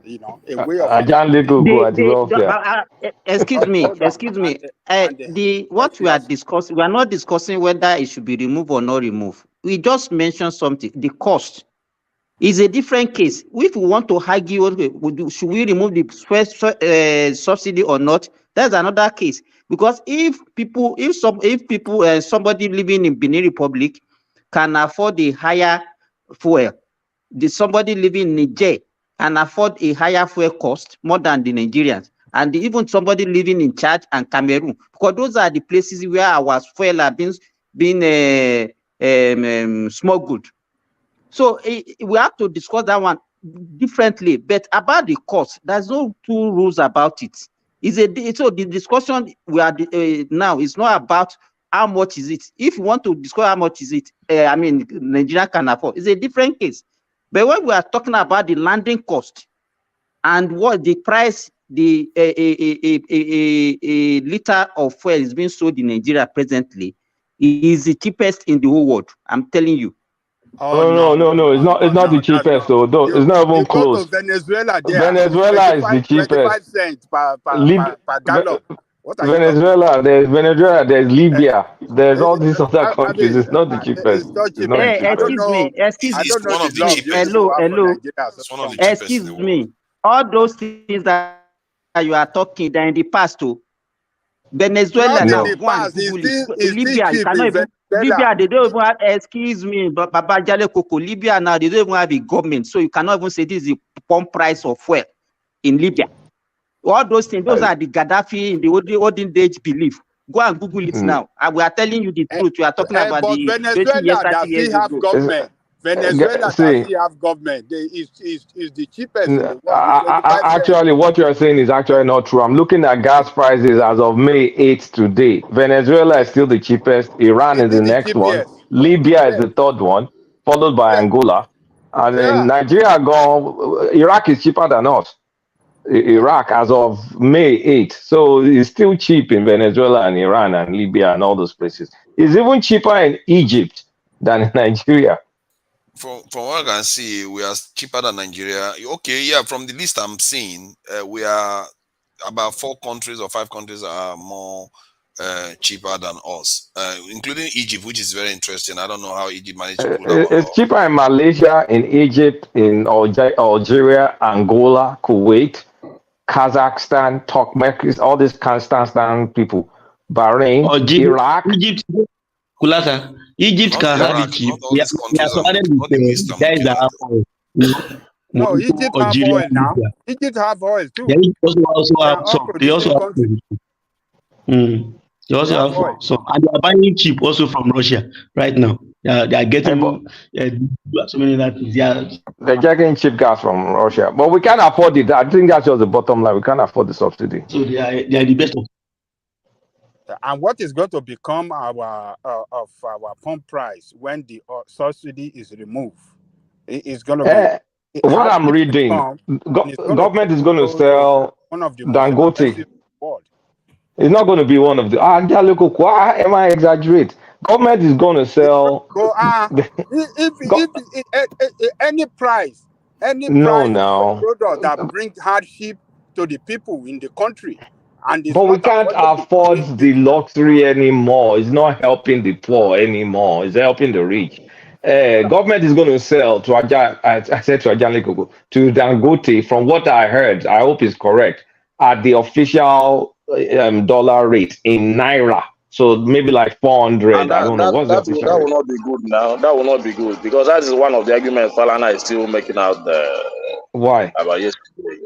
You know, a way of excuse me. What we are discussing, we are not discussing whether it should be removed or not removed. We just mentioned something. The cost is a different case. If we want to argue, should we remove the first subsidy or not? That's another case. Because if somebody living in Benin Republic can afford a higher fuel, somebody living in Niger can afford a higher fuel cost more than the Nigerians, and even somebody living in Chad and Cameroon, because those are the places where our fuel are being smuggled. So we have to discuss that one differently. But about the cost, there's no two rules about it. So the discussion we are now is not about how much is it. If you want to discuss how much is it, Nigeria can afford. It's a different case. But when we are talking about the landing cost and what the price, a liter of fuel is being sold in Nigeria presently, is the cheapest in the whole world. I'm telling you. No. It's not the cheapest though. It's not even close. Venezuela is the cheapest. 25 cents per gallon. Venezuela, there's Libya, there's all these other countries. It's not the cheapest. Excuse me. Excuse me. All those things that you are talking, they're in the past too. Venezuela now, go and Google it. Libya, you cannot even. Libya, they don't even have, excuse me, but Baba Jale Koko, Libya now, they don't even have a government, so you cannot even say this is the pump price of fuel in Libya. All those things, those are the Gaddafi in the olden days belief. Go and Google it now. And we are telling you the truth. We are talking about the Venezuela 20 years, 30 years have ago. government. Venezuela does have government. Is the cheapest in the world. Actually, what you are saying is actually not true. I'm looking at gas prices as of May 8th today. Venezuela is still the cheapest. Iran is the next one. Libya is the third one, followed by Angola. And then Nigeria Iraq is cheaper than us. Iraq as of May 8th. So it's still cheap in Venezuela and Iran and Libya and all those places. It's even cheaper in Egypt than in Nigeria. From what I can see, we are cheaper than Nigeria. Okay, yeah, from the list I'm seeing, we are about 4 countries or 5 countries are more cheaper than us, including Egypt, which is very interesting. I don't know how Egypt managed to pull that. It's cheaper in Malaysia, in Egypt, in Algeria, Angola, Kuwait, Kazakhstan, Turkmenistan, all these Kazakhstan people, Bahrain, Iraq. Egypt can have it cheap. We are surrounded with guys that have No, Egypt have Algeria, oil now. Libya. Egypt have oil too. They also They have are all some. They also producing have country. They They also have have oil. some, and they are buying cheap also from Russia right now. They are getting so many that they're getting cheap gas from Russia, but we can't afford it. I think that's just the bottom line. We can't afford the subsidy. So they are the best of. And what is going to become our of our pump price when the subsidy is removed? It's going to be What I'm hardly reading, become, and it's going to government take is going to the role of sell one of the most expensive Dangote. in the world. It's not going to be one of the. Am I exaggerate? Government is going to sell. Go if any price No, of a now. product that brings hardship to the people in the country and it's But we not can't affordable, afford the luxury anymore. It's not helping the poor anymore. It's helping the rich. Government is going to sell to I said to Adeleke to Dangote. From what I heard, I hope it's correct, at the official dollar rate in naira. So maybe like 400. And I don't know what's the official that will rate. not be good now. That will not be good because that is one of the arguments Falana is still making out Why? about yesterday.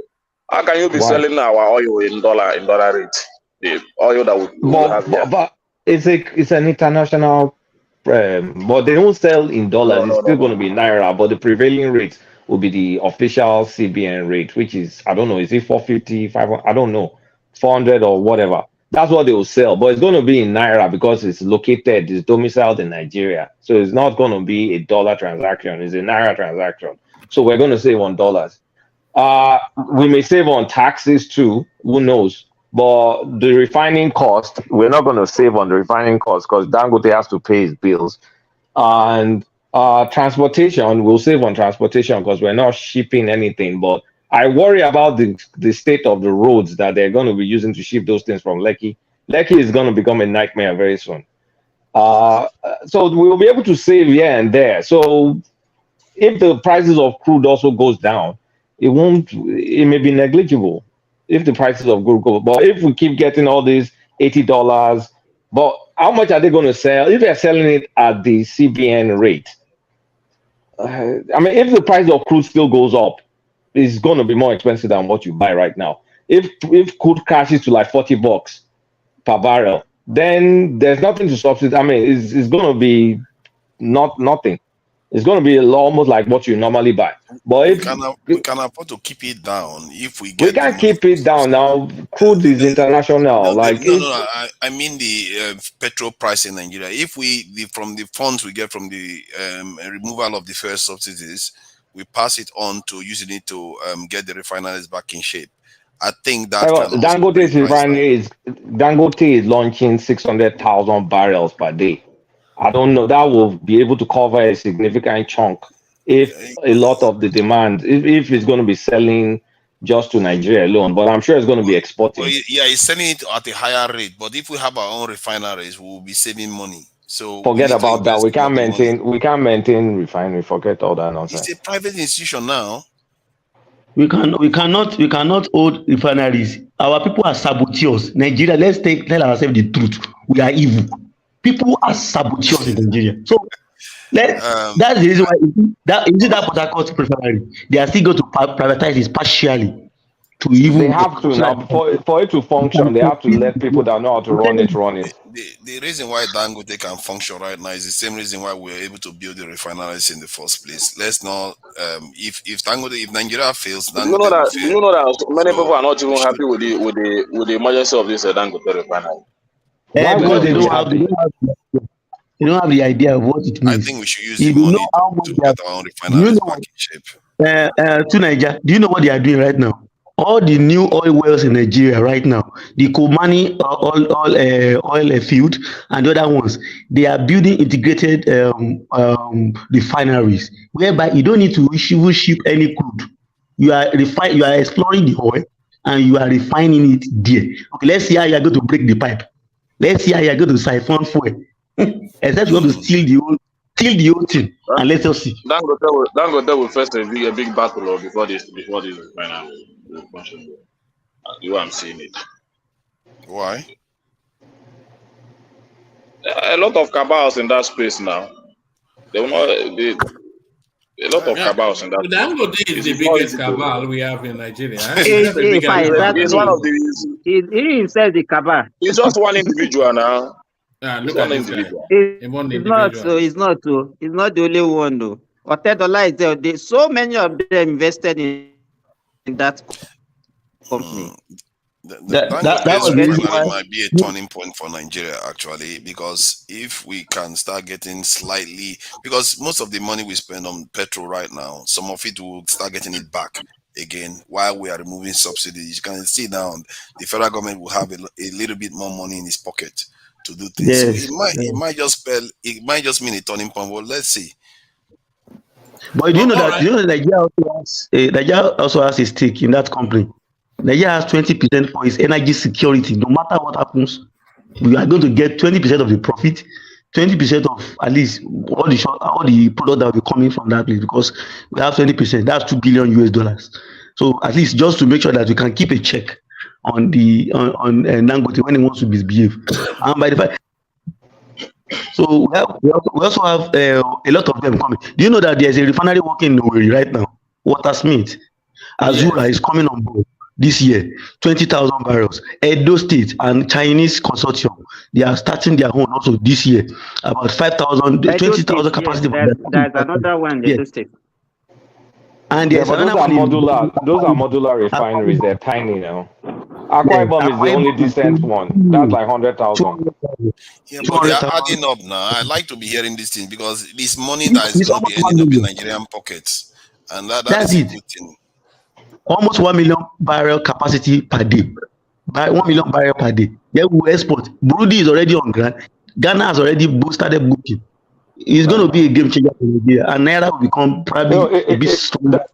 How can you be Why? selling our oil in dollar rate? The oil that we have here. But it's an international, but they don't sell in dollars. It's still going to be naira, but the prevailing rate will be the official CBN rate, which is I don't know, is it 450, 500? I don't know, 400 or whatever. That's what they will sell, but it's going to be in naira because it's located, it's domiciled in Nigeria, so it's not going to be a dollar transaction. It's a naira transaction. So we're going to save on dollars. We may save on taxes too. Who knows? But the refining cost, we're not going to save on the refining cost because Dangote has to pay his bills. And transportation, we'll save on transportation because we're not shipping anything. But I worry about the state of the roads that they're going to be using to ship those things from Lekki. Lekki is going to become a nightmare very soon. So we'll be able to save here and there. So if the prices of crude also goes down, it may be negligible if the prices of crude go. But if we keep getting all these $80, but how much are they going to sell? If they're selling it at the CBN rate, I mean, if the price of crude still goes up, it's going to be more expensive than what you buy right now. If crude crashes to like $40 per barrel, then there's nothing to substitute. I mean, it's going to be nothing. It's going to be almost like what you normally buy. But we can afford to keep it down if we get. We can't keep it down now. Crude is international. No. I mean the petrol price in Nigeria. If from the funds we get from the removal of the fuel subsidies, we pass it on to using it to get the refineries back in shape. I think that Dangote is launching 600,000 barrels per day. I don't know. That will be able to cover a significant chunk if a lot of the demand, if it's going to be selling just to Nigeria alone. But I'm sure it's going to be exporting. Yeah, it's selling it at a higher rate. But if we have our own refineries, we will be saving money. So forget about that. We can't maintain refinery. Forget all that nonsense. It's a private institution now. We cannot hold refineries. Our people are saboteurs. Nigeria, let's tell ourselves the truth. We are evil. People are saboteurs in Nigeria. So that's the reason why that Port Harcourt refinery, they are still going to privatize it partially. They have to now for it to function. They have to let people that know how to run it. The reason why Dangote can function right now is the same reason why we're able to build the refineries in the first place. Let's not if Nigeria fails, Dangote you know that many people are not even happy with the emergency of this Dangote refinery. Because they don't have the idea of what it means. I think we should use the money to get our own refineries back in shape. To Nigeria, do you know what they are doing right now? All the new oil wells in Nigeria right now, the Komani oil field and the other ones, they are building integrated refineries whereby you don't need to ship any crude. You are exploring the oil and you are refining it there. Okay, let's see how you are going to break the pipe. Let's see how you are going to siphon fuel. Except you want to steal the whole thing. And let us see. Dangote will first a big battle before this refinery. You I'm seeing it. Why? A lot of cabals in that space now. They will not. A lot of cabals in that. Dangote is the biggest cabal we have in Nigeria. It's one of the. He himself the cabal. It's just one individual now. Look one at individual. It's not so. It's not so. It's not the only one though. Otedola is there. So many of them invested in that company. That was might be a turning point for Nigeria actually, because if we can start getting slightly, because most of the money we spend on petrol right now, some of it will start getting it back again while we are removing subsidies. You can see now the federal government will have a little bit more money in his pocket to do things. Yes, So it might just mean a turning point. Well, let's see. But you know that Nigeria also has a stake in that company. Nigeria has 20% for its energy security. No matter what happens, we are going to get 20% of the profit, 20% of at least all the product that will be coming from that place, because we have 20%. That's $2 billion US. So at least just to make sure that we can keep a check on Dangote when he wants to misbehave. And by the fact, so we also have a lot of them coming. Do you know that there's a refinery working in Owerri right now? Watersmith, Azura is coming on board this year, 20,000 barrels. Edo State and Chinese consortium, they are starting their own also this year, about 5,000, 20,000 capacity. There's another one, Edo State. And there's another one. Those are modular refineries. They're tiny now. Akwa Ibom is the only decent one. That's like 100,000. Yeah, but they are adding up now. I like to be hearing these things because it's money that is going to be ending up in Nigerian pockets, and that's a good thing. Almost 1 million barrel capacity per day. 1 million barrel per day. Then we will export. Burundi is already on ground. Ghana has already started booking. It's going to be a game changer for Nigeria, and Naira will become probably a bit stronger.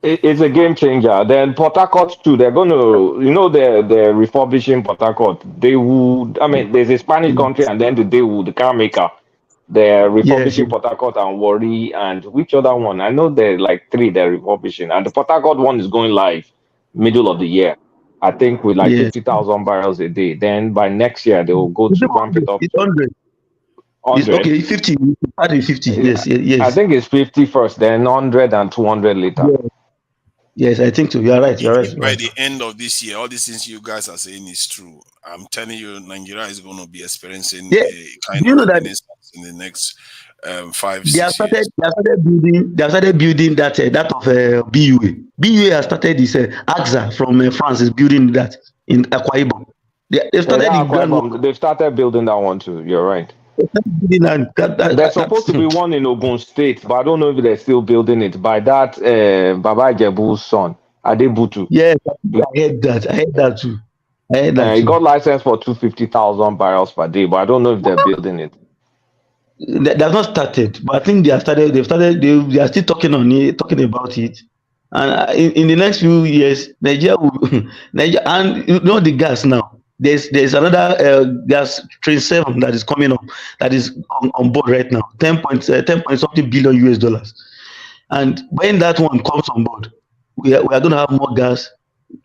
It's a game changer. Then Port Harcourt too. They're going to, they're refurbishing Port Harcourt. They would. I mean, there's a Spanish country, and then the car maker. They're refurbishing Port Harcourt and Warri, and which other one? I know there are like 3 they're refurbishing, and the Port Harcourt one is going live middle of the year. I think with like 50,000 barrels a day. Then by next year they will go to ramp it up. It's 100. It's okay, 50. 50. Yes. I think it's 50 first, then 100 and 200 later. Yes, I think so. You're right. By the end of this year, all these things you guys are saying is true. I'm telling you, Nigeria is going to be experiencing a kind of renaissance in the next 5-6 years. They have started building that of BUA. BUA has started this. AXA from France is building that in Akwa Ibom. They've started building that one too. You're right. There's supposed to be one in Ogun State, but I don't know if they're still building it. By that Baba Jebu's son, Adebutu. Yes, I heard that too. He got licensed for 250,000 barrels per day, but I don't know if they're building it. They have not started, but I think they have started. They are still talking about it. And in the next few years, Nigeria and the gas now. There's another gas train 7 that is coming up, that is on board right now, 10 point something billion US. And when that one comes on board, we are going to have more gas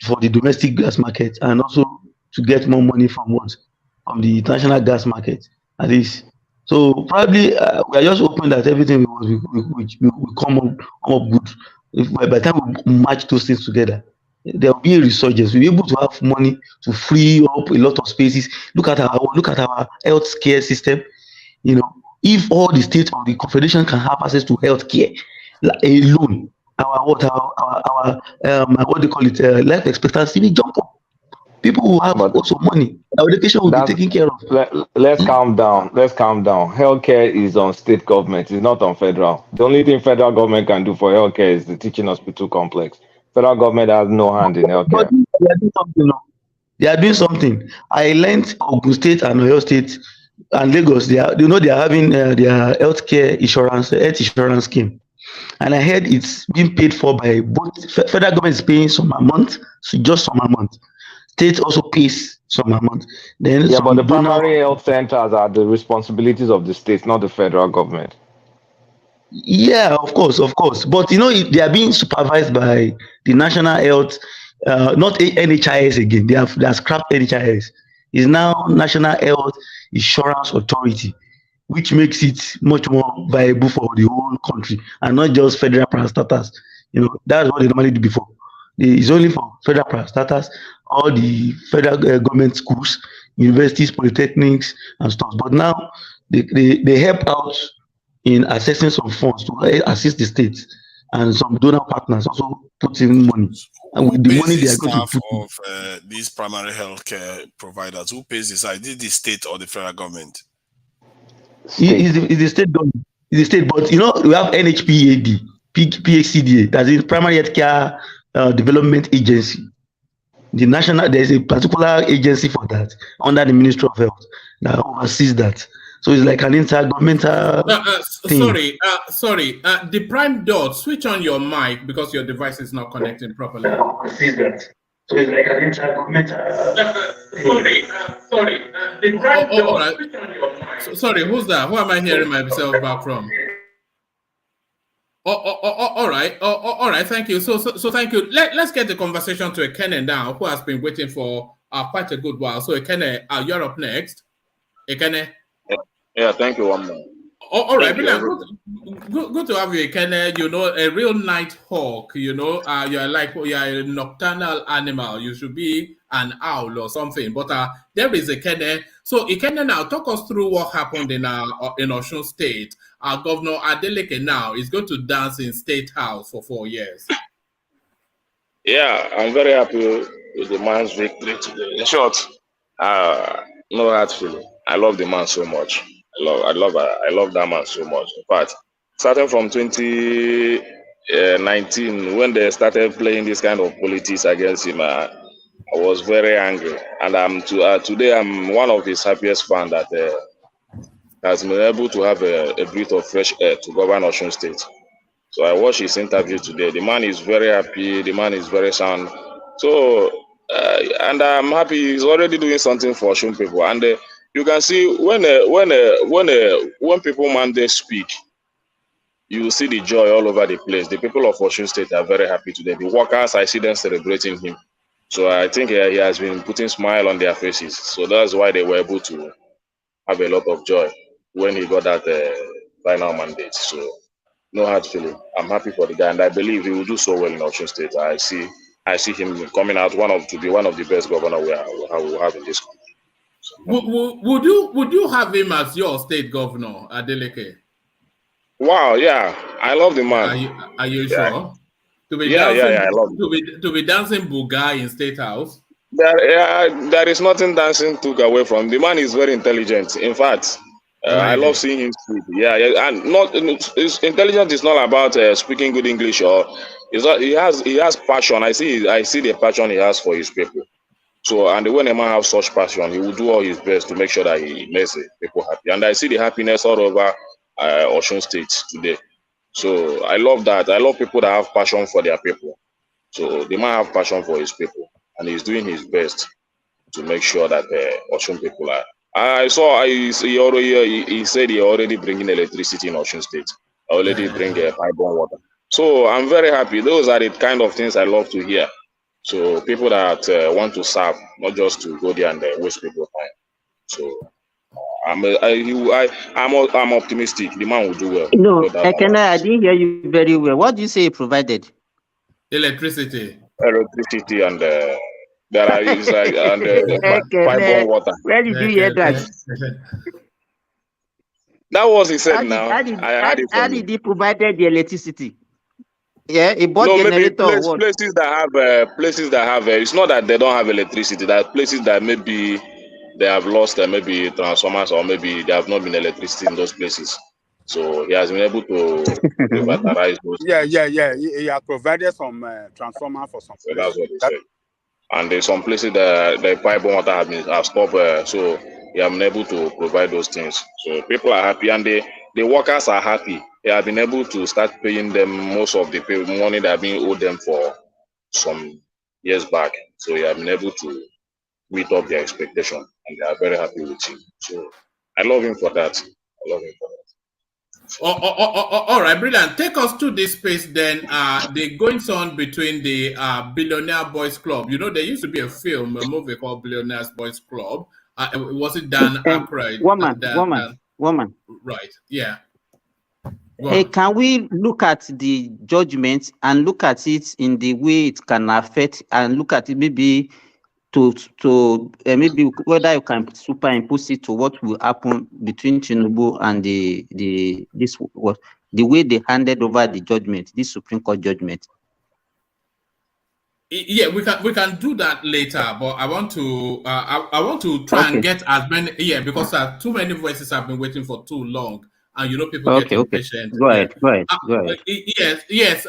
for the domestic gas market, and also to get more money from the international gas market at least. So probably we are just hoping that everything will come up good. By the time we match those things together, there will be a resurgence. We'll be able to have money to free up a lot of spaces. Look at our health care system. If all the states of the confederation can have access to health care alone, our what do you call it? Life expectancy will jump up. People will have also money. Our education will be taken care of. Let's calm down. Healthcare is on state government. It's not on federal. The only thing federal government can do for healthcare is the teaching hospital complex. Federal government has no hand in healthcare. They are doing something. I learned Ogun State and Oyo State and Lagos. They are having their healthcare insurance, health insurance scheme, and I heard it's being paid for by both. Federal government is paying some amount, so just some amount. State also pays some amount. Then but the primary health centers are the responsibilities of the states, not the federal government. Yeah, of course. But they are being supervised by the National Health, not NHIS again. They have scrapped NHIS. It's now National Health Insurance Authority. which makes it much more viable for the whole country and not just federal parastatals. That's what they normally do before. It's only for federal parastatals, all the federal government schools, universities, polytechnics, and stuff. But now they help out in accessing some funds to assist the states, and some donor partners also put in money. And with the money they are going to put of these primary health care providers, who pays this? Is it the state or the federal government? It's the state government. It's the state, but we have NHPAD, PHCDA, that's the Primary Health Care Development Agency. There's a particular agency for that under the Ministry of Health that oversees that. So it's like an intergovernmental thing. Sorry. The Prime Dot, switch on your mic because your device is not connecting properly. Oversees that. So it's like an intergovernmental. Sorry. The Prime Dot, right. switch on your mic. Sorry, who's that? Who am I hearing myself back from? All right. Thank you. So thank you. Let's get the conversation to Ekene now, who has been waiting for quite a good while. So Ekene, you're up next. Ekene. Yeah, thank you, one more. All right, good to have you, Ekene. A real night hawk. You're a nocturnal animal. You should be an owl or something. But there is Ekene. So Ekene, now talk us through what happened in Osun State. Governor Adeleke now is going to dance in State House for 4 years. Yeah, I'm very happy with the man's victory today. In short, no hard feeling. I love the man so much. I love that man so much. In fact, starting from 2019, when they started playing this kind of politics against him, I was very angry. And today I'm one of his happiest fans that has been able to have a breath of fresh air to govern Osun State. So I watched his interview today. The man is very happy. The man is very sound. So, and I'm happy he's already doing something for Osun people. And you can see when people mandate speak, you see the joy all over the place. The people of Osun State are very happy today. The workers, I see them celebrating him. So I think he has been putting smile on their faces. So that's why they were able to have a lot of joy when he got that final mandate. So no hard feeling. I'm happy for the guy, and I believe he will do so well in Osun State. I see him coming out to be one of the best governors we have in this country. Would you have him as your state governor, Adeleke? Wow, yeah, I love the man. Are you sure? I love him. To be dancing Buga in State House? There is nothing dancing took away from. The man is very intelligent. In fact, I love seeing him speak. Yeah, and intelligence is not about speaking good English or. He has passion. I see the passion he has for his people. So, and when a man has such passion, he will do all his best to make sure that he makes people happy. And I see the happiness all over Osun State today. So I love that. I love people that have passion for their people. So the man have passion for his people, and he's doing his best to make sure that Osun people are. He said he already bringing electricity in Osun State. Already bring pipe-borne water. So I'm very happy. Those are the kind of things I love to hear. So people that want to serve, not just to go there and waste people's time. So I'm optimistic. The man will do well. No, I didn't hear you very well. What do you say he provided? Electricity and there are pipe-borne water. Where did you hear that? That was he said. How did he provide the electricity? Yeah, he bought generator. Places that have it's not that they don't have electricity. There are places that maybe they have lost maybe transformers, or maybe there have not been electricity in those places. So he has been able to revitalize those. Yeah. He has provided some transformer for some places. So that's what he said. And there's some places that the pipe-borne water have stopped. So he has been able to provide those things. So people are happy, and the workers are happy. They have been able to start paying them most of the money that have been owed them for some years back. So he has been able to meet up their expectation, and they are very happy with him. So I love him for that. All right, brilliant. Take us to this space then. The goings on between the Billionaire Boys Club. There used to be a movie called Billionaires Boys Club. Was it Dan Aykroyd? Woman. woman. Right. Yeah. Hey, can we look at the judgment and look at it in the way it can affect, and look at it maybe to maybe whether you can superimpose it to what will happen between Tinubu and the way they handed over the judgment, this Supreme Court judgment. Yeah, we can do that later, but I want to try and get as many, because too many voices have been waiting for too long, and people get impatient. Go ahead. Yes.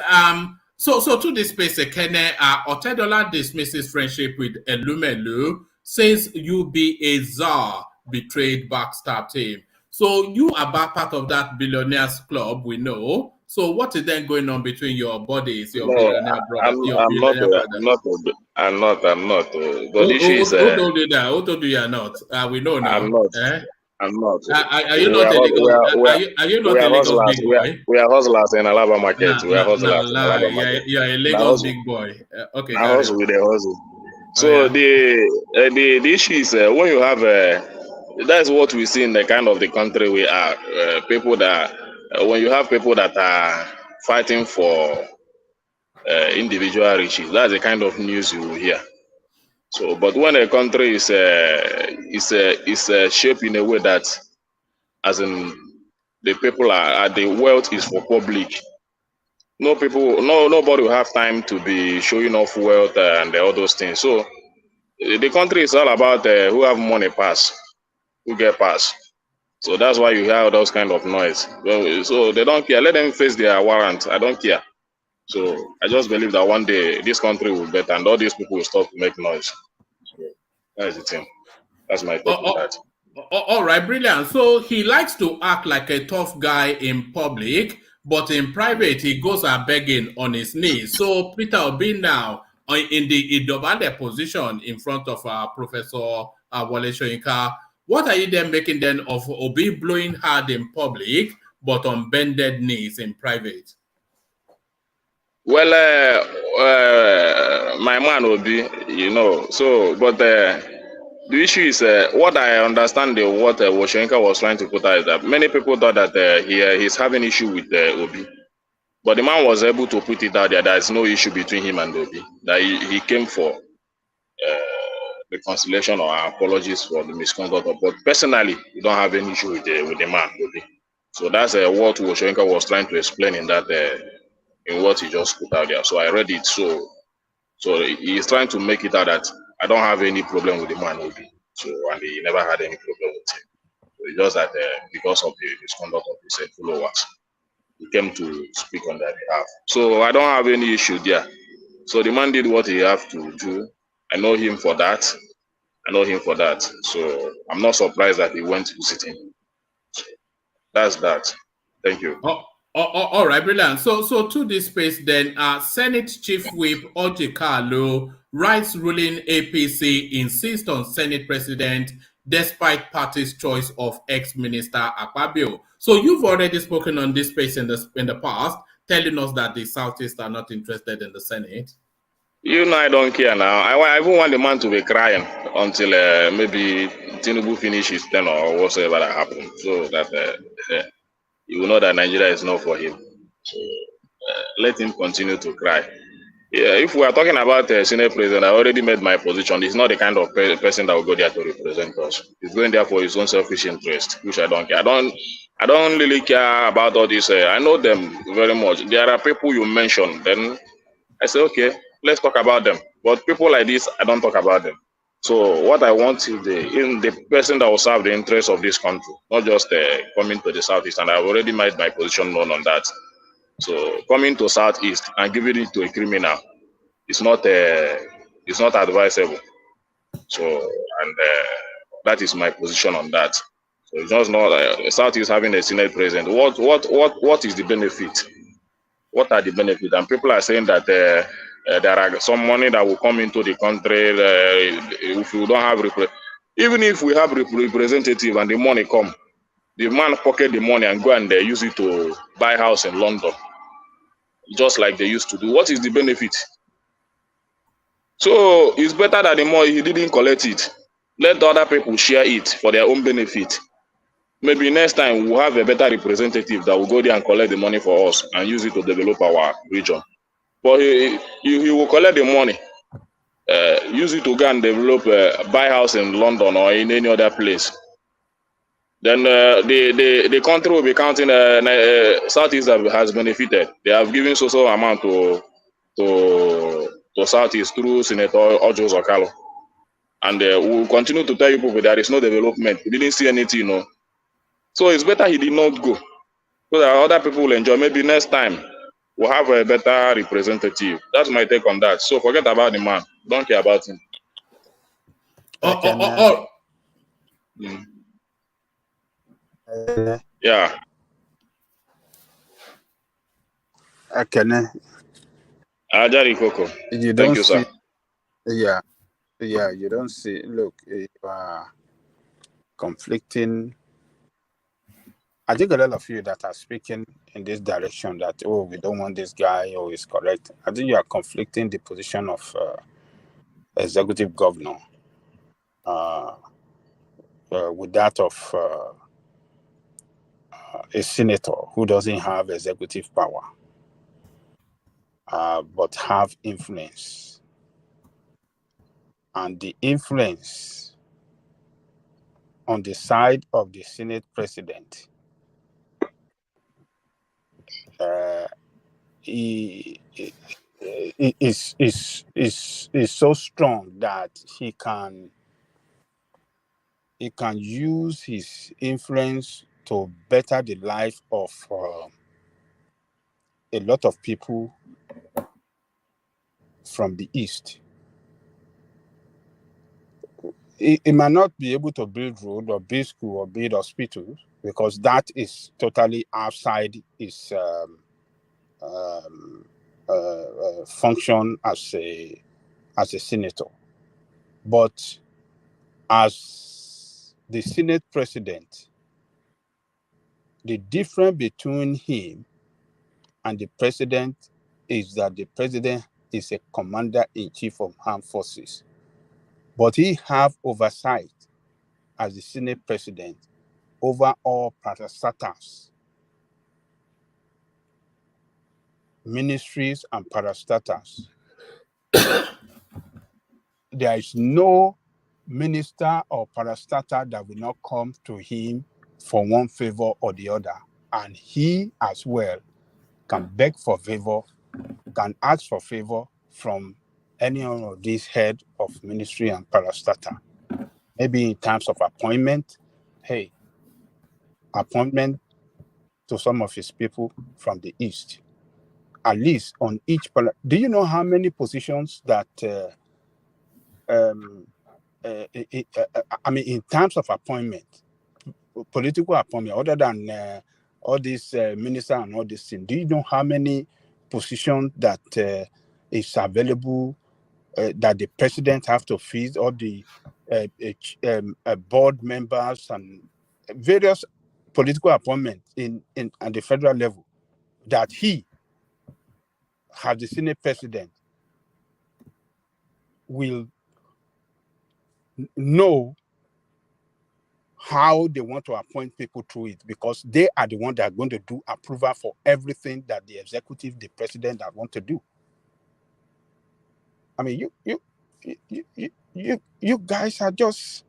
So to this space, Kene, Otedola dismisses friendship with Elumelu, says UBA czar betrayed backstabbed him. So you are part of that billionaires club, we know. So what is then going on between your bodies, your billionaire brother? I'm not. The issue is. Who told you that? Who told you you're not? We know now. I'm not. I'm not. Are you not a legal? Are you not a legal big boy? We are hustlers in Alaba market. We are hustlers in Alaba market. You're a legal big boy. Okay. I hustle with a hustle. So the issue is when you have that's what we see in the kind of the country we are. People that when you have people that are fighting for individual riches, that's the kind of news you will hear. So, but when a country is shaped in a way that, as in the people are the wealth is for public. Nobody will have time to be showing off wealth and all those things. So, the country is all about who have money pass, who get pass. So that's why you hear those kind of noise. So they don't care. Let them face their warrant. I don't care. So I just believe that one day this country will be better and all these people will stop to make noise. So that's the thing. That's my take on that. All right, brilliant. So he likes to act like a tough guy in public, but in private he goes begging on his knees. So Peter Obi now in the Idobade position in front of Professor Wole Soyinka. What are you then making then of Obi blowing hard in public, but on bended knees in private? Well, my man Obi, so, but the issue is what I understand what Wole Soyinka was trying to put out is that many people thought that he's having issue with Obi. But the man was able to put it out there. There is no issue between him and Obi. That he came for reconciliation or apologies for the misconduct. But personally, you don't have any issue with the man, Obi. So that's what Wole Soyinka was trying to explain in that in what he just put out there. So I read it. So he is trying to make it out that I don't have any problem with the man, Obi. So and he never had any problem with him. So it's just that because of the misconduct of his followers, he came to speak on their behalf. So I don't have any issue there. So the man did what he have to do. I know him for that. So I'm not surprised that he went to visit him. So that's that. Thank you. All right, brilliant. So to this space then, Senate Chief Whip ORJI Kalu writes ruling APC insists on Senate President despite party's choice of ex-minister Akpabio. So you've already spoken on this space in the past, telling us that the Southeast are not interested in the Senate. I don't care now. I even want the man to be crying until maybe Tinubu finishes 10 or whatever that happens. So that you will know that Nigeria is not for him. So let him continue to cry. Yeah, if we are talking about the Senate President, I already made my position. He's not the kind of person that will go there to represent us. He's going there for his own selfish interest, which I don't care. I don't really care about all this. I know them very much. There are people you mentioned. Then I say, okay, let's talk about them. But people like this, I don't talk about them. So what I want is the person that will serve the interests of this country, not just coming to the Southeast. And I've already made my position known on that. So coming to Southeast and giving it to a criminal is not advisable. So and that is my position on that. So it's just not Southeast having a Senate president. What is the benefit? What are the benefits? And people are saying that there are some money that will come into the country if you don't have even if we have representative and the money come, the man pocket the money and go and use it to buy house in London, just like they used to do. What is the benefit? So it's better that the more he didn't collect it. Let the other people share it for their own benefit. maybe next time we'll have a better representative that will go there and collect the money for us and use it to develop our region. But he will collect the money, use it to go and develop, buy house in London or in any other place. Then the country will be counting Southeast has benefited. They have given so amount to Southeast through Senator ORJI Kalu. And we will continue to tell you people there is no development. We didn't see anything, So it's better he did not go. So that other people will enjoy. Maybe next time we'll have a better representative. That's my take on that. So forget about the man. Don't care about him. Yeah. Ajari Koko. Thank you, sir. Yeah, you don't see. Look, conflicting. I think a lot of you that are speaking in this direction that, oh, we don't want this guy, or he's correct. I think you are conflicting the position of executive governor with that of a senator who doesn't have executive power, but have influence. And the influence on the side of the Senate president is so strong that he can use his influence to better the life of a lot of people from the East. It might not be able to build road or build school or build hospitals because that is totally outside his function as a senator. But as the Senate president, the difference between him and the president is that the president is a commander-in-chief of armed forces. But he have oversight as the Senate president over all parastatals, ministries and parastatals. There is no minister or parastatal that will not come to him for one favor or the other. And he as well can beg for favor, can ask for favor from any one of these head of ministry and parastatal. Maybe in terms of appointment, appointment to some of his people from the East. At least on each, do you know how many positions that, in terms of appointment, political appointment, other than all these ministers and all these things, do you know how many positions that is available that the president have to feed all the board members and various political appointments at the federal level that he, as the Senate president, will know how they want to appoint people through it, because they are the ones that are going to do approval for everything that the executive, the president, that want to do. I mean, you guys are just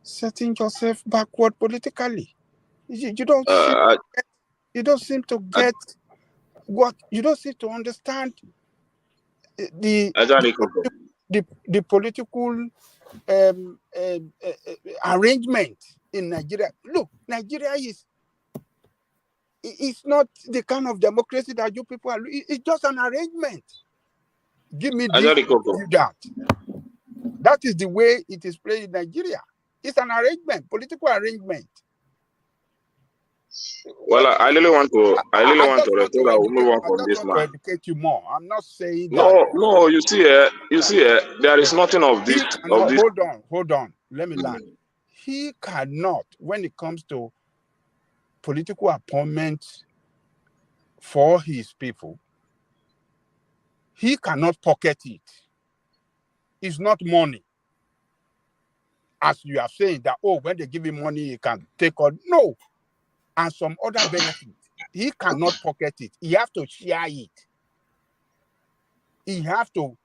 setting yourself backward politically. You don't seem to get what you don't seem to understand the political arrangement in Nigeria. Look, Nigeria is not the kind of democracy that you people are. It's just an arrangement. Give me this, that. That is the way it is played in Nigeria. It's an arrangement, political arrangement. Well, I really want to educate you more. I'm not saying that. No. You see, there is nothing of this. Hold on. Let me land. He cannot, when it comes to political appointments for his people, he cannot pocket it. It's not money. As you are saying that, when they give him money, he can take on. No, and some other benefits. He cannot pocket it. He have to share it. He have to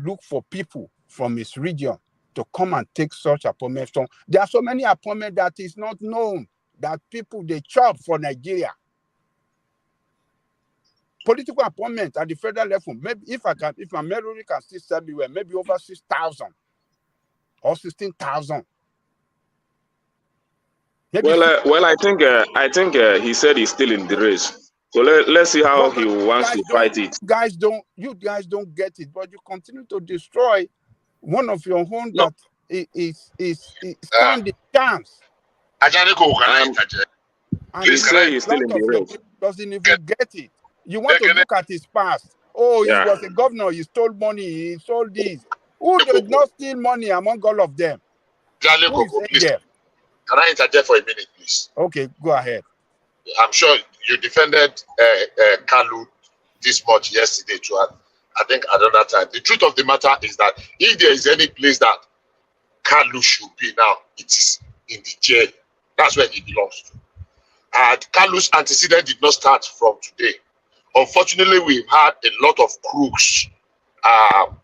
look for people from his region to come and take such appointments. So there are so many appointments that is not known that people they chop for Nigeria. Political appointment at the federal level. Maybe if my memory can still serve me well, maybe over 6,000 or 16,000. Well, I think he said he's still in the race. So let's see how he wants to fight it. You guys don't get it, but you continue to destroy one of your own that is stand the chance. Please say he's still in the race. Doesn't even get it. You want to look at his past. Oh, he was a governor. He stole money. He sold this. Who did not steal money among all of them? Who is there? Can I interject for a minute, please? Okay, go ahead. I'm sure you defended Kalu this much yesterday too. I think another time. The truth of the matter is that if there is any place that Kalu should be now, it is in the jail. That's where he belongs to. And Kalu's antecedent did not start from today. Unfortunately, we've had a lot of crooks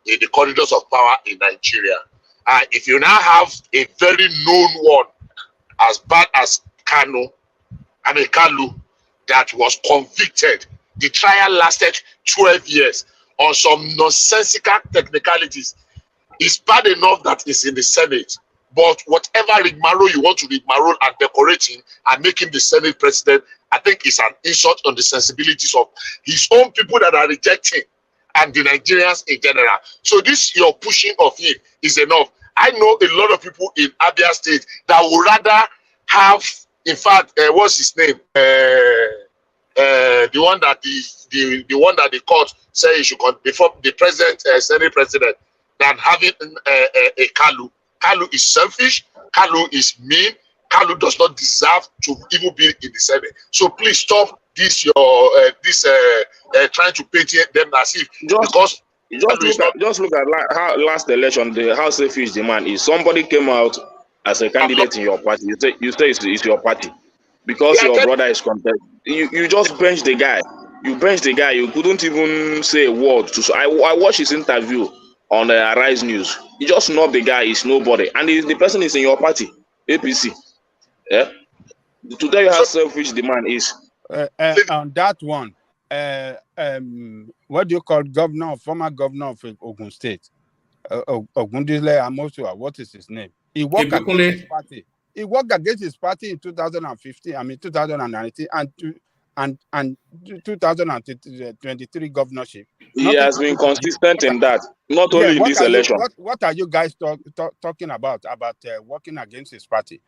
in the corridors of power in Nigeria. If you now have a very known one, as bad as Kalu, that was convicted, the trial lasted 12 years on some nonsensical technicalities. It's bad enough that it's in the Senate, but whatever rigmarole you want to rigmarole and decorate him and make him the Senate president, I think it's an insult on the sensibilities of his own people that are rejecting and the Nigerians in general. So this your pushing of him is enough. I know a lot of people in Abia State that would rather have, in fact, what's his name? The one that the court say he should before the president, Senate president, than having a Kalu. Kalu is selfish. Kalu is mean. Kalu does not deserve to even be in the Senate. So please stop this trying to paint them as if just look at how last election how selfish the man is. Somebody came out as a candidate in your party. You say it's your party because your brother is contesting. You just bench the guy. You bench the guy. You couldn't even say a word. I watched his interview on Arise News. You just know the guy is nobody, and the person is in your party, APC. Yeah. To tell you how selfish the man is. On that one, what do you call former governor of Ogun State? Ogundile Amosua, what is his name? He worked against his party. He worked against his party in 2015, 2019, and 2023 governorship. He has been consistent in that, not only in this election. What are you guys talking about working against his party?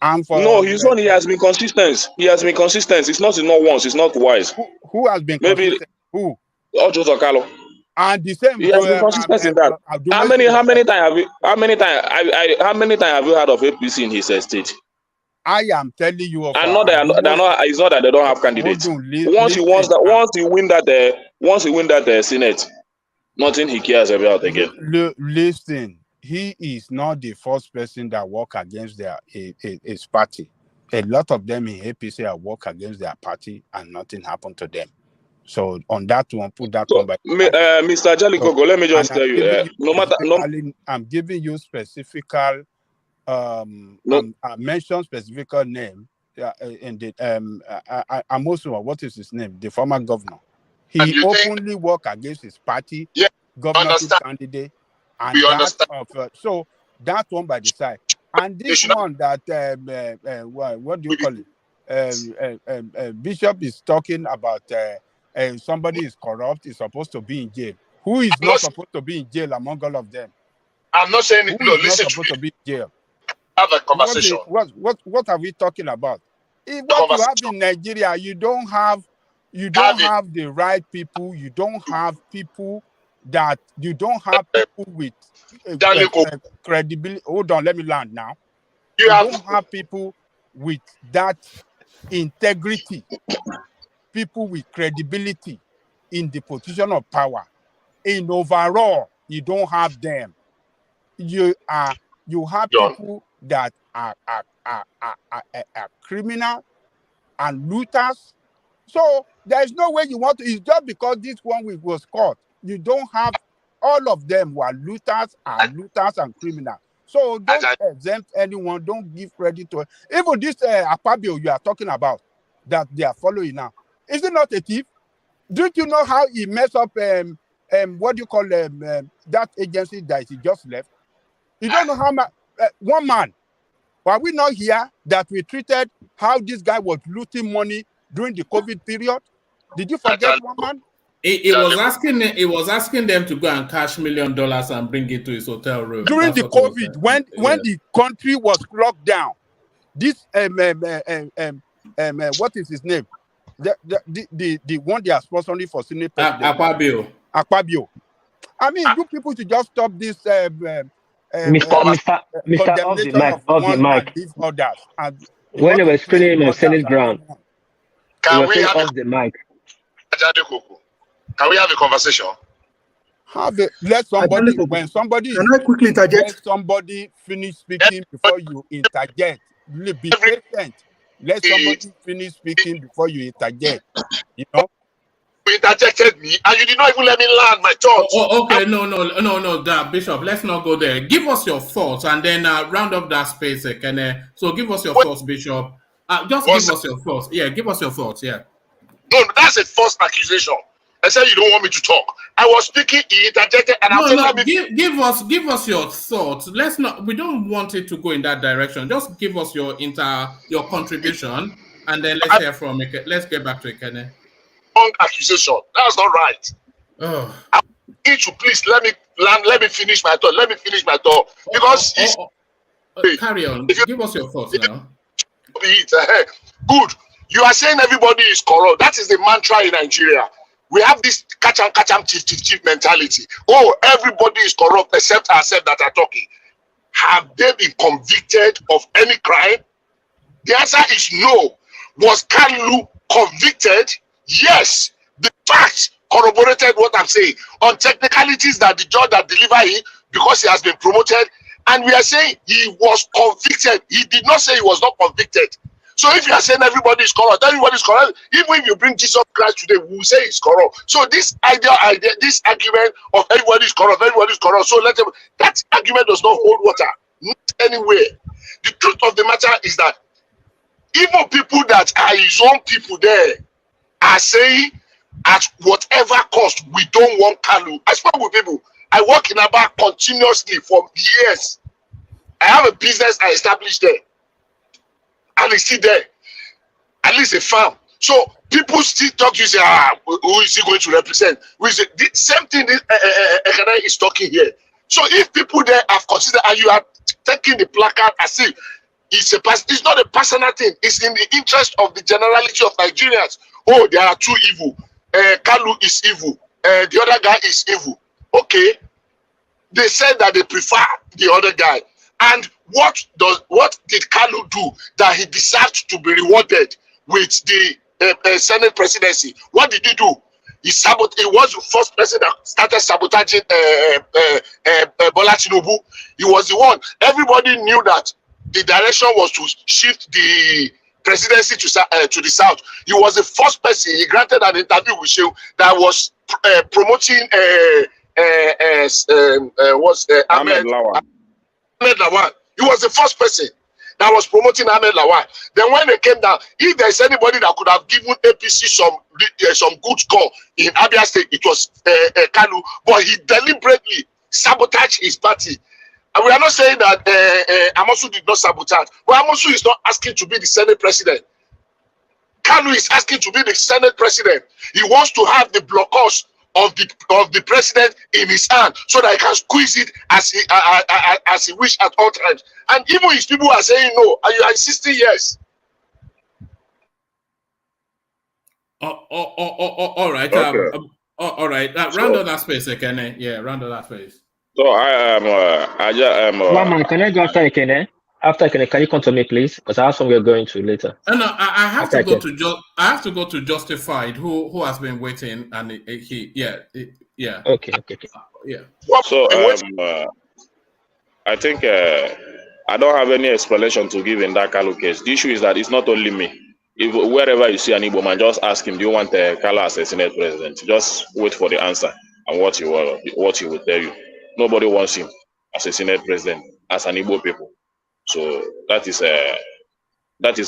No, his own, he has been consistent. He has been consistent. It's not once, it's not twice. Who has been consistent? Who? Otedola. And the same. He has been consistent in that. How many times have you heard of APC in his state? I am telling you. And it's not that they don't have candidates. Once he win that Senate, nothing he cares about again. Listen, he is not the first person that work against his party. A lot of them in APC have worked against their party and nothing happened to them. So on that one, put that one by. Mr. Adeleke, let me just tell you, I'm giving you specific. Mention specific name in the Amosua. What is his name? The former governor. He openly worked against his party, governorship candidate, and so that one by the side. And this one that what do you call it? Bishop is talking about. Somebody is corrupt, is supposed to be in jail. Who is not supposed to be in jail among all of them? I'm not saying who is not supposed to be in jail. Have a conversation. What are we talking about? What you have in Nigeria, you don't have the right people. You don't have people with credibility. Hold on, let me land now. You don't have people with that integrity. People with credibility in the position of power. In overall, you don't have them. You have people that are criminal and looters. So there is no way you want to. It's just because this one was caught. You don't have all of them who are looters and criminals. So don't exempt anyone. Don't give credit to it. Even this Akpabio you are talking about that they are following now. Is it not a thief? Don't you know how he messed up what do you call that agency that he just left? You don't know how much one man. Were we not here that we treated how this guy was looting money during the COVID period? Did you forget one man? He was asking them to go and cash $1 million and bring it to his hotel room during the COVID when the country was locked down. This what is his name? The one they are sponsoring for Senate President. Akpabio. I mean, you people should just stop this Mr. Off the mic. Others. When they were screening him on Senate ground, can we have off the mic? Can we have a conversation? Let somebody when somebody can I quickly interject? Let somebody finish speaking before you interject. Be patient. Let somebody finish speaking before you interject. You know. You interjected me and you did not even let me land my thoughts. Okay, no, Bishop, let's not go there. Give us your thoughts and then round up that space, so give us your thoughts, Bishop. Just give us your thoughts. Yeah, give us your thoughts, yeah. No, that's a false accusation. I said you don't want me to talk. I was speaking, he interjected, and give us your thoughts. Let's not. We don't want it to go in that direction. Just give us your contribution, and then let's hear from it. Let's get back to Ekene. Wrong accusation. That's not right. Oh. I need you please let me land. Let me finish my thought. Because carry on. Give us your thoughts now. Good. You are saying everybody is corrupt. That is the mantra in Nigeria. We have this catch 'em, chief mentality. Oh, everybody is corrupt except ourselves that are talking. Have they been convicted of any crime? The answer is no. Was Kalu convicted? Yes. The facts corroborated what I'm saying. On technicalities that the judge that delivered it because he has been promoted, and we are saying he was convicted. He did not say he was not convicted. So if you are saying everybody is corrupt, even if you bring Jesus Christ today, we will say he's corrupt. So this this argument of everybody is corrupt, so that argument does not hold water. Not anywhere. The truth of the matter is that even people that are his own people there are saying at whatever cost, we don't want Kalu. I spoke with people. I work in Aba continuously for years. I have a business I established there. And it's still there. At least a farm. So people still talk to you, say, who is he going to represent? The same thing Ekene is talking here. So if people there have considered, and you are taking the placard as if it's not a personal thing, it's in the interest of the generality of Nigerians. Oh, there are two evil. Kalu is evil. The other guy is evil. Okay. They said that they prefer the other guy. And what did Kalu do that he deserved to be rewarded with the Senate presidency? What did he do? He was the first person that started sabotaging Bola Tinubu. He was the one. Everybody knew that the direction was to shift the presidency to the south. He was the first person. He granted an interview with you that was promoting Ahmed Lawal. He was the first person that was promoting Ahmed Lawal. Then when they came down, if there's anybody that could have given APC some good score in Abia State, it was Kalu. But he deliberately sabotaged his party. And we are not saying that Amosu did not sabotage, but Amosu is not asking to be the Senate president. Kalu is asking to be the Senate president. He wants to have the blockers of the president in his hand so that he can squeeze it as he wish at all times. And even his people are saying no, and you are insisting yes. All right. Okay. All right. Round on that space, Ekene. Yeah, round on that space. So I am. One man, can I go after Ekene? After Ekene, can you come to me, please? Because I have somewhere going to later. No, I have to go to I have to go to Justified, who has been waiting, and yeah. Okay. Yeah. So I think I don't have any explanation to give in that Kalu case. The issue is that it's not only me. If wherever you see an Igbo man, just ask him, do you want Kalu as a Senate president? Just wait for the answer and what he will tell you. Nobody wants him as a Senate president, as an Igbo people. So that is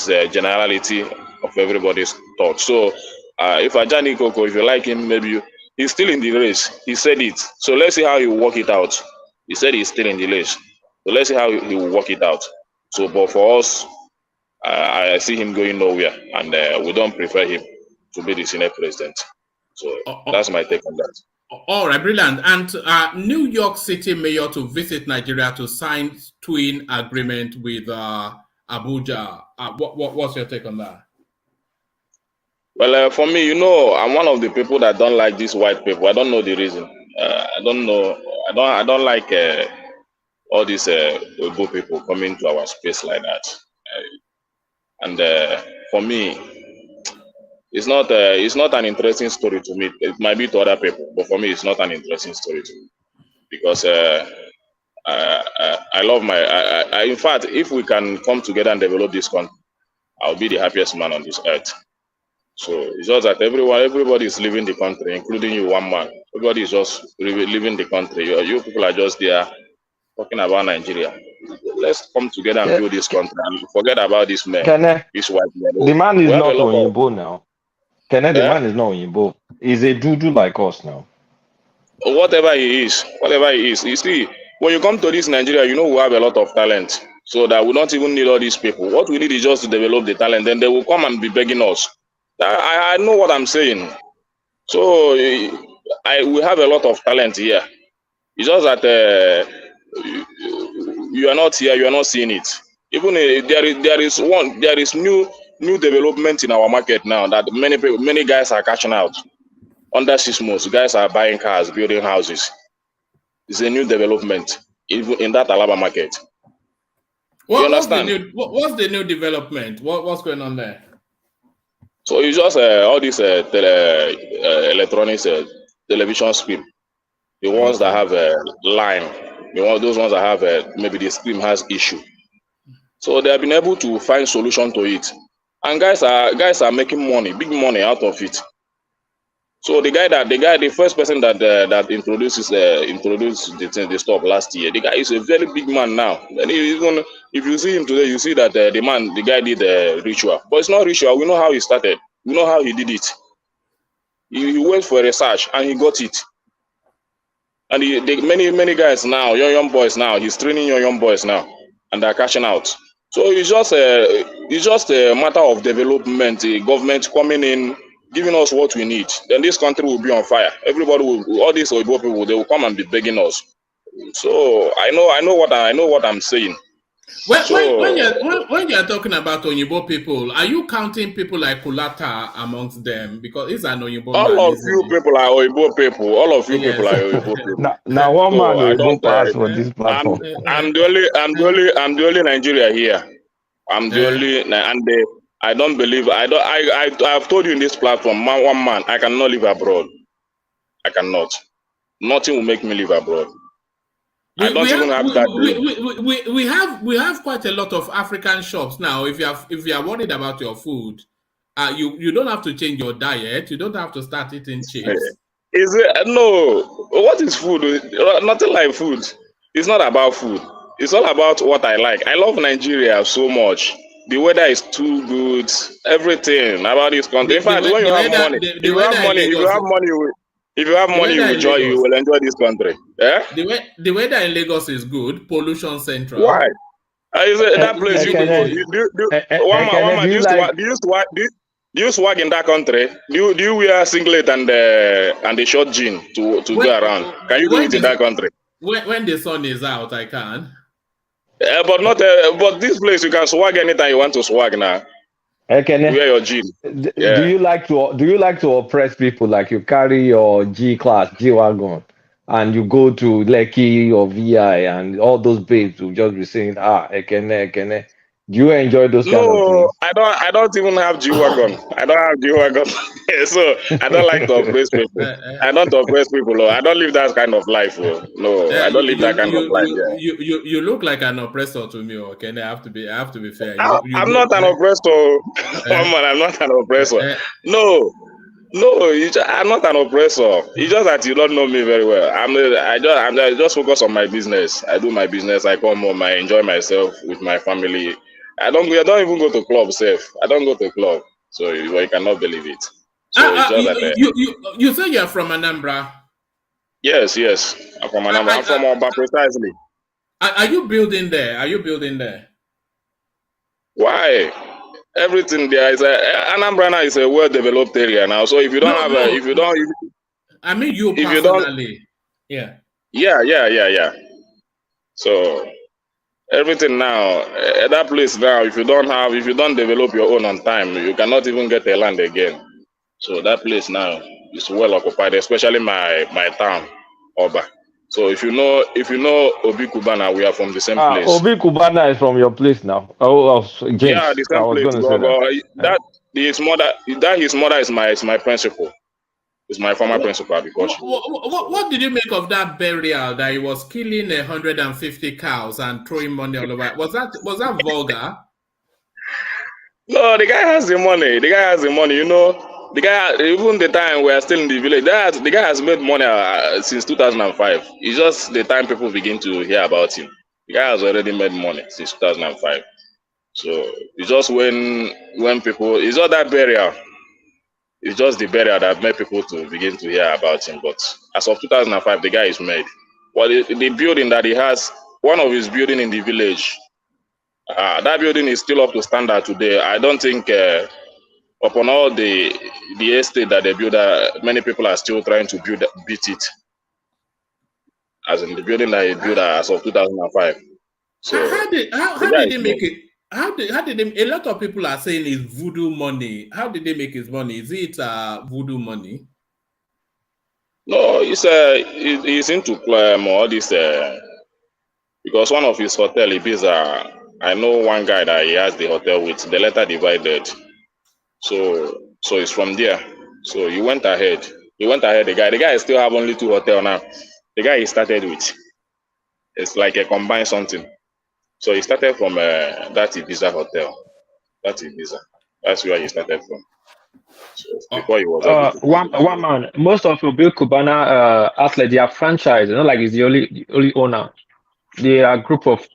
a generality of everybody's thought. So if Ajani Koko, if you like him, maybe he's still in the race. He said it. So let's see how he will work it out. He said he's still in the race. So let's see how he will work it out. So, but for us, I see him going nowhere, and we don't prefer him to be the Senate president. So that's my take on that. All right, brilliant. And New York City mayor to visit Nigeria to sign twin agreement with ABUJA. What's your take on that? Well, for me, I'm one of the people that don't like these white people. I don't know the reason. I don't know. I don't like all these Igbo people coming to our space like that. And for me, it's not an interesting story to me. It might be to other people, but for me, it's not an interesting story to me because I love my. In fact, if we can come together and develop this country, I'll be the happiest man on this earth. So it's just that everybody is leaving the country, including you, one man. Everybody is just leaving the country. You people are just there talking about Nigeria. Let's come together and build this country and forget about this man. This white man. The man is not Oyinbo now. The man is not Oyinbo. He's a Juju like us now. Whatever he is. You see, when you come to this Nigeria, we have a lot of talent. So that we don't even need all these people. What we need is just to develop the talent. Then they will come and be begging us. I know what I'm saying. So we have a lot of talent here. It's just that you are not here, you are not seeing it. Even there is new development in our market now that many guys are catching out. Under 6 months, guys are buying cars, building houses. It's a new development even in that Alaba market. You understand? What's the new development? What's going on there? So it's just all these electronics television screen. The ones that have a line, those ones that have maybe the screen has issue. So they have been able to find solution to it, and guys are making money, big money out of it. So the first person that introduced the stuff last year, the guy is a very big man now. And if you see him today, you see that the guy did the ritual, but it's not ritual. We know how he started. We know how he did it. He went for research and he got it. And many guys now, young boys now, he's training young boys now, and they're cashing out. So it's just a matter of development. The government coming in, giving us what we need. Then this country will be on fire. Everybody will, all these Oyibo people, they will come and be begging us. So I know what I'm saying. When you're talking about Oyibo people, are you counting people like Kulata amongst them? Because he's an Oyibo all man. Of you people are Oyibo people. All of you people are Oyibo people. Now one man Oyibo pass for this platform. I'm the only Nigeria here. I'm the only, and I don't believe. I've told you in this platform, one man, I cannot live abroad. I cannot. Nothing will make me live abroad. I don't even have that. We have quite a lot of African shops now. If you are worried about your food, you don't have to change your diet. You don't have to start eating chips. Is it no? What is food? Nothing like food. It's not about food. It's all about what I like. I love Nigeria so much. The weather is too good. Everything about this country. In fact, when you have money, if you have money, you will enjoy this country. Yeah. The weather in Lagos is good. Pollution central. Why? That place do you swag in that country? Do you wear singlet and the short jean to go around? Can you do it in that country? When the sun is out, I can. But not. But this place you can swag anytime you want to swag now. Wear your jean. Yeah. Do you like to oppress people? Like you carry your G-Class, G-Wagon, and you go to Lekki or VI, and all those babes will just be saying, Ekene. Do you enjoy those kind of things? No, I don't even have G-Wagon. I don't have G-Wagon. So I don't like to oppress people. I don't oppress people. I don't live that kind of life. No, I don't live that kind of life. Yeah. You look like an oppressor to me, okay? I have to be fair. I'm not an oppressor. I'm not an oppressor. No, I'm not an oppressor. It's just that you don't know me very well. I just focus on my business. I do my business. I come home. I enjoy myself with my family. I don't even go to club safe. I don't go to club. So you cannot believe it. So it's just that you say you're from Anambra. Yes. I'm from Anambra. I'm from Oba precisely. Are you building there? Why? Everything there is Anambra now is a well-developed area now. So if you don't I mean you personally. Yeah. Yeah. So everything now, at that place now, if you don't develop your own on time, you cannot even get a land again. So that place now is well occupied, especially my town, Oba. So if you know Obi Kubana, we are from the same place. Obi Kubana is from your place now. James. Yeah, the same place. His mother is my principal. Is my former principal because what did you make of that burial that he was killing 150 cows and throwing money all over? Was that vulgar? No, the guy has the money. You know, the guy, even the time we are still in the village, the guy has made money since 2005. It's just the time people begin to hear about him. The guy has already made money since 2005. So it's just when people, it's not that burial. It's just the burial that made people to begin to hear about him. But as of 2005, the guy is made. Well, the building that he has, one of his building in the village, that building is still up to standard today. I don't think upon all the estate that they build, many people are still trying to beat it. As in the building that he built as of 2005. So how did they make it? How did they? A lot of people are saying it's voodoo money. How did they make his money? Is it voodoo money? No, he's into all this because one of his hotel, Ibiza, I know one guy that he has the hotel with. They later divided, so it's from there. So he went ahead. The guy still have only 2 hotels now. The guy he started with, it's like a combined something. So he started from that Ibiza hotel. That's Ibiza. That's where he started from. So before he was one man. Most of Obi Kubana athletes, they are franchise. Not like he's the only owner. They are a group of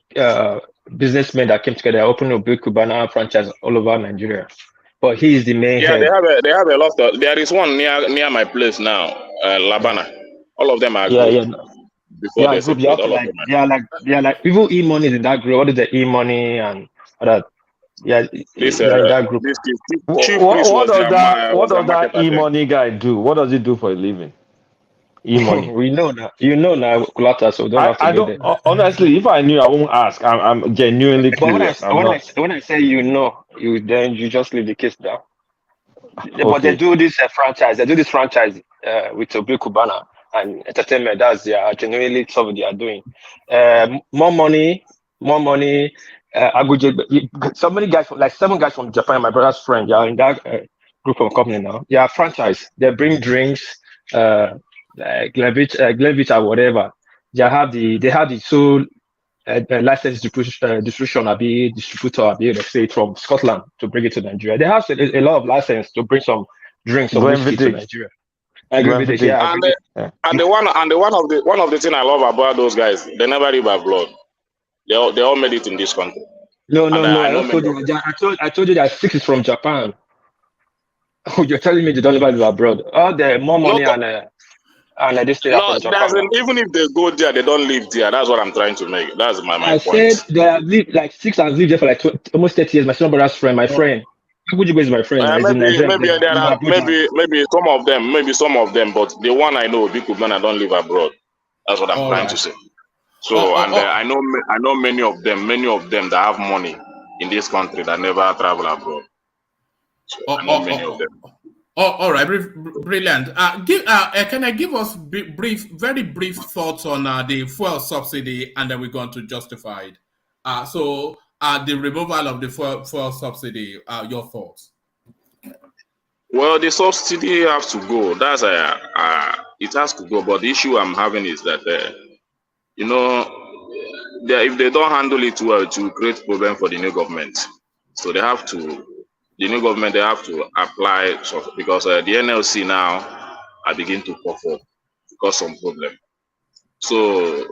businessmen that came together, opened Obi Kubana franchise all over Nigeria. But he is the main head. They have a lot of. There is one near my place now, Labana. All of them are good. Before they are like people e-money is in that group. What is the e-money and that? Yeah, this in that group. What does that e-money guy do? What does he do for a living? E-money. We know now. You know now, Kulata, so don't have to go there. Honestly, if I knew, I won't ask. I'm genuinely curious. When I say you know, then you just leave the case down. Okay. But they do this franchise. They do this franchise with Obi Kubana and entertainment. That's genuinely something they are doing. More money. ABUJA. So many guys, like 7 guys from Japan, my brother's friend, they are in that group of company now. They are franchise. They bring drinks, like Glenvich or whatever. They have the sole license distribution, distributor, let's say from Scotland to bring it to Nigeria. They have a lot of license to bring some drinks, some whiskey to Nigeria. And the one of the thing I love about those guys, they never live abroad. They all made it in this country. No. I told you that 6 is from Japan. You're telling me they don't live abroad. Oh, they're more money and this thing from Japan. Even if they go there, they don't live there. That's what I'm trying to make. That's my point. I said they have lived like 6 and lived there for like almost 30 years. My son brother's friend, my friend. ABUJA is my friend. Maybe some of them, but the one I know, Big Kubana, don't live abroad. That's what I'm trying to say. So I know many of them that have money in this country that never travel abroad. So I know many of them. All right, brilliant. Can I give us very brief thoughts on the fuel subsidy, and then we're going to justify it. So the removal of the fuel subsidy. Your thoughts? Well, the subsidy has to go. That's it has to go. But the issue I'm having is that you know, if they don't handle it well, it will create problem for the new government. So they have to, the new government, they have to apply because the NLC now are beginning to pop up because some problem. So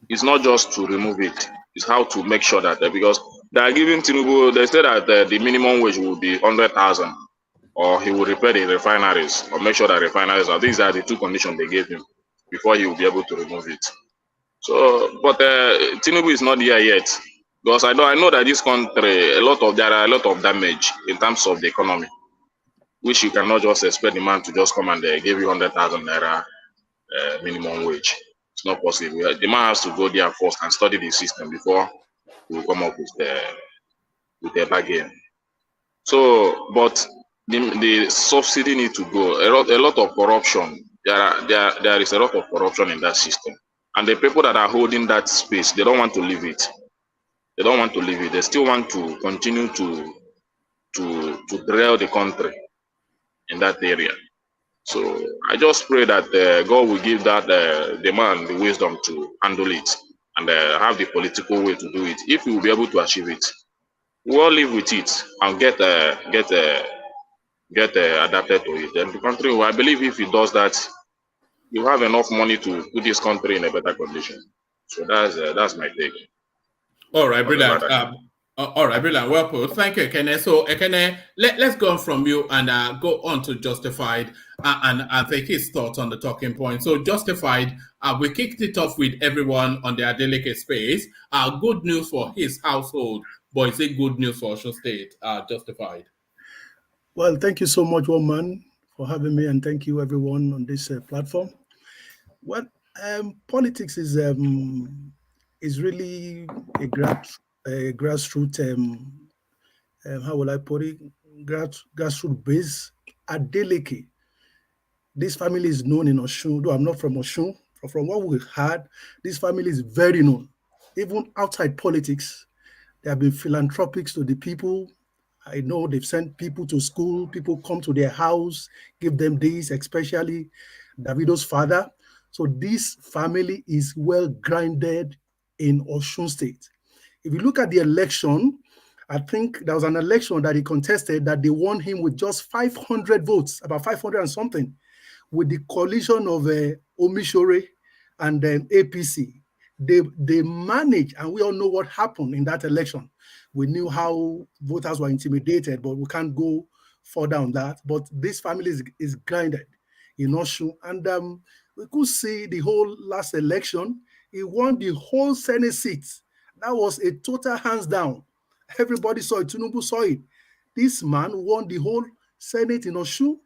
it's not just to remove it; it's how to make sure that because they are giving Tinubu, they say that the minimum wage will be 100,000, or he will repair the refineries or make sure that refineries are. These are the two conditions they gave him before he will be able to remove it. So, but Tinubu is not here yet because I know that this country there are a lot of damage in terms of the economy, which you cannot just expect the man to just come and give you 100,000 naira minimum wage. It's not possible. The man has to go there first and study the system before he will come up with a bargain. So, but the subsidy need to go. A lot of corruption. There is a lot of corruption in that system. And the people that are holding that space, they don't want to leave it. They don't want to leave it. They still want to continue to derail the country in that area. So I just pray that God will give that the man the wisdom to handle it and have the political way to do it. If we will be able to achieve it, we all live with it and get adapted to it. Then the country, I believe, if he does that, you have enough money to put this country in a better condition. So that's my take. All right, brilliant. All right, brilliant. Well put. Thank you, Ekene. So, Ekene, let's go on from you and go on to Justified and take his thoughts on the talking point. So, Justified, we kicked it off with everyone on the Adeleke space. Good news for his household, but is it good news for Osun State? Justified. Well, thank you so much, Woman, for having me, and thank you, everyone, on this platform. Well, politics is really a grassroots, how will I put it, grassroots base. Adeleke, this family is known in Osun, though I'm not from Osun, but from what we heard, this family is very known. Even outside politics, they have been philanthropic to the people. I know they've sent people to school, people come to their house, give them this, especially Davido's father. So this family is well grounded in Osun State. If you look at the election, I think there was an election that he contested that they won him with just 500 votes, about 500 and something, with the coalition of Omishore and APC. They managed, and we all know what happened in that election. We knew how voters were intimidated, but we can't go further on that. But this family is grounded in Osun, and we could see the whole last election. He won the whole Senate seat. That was a total hands down. Everybody saw it. Tinubu saw it. This man won the whole Senate in Osun,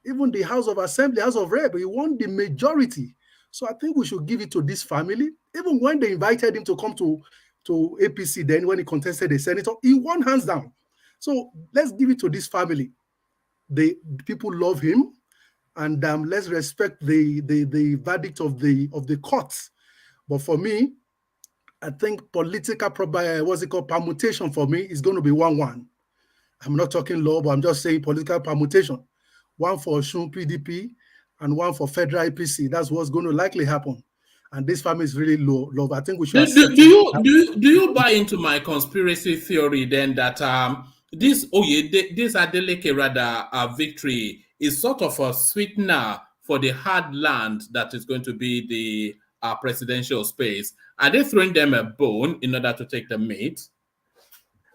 even the House of Assembly, House of Rep. He won the majority. So I think we should give it to this family. Even when they invited him to come to APC, then when he contested the senator, he won hands down. So let's give it to this family. The people love him. And let's respect the verdict of the courts. But for me, I think political permutation for me is going to be 1-1. I'm not talking law, but I'm just saying political permutation. One for Osun PDP and one for federal APC. That's what's going to likely happen. And this family is really low. I think we should. Do you buy into my conspiracy theory then that this Adeleke rather victory is sort of a sweetener for the hard land that is going to be the presidential space? Are they throwing them a bone in order to take the meat?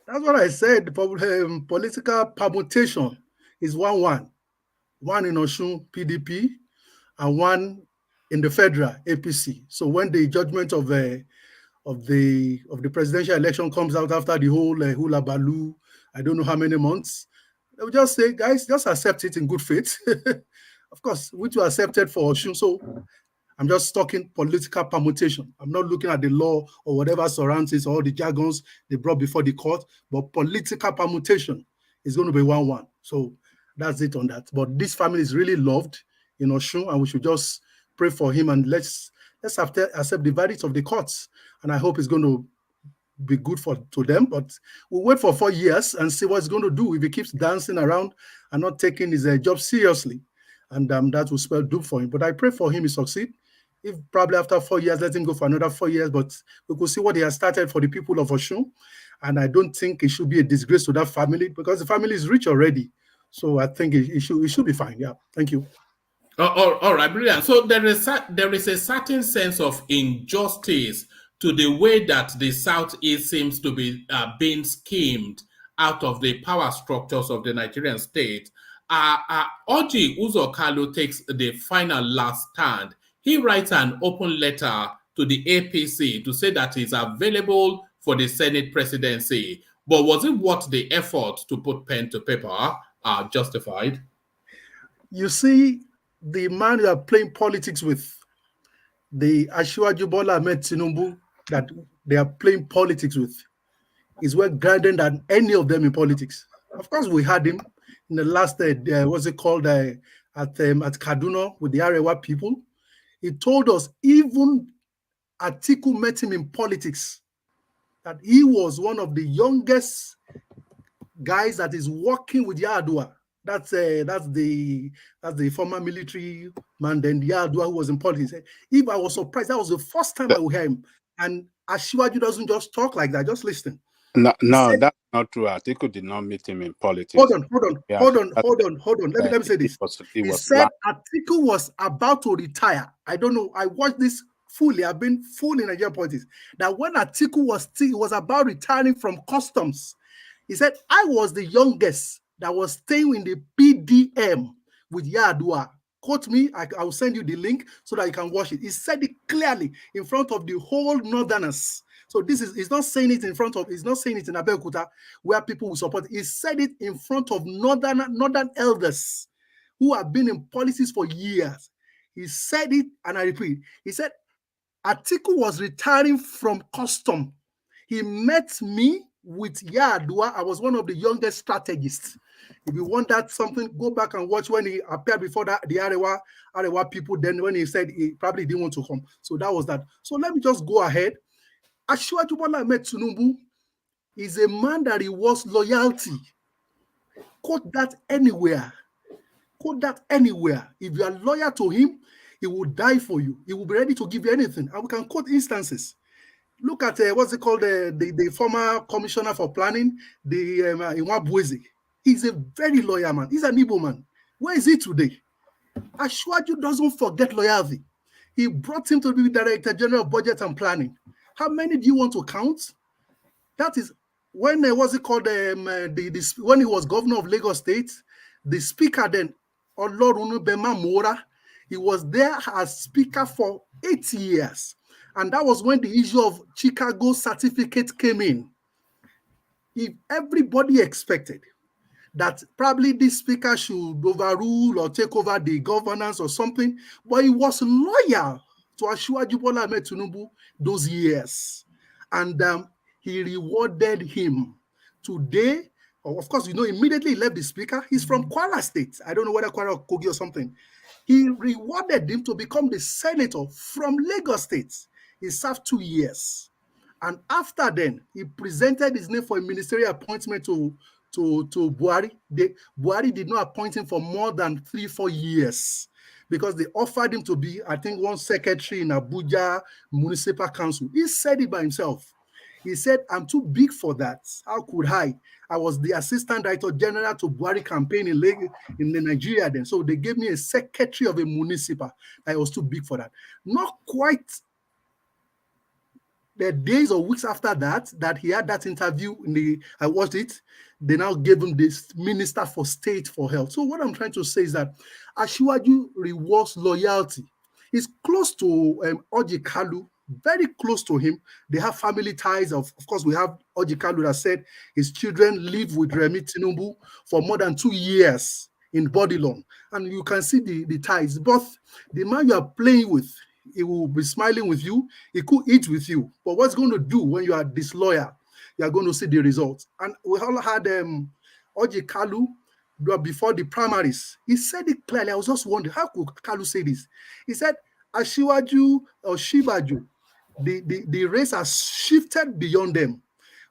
That's what I said. Political permutation is 1-1. One in Osun PDP and one in the federal APC. So when the judgment of the presidential election comes out after the whole hula baloo, I don't know how many months, they will just say, guys, just accept it in good faith. Of course, which you accepted for Osun. So I'm just talking political permutation. I'm not looking at the law or whatever surrounds it, all the jargons they brought before the court, but political permutation is going to be 1-1. So that's it on that. But this family is really loved in Osun, and we should just pray for him and let's accept the verdict of the courts. And I hope it's going to be good to them. But we'll wait for 4 years and see what he's going to do if he keeps dancing around and not taking his job seriously. And that will spell doom for him. But I pray for him he succeed. If probably after 4 years, let him go for another 4 years. But we could see what he has started for the people of Osun. And I don't think it should be a disgrace to that family because the family is rich already. So I think it should be fine. Yeah. Thank you. All right, brilliant. So there is a certain sense of injustice to the way that the Southeast seems to be being schemed out of the power structures of the Nigerian state. ORJI Uzo Kalu takes the final last stand. He writes an open letter to the APC to say that he's available for the Senate presidency. But was it worth the effort to put pen to paper justified? You see, the man you are playing politics with, the Asiwaju Bola Ahmed Tinubu that they are playing politics with, is well grounded than any of them in politics. Of course, we had him in the last, what's it called, at Kaduna with the Arewa people. He told us even Atiku met him in politics, that he was one of the youngest guys that is working with Yar'Adua. That's the former military man, then the Yar'Adua who was in politics. If I was surprised, that was the first time I would hear him. And Asiwaju doesn't just talk like that, just listen. No, that's not true. Atiku did not meet him in politics. Hold on. Let me say this. He said Atiku was about to retire. I don't know. I watched this fully. I've been full in Nigerian politics. That when Atiku was about retiring from customs, he said, I was the youngest that was staying in the PDM with Yar'Adua. Quote me, I will send you the link so that you can watch it. He said it clearly in front of the whole Northerners. So he's not saying it in Abeokuta where people will support. He said it in front of Northern elders who have been in politics for years. He said it, and I repeat, he said, Atiku was retiring from custom. He met me with Yar'Adua. I was one of the youngest strategists. If you want that something, go back and watch when he appeared before the Arewa people. Then when he said he probably didn't want to come. So that was that. So let me just go ahead. Asiwaju Bola Ahmed Tinubu is a man that rewards loyalty. Quote that anywhere. If you are loyal to him, he will die for you. He will be ready to give you anything. And we can quote instances. Look at what's it called, the former commissioner for planning, the Iwabueze. He's a very loyal man. He's an Igbo man. Where is he today? Asiwaju doesn't forget loyalty. He brought him to be Director General of Budget and Planning. How many do you want to count? That is when what's it called? When he was governor of Lagos State, the speaker then, Olorunbema Mora, he was there as speaker for 8 years. And that was when the issue of Chicago certificate came in. If everybody expected that probably this speaker should overrule or take over the governance or something, but he was loyal to Asiwaju Bola Ahmed Tinubu those years. And he rewarded him. Today, of course, immediately he left the speaker. He's from Kwara State. I don't know whether Kwara or Kogi or something. He rewarded him to become the senator from Lagos State. He served 2 years. And after then, he presented his name for a ministerial appointment to Buhari. Buhari did not appoint him for more than 3-4 years because they offered him to be, I think, one secretary in ABUJA Municipal Council. He said it by himself. He said, I'm too big for that. How could I? I was the assistant director general to Buhari campaign in Nigeria then. So they gave me a secretary of a municipal. I was too big for that. Not quite the days or weeks after that he had that interview, I watched it, they now gave him this Minister for State for Health. So what I'm trying to say is that Asiwaju rewards loyalty. He's close to ORJI Kalu, very close to him. They have family ties. Of course, we have ORJI Kalu that said his children live with Remi Tinubu for more than 2 years in Bodilon. And you can see the ties. But the man you are playing with, he will be smiling with you. He could eat with you. But what's going to do when you are disloyal? You are going to see the results. And we all had ORJI Kalu before the primaries. He said it clearly. I was just wondering, how could Kalu say this? He said, Asiwaju or Shibaju The race has shifted beyond them.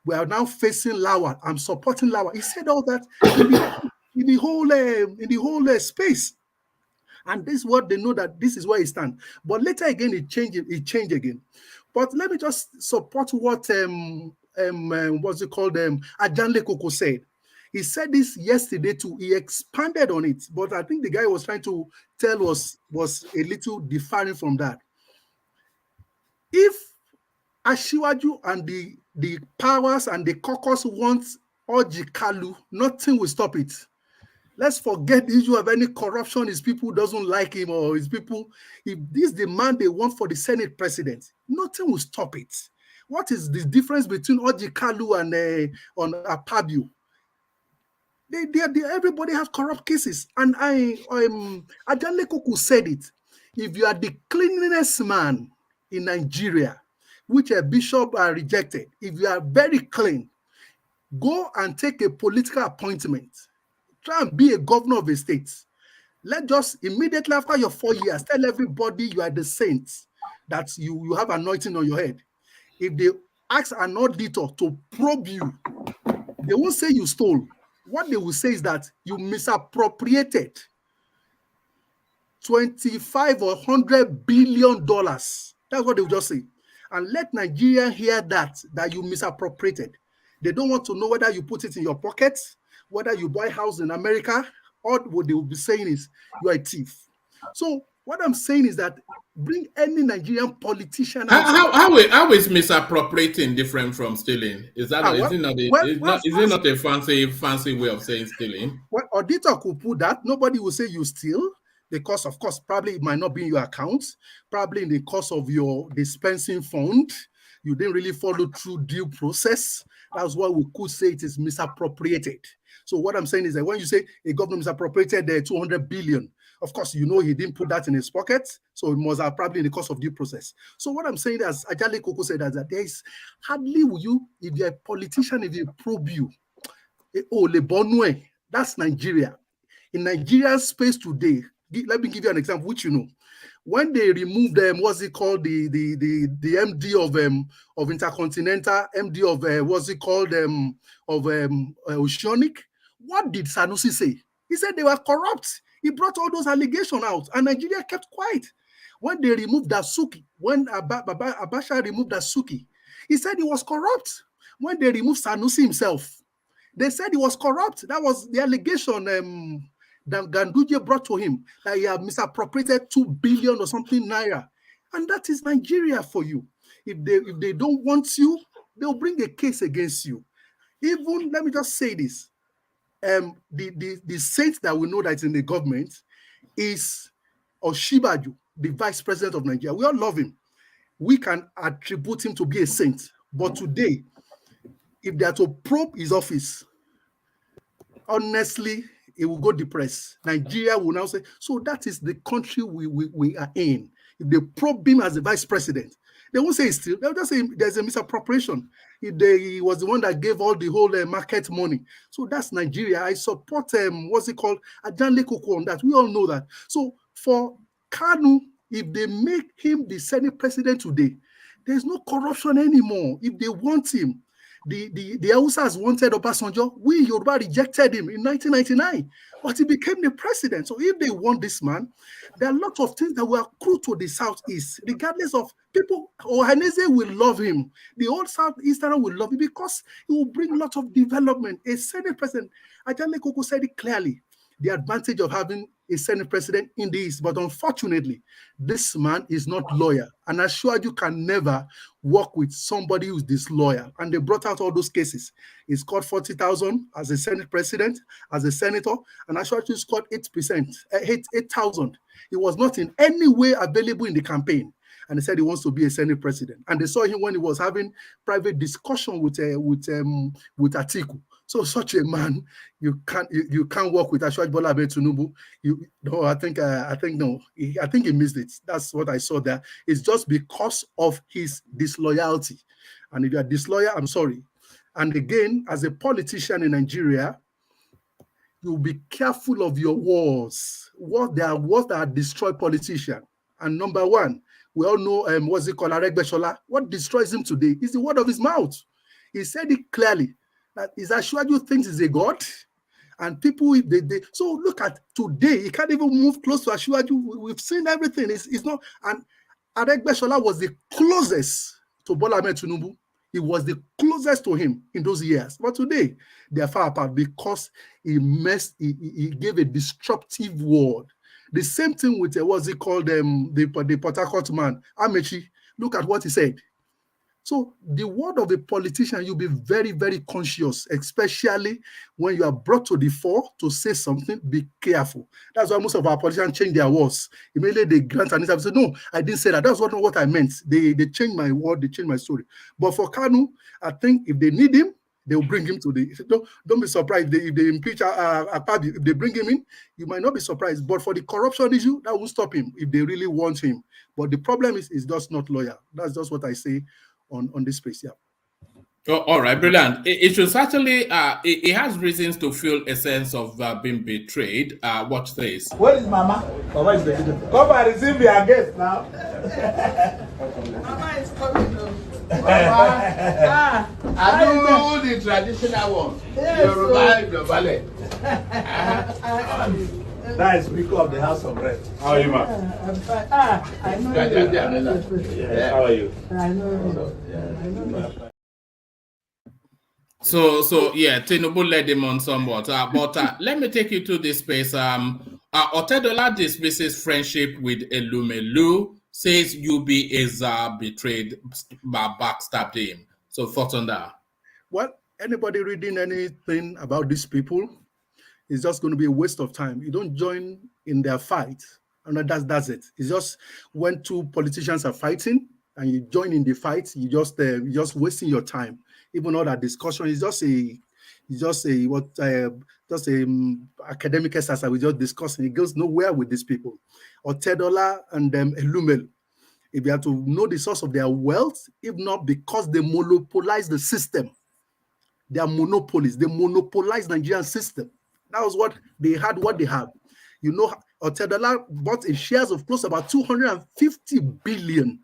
We are now facing Lawa. I'm supporting Lawa. He said all that in the whole space. And this is what they know, that this is where he stands. But later again, it changed again. But let me just support what what's it called? Ajanle Koko said. He said this yesterday too. He expanded on it, but I think the guy was trying to tell was a little differing from that. If Ashiwaju and the powers and the caucus want ORJI Kalu, nothing will stop it. Let's forget the issue of any corruption. His people doesn't like him, or his people. If this is the man they want for the Senate president, nothing will stop it. What is the difference between ORJI Kalu and on Apabio? Everybody has corrupt cases, and Adeleke Kuku said it. If you are the cleanliness man in Nigeria, which a bishop are rejected, if you are very clean, go and take a political appointment. Try and be a governor of a state. Let just immediately after your 4 years, tell everybody you are the saint, that you have anointing on your head. If they ask an auditor to probe you, they won't say you stole. What they will say is that you misappropriated $25 or $100 billion. That's what they will just say. And let Nigeria hear that you misappropriated. They don't want to know whether you put it in your pocket, whether you buy a house in America, or what they will be saying is you are a thief. So what I'm saying is that bring any Nigerian politician out. How is misappropriating different from stealing? Is it not a fancy way of saying stealing? Well, auditor could put that. Nobody will say you steal, because of course probably it might not be in your account, probably in the course of your dispensing fund, you didn't really follow through due process. That's why we could say it is misappropriated. So what I'm saying is that when you say a government misappropriated the 200 billion, of course, you know he didn't put that in his pocket, so it must have probably in the course of due process. So what I'm saying, as Adeleke Koko said, that there is hardly will you, if you're a politician, if you probe you, that's Nigeria. In Nigerian space today, let me give you an example, which you know. When they removed what's it called, the MD of Intercontinental, MD of what's it called, of Oceanic, what did Sanusi say? He said they were corrupt. He brought all those allegations out, and Nigeria kept quiet. When they removed Dasuki, when Abacha removed Dasuki, he said he was corrupt. When they removed Sanusi himself, they said he was corrupt. That was the allegation that Ganduje brought to him, that he had misappropriated 2 billion or something naira. And that is Nigeria for you. If they don't want you, they'll bring a case against you. Even, let me just say this, the saint that we know that's in the government is Oshibaju, the vice president of Nigeria. We all love him. We can attribute him to be a saint. But today, if they are to probe his office, honestly, it will go depressed. Nigeria will now say, so that is the country we are in. If they probe him as the vice president, they won't say it's still. They'll just say there's a misappropriation. He was the one that gave all the whole market money. So that's Nigeria. I support what's it called, Ajanle Koko on that. We all know that. So for Kanu, if they make him the Senate president today, there's no corruption anymore. If they want him, the Hausas wanted Obasanjo. We Yoruba rejected him in 1999, but he became the president. So if they want this man, there are lots of things that will accrue to the Southeast, regardless of people. Ohaneze will love him. The old Southeastern will love him because he will bring lots of development. A Senate president, Adeleke Koko said it clearly, the advantage of having a Senate president in the East. But unfortunately, this man is not loyal. And I assure you can never work with somebody who's disloyal. And they brought out all those cases. He scored 40,000 as a Senate president, as a senator, and I assure you scored 8,000. He was not in any way available in the campaign. And he said he wants to be a Senate president. And they saw him when he was having private discussion with Atiku. So such a man, you can't work with Asiwaju Bola Ahmed Tinubu. I think he missed it. That's what I saw there. It's just because of his disloyalty. And if you are disloyal, I'm sorry. And again, as a politician in Nigeria, you'll be careful of your words. What that destroy politicians. And number one, We all know what's it called, Aregbe Shola. What destroys him today is the word of his mouth. He said it clearly that is Ashwaju thinks he's a god, and people so look at today. He can't even move close to Ashwaju. We've seen everything. It's not, and Aregbe Shola was the closest to Bola Ahmed Tinubu. He was the closest to him in those years. But today, they are far apart because he gave a disruptive word. The same thing with what's it called, the Port Harcourt man, Amechi. Look at what he said. So the word of a politician, you'll be very, very conscious, especially when you are brought to the fore to say something. Be careful. That's why most of our politicians change their words. Immediately they grant an interview. Say, no, I didn't say that. That's not what I meant. They changed my word. They changed my story. But for Kanu, I think if they need him, they will bring him to the. Don't be surprised if they impeach Akpabio. If they bring him in, you might not be surprised. But for the corruption issue, that won't stop him if they really want him. But the problem is just not loyal. That's just what I say on this space. Yeah. Oh, all right, brilliant. It should certainly. It has reasons to feel a sense of being betrayed. Watch this. Where is Mama? Mama is the video. Come and receive your guest now. Mama is coming. Mama, I know the traditional one. Yoruba. That is Speaker of the House of Reps. How are you, ma? I'm fine. I know. Yes, how are you? I know. So yeah, Tinubu led him on somewhat. But let me take you to this space. Otedola dismisses friendship with Elumelu, says UB is betrayed, backstabbed him. So thoughts on that? Well, anybody reading anything about these people, it's just going to be a waste of time. You don't join in their fight, and that's it. It's just when two politicians are fighting and you join in the fight, you're just wasting your time. Even all that discussion is just academic exercise we just discussing. It goes nowhere with these people. Otedola and Elumelu. If you have to know the source of their wealth, if not because they monopolize the system, they are monopolies. They monopolize the Nigerian system. That was what they had, what they have. You know, Otedola bought in shares of close to about 250 billion.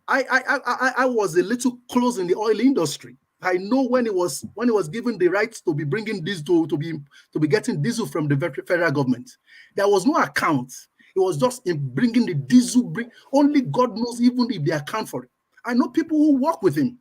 I was a little close in the oil industry. I know when it was given the right to be bringing diesel to be getting diesel from the federal government, there was no account. It was just in bringing the diesel. Only God knows even if they account for it. I know people who work with him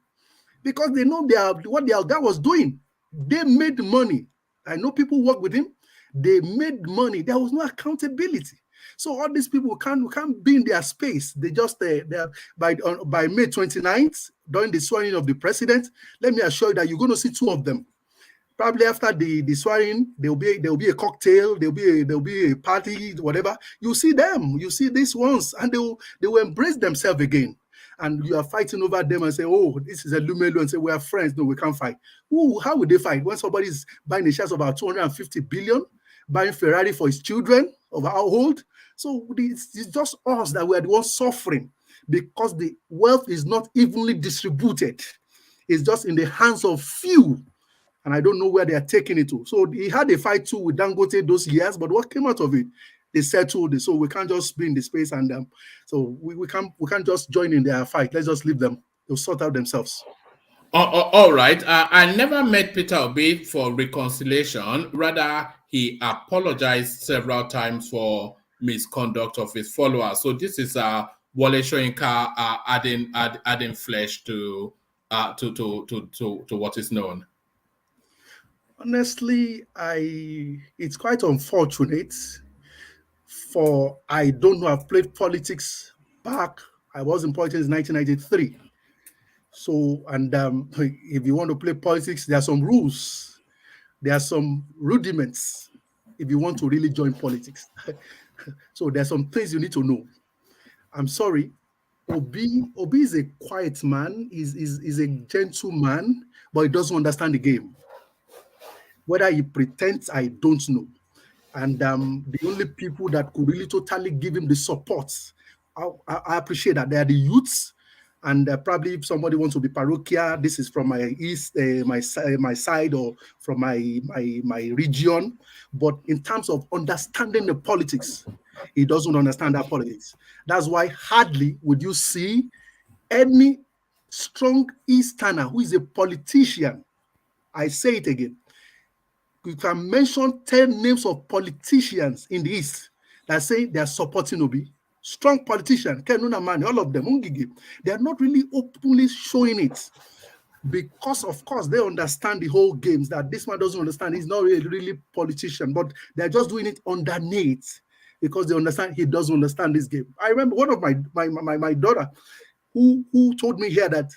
because they know what their guy was doing. They made money. I know people who work with him. They made money. There was no accountability. So all these people can't be in their space. They just by May 29th, during the swearing of the president, let me assure you that you're going to see two of them. Probably after the swearing, there'll be a cocktail, there'll be a party, whatever. You see them, you see these ones, and they will embrace themselves again. And you are fighting over them and say, oh, this is Elumelu, and say we are friends. No, we can't fight. Ooh, how would they fight when somebody is buying the shares of about 250 billion, buying Ferrari for his children of our household? So it's just us that we are the ones suffering because the wealth is not evenly distributed. It's just in the hands of few. And I don't know where they are taking it to. So he had a fight too with Dangote those years, but what came out of it? They settled it. So we can't just be in the space and so we can't just join in their fight. Let's just leave them. They'll sort out themselves. All right. I never met Peter Obi for reconciliation. Rather, he apologized several times for misconduct of his followers. So this is Wole Soyinka adding flesh to what is known. Honestly, it's quite unfortunate. For I don't know, I've played politics back. I was in politics in 1993. So, and if you want to play politics, there are some rules. There are some rudiments if you want to really join politics. So there's some things you need to know. I'm sorry. Obi is a quiet man, is a gentleman, but he doesn't understand the game. Whether he pretends, I don't know. And the only people that could really totally give him the support, I appreciate that they are the youths. And probably if somebody wants to be parochial, this is from my east, my side, or from my region. But in terms of understanding the politics, He doesn't understand that politics. That's why hardly would you see any strong Easterner who is a politician. I say it again. You can mention 10 names of politicians in the East that say they are supporting Obi. Strong politician, Kenuna, all of them, they are not really openly showing it because, of course, they understand the whole games that this man doesn't understand. He's not really politician, but they're just doing it underneath because they understand he doesn't understand this game. I remember one of my daughter who told me here that,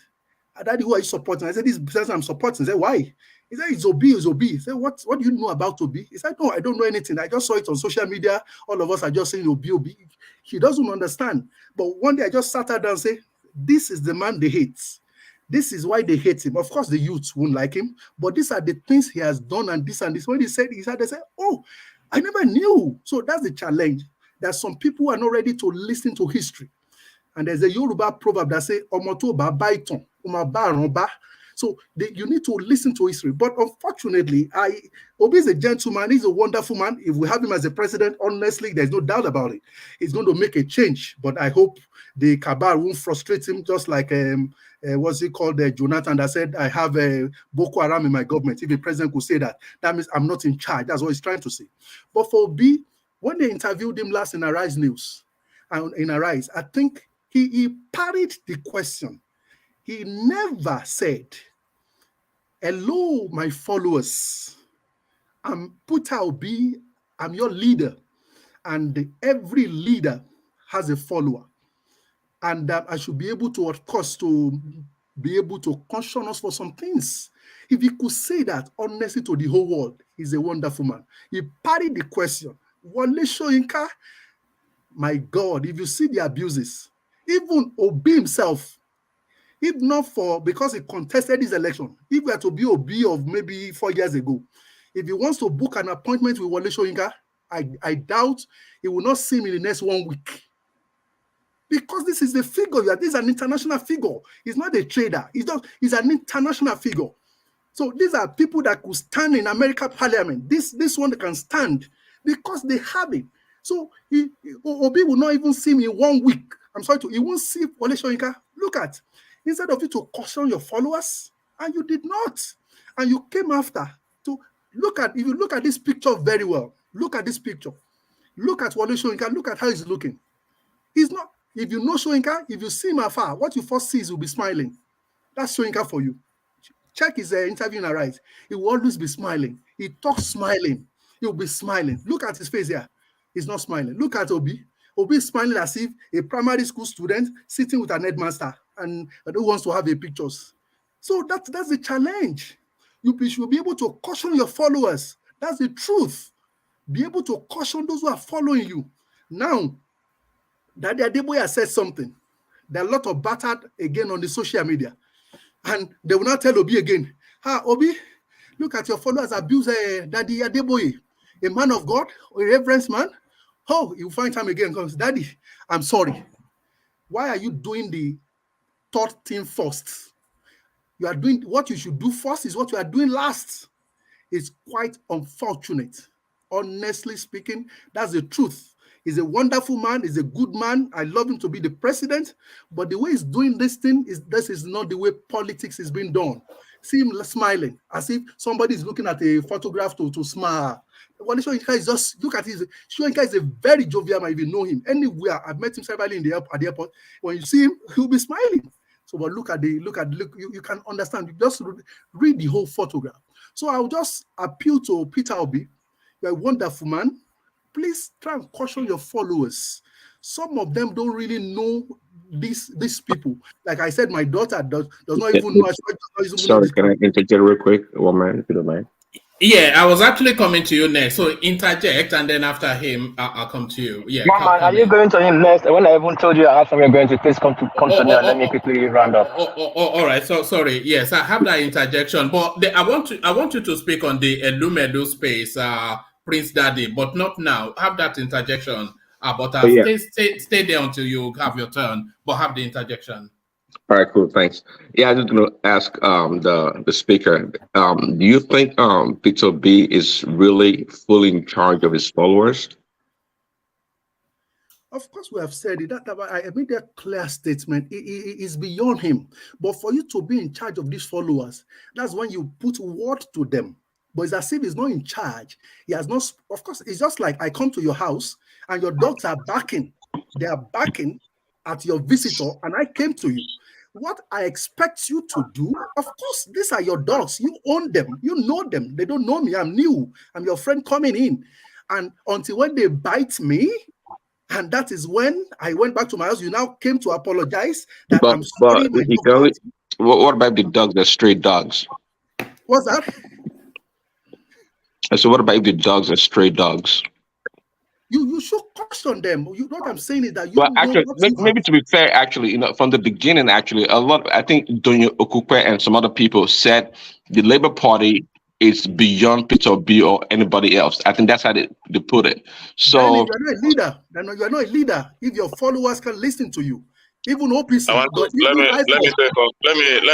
Daddy, who are you supporting? I said, this person I'm supporting. I said, why? He said, it's Obi, it's Obi. He said, what do you know about Obi? He said, no, I don't know anything. I just saw it on social media. All of us are just saying Obi, Obi. He doesn't understand. But one day I just sat down and said, this is the man they hate. This is why they hate him. Of course, the youth won't like him, but these are the things he has done and this and this. When he said, they said, oh, I never knew. So that's the challenge. That some people are not ready to listen to history. And there's a Yoruba proverb that says, Omotoba baiton, Umabaronba. So you need to listen to history. But unfortunately, Obi is a gentleman. He's a wonderful man. If we have him as a president, honestly, there's no doubt about it. He's going to make a change. But I hope the cabal won't frustrate him, just like what's he called, Jonathan, that said, I have Boko Haram in my government. If the president could say that, that means I'm not in charge. That's what he's trying to say. But for Obi, when they interviewed him last in Arise News, and in Arise, I think he parried the question. He never said, hello, my followers. I'm Peter Obi. I'm your leader. And every leader has a follower. And I should be able to, of course, to be able to caution us for some things. If he could say that honestly to the whole world, he's a wonderful man. He parried the question. Wale Soyinka, my God, if you see the abuses, even Obi himself, if not for, because he contested his election, if we had to be Obi of maybe 4 years ago, if he wants to book an appointment with Wale Soyinka, I doubt he will not see him in the next 1 week. Because this is the figure, this is an international figure. He's not a trader. He's an international figure. So these are people that could stand in American Parliament. This one can stand because they have it. So Obi will not even see him in 1 week. I'm sorry, he won't see Wale Soyinka. Look at, instead of you to caution your followers, and you did not, and you came after to look at. If you look at this picture very well, look at this picture. Look at Wale Soyinka. Look at how he's looking. He's not. If you know Soyinka, if you see him afar, what you first see is he'll be smiling. That's Soyinka for you. Check his interview in Arise. He will always be smiling. He talks smiling. He'll be smiling. Look at his face here. He's not smiling. Look at Obi. Obi is smiling as if a primary school student sitting with an headmaster and who wants to have a pictures. So that's the challenge. You should be able to caution your followers. That's the truth. Be able to caution those who are following you. Now, Daddy Adeboye has said something. There are a lot of battered again on the social media. And they will not tell Obi again, Obi, look at your followers abuse Daddy Adeboye, a man of God, a reverence man. Oh, you find time again comes, Daddy, I'm sorry. Why are you doing the third thing first? You are doing what you should do first is what you are doing last. It's quite unfortunate. Honestly speaking, that's the truth. He's a wonderful man. He's a good man. I love him to be the president. But the way he's doing this thing, this is not the way politics is being done. See him smiling as if somebody is looking at a photograph to smile. Wale Soyinka is just, look at his, Soyinka is a very jovial man if you know him. Anywhere, I've met him severally at the airport. When you see him, he'll be smiling. So but look, you can understand. You just read the whole photograph. So I'll just appeal to Peter Obi. You're a wonderful man. Please try and caution your followers. Some of them don't really know these people. Like I said, my daughter does not even know. Sorry, can I interject real quick? 1 minute, if you don't mind. Yeah, I was actually coming to you next. So interject, and then after him, I'll come to you. Yeah. Mama, are you going to him next? When I even told you I have somewhere going to, please come to me and let me quickly round up. All right. So sorry. Yes, I have that interjection, but I want you to speak on the Elumelu space, Prince Daddy, but not now. Have that interjection. But stay there until you have your turn, but have the interjection. All right, cool, thanks. Yeah, I just going to ask the speaker, do you think Peter B is really fully in charge of his followers? Of course, we have said it. I made a clear statement. It is beyond him. But for you to be in charge of these followers, that's when you put word to them. But it's as if he's not in charge. He has not. Of course, it's just like I come to your house and your dogs are barking. They are barking at your visitor, and I came to you. What I expect you to do, of course, these are your dogs. You own them. You know them. They don't know me. I'm new. I'm your friend coming in. And until when they bite me, and that is when I went back to my house. You now came to apologize that I'm sorry. What about the dogs, the stray dogs? What's that? So what about the dogs, the stray dogs? You should caution them. You know what I'm saying is that you. Well, actually, maybe to be fair, actually, from the beginning, actually, I think Donyo Okupe and some other people said the Labour Party is beyond Peter B or anybody else. I think that's how they put it. So you're not a leader. You're not a leader if your followers can listen to you. Even OPC. Let me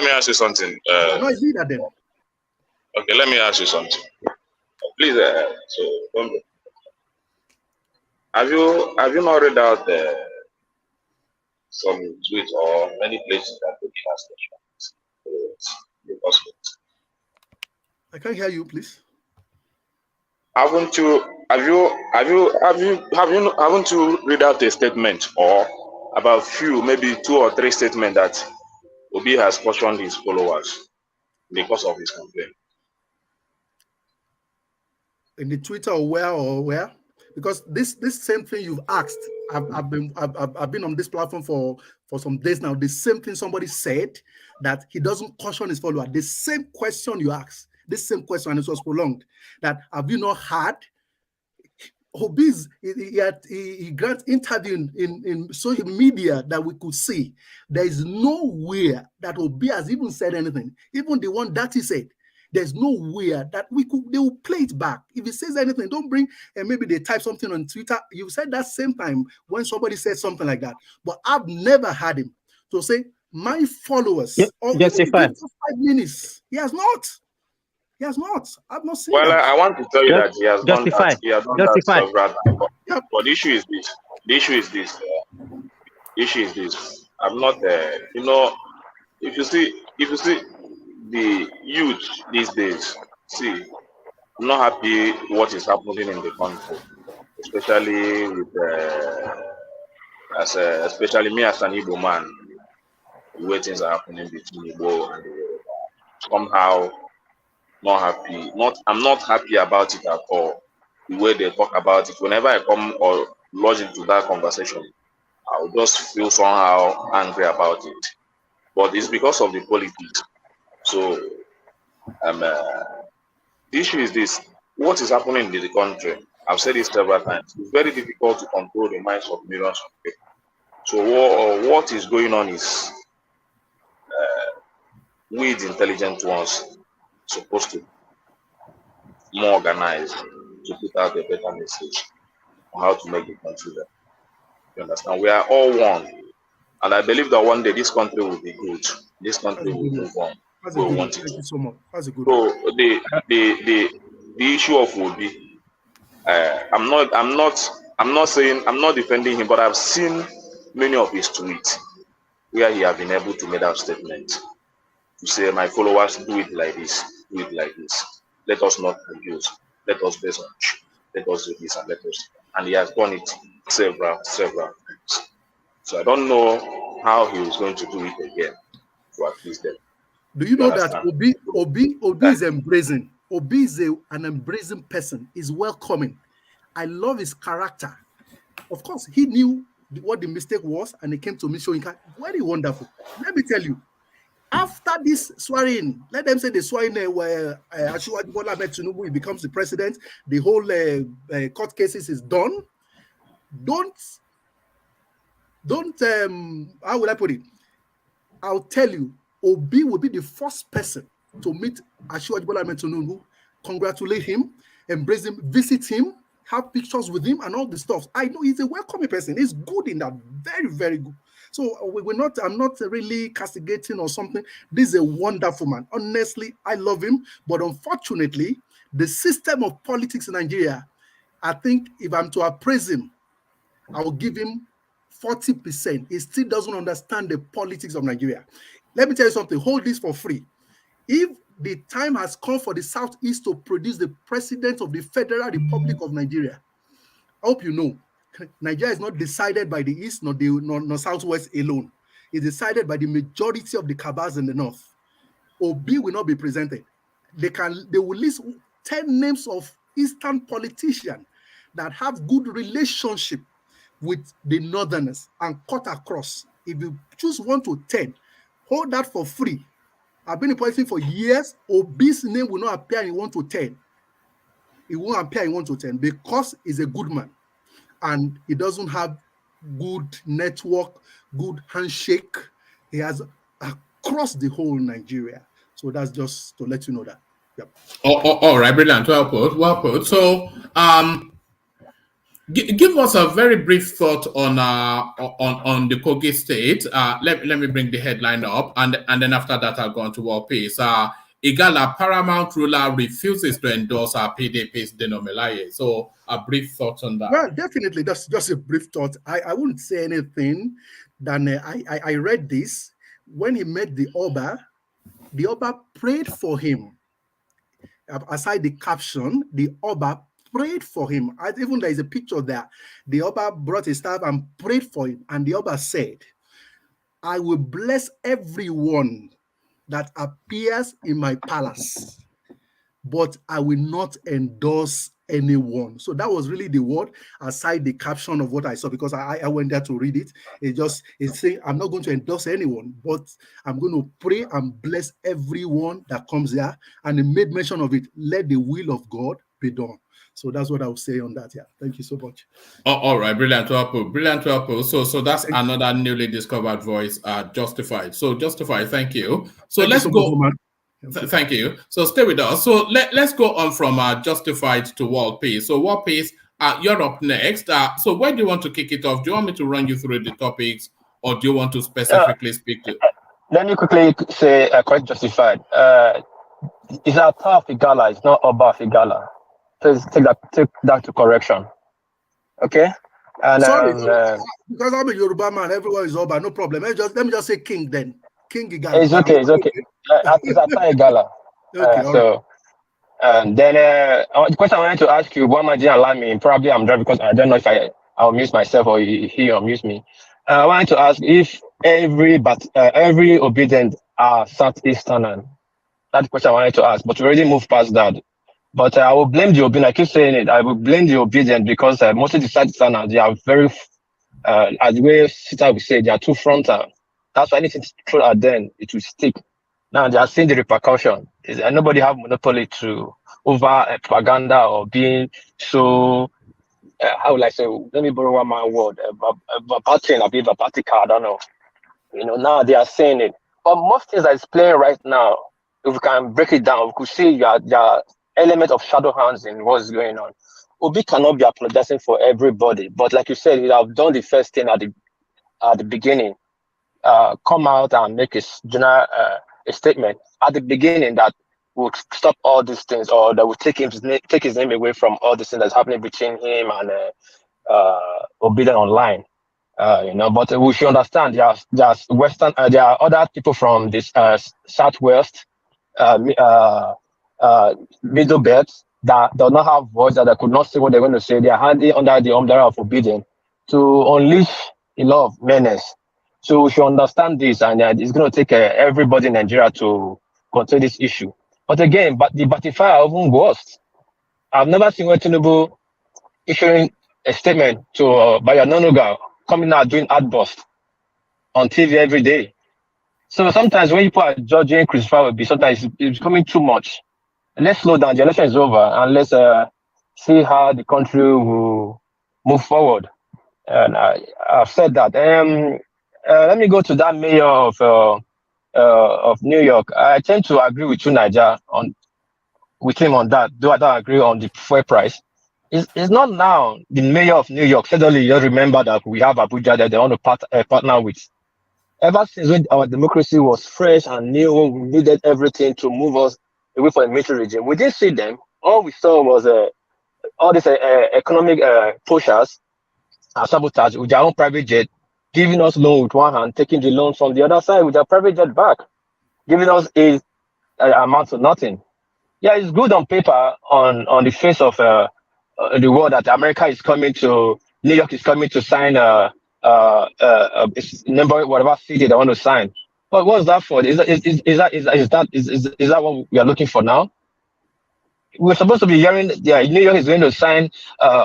ask you something. You're not a leader then. Okay, let me ask you something. Please, have you not read out some tweets or many places that the translation? I can't hear you, please. Haven't you read out a statement or about maybe 2 or 3 statements that Obi has cautioned his followers because of his complaint? In the Twitter or where? Because this same thing you've asked, I've been on this platform for some days now. The same thing somebody said, that he doesn't caution his follower. The same question you asked, this same question, and it was prolonged. That have you not heard? Obi's he grants interview in social media that we could see. There is nowhere that Obi has even said anything. Even the one that he said. There's nowhere that they will play it back. If he says anything, don't bring, and maybe they type something on Twitter. You said that same time when somebody said something like that. But I've never had him to say, my followers, or justify. even 5 minutes. He has not. He has not. I've not seen that. Well, I want to tell you that he has justify. done that. He has done that several times. But the issue is this. I'm not, if you see the youth these days, see, I'm not happy what is happening in the country, especially with especially me as an Igbo man. The way things are happening between Igbo and somehow not happy. I'm not happy about it at all. The way they talk about it. Whenever I come or lodge into that conversation, I'll just feel somehow angry about it. But it's because of the politics. So the issue is this: what is happening in the country? I've said it several times. It's very difficult to control the minds of millions of people. So what is going on is we, the intelligent ones, supposed to more organized to put out a better message on how to make the country better. You understand? We are all one, and I believe that one day this country will be good. This country will move on. That's a good one. Thank you so much. That's a good So one. the issue of Obi, I'm not defending him, but I've seen many of his tweets where he have been able to make that statement to say, my followers, do it like this, do it like this. Let us not abuse. Let us base on. Let us do this and let us. And he has done it several times. So I don't know how he is going to do it again to appease them. Do you know that Obi is embracing? Obi is an embracing person. He's welcoming. I love his character. Of course, he knew what the mistake was, and he came to me showing very wonderful. Let me tell you, after this swearing, let them say the swearing where Asiwaju Bola Ahmed Tinubu becomes the president, the whole court cases is done. Don't how will I put it? I'll tell you, Obi will be the first person to meet Asiwaju Bola Ahmed Tinubu, congratulate him, embrace him, visit him, have pictures with him, and all the stuff. I know he's a welcoming person. He's good in that, very, very good. So I'm not really castigating or something. This is a wonderful man. Honestly, I love him. But unfortunately, the system of politics in Nigeria, I think if I'm to appraise him, I will give him 40%. He still doesn't understand the politics of Nigeria. Let me tell you something. Hold this for free. If the time has come for the Southeast to produce the president of the Federal Republic of Nigeria, I hope you know, Nigeria is not decided by the East nor Southwest alone. It's decided by the majority of the cabals in the North. Obi will not be presented. They will list 10 names of Eastern politicians that have good relationship with the Northerners and cut across. If you choose 1 to 10, hold that for free. I've been in politics for years. Obi's name will not appear in 1 to 10. It won't appear in 1 to 10 because he's a good man and he doesn't have good network, good handshake. He has across the whole Nigeria. So that's just to let you know that. Yep. All right, brilliant. Well put. So, give us a very brief thought on the Kogi state. Let me bring the headline up, and then after that I'll go on to War Peace. Igala paramount ruler refuses to endorse our PDP's Denomelaye. So a brief thought on that. Well, definitely, that's just a brief thought. I wouldn't say anything. Then I read this when he met the Oba prayed for him. Aside the caption, the Oba prayed for him. Even there is a picture there. The Oba brought his staff and prayed for him. And the Oba said, I will bless everyone that appears in my palace, but I will not endorse anyone. So that was really the word, aside the caption of what I saw, because I went there to read it. It's saying, I'm not going to endorse anyone, but I'm going to pray and bless everyone that comes there. And he made mention of it, let the will of God be done. So that's what I would say on that. Yeah. Thank you so much. All right. Brilliant. Brilliant. So that's another newly discovered voice, Justified. So Justified, thank you. So let's go. Thank you. So stay with us. So let's go on from Justified to World Peace. So World Peace, you're up next. So where do you want to kick it off? Do you want me to run you through the topics, or do you want to specifically speak to? Let me quickly say, quite Justified. It's a tough Igala. It's not Oba Igala. Please take that to correction. Okay. And sorry, because I'm a Yoruba man, everyone is Oba, no problem. Let me just say King then. King Igala. It's okay. It's a Igala. Okay. And then the question I wanted to ask you, one didn't allow me. Probably I'm driving because I don't know if I'll mute myself or he or mute me. I wanted to ask if every obedient are Southeastern. That's the question I wanted to ask, but we already moved past that. But I will blame the obedient. I keep saying it. I will blame the obedient because mostly the Southeasterners, they are very, as the way Sita would say, they are too frontal. That's why anything thrown at them, it will stick. Now they are seeing the repercussion. Nobody have monopoly over propaganda or being so. How would I say? Let me borrow one my word. Verbatica. I don't know. Now they are saying it. But most things that is playing right now, if we can break it down, we could see your element of shadow hands in what's going on. Obi cannot be apologizing for everybody, but like you said, you have done the first thing at the beginning. Come out and make a general a statement at the beginning that will stop all these things, or that will take his name away from all the things that's happening between him and Obedient Online. But we should understand there's Western, there are other people from this Southwest, middle belts that do not have voice, that they could not say what they're going to say. They are hardly under the umbrella of Obedient to unleash a lot of menace. So we should understand this, and it's going to take everybody in Nigeria to control this issue. But again, the Batify are even worse. I've never seen Tinubu issuing a statement to Bayanonuga coming out doing adburst on TV every day. So sometimes when people are judging Christopher Obi, sometimes it's becoming too much. Let's slow down. The election is over, and let's see how the country will move forward. And I've said that. Let me go to that mayor of New York. I tend to agree with you, Niger, with him on that. Though I don't agree on the fuel price. It's not now the mayor of New York. Suddenly, you remember that we have Abuja that they want to partner with. Ever since when our democracy was fresh and new, we needed everything to move us away from the military regime. We didn't see them. All we saw was all these economic pushers sabotage with their own private jet, giving us loan with one hand, taking the loan from the other side with their private jet back, giving us a amount of nothing. Yeah, it's good on paper on the face of the world that America is coming to, New York is coming to sign number whatever city they want to sign. But what's that for? Is that what we are looking for now? We're supposed to be hearing, New York is going to sign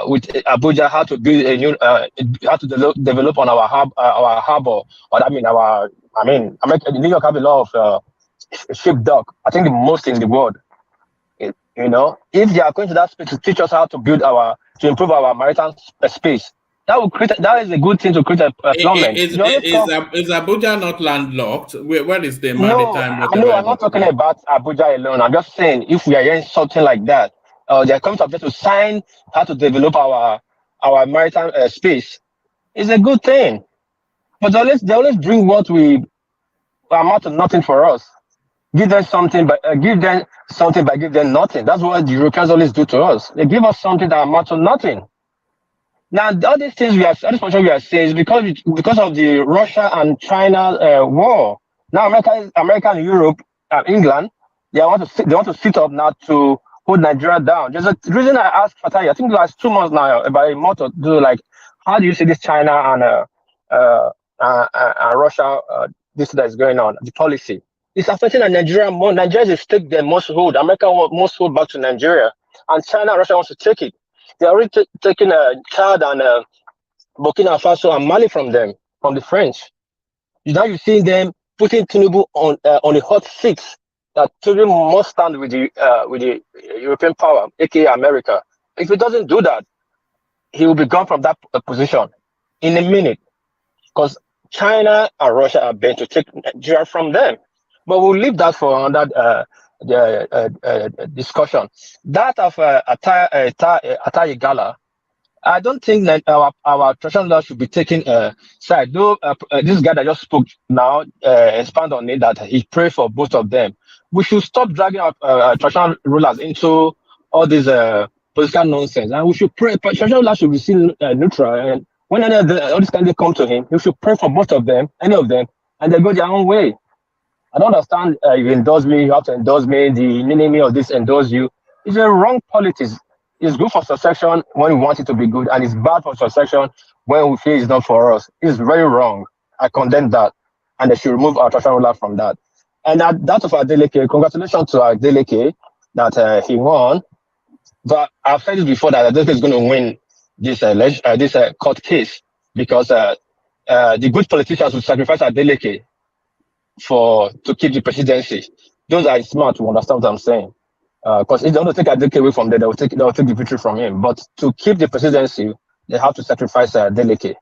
with ABUJA how to build a new, how to develop on our harbor, or America, New York have a lot of ship dock. I think the most in the world. You know, if they are going to that space to teach us how to improve our maritime space, that is a good thing to create employment. Is Abuja not landlocked? Where is the maritime? No, I'm not talking about Abuja alone. I'm just saying if we are hearing something like that, they're coming to sign how to develop our maritime space. It's a good thing. But they always bring what we amount to nothing for us. Give them something, but give them nothing. That's what the Europeans always do to us. They give us something that amounts to nothing. Now, all these things we are saying is because of the Russia and China war. Now, America and Europe, England, they want to sit up now to hold Nigeria down. There's a reason I asked Fatai, I think last 2 months now, about a month or two, like, how do you see this China and Russia, this that is going on, the policy? It's affecting Nigeria more. Nigeria is a stake they must hold. America must hold back to Nigeria, and China and Russia wants to take it. They're already taking Chad and Burkina Faso and Mali from them, from the French. Now you see them putting Tinubu on a hot seat that Tinubu must stand with the European power, aka America. If he doesn't do that, he will be gone from that position in a minute, because China and Russia are bent to take Nigeria from them. But we'll leave that for another discussion. That of Atai Gala, I don't think that our traditional law should be taken side. Though this guy that just spoke now expand on it, that he prayed for both of them. We should stop dragging our traditional rulers into all this political nonsense, and we should pray. Traditional rulers should be seen neutral. And when all these candidates come to him, he should pray for both of them, any of them, and they go their own way. I don't understand. You endorse me, you have to endorse me. The enemy of this endorse you. It's a wrong politics. It's good for succession when we want it to be good, and it's bad for succession when we feel it's not for us. It's very wrong. I condemn that, and they should remove our traditional ruler from that. And that of Adeleke, congratulations to Adeleke that he won. But I've said it before that Adeleke is going to win this court case, because the good politicians will sacrifice Adeleke to keep the presidency. Those are smart to understand what I'm saying. Because if they want to take Adeleke away from there, they'll take the victory from him. But to keep the presidency, they have to sacrifice Adeleke.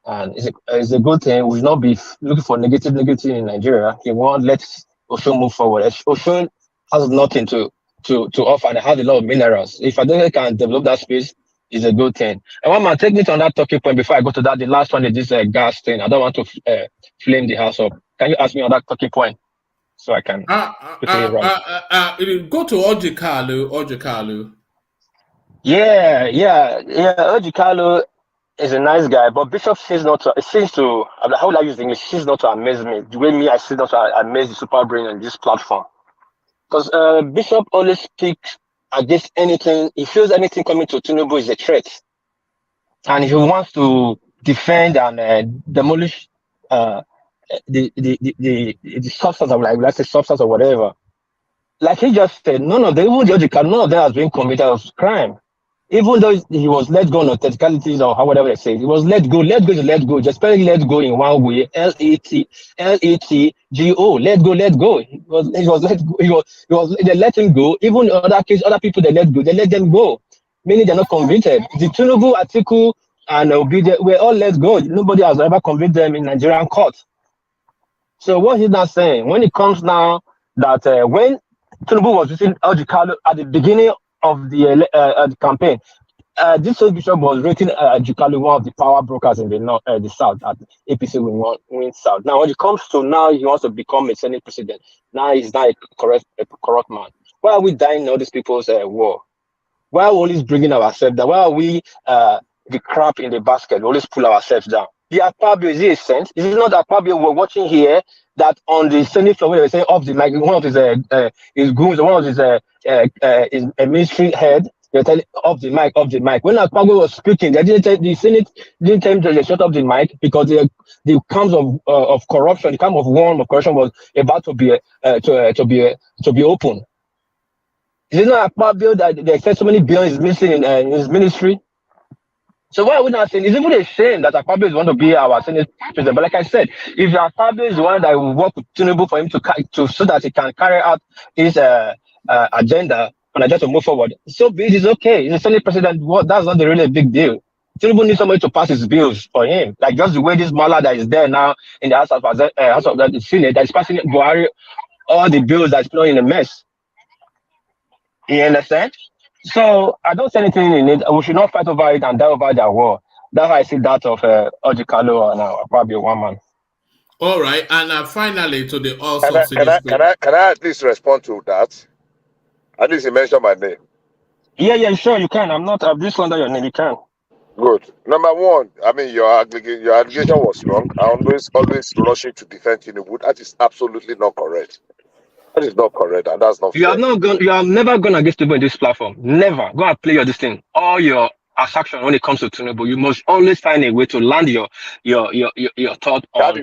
And it's a good thing. We will not be looking for negative in Nigeria. He won't let Osun move forward. Osun has nothing to offer, and has a lot of minerals. If Adeleke can develop that space, it's a good thing. And one man, take me to that talking point before I go to that. The last one is this gas thing. I don't want to flame the house up. Can you ask me on that talking point so I can quickly run? Go to ORJI Kalu. Yeah. ORJI Kalu is a nice guy, but Bishop seems to, how will I use English? Seems not to amaze me. The way I seem not to amaze the super brain on this platform. Because Bishop always speaks against anything. He feels anything coming to Tinubu is a threat. And he wants to defend and demolish the substance of, like, let's say substance or whatever. Like he just said, none of them has been convicted of crime. Even though he was let go on technicalities or whatever they say, he was let go. Let go. Just spelling let go in one way. LETGO. Let go. He was let go. They let him go. Even in other cases, other people they let go. They let them go. Meaning they're not convicted. The Tinubu, Atiku, and Obi were all let go. Nobody has ever convicted them in Nigerian court. So what he's not saying, when it comes now that when Tinubu was using ORJI Kalu at the beginning of the campaign, this bishop was rating ORJI Kalu one of the power brokers in the south, at APC win south. Now when it comes to now, he wants to become a Senate president. Now he's not a corrupt man. Why are we dying in all these people's war? Why are we always bringing ourselves down? Why are we the crap in the basket. We always pull ourselves down. The Akpabio, is it a sense? Is it not Akpabio we're watching here that on the Senate floor, when they were saying off the mic, one of his goons, one of his ministry head, they're telling off the mic, off the mic. When Akpabio was speaking, they didn't tell the Senate didn't tell him to shut off the mic because the counts of corruption, the count of one of corruption was about to be open. Is it not Akpabio that they said so many billions is missing in his ministry? So why are we not saying it's even a shame that Akpabio is going to be our Senate president? But like I said, if Akpabio is the one that will work with Tinubu for him to so that he can carry out his agenda and agenda to move forward, so be it. Is okay. He's a Senate president. That's not really a big deal. Tinubu needs somebody to pass his bills for him, like just the way this Mala that is there now in the House of the Senate that is passing Buhari all the bills that's in a mess. You understand? So I don't see anything in it. We should not fight over it and die over that war. That's how I see that of ORJI Kalu and probably one man. All right, and finally to the all can I at least respond to that? At least you mentioned my name. Yeah, sure you can. I'm just under your name. You can. Good. Number one, I mean your allegation was wrong. I always rushing to defend Tinubu. That is absolutely not correct. That is not correct, and that's not fair. You are never gone against Tinubu in this platform. Never. Go and play your this thing. All your attraction when it comes to Tinubu, you must always find a way to land your thought on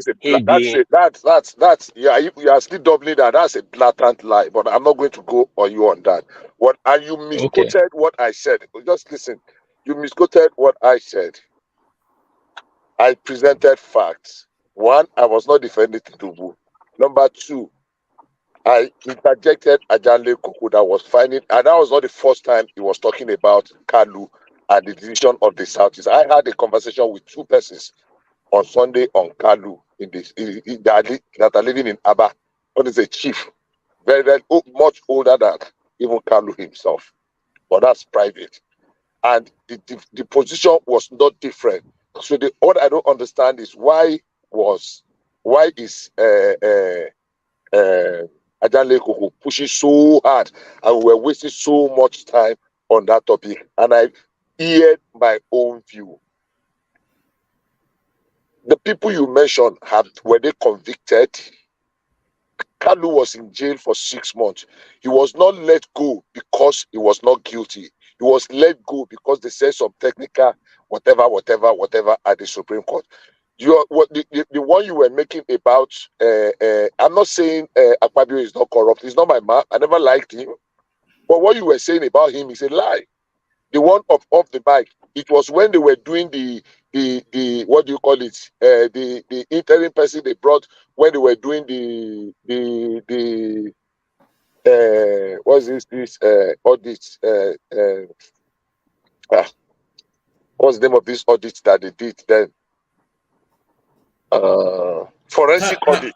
that's you are still doubling that. That's a blatant lie. But I'm not going to go on you on that. And you misquoted what I said. Just listen. You misquoted what I said. I presented facts. One, I was not defending Tinubu. Number two, I interjected Adeleke that was finding, and that was not the first time he was talking about Kalu and the decision of the Southeast. I had a conversation with two persons on Sunday on Kalu that are living in Aba. One is a chief, very, very much older than even Kalu himself, but that's private. And the position was not different. So what I don't understand is why is Adeleke pushing so hard, and we're wasting so much time on that topic. And I heard my own view. The people you mentioned were they convicted? Kalu was in jail for 6 months. He was not let go because he was not guilty. He was let go because they said some technical whatever at the Supreme Court. The one you were making about, I'm not saying Akpabio is not corrupt. He's not my man. I never liked him. But what you were saying about him is a lie. The one off the mic, it was when they were doing the what do you call it? The interim person they brought when they were doing what's this audit? What's the name of this audit that they did then? Forensic audit.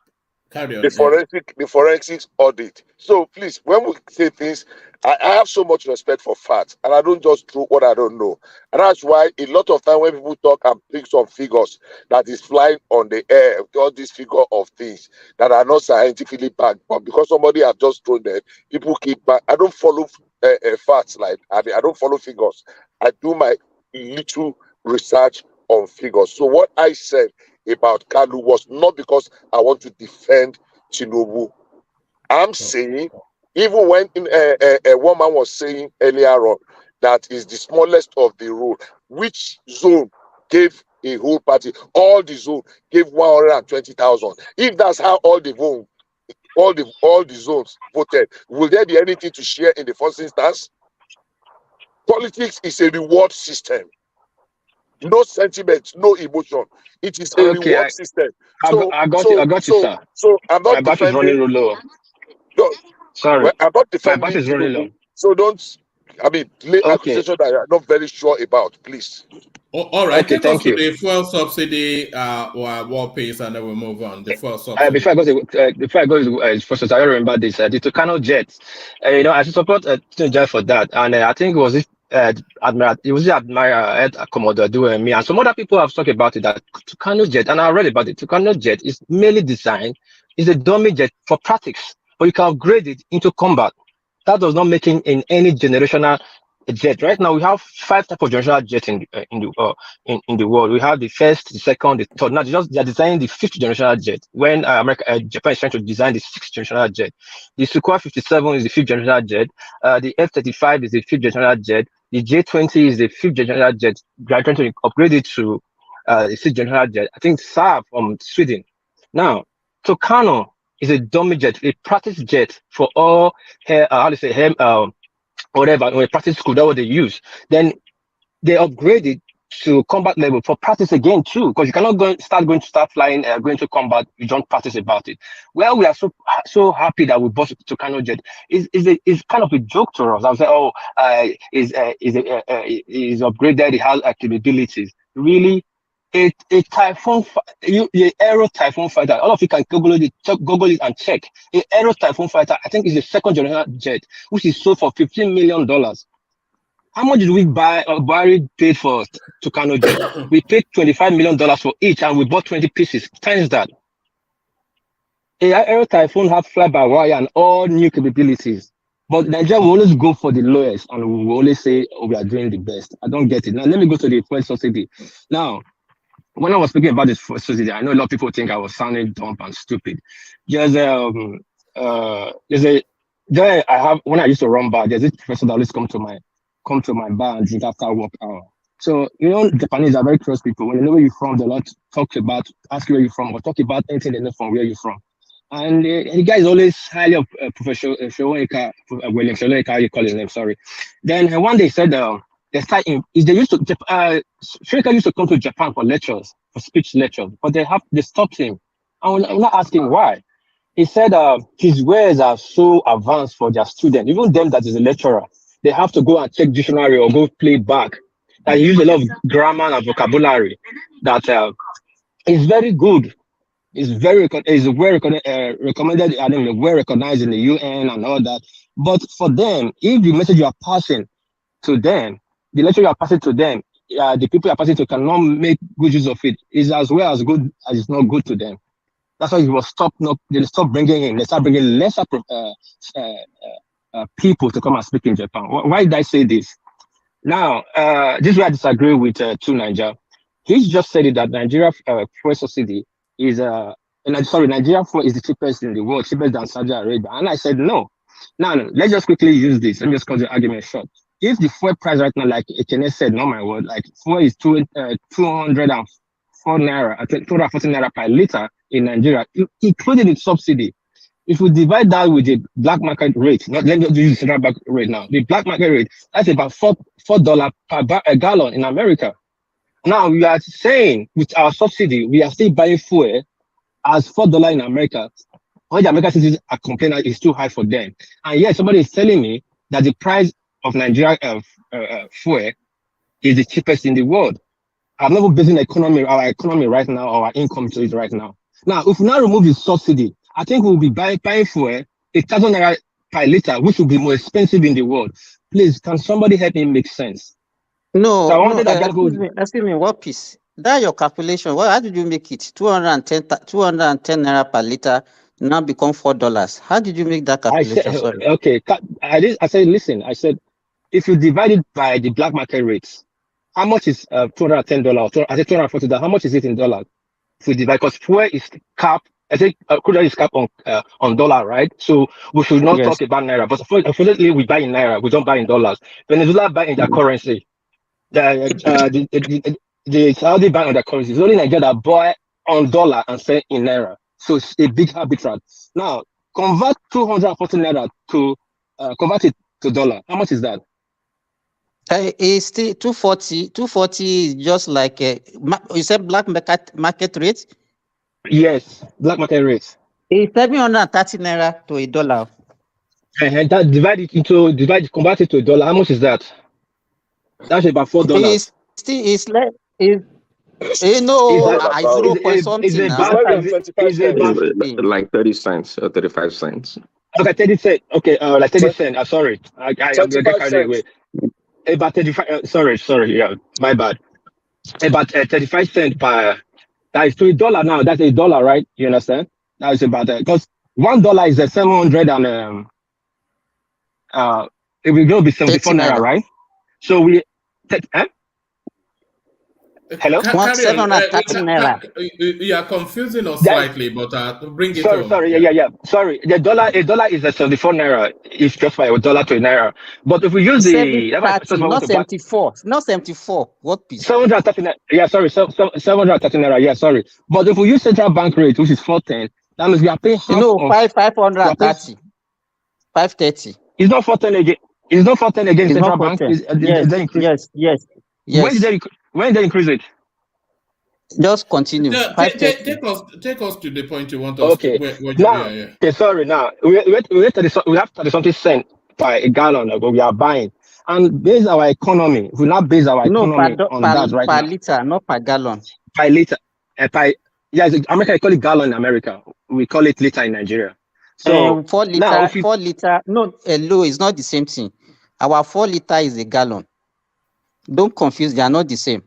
The forensics audit. So please, when we say things, I have so much respect for facts, and I don't just do what I don't know. And that's why a lot of time when people talk and pick some figures that is flying on the air, all these figure of things that are not scientifically backed, but because somebody has just thrown them, people keep back. I don't follow facts I don't follow figures. I do my little research on figures. So what I said about Kalu was not because I want to defend Tinubu. I'm saying, even when a woman was saying earlier on that is the smallest of the rule, which zone gave a whole party, all the zone gave 120,000. If that's how all the zones voted, will there be anything to share in the first instance? Politics is a reward system. No sentiment, no emotion. It is a reward system. I got you, sir. So I'm not defending. Running low. No, sorry, I'm not defending. My battery is running low. So don't. Lay accusation that you're not very sure about, please. All right. Okay, thank you. The fuel subsidy war piece, and then we'll move on. The fuel subsidy. Before I go to first, I remember this. The Tucano jet. I support Tinubu for that, and I think it was Admiral Commodore Duemi, and some other people have talked about it. That Tucano jet, and I read about it. Tucano jet is mainly designed is a dummy jet for practice, but you can upgrade it into combat. That does not make it in any generational jet. Right now, we have 5 types of generational jet in the world. We have the first, the second, the third. Now they're designing the 5th generational jet. When Japan is trying to design the 6th generational jet. The Sukhoi 57 is the 5th generational jet. The F-35 is the 5th generational jet. The J-20 is the 5th generational jet. They're trying to upgrade it to the 6th generational jet. I think Saab from Sweden. Now, Tucano is a dummy jet, a practice jet for all whatever, when practice school, that's what they use. Then they upgrade it to combat level for practice again too, because you cannot start flying, going to combat, you don't practice about it. Well, we are so happy that we bought Tucano jet. It's kind of a joke to us. I'll say, is upgraded, it has capabilities. Really, a Typhoon, the Aero Typhoon fighter. All of you can Google it and check. A Aero Typhoon fighter, I think, is the 2nd generation jet, which is sold for $15 million. How much did we buy? Buhari paid for Tucano jet? We paid $25 million for each, and we bought 20 pieces. Times that. A Aero Typhoon have fly-by-wire and all new capabilities. But Nigeria will always go for the lowest, and we will always say, oh, we are doing the best. I don't get it. Now, let me go to the fuel subsidy. Now, when I was speaking about this subsidy, I know a lot of people think I was sounding dumb and stupid. When I used to run bar, there's this professor that always come to my bar and drink after work hour. So, Japanese are very close people. When they know where you're from, they'll ask you where you're from, or talk about anything they know from where you're from. And the guy is always highly of Professor William Sholenka, you call his name, sorry. Then one day he said, Shirika used to come to Japan for lectures, for speech lectures, but they stopped him. And I'm not asking why. He said his ways are so advanced for their students, even them that is a lecturer. They have to go and check dictionary or go play back. That he used a lot of grammar and vocabulary that is very good. It's well recommended, well recognized in the UN and all that. But for them, if the message you are passing to them, the lecture you are passing to them, the people you are passing to cannot make good use of it, is as well as good as it's not good to them. That's why they stop bringing in. They start bringing lesser people to come and speak in Japan. Why did I say this? Now, this is where I disagree with Nigeria. He's just said it that Nigeria fuel subsidy is Nigeria fuel is the cheapest in the world, cheapest than Saudi Arabia. And I said no. Now, let's just quickly use this. Let me just cut the argument short. If the fuel price right now, like Ekene said, not my word, like fuel is 204 naira, 240 naira per liter in Nigeria, including its subsidy. If we divide that with the black market rate, let me use the central bank rate now. The black market rate, that's about $4 per gallon in America. Now we are saying with our subsidy, we are still buying fuel as $4 in America. When the American citizens are complaining it's too high for them. And yet somebody is telling me that the price of Nigeria fuel is the cheapest in the world. I'm not basing our economy right now, or our income to it right now. Now, if we now remove the subsidy, I think we'll be buying fuel 1,000 naira per liter, which will be more expensive in the world. Please, can somebody help me make sense? No, so excuse me, what piece? That your calculation. How did you make it? 210 naira per liter now become $4. How did you make that calculation? Sorry. Okay, I said, listen, I said, if you divide it by the black market rates, how much is $210? I said $240. How much is it in dollars? If we divide, because fuel is capped. I think crude oil is capped on dollar, right? So we should not talk about naira. But unfortunately, we buy in naira. We don't buy in dollars. Venezuela buy in their currency. The Saudi buy on their currency. It's only Nigeria that buy on dollar and sell in naira. So it's a big arbitrage. Now convert 240 naira to convert it to dollar. How much is that? It's still 240. 240 is just like you said black market rate. Yes, black market rate. It's 730 naira to $1. And that convert it to $1. How much is that? That's about $4. It's like like 30 cents or 35 cents. Okay, 30 cents. Okay, like 30 cents. Sorry, I get carried away. About 35. Sorry. Yeah, my bad. About 35 cents per. That is to $1 now. That's $1, right? You understand? That is about because $1 is 700 and it will go be 74 naira, right? So we hello? 730 naira. You are confusing us slightly, but bring it home. Sorry, yeah. Sorry, a dollar is a 74 naira. It's just by $1 to a naira. But if we use the 730, not 74, not 74. What piece? 730 naira. Yeah, sorry, 730 naira. Yeah, sorry. But if we use central bank rate, which is 410, that means we are paying half. No, 530. 530. It's not 410 again. It's not 410 again. It's Central not bank. Yes. When they increase it? Just continue. Take us to the point you want us to. Okay. Okay, sorry. Now we have 30 something cent per gallon, but we are buying, and base our economy. We not base our economy on that right now. Per liter, not per gallon. Per liter, America call it gallon in America. We call it liter in Nigeria. So 4 liter, now 4 liter. No, low is not the same thing. Our 4 liter is a gallon. Don't confuse. They are not the same.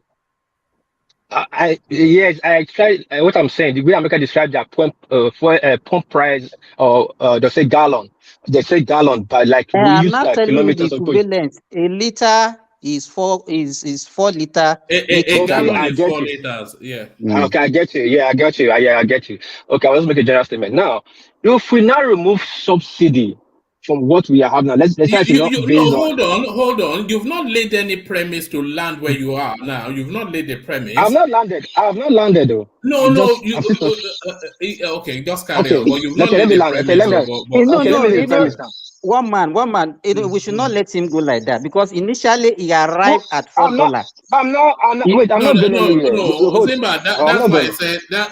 I tried. What I'm saying, the way America described their pump price, or they say gallon. They say gallon, but like we I'm use not telling you the kilometers. equivalent. A liter is 4 liter. A gallon is 4 liters. Yeah. Okay, I get you. Yeah, I get you. I get you. Okay, let's make a general statement. Now, if we now remove subsidy from what we have now, let's try to hold on. You've not laid any premise to land where you are now. You've not laid the premise. I have not landed though. No. Okay, just carry on. But you've not laid the premise. One man. We should not let him go like that, because initially he arrived at $4. I'm not going anywhere. No, Zimba,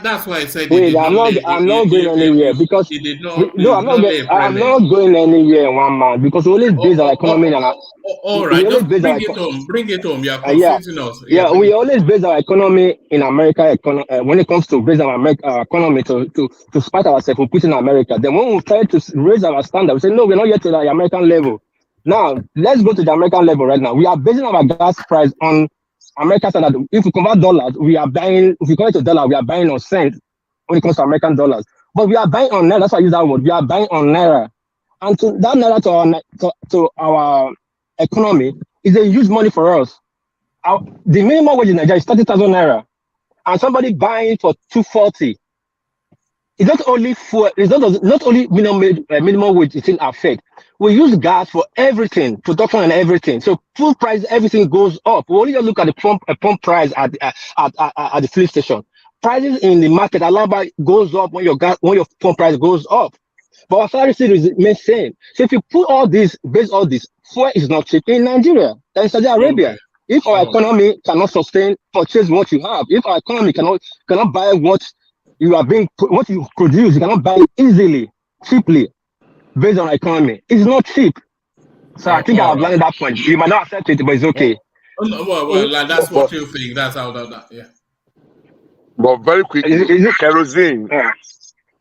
that's why I said. Wait, I'm not going anywhere because he did not. I'm not going anywhere, one man, because we always base our economy on. All right, just bring it home. You are confusing us. Yeah, we always base our economy in America. When it comes to base our economy to spite ourselves, we put in America. Then when we try to raise our standard, we say no, we're not yet to the American level. Now let's go to the American level right now. We are basing our gas price on American standard. If we convert dollars, we are buying. If we convert to dollar, we are buying on cents when it comes to American dollars. But we are buying on naira. That's why I use that word. We are buying on naira, and to that naira to our economy is a huge money for us. The minimum wage in Nigeria is 30,000 naira, and somebody buying for 240. It's not only not only minimum wage is in effect. We use gas for everything, production and everything. So food price, everything goes up. We only look at the pump price at the fuel station. Prices in the market, Alaba goes up when your pump price goes up. But our salary still remains same. So if you put base all this, fuel is not cheap in Nigeria than in Saudi Arabia. Okay. If our economy cannot purchase what you have, if our economy cannot buy what you produce, you cannot buy it easily, cheaply, based on our economy. It's not cheap. So I think I've learned that point. You might not accept it, but it's okay. Well, that's what you think. That's how that. Yeah. But very quickly, kerosene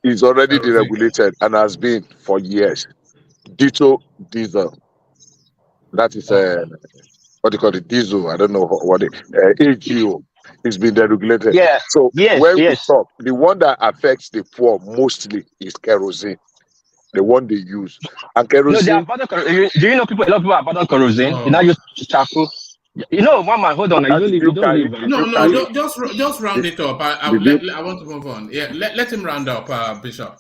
is already deregulated and has been for years. Diesel. That is what do you call it? Diesel. I don't know what it. AGO. It's been deregulated. Yeah. So when we stop, the one that affects the poor mostly is kerosene. The one they use. And kerosene. No, do you know a lot of people abandon kerosene? You now use charcoal. You know, one man, hold on. Just round it up. I want to move on. Yeah, let him round up, Bishop.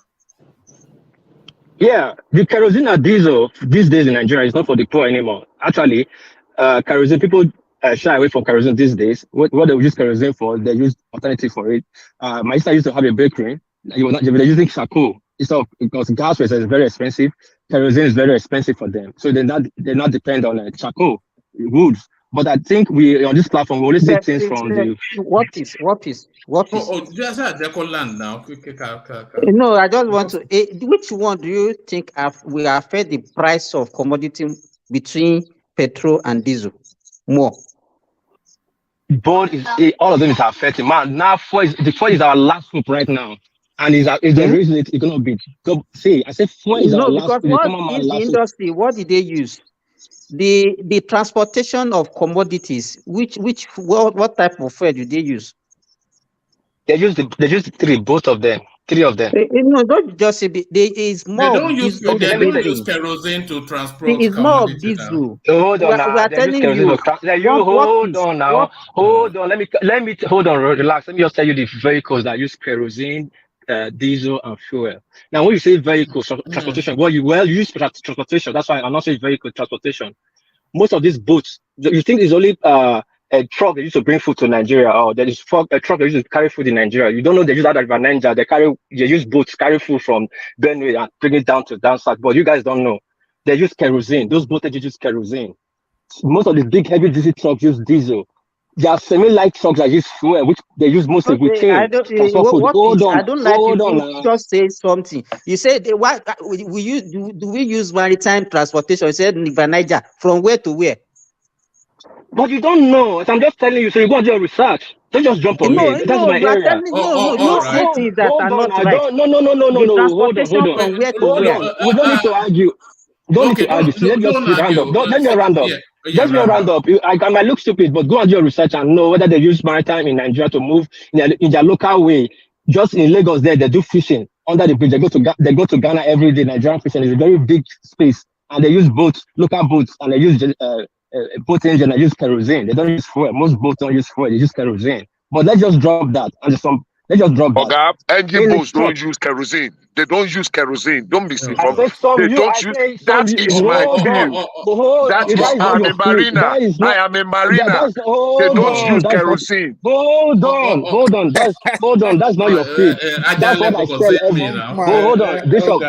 Yeah, the kerosene and diesel these days in Nigeria is not for the poor anymore. Actually, kerosene, people shy away from kerosene these days. What they use kerosene for, they use alternative for it. My sister used to have a bakery. They were using charcoal. Because gas is very expensive. Kerosene is very expensive for them. So they not depend on charcoal, wood. But I think we on this platform we only see things from the what is just land now. No, I just want to which one do you think will affect the price of commodity between petrol and diesel more? Both all of them is affecting. Man, now the fuel is our last hope right now. And is the reason it's gonna be. So see, I said fuel is our last hope. Because the industry, what did they use? The transportation of commodities, what type of fuel do they use? They use both of them. 3 of them. No, don't just say there is more They don't of use diesel. they don't use kerosene to transport It's more of commodity now. diesel. Hold on We now. are They use telling kerosene you. hold on now. Hold on. Let me hold on. Relax. Let me just tell you the vehicles that use kerosene, diesel, and fuel. Now, when you say vehicle transportation, you use transportation. That's why I'm not saying vehicle transportation. Most of these boats, you think it's only a truck they used to bring food to Nigeria, or there is a truck they used to carry food in Nigeria. You don't know they use that at Nigeria. They use boats carry food from Benue and bring it down south. But you guys don't know. They use kerosene. Those boats use kerosene. Most of the big heavy duty trucks use diesel. There are semi-light trucks that use fuel, which they use mostly with chain. I don't like you just say something. You said why do we use maritime transportation? You said River Niger, from where to where? But you don't know. So I'm just telling you, so you go and do your research. Don't just jump on me. That's my area. Don't say things that are not right. No. The transportation Hold on. from where to where? We don't need to argue. Don't need to argue. So let's just round up. Let me round up. Just round up. I might look stupid, but go and do your research and know whether they use maritime in Nigeria to move in their local way. Just in Lagos, they do fishing under the bridge. They go to Ghana every day. Nigerian fishing is a very big space, and they use boats, local boats, and they use boat engine. They use kerosene. They don't use fuel. Most boats don't use fuel. They use kerosene. But let's just drop that and let's just drop that. Engine boats don't use kerosene. They don't use kerosene. Don't be They don't use. That is my view. I am a mariner. I am a mariner. They don't use kerosene. Hold on. That's not your field. That's what I said. Hold on, Bishop.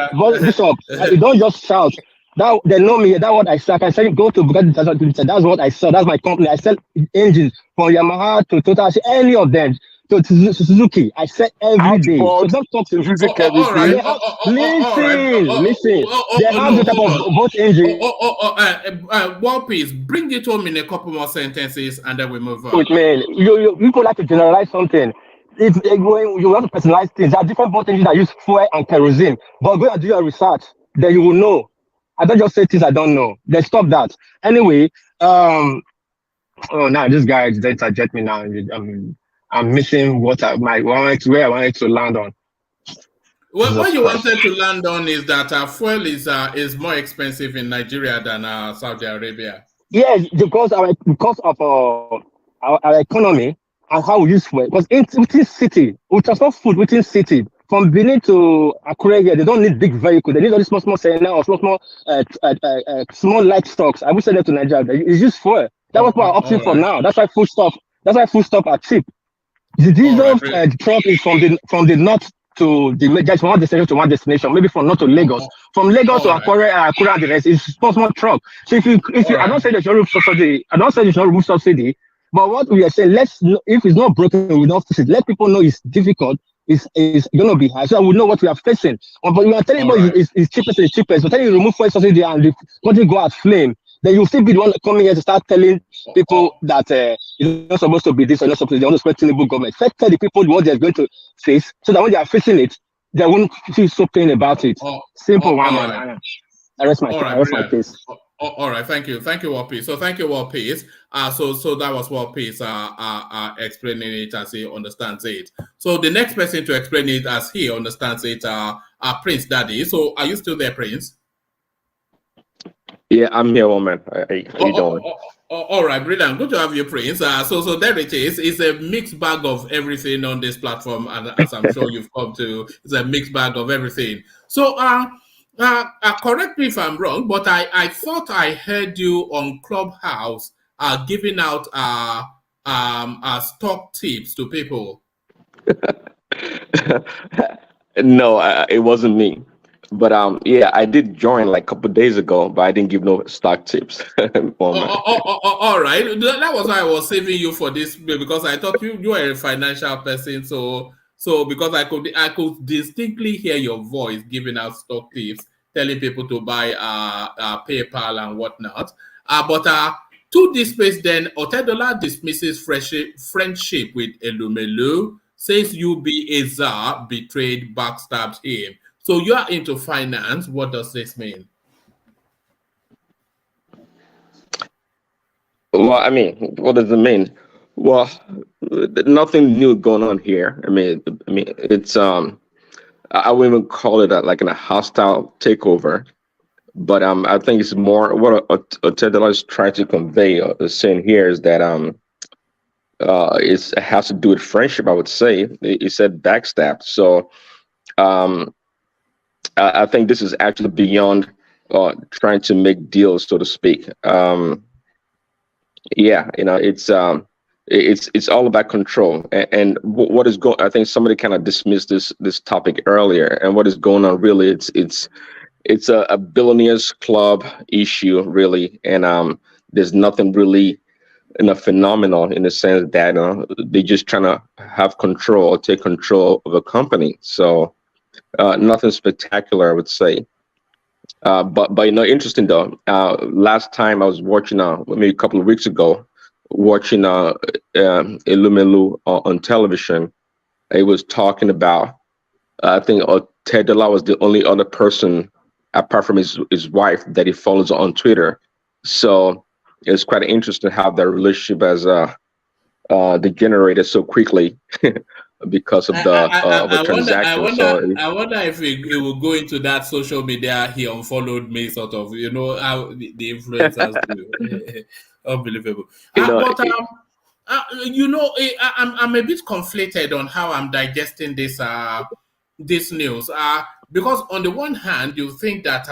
You don't just shout. That they know me. That's what I said. I can say go to Bugatti. That's what I sell. That's my company. I sell engines from Yamaha to Toyota. I say any of them to Suzuki. I sell every day. So don't talk to Suzuki. Listen. They have the type of both engine. One piece. Bring it home in a couple more sentences, and then we move on. Wait, man. You people like to generalize something. If you want to personalize things, there are different boat engines that use fuel and kerosene. But go and do your research. Then you will know. I don't just say things I don't know. Let's stop that. Anyway, now this guy is going to interject me now. I'm missing where I wanted to land on. Well, what you wanted to land on is that fuel is more expensive in Nigeria than Saudi Arabia. Yes, because of our economy and how we use fuel. Because within city, we transport food within city. From Benin to Akure here, they don't need big vehicles. They need all these small Serena or small light stocks. I will send them to Nigeria. It's just fuel. That's what we're opting for now. That's why food stuff are cheap. The diesel truck is from the north to just one destination to one destination. Maybe from north to Lagos. From Lagos to Akure and the rest is small truck. So if you I don't say they should remove subsidy. I don't say they should remove subsidy. But what we are saying, if it's not broken, we don't fix it. Let people know it's difficult. Is going to be high, so we know what we are facing. But we are telling you it's cheapest. But telling you remove fuel subsidy and the country go at flame, then you'll still be the one coming here to start telling people that it's not supposed to be this or not supposed to be. They want to spread Tinubu government. First, tell the people what they're going to face, so that when they are facing it, they won't feel so pain about it. Simple one, man. I rest my case. All right, thank you, World Peace. So thank you, World Peace. So that was World Peace explaining it as he understands it. So the next person to explain it as he understands it, Prince Daddy. So are you still there, Prince? Yeah, I'm here, woman. How you doing? All right, brilliant. Good to have you, Prince. So there it is. It's a mixed bag of everything on this platform, and as I'm sure you've come to, it's a mixed bag of everything. So correct me if I'm wrong, but I thought I heard you on Clubhouse giving out stock tips to people. No, it wasn't me. But yeah, I did join like a couple of days ago, but I didn't give no stock tips. All right, that was why I was saving you for this, because I thought you were a financial person. So because I could distinctly hear your voice giving out stock tips, telling people to buy PayPal and whatnot. But to this place, then Otedola dismisses friendship with Elumelu, says UB Azar betrayed, backstabbed him. So you are into finance. What does this mean? Well, I mean, what does it mean? Well, nothing new going on here. I mean, it's I wouldn't even call it like a hostile takeover, but I think it's more what Otedola is trying to convey, saying here is that it has to do with friendship. I would say he said backstab. So I think this is actually beyond trying to make deals, so to speak. Yeah, it's all about control, and what is going. I think somebody kind of dismissed this topic earlier, and what is going on really, it's a billionaires club issue really, and there's nothing really phenomenal in the sense that they're just trying to have control or take control of a company. So nothing spectacular, I would say. But interesting though. Last time I was watching, maybe a couple of weeks ago, watching Elumelu on television. It was talking about. I think Otedola was the only other person apart from his wife that he follows on Twitter. So it's quite interesting how their relationship has degenerated so quickly because of the transaction. I wonder if it will go into that social media. He unfollowed me, sort of. You know how the influencers do. Unbelievable. I'm a bit conflicted on how I'm digesting this news. Because on the one hand, you think that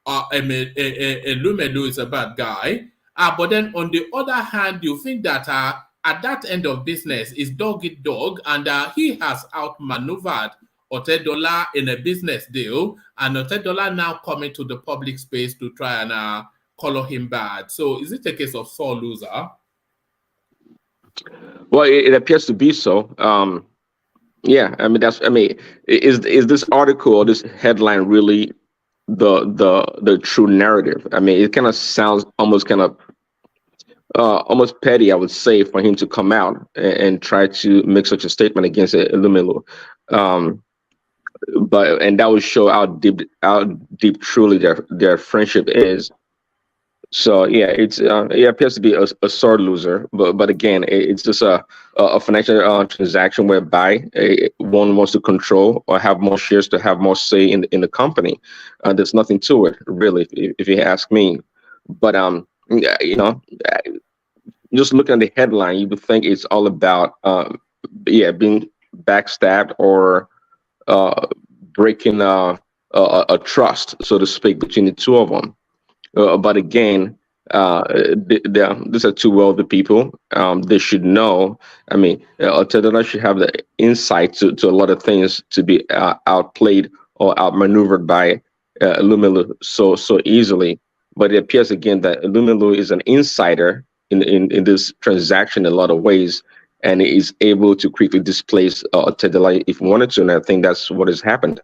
Elumelu is a bad guy, but then on the other hand, you think that at that end of business is dog eat dog, and he has outmaneuvered Otedola in a business deal, and Otedola now coming to the public space to try and color him bad. So is it a case of sore loser? Well, it appears to be so. Yeah, is this article or this headline really the true narrative? I mean, it kind of sounds almost petty, I would say, for him to come out and try to make such a statement against Elumelu. But that would show how deep truly their friendship is. So yeah, it appears to be a sore loser, but again, it's just a financial transaction whereby one wants to control or have more shares to have more say in the company. There's nothing to it, really, if you ask me. But just looking at the headline, you would think it's all about being backstabbed or breaking a trust, so to speak, between the two of them. But again, these are two wealthy people. They should know. I mean, Otedola should have the insight to a lot of things to be outplayed or outmaneuvered by Elumelu so easily. But it appears again that Elumelu is an insider in this transaction in a lot of ways, and is able to quickly displace Otedola if he wanted to. And I think that's what has happened.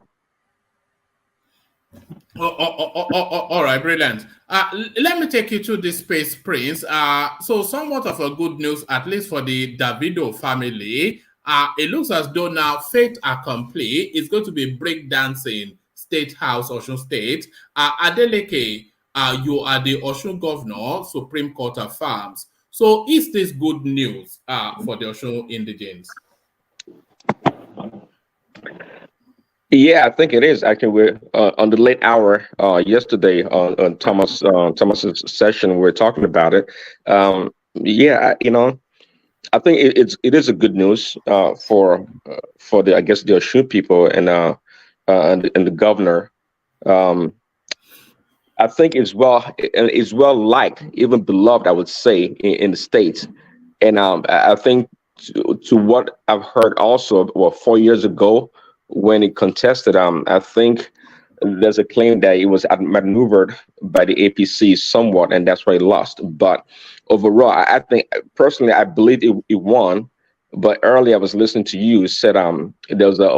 All right, brilliant. Let me take you to the Space Prince. So somewhat of a good news, at least for the Davido family. It looks as though now fait accompli is going to be breakdancing State House, Osun State. Adeleke, you are the Osun Governor, Supreme Court Affirmed. So is this good news for the Osun indigents? Yeah, I think it is. Actually, we're on the late hour yesterday on Thomas's session. We're talking about it. Yeah, I think it is a good news for the, I guess, the Osun people and the governor. I think it's well liked, even beloved, I would say, in the States. And I think to what I've heard also, 4 years ago, when he contested, I think there's a claim that he was outmaneuvered by the APC somewhat, and that's why he lost. But overall, I think personally, I believe he won. But earlier, I was listening to you said there was a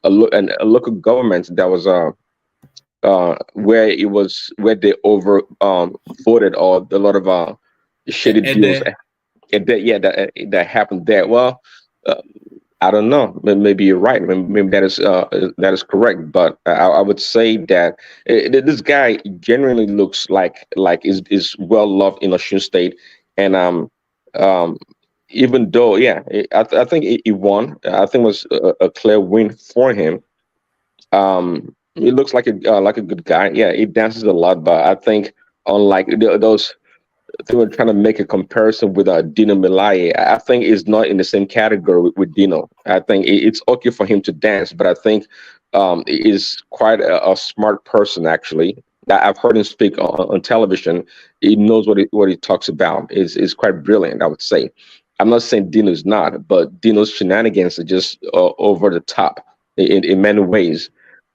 local government that was where they over voted or a lot of shady deals. That happened there. Well. I don't know. Maybe you're right. Maybe that is correct. But I would say that this guy genuinely looks like is well loved in Osun State, and even though I think he won. I think it was a clear win for him. He looks like a good guy. Yeah, he dances a lot, but I think unlike those, they were trying to make a comparison with Dino Melaye. I think is not in the same category with Dino. I think it's okay for him to dance, but I think he is quite a smart person. Actually, I've heard him speak on television. He knows what he talks about. Is quite brilliant, I would say. I'm not saying Dino's not, but Dino's shenanigans are just over the top in many ways.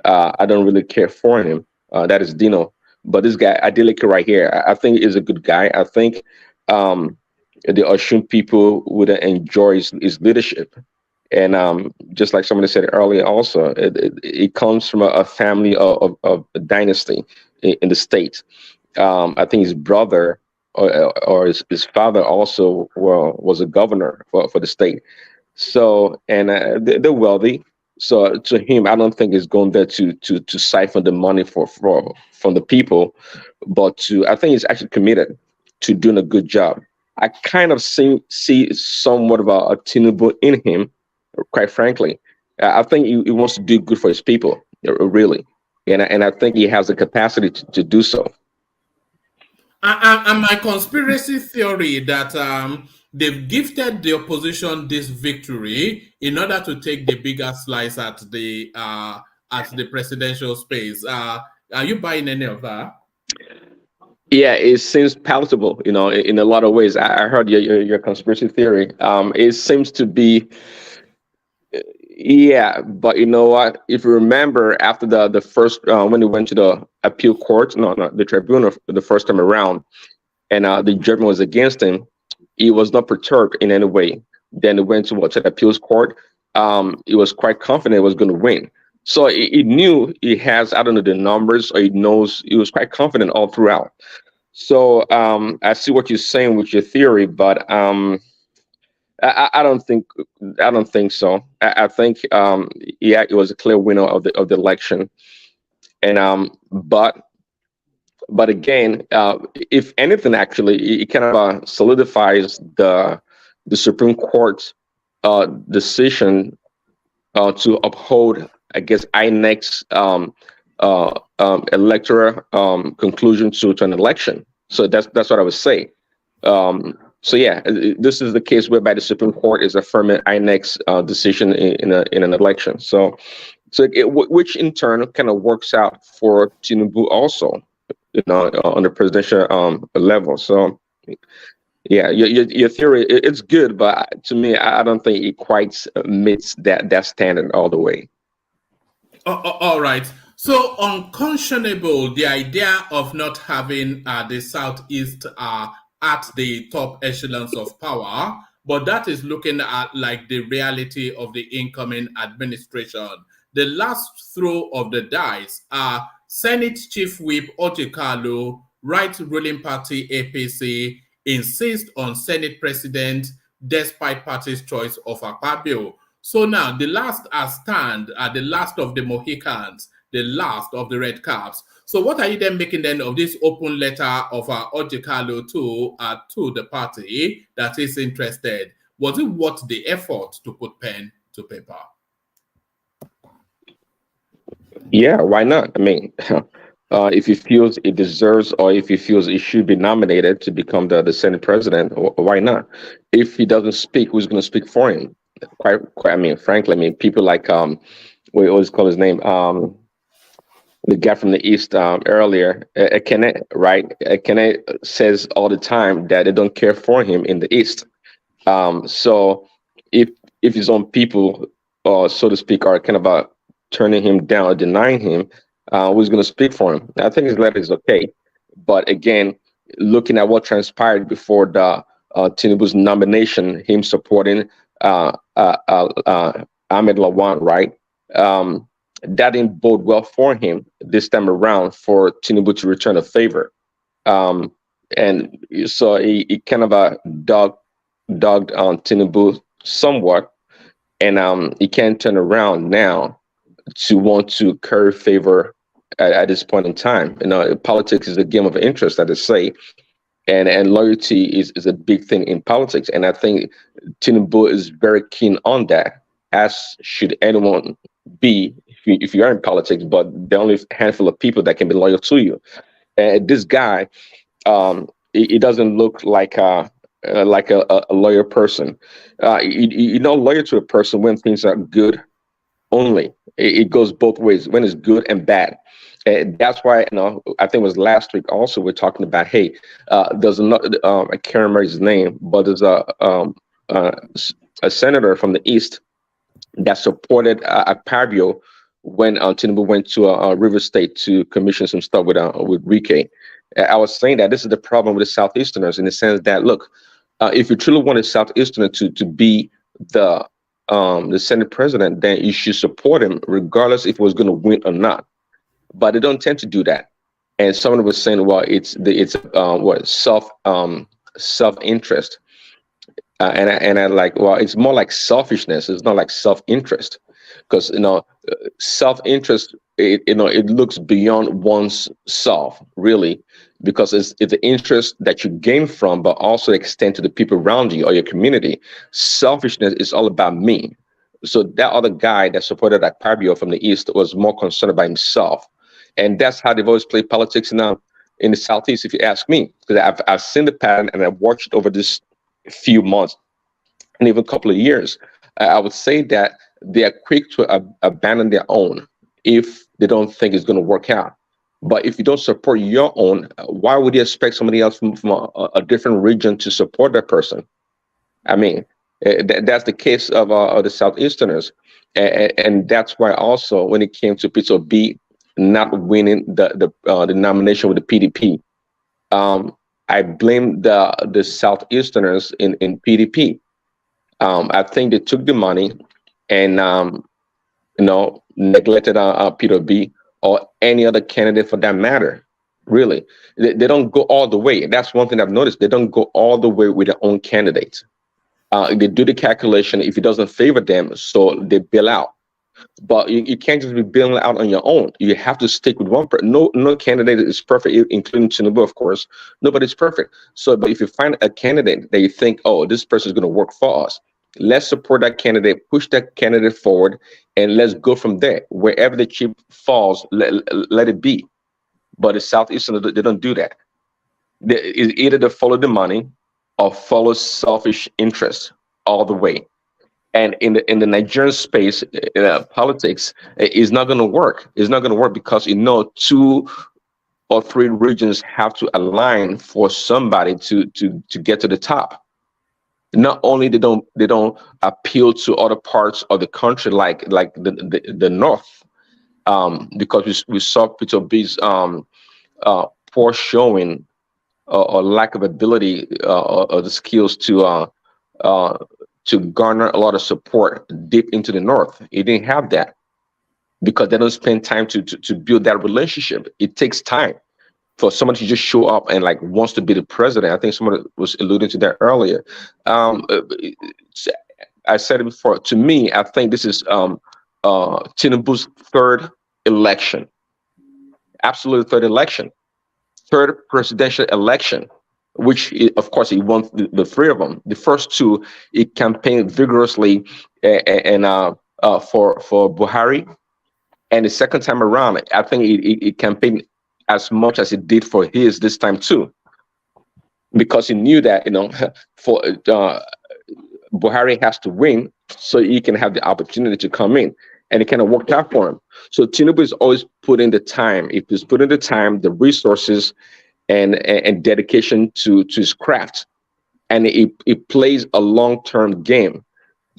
I don't really care for him. That is Dino. But this guy, Adeleke right here, I think is a good guy. I think the Osun people would enjoy his leadership. And just like somebody said earlier, also, it comes from a family of a dynasty in the state. I think his brother or his father also was a governor for the state. So, and they're wealthy. So to him, I don't think it's going there to siphon the money from the people, but I think he's actually committed to doing a good job. I kind of see somewhat of a Tinubu in him, quite frankly. I think he wants to do good for his people, really, and I think he has the capacity to do so. And my conspiracy theory that they've gifted the opposition this victory in order to take the bigger slice at the presidential space. Are you buying any of that? Yeah, it seems palatable, in a lot of ways. I heard your conspiracy theory. It seems to be, yeah, but you know what? If you remember, after the first when they went to the appeal court, the tribunal the first time around, and the judgment was against him, he was not perturbed in any way. Then he went to the appeals court. He was quite confident he was going to win. So he knew he has, I don't know the numbers, or he knows, he was quite confident all throughout. So I see what you're saying with your theory, but I don't think so. I think yeah, it was a clear winner of the election, and but again, if anything, actually, it kind of solidifies the Supreme Court's decision to uphold, I guess, INEC's electoral conclusion to an election. So that's what I would say. So yeah, this is the case whereby the Supreme Court is affirming INEC's decision in an election. So which in turn kind of works out for Tinubu also, on the presidential level. So yeah, your theory, it's good, but to me, I don't think it quite meets that standard all the way. All right. So unconscionable, the idea of not having the Southeast at the top echelons of power, but that is looking at like the reality of the incoming administration. The last throw of the dice are Senate Chief Whip Kalu, right ruling party APC, insist on Senate President despite party's choice of Akpabio. So now the last stand are the last of the Mohicans, the last of the red caps. So what are you then making then of this open letter of ORJI Kalu to the party that is interested? Was it worth the effort to put pen to paper? Yeah, why not? I mean, if he feels it deserves, or if he feels he should be nominated to become the Senate president, why not? If he doesn't speak, who's going to speak for him? Quite. I mean, frankly, people like we always call his name, the guy from the East earlier, Ekene, right? Ekene says all the time that they don't care for him in the East. So if his own people, so to speak, are kind of turning him down or denying him, who's going to speak for him? I think his letter is okay, but again, looking at what transpired before the Tinubu's nomination, him supporting Ahmed Lawan, right? That didn't bode well for him this time around for Tinubu to return a favor. And so he kind of dogged on Tinubu somewhat, and he can't turn around now to want to curry favor at this point in time. Politics is a game of interest, as I say, and loyalty is a big thing in politics. And I think Tinubu is very keen on that, as should anyone be if you are in politics, but there are only a handful of people that can be loyal to you. This guy, he doesn't look like a loyal person. You're not loyal to a person when things are good only. It goes both ways, when it's good and bad. That's why, I think it was last week also, we're talking about, hey, there's another, I can't remember his name, but there's a senator from the East that supported Akpabio when Tinubu went to River State to commission some stuff with Rike. I was saying that this is the problem with the Southeasterners, in the sense that, look, if you truly want a Southeasterner to be the Senate president, then you should support him regardless if he was going to win or not. But they don't tend to do that. And someone was saying, well, it's self-interest. And I like, well, it's more like selfishness. It's not like self-interest, because self-interest, it looks beyond one's self, really, because it's the interest that you gain from, but also extend to the people around you or your community. Selfishness is all about me. So that other guy that supported Akpabio from the East was more concerned about himself, and that's how they've always played politics now in the Southeast, if you ask me, because I've seen the pattern and I've watched over this few months and even a couple of years. I would say that they are quick to abandon their own if they don't think it's going to work out. But if you don't support your own, why would you expect somebody else from a different region to support that person? I mean, that's the case of the Southeasterners. And that's why also when it came to Peter B not winning the nomination with the PDP, I blame the Southeasterners in PDP. I think they took the money and neglected Peter B or any other candidate for that matter. Really, they don't go all the way. That's one thing I've noticed. They don't go all the way with their own candidates. They do the calculation. If it doesn't favor them, so they bail out. But you can't just be bailing out on your own. You have to stick with one person. No candidate is perfect, including Tinubu, of course. Nobody's perfect. So, but if you find a candidate that you think, oh, this person is going to work for us, let's support that candidate, push that candidate forward, and let's go from there. Wherever the chip falls, let it be. But the Southeasterners, they don't do that. Either they follow the money or follow selfish interests all the way. And in the Nigerian space, politics is not going to work. It's not going to work because 2 or 3 regions have to align for somebody to get to the top. Not only they don't appeal to other parts of the country like the North, because we saw Peter B's poor showing or lack of ability or the skills to garner a lot of support deep into the North. He didn't have that because they don't spend time to build that relationship. It takes time for someone to just show up and wants to be the president. I think someone was alluding to that earlier. I said it before. To me, I think this is Tinubu's 3rd election. Absolutely 3rd election. 3rd presidential election, which of course he won the 3 of them. The first 2, he campaigned vigorously and for Buhari, and the second time around, I think he campaigned as much as he did for his this time too, because he knew that for Buhari has to win so he can have the opportunity to come in, and it kind of worked out for him. So Tinubu is always putting the time. If he's putting the time, the resources, and dedication to his craft, and it plays a long-term game.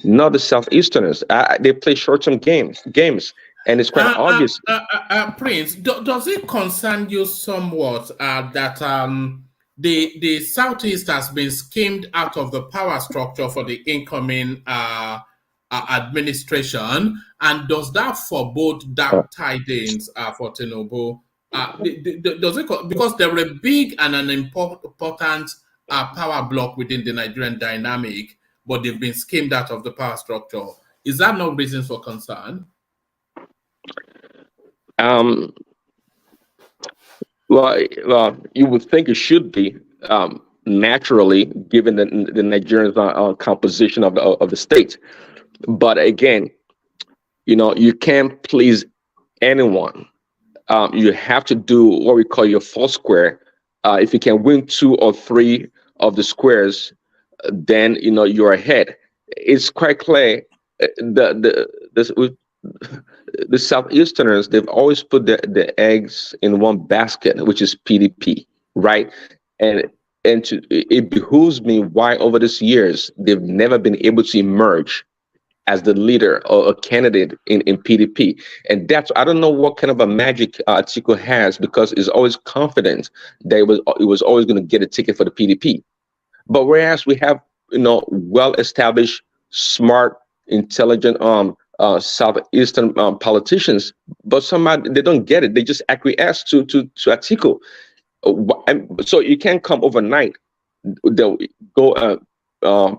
Not the Southeasterners. They play short-term games, and it's quite obvious. Prince, does it concern you somewhat that the Southeast has been skimmed out of the power structure for the incoming administration, and does that forebode dark tidings for Tinubu? Does it, because they're a big and an important power block within the Nigerian dynamic, but they've been skimmed out of the power structure? Is that no reason for concern? Well, you would think it should be naturally, given the Nigerian composition of the state. But again, you can't please anyone, you have to do what we call your four square. If you can win 2 or 3 of the squares, then you're ahead. It's quite clear. The Southeasterners, they've always put the eggs in one basket, which is PDP, right? And it behooves me why over these years they've never been able to emerge as the leader or a candidate in PDP. And that's, I don't know what kind of a magic Atiku has, because he's always confident that it was always going to get a ticket for the PDP. But whereas we have, well-established, smart, intelligent Southeastern politicians, but somehow they don't get it. They just acquiesce to Atiku. So you can't come overnight. They'll go.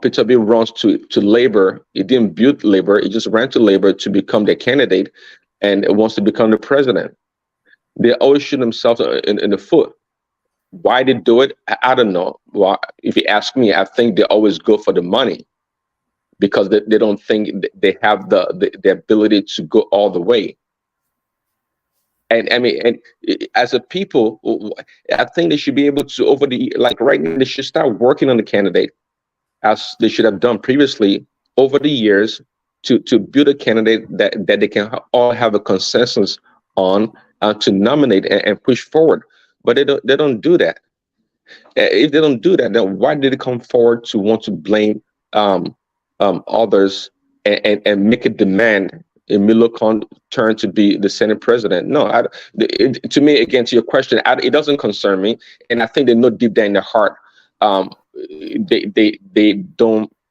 Peter Obi runs to Labour. He didn't build Labour. He just ran to Labour to become their candidate, and wants to become the president. They always shoot themselves in the foot. Why they do it, I don't know. Well, if you ask me, I think they always go for the money, because they don't think they have the ability to go all the way. And I mean, and as a people, I think they should be able to right now, they should start working on the candidate, as they should have done previously over the years, to build a candidate that they can all have a consensus on, to nominate and push forward. But they don't do that. If they don't do that, then why did they come forward to want to blame others and make a demand Emilio Khan turn to be the Senate president? No, to me, again, to your question, it doesn't concern me, and I think they know deep down in their heart, they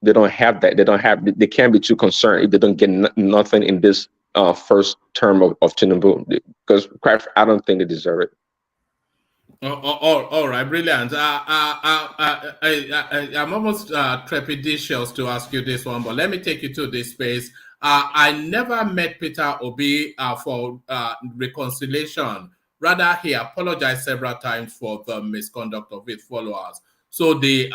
don't have that. They can't be too concerned if they don't get nothing in this first term of Tinubu, because I don't think they deserve it. All right, brilliant. I'm almost trepidatious to ask you this one, but let me take you to this space. I never met Peter Obi for reconciliation. Rather, he apologized several times for the misconduct of his followers. So the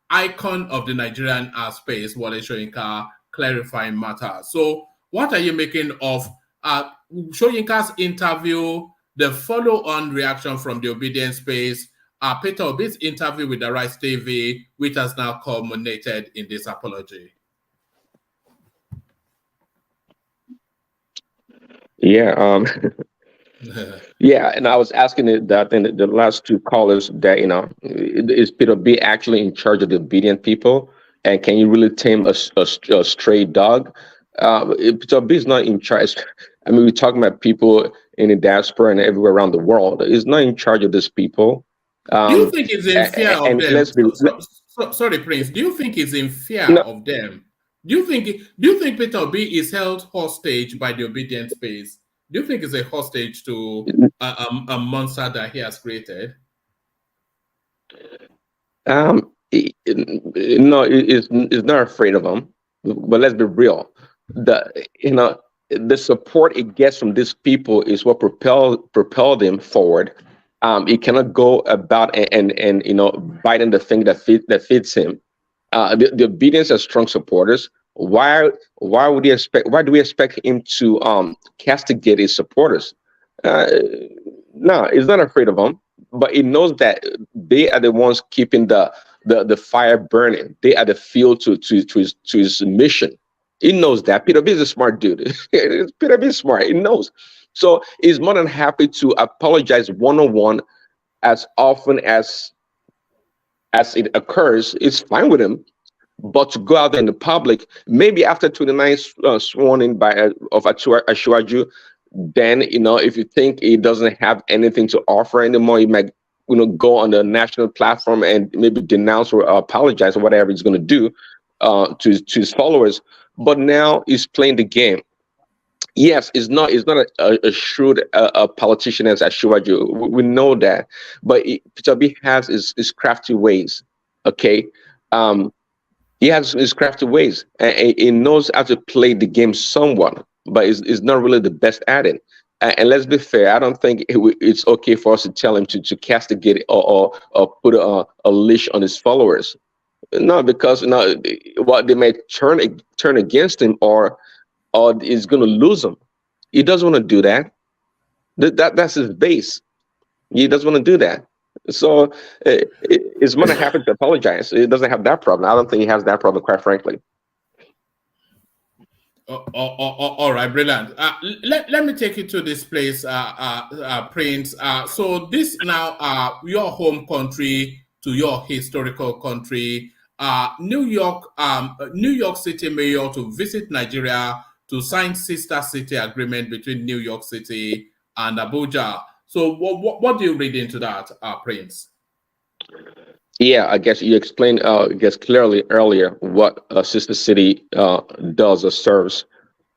icon of the Nigerian space, Wole Soyinka, clarifying matters. So what are you making of Soyinka's interview, the follow-on reaction from the obedience space, Peter Obi's interview with the Rice TV, which has now culminated in this apology? Yeah, yeah, and I was asking that in the last two callers that, is Peter Obi actually in charge of the obedient people, and can you really tame a stray dog? Peter Obi is not in charge. I mean, we're talking about people in the diaspora and everywhere around the world. He's not in charge of these people. Do you think he's in fear of them? Sorry, Prince. Do you think he's in fear of them? Do you think Peter Obi is held hostage by the obedient space? Do you think it's a hostage to a monster that he has created? No, he's not afraid of them. But let's be real. The support it gets from these people is what propelled him forward. He cannot go about and biting the thing that fits him. The obedience are strong supporters. Why do we expect him to castigate his supporters? No, he's not afraid of them, but he knows that they are the ones keeping the fire burning. They are the fuel to his mission. He knows that. Peter B is a smart dude. Peter B is smart. He knows. So he's more than happy to apologize one-on-one as often as it occurs. It's fine with him. But to go out there in the public, maybe after 29 sworn in of Ashwaju, then if you think he doesn't have anything to offer anymore, he might go on the national platform and maybe denounce or apologize or whatever he's going to do to his followers. But now he's playing the game. Yes, he's not a shrewd politician as Ashwaju. We know that, but Peter Obi has his crafty ways. Okay. He has his crafty ways, and he knows how to play the game somewhat, but is not really the best at it. And let's be fair, I don't think it's okay for us to tell him to castigate or put a leash on his followers. No, because what they may turn against him or is going to lose him. He doesn't want to do that. That's his base. He doesn't want to do that. So it's more than happy to apologize. It doesn't have that problem. I don't think he has that problem, quite frankly. All right, brilliant. Let me take you to this place, Prince. So this now, your home country to your historical country, New York City mayor to visit Nigeria to sign sister city agreement between New York City and Abuja. So what do you read into that, Prince? Yeah, I guess you explained, clearly earlier what a sister city does or serves.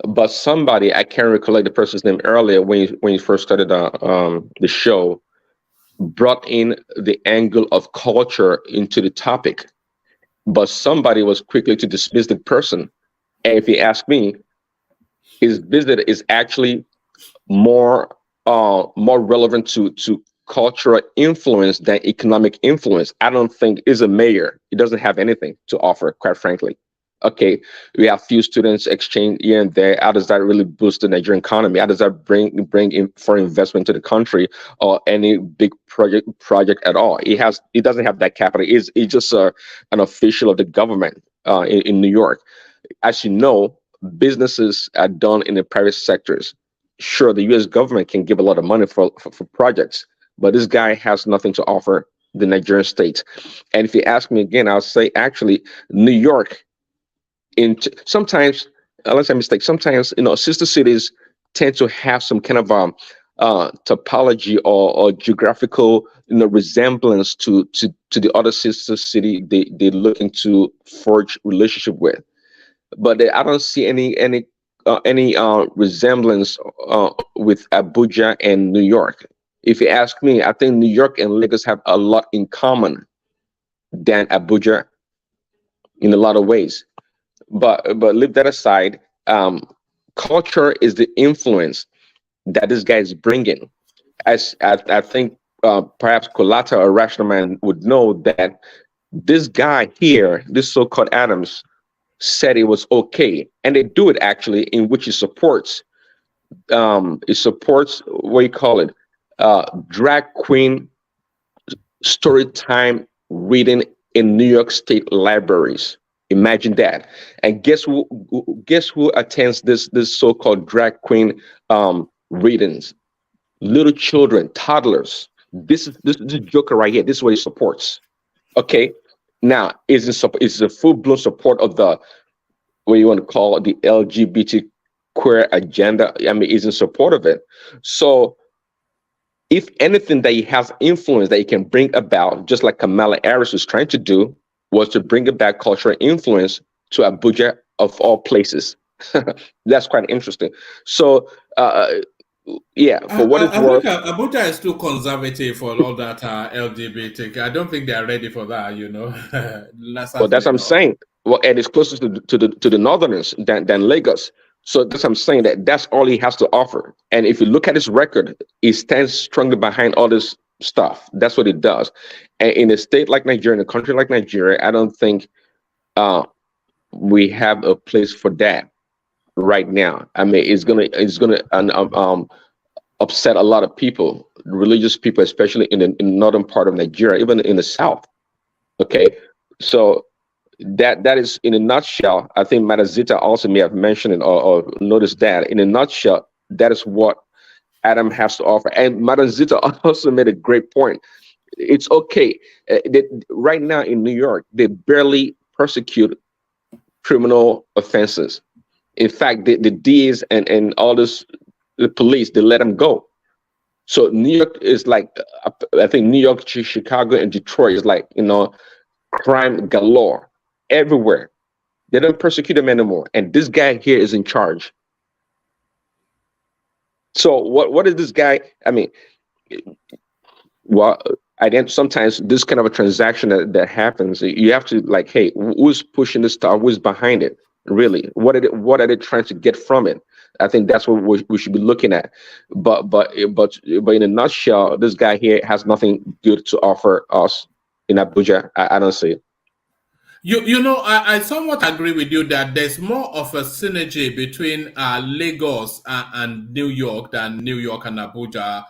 But somebody, I can't recollect the person's name earlier when you first started the show, brought in the angle of culture into the topic. But somebody was quickly to dismiss the person. And if you ask me, his visit is actually more relevant to cultural influence than economic influence. I don't think is a mayor. He doesn't have anything to offer, quite frankly. Okay, we have few students exchange here and there. How does that really boost the Nigerian economy? How does that bring in foreign investment to the country or any big project at all? He doesn't have that capital. He's just an official of the government in New York. As you know, businesses are done in the private sectors. Sure, the U.S. government can give a lot of money for projects, but this guy has nothing to offer the Nigerian state. And if you ask me again, I'll say actually New York. Sometimes, unless I'm mistaken, sometimes sister cities tend to have some kind of topology or geographical resemblance to the other sister city they're looking to forge relationship with. But I don't see any resemblance with Abuja and New York. If you ask me, I think New York and Lagos have a lot in common than Abuja in a lot of ways. But leave that aside. Culture is the influence that this guy is bringing. As I think perhaps Kolata or Rational Man would know that this guy here, this so-called Adams, said it was okay, and they do it actually, in which he supports. It supports what you call it, drag queen story time reading in New York State libraries. Imagine that. And guess who attends this so-called drag queen readings? Little children, toddlers. This joker right here. This is what he supports. Okay. Now, is a full-blown support of the what you want to call the LGBT queer agenda? I mean, is in support of it. So if anything that he has influence that he can bring about, just like Kamala Harris was trying to do, was to bring about cultural influence to Abuja of all places. That's quite interesting. So, yeah, for what it's worth, Abuja is too conservative for all that LGBT. I don't think they are ready for that. That's what I'm saying. Well, and it's closer to the northerners than Lagos. So that's what I'm saying. That's all he has to offer. And if you look at his record, he stands strongly behind all this stuff. That's what it does. And in a state like Nigeria, in a country like Nigeria, I don't think we have a place for that right now. I mean, it's gonna upset a lot of people, religious people, especially in the northern part of Nigeria, even in the south. Okay, so that is in a nutshell. I think Madazita also may have mentioned it or noticed that. In a nutshell, that is what Adam has to offer. And Madazita also made a great point. It's okay. Right now in New York, they barely persecute criminal offenses. In fact, the DAs and all this, the police, they let them go. So New York is like, I think New York, Chicago, and Detroit is like, crime galore everywhere. They don't persecute them anymore. And this guy here is in charge. So what is this guy? I mean, well, sometimes this kind of a transaction that happens, you have to like, hey, who's pushing this stuff? Who's behind it? Really? What are they trying to get from it? I think that's what we should be looking at. But in a nutshell, this guy here has nothing good to offer us in Abuja. I don't see it. You know, I somewhat agree with you that there's more of a synergy between Lagos and New York than New York and Abuja.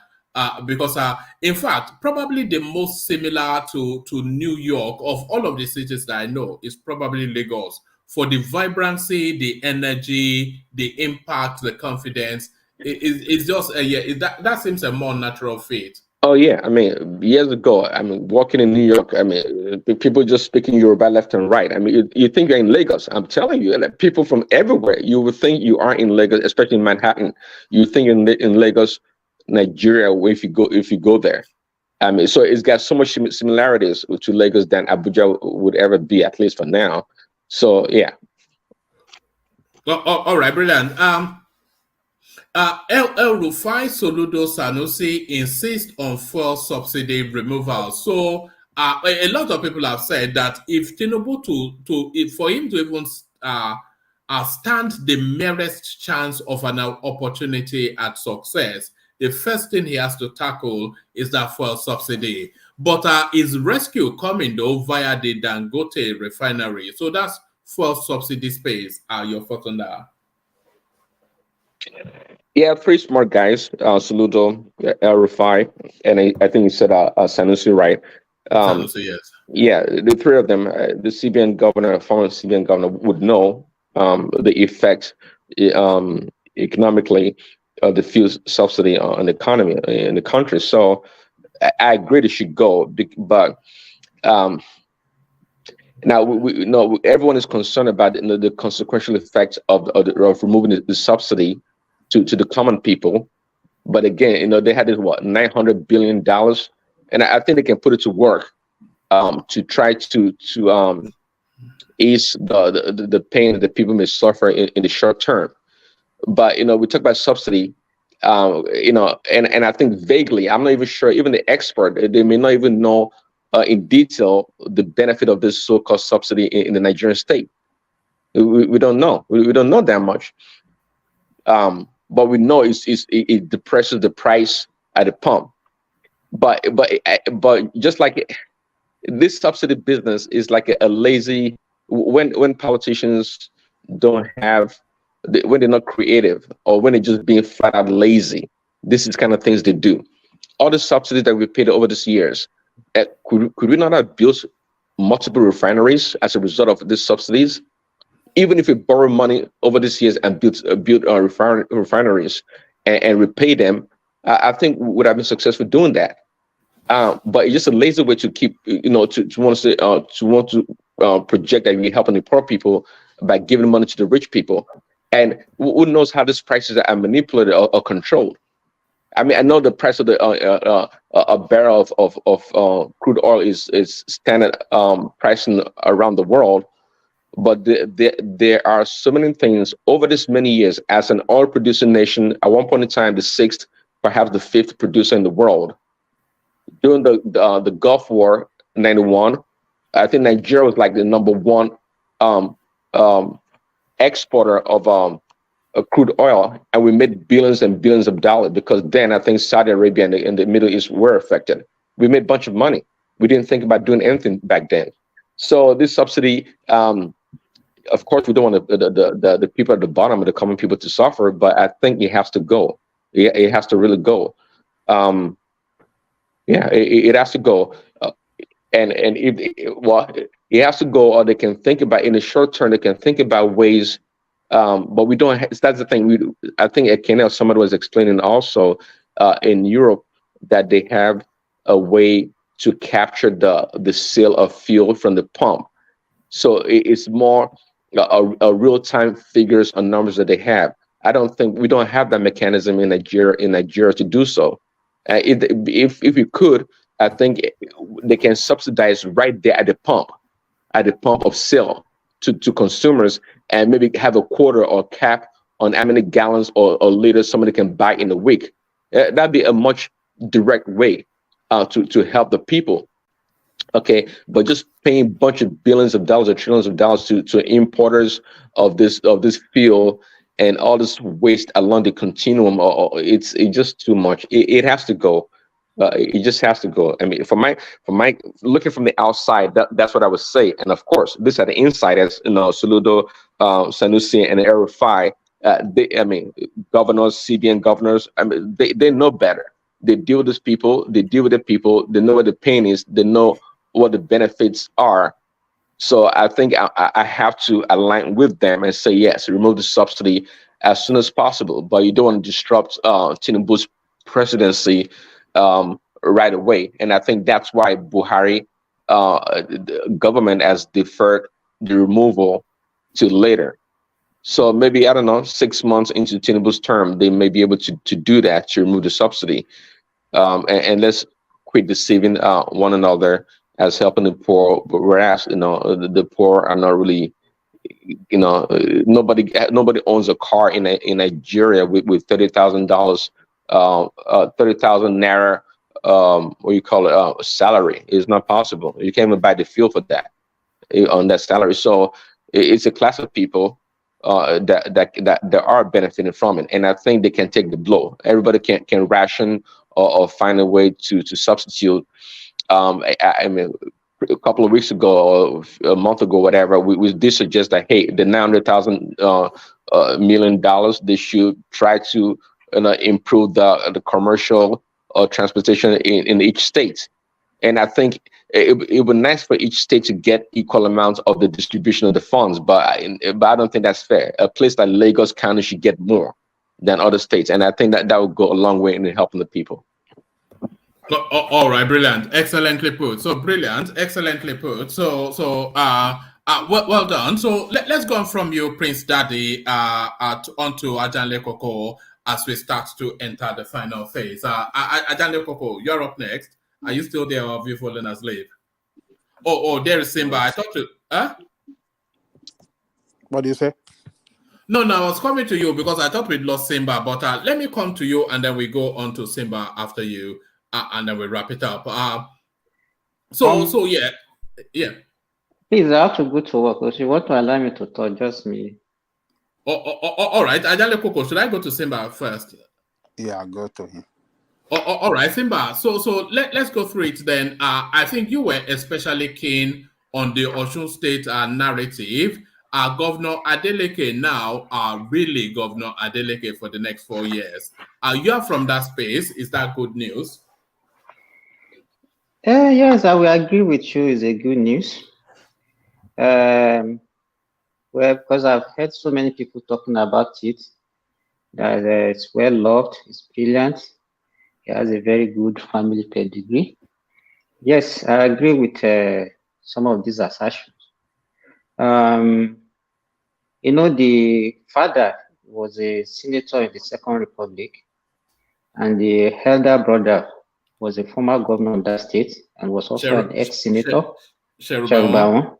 Because, in fact, probably the most similar to New York of all of the cities that I know is probably Lagos for the vibrancy, the energy, the impact, the confidence. It's just that seems a more natural fit. Oh yeah, I mean, years ago, I mean, walking in New York, I mean, people just speaking Yoruba left and right. I mean, you think you're in Lagos. I'm telling you, like, people from everywhere. You would think you are in Lagos, especially in Manhattan. You think in Lagos, Nigeria, if you go there. I mean, so it's got so much similarities to Lagos than Abuja would ever be, at least for now. So yeah. Well, all right, brilliant. El Rufai Soludo Sanusi insists on fuel subsidy removal. So a lot of people have said that if Tinubu for him to even stand the merest chance of an opportunity at success, the first thing he has to tackle is that fuel subsidy. But is rescue coming though via the Dangote refinery? So that's fuel subsidy space. Your thoughts on that? Yeah, three smart guys, Saludo, El Rufai, and I think you said Sanusi, right? Sanusi, yes. Yeah, the three of them, the CBN governor, former CBN governor, would know the effect economically of the fuel subsidy on the economy in the country. So I agree it should go, but now we know everyone is concerned about the consequential effects of removing the subsidy to the common people. But again, they had this $900 billion, and I think they can put it to work to try to ease the pain that people may suffer in the short term. But we talk about subsidy, and I think vaguely, I'm not even sure. Even the expert, they may not even know in detail the benefit of this so-called subsidy in the Nigerian state. We don't know. We don't know that much. But we know it depresses the price at the pump. But just like this subsidy business is like a lazy, when politicians don't have, when they're not creative, or when they're just being flat out lazy, this is kind of things they do. All the subsidies that we paid over these years, could we not have built multiple refineries as a result of these subsidies? Even if we borrow money over these years and build refineries and repay them, I think we would have been successful doing that. But it's just a lazy way to keep, to want to project that we're helping the poor people by giving money to the rich people. And who knows how these prices are manipulated or controlled? I mean, I know the price of a barrel of crude oil is standard pricing around the world. But there are so many things over this many years. As an oil producing nation, at one point in time, the sixth, perhaps the fifth producer in the world. During the Gulf War, '91, I think Nigeria was like the number one exporter of crude oil, and we made billions and billions of dollars because then I think Saudi Arabia and the Middle East were affected. We made a bunch of money. We didn't think about doing anything back then. So this subsidy, of course, we don't want the people at the bottom of the common people to suffer, but I think it has to go. It has to really go. It has to go. And if it has to go, or they can think about in the short term. They can think about ways, but we don't. That's the thing. I think at Kenya, somebody was explaining also in Europe that they have a way to capture the sale of fuel from the pump. So it's more a real-time figures on numbers that they have. I don't think we don't have that mechanism in Nigeria to do so. If we could, I think they can subsidize right there at the pump of sale to consumers, and maybe have a quota or cap on how many gallons or liters somebody can buy in a week. That'd be a much direct way to help the people. Okay, but just paying a bunch of billions of dollars or trillions of dollars to importers of this fuel and all this waste along the continuum, it's just too much. It has to go. It just has to go. I mean, from my looking from the outside, that's what I would say. And of course, this at the inside, as you know, Soludo, Sanusi, and Erufai, governors, CBN governors, I mean, they know better. They deal with these people. They deal with the people. They know what the pain is. They know what the benefits are. So I think I have to align with them and say, yes, remove the subsidy as soon as possible. But you don't want to disrupt Tinubu's presidency right away. And I think that's why Buhari the government has deferred the removal to later. So maybe, I don't know, 6 months into Tinubu's term, they may be able to do that, to remove the subsidy. And let's quit deceiving one another as helping the poor, whereas the poor are not really, nobody owns a car in Nigeria with $30,000, 30,000 naira, what you call it, salary. It's not possible. You can't even buy the fuel for that on that salary. So it's a class of people that are benefiting from it, and I think they can take the blow. Everybody can ration or find a way to substitute. I mean, a couple of weeks ago, or a month ago, whatever, we did suggest that, hey, the $900,000 million, they should try to improve the commercial transportation in each state. And I think it would be nice for each state to get equal amounts of the distribution of the funds, but I don't think that's fair. A place like Lagos County should get more than other states, and I think that would go a long way in helping the people. All right, brilliant, excellently put. So brilliant, excellently put. So well done. So let's go on from you, Prince Daddy, onto Ajanle Koko as we start to enter the final phase. Ajanle Koko, you're up next. Are you still there, or have you fallen asleep? Oh, there is Simba. I thought you. Huh? What do you say? No, I was coming to you because I thought we'd lost Simba, but let me come to you and then we go on to Simba after you. And then we wrap it up. So yeah. Please, I have to go to work. If you want to allow me to talk, just me. All right. Ajale Koko, should I go to Simba first? Yeah, go to him. All right, Simba. So let's go through it then. I think you were especially keen on the Osun State narrative. Governor Adeleke now, really Governor Adeleke for the next 4 years. You are from that space. Is that good news? Yes, I will agree with you. It's a good news. Well, because I've heard so many people talking about it, that it's well loved, it's brilliant, it has a very good family pedigree. Yes, I agree with some of these assertions. The father was a senator in the Second Republic, and the elder brother was a former governor of that state and was also an ex-senator, Sherubawan.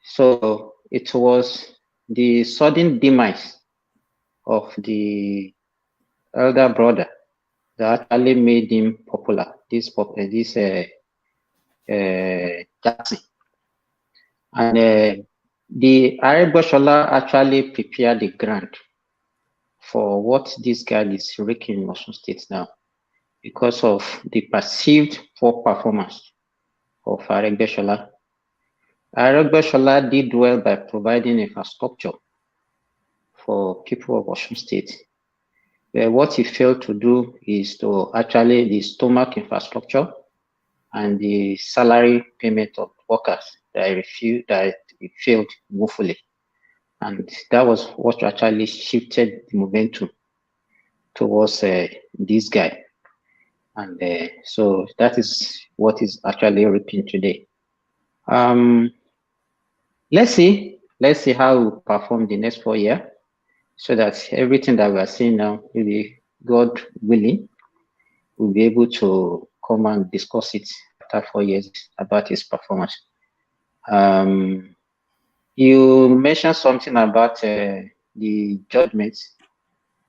So it was the sudden demise of the elder brother that actually made him popular, Jackson. And the Aregbesola actually prepared the ground for what this guy is wreaking in Osun State now, because of the perceived poor performance of Aregbesola. Aregbesola did well by providing infrastructure for people of Osun State. But what he failed to do is to actually the stomach infrastructure and the salary payment of workers that he failed woefully. And that was what actually shifted the momentum towards this guy. And so that is what is actually reaping today. Let's see how we perform the next 4 years, so that everything that we are seeing now, maybe God willing, we'll be able to come and discuss it after 4 years about his performance. You mentioned something about the judgments.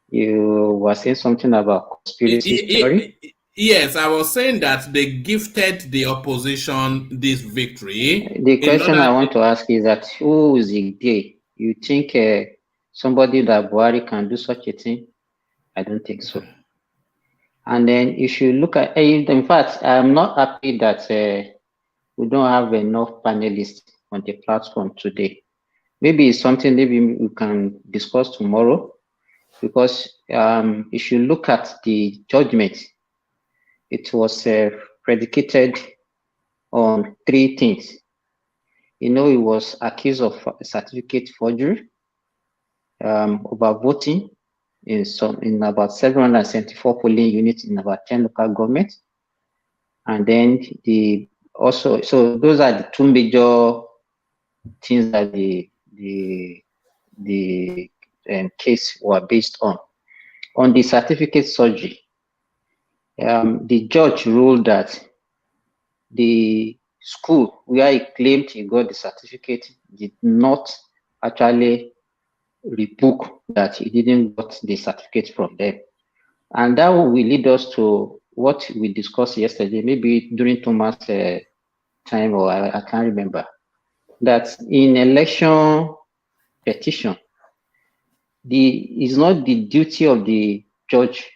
You were saying something about conspiracy theory. Yes, I was saying that they gifted the opposition this victory. The question I want to ask is that who is the gay? You think somebody that Buhari can do such a thing? I don't think so. And then if you look at, in fact, I'm not happy that we don't have enough panelists on the platform today. Maybe it's something maybe we can discuss tomorrow, because if you look at the judgment, it was predicated on 3 things. You know, he was accused of certificate forgery, overvoting in about 774 polling units in about 10 local governments, and then so those are the 2 major things that the case were based on. On the certificate surgery, the judge ruled that the school where he claimed he got the certificate did not actually rebook that he didn't got the certificate from them. And that will lead us to what we discussed yesterday, maybe during Thomas' time, or I can't remember, that in election petition, it's not the duty of the judge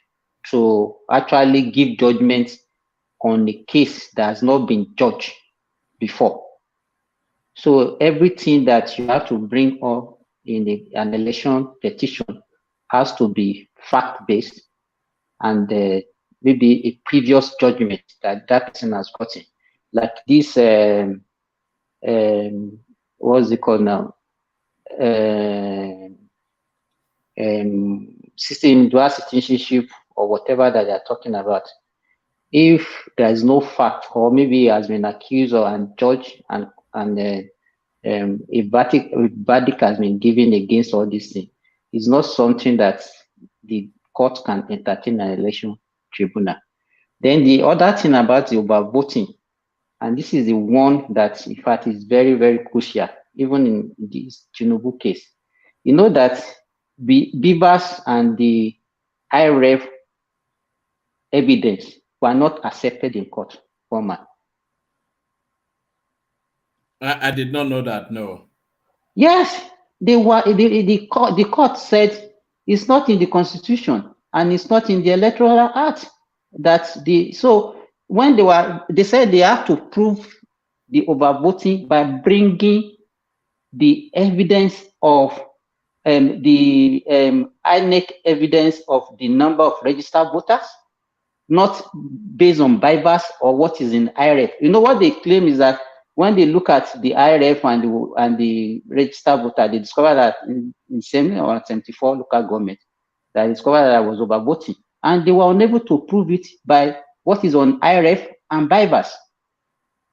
to actually give judgment on a case that has not been judged before. So everything that you have to bring up in an election petition has to be fact-based, and maybe a previous judgment that person has gotten. Like this, what's it called now? System, dual citizenship, or whatever that they're talking about. If there is no fact, or maybe he has been accused and judged, and a verdict has been given against all these things, it's not something that the court can entertain an election tribunal. Then the other thing about the overvoting, and this is the one that in fact is very, very crucial, even in this Tinubu case. You know that Bivas and the IRF evidence were not accepted in court format. I did not know that, no. Yes, they were. The court said it's not in the Constitution and it's not in the Electoral Act. So when they said they have to prove the overvoting by bringing the evidence of the INEC evidence of the number of registered voters, not based on bypass or what is in IRF. You know what they claim is that when they look at the IRF and the registered voter, they discover that in 74 local governments, they discovered that I was overvoting, and they were unable to prove it by what is on IRF and bypass.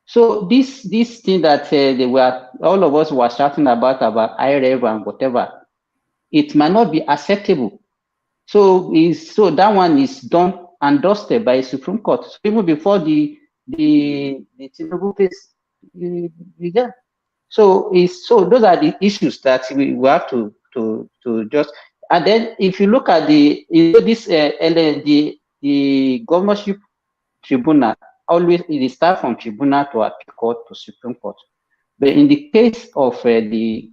So this thing that all of us were shouting about IRF and whatever, it might not be acceptable. So that one is done and dusted by the Supreme Court. So even before the Tinubu case, so those are the issues that we have to just. And then if you look at the governorship tribunal, always it starts from tribunal to appeal court to Supreme Court. But in the case of the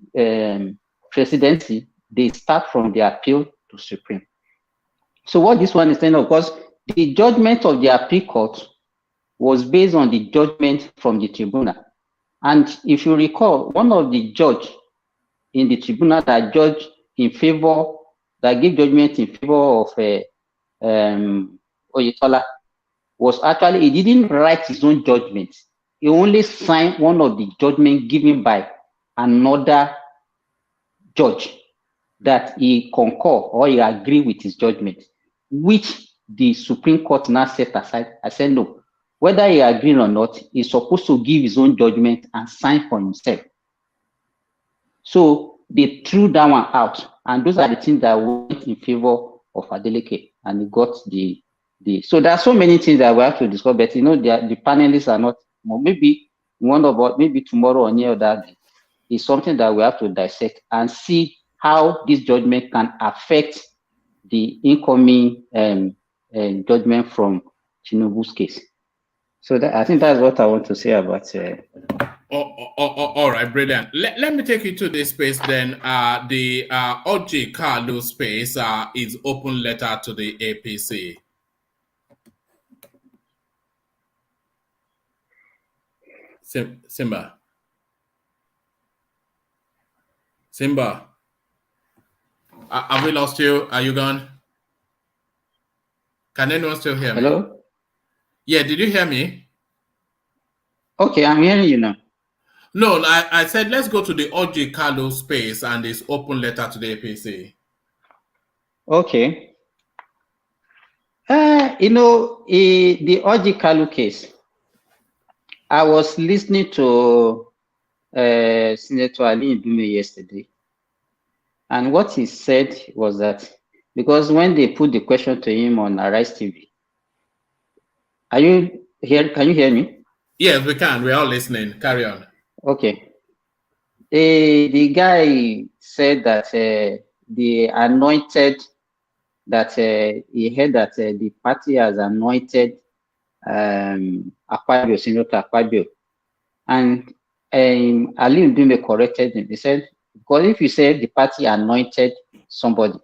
presidency, they start from the appeal to Supreme. So what this one is saying, of course, the judgment of the appeal court was based on the judgment from the tribunal. And if you recall, one of the judge in the tribunal that gave judgment in favor of Otedola was actually, he didn't write his own judgment. He only signed one of the judgment given by another judge that he concur or he agree with his judgment, which the Supreme Court now set aside. I said no. Whether he agreed or not, he's supposed to give his own judgment and sign for himself. So they threw that one out, and those are the things that went in favor of Adeleke, and he got the. So there are so many things that we have to discuss, but the panelists are not. Maybe maybe tomorrow or any other day is something that we have to dissect and see how this judgment can affect the incoming judgment from Tinubu's case. So I think that's what I want to say about. All right, brilliant. Let me take you to this space then. The ORJI Kalu space is open letter to the APC. Simba. Simba. Have we lost you? Are you gone? Can anyone still hear me? Hello? Yeah, did you hear me? Okay, I'm hearing you now. No, I said let's go to the ORJI Kalu space and his open letter to the APC. Okay. The ORJI Kalu case, I was listening to Senator Ali Ndume yesterday, and what he said was that because when they put the question to him on Arise TV, are you here? Can you hear me? Yes, we can. We're all listening. Carry on. Okay. The guy said that the anointed, that he heard that the party has anointed Akpabio, Senator Akpabio, and Ali Ndume corrected him. He said, because if you say the party anointed somebody,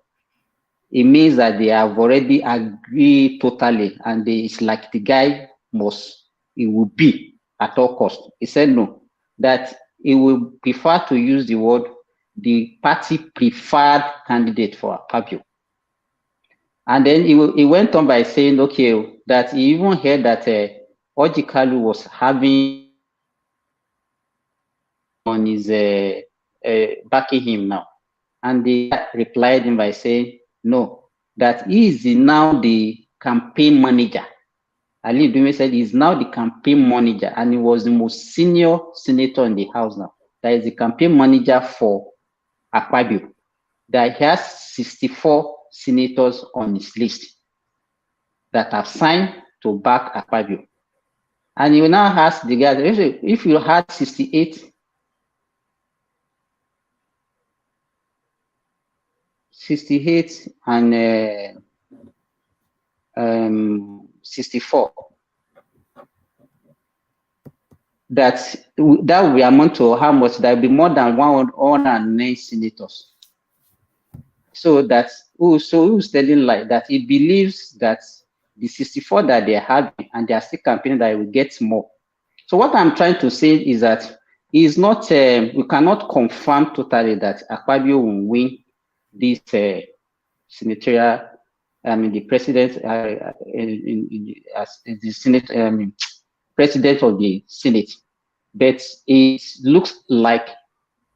it means that they have already agreed totally, and it's like the guy it will be at all cost. He said no, that he will prefer to use the word the party preferred candidate for Akpabio. And then he went on by saying, okay, that he even heard that ORJI Kalu was having on his backing him now. And they replied him by saying, no, that he is now the campaign manager. Ali Ndume said he's now the campaign manager, and he was the most senior senator in the House now. That is the campaign manager for Akpabio. That he has 64 senators on his list that have signed to back Akpabio. And you now ask the guys, if you had 68 and 64, that will be amount to how much? That will be more than 109 senators. So that's who's telling like that he believes that the 64 that they're having and they are still campaigning that he will get more. So what I'm trying to say is that is not we cannot confirm totally that Akpabio will win this senatorial, the president as the Senate, president of the Senate, but it looks like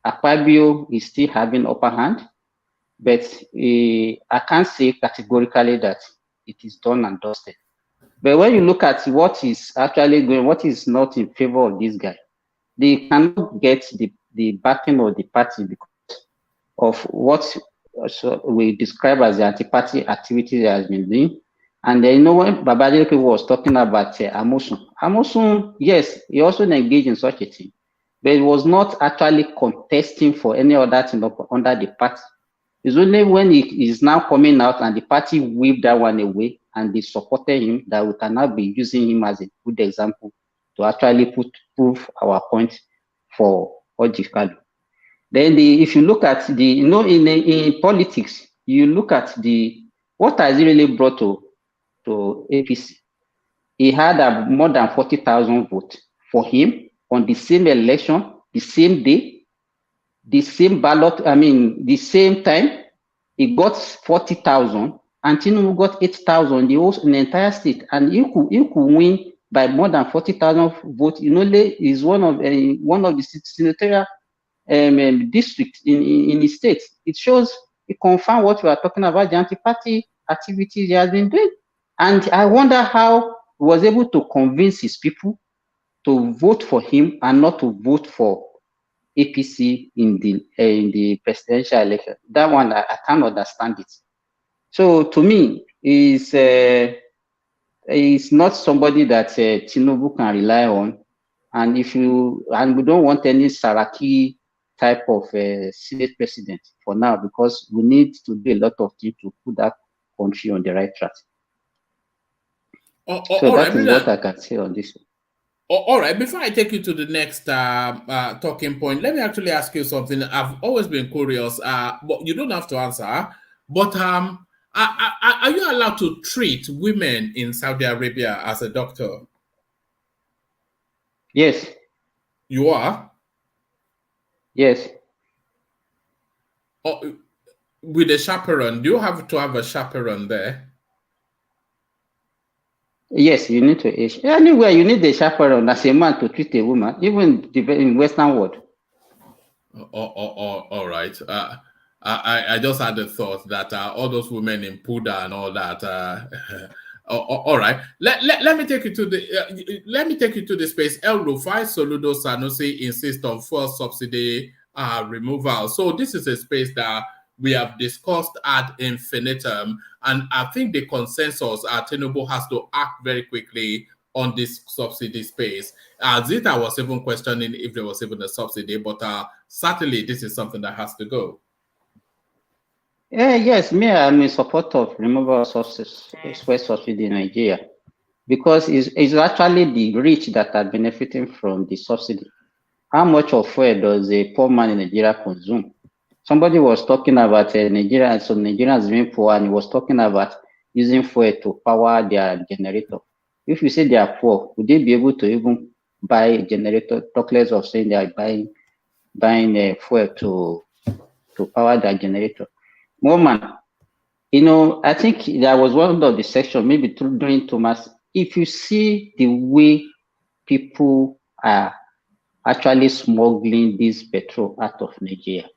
Akpabio is still having upper hand. But I can't say categorically that it is done and dusted. But when you look at what is actually going, what is not in favor of this guy, they cannot get the backing of the party because of what we describe as the anti-party activity that has been doing. And then, when Adeleke was talking about Amosun, yes, he also engaged in such a thing, but it was not actually contesting for any other thing under the party. It's only when he is now coming out and the party whipped that one away and they supported him that we cannot be using him as a good example to actually prove our point for ORJI Kalu. Then if you look at in politics, you look at what has he really brought to APC. He had more than 40,000 votes for him on the same election, the same day, the same ballot, the same time. He got 40,000 and Tinubu got 8,000 in the entire state. And you could win by more than 40,000 votes. Is one of the senatorial districts in the state. It shows, it confirms what we are talking about, the anti-party activities he has been doing. And I wonder how he was able to convince his people to vote for him and not to vote for APC in the presidential election. That one I can't understand it. So to me, is not somebody that Tinubu can rely on. And we don't want any Saraki type of Senate president for now, because we need to do a lot of things to put that country on the right track. So that is what I can say on this one. All right, before I take you to the next talking point, let me actually ask you something. I've always been curious, but you don't have to answer. But are you allowed to treat women in Saudi Arabia as a doctor? Yes. You are? Yes. Oh, with a chaperone, do you have to have a chaperone there? Yes, you need to. Anywhere you need a chaperone as a man to treat a woman, even in Western world. All right. I just had the thought that all those women in Puda and all that. All right. Let me take you to the space. El Rufai Soludo Sanusi insists on fuel subsidy removal. So this is a space that we have discussed ad infinitum, and I think the consensus Tinubu has to act very quickly on this subsidy space. Zita was even questioning if there was even a subsidy, but certainly this is something that has to go. Yes, me, I'm in support of removal of fuel subsidy in Nigeria, because it's actually the rich that are benefiting from the subsidy. How much of fuel does a poor man in Nigeria consume? Somebody was talking about Nigeria, so Nigerians being poor, and he was talking about using fuel to power their generator. If you say they are poor, would they be able to even buy a generator? Talk less of saying they are buying fuel to power their generator. Woman, I think there was one of the section, maybe during Thomas, if you see the way people are actually smuggling this petrol out of Nigeria,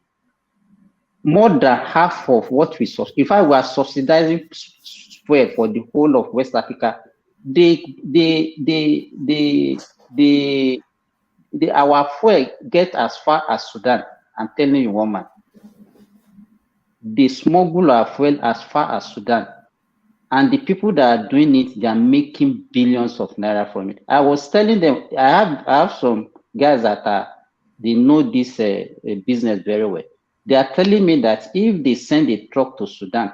more than half of what we saw, if I were subsidizing fuel for the whole of West Africa, our fuel get as far as Sudan. I'm telling you, woman. They smuggle our fuel as far as Sudan. And the people that are doing it, they are making billions of naira from it. I was telling them, I have some guys that they know this business very well. They are telling me that if they send a truck to Sudan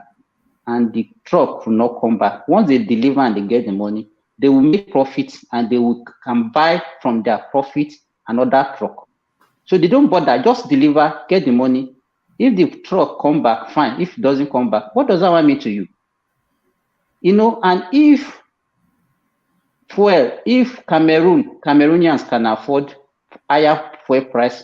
and the truck will not come back, once they deliver and they get the money, they will make profits and they can buy from their profit another truck. So they don't bother, just deliver, get the money. If the truck come back, fine. If it doesn't come back, what does that want mean to you? And if Cameroonians can afford higher fuel price,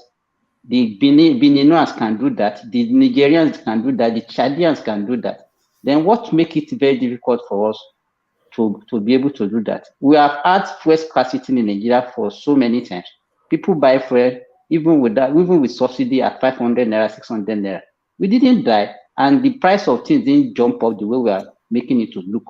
the Beninans can do that, the Nigerians can do that, the Chadians can do that, then what make it very difficult for us to be able to do that? We have had fuel scarcity in Nigeria for so many times. People buy fuel, even with subsidy at 500 naira, 600 naira. We didn't die, and the price of things didn't jump up the way we are making it to look.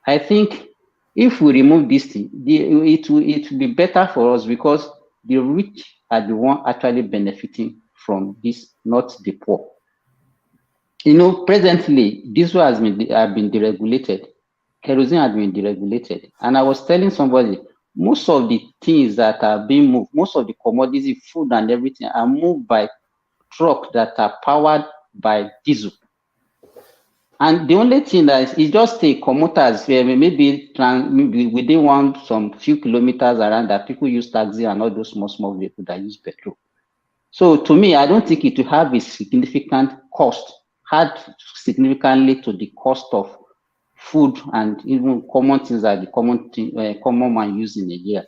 I think if we remove this thing, it will be better for us, because the rich are the one actually benefiting from this, not the poor. Presently, diesel has been deregulated. Kerosene has been deregulated. And I was telling somebody, most of the things that are being moved, most of the commodities, food and everything, are moved by trucks that are powered by diesel. And the only thing that is just a commuters, maybe within some few kilometers around that, people use taxi and all those small vehicles that use petrol. So to me, I don't think it will have a significant cost, add significantly to the cost of food and even common things that the common man use in a year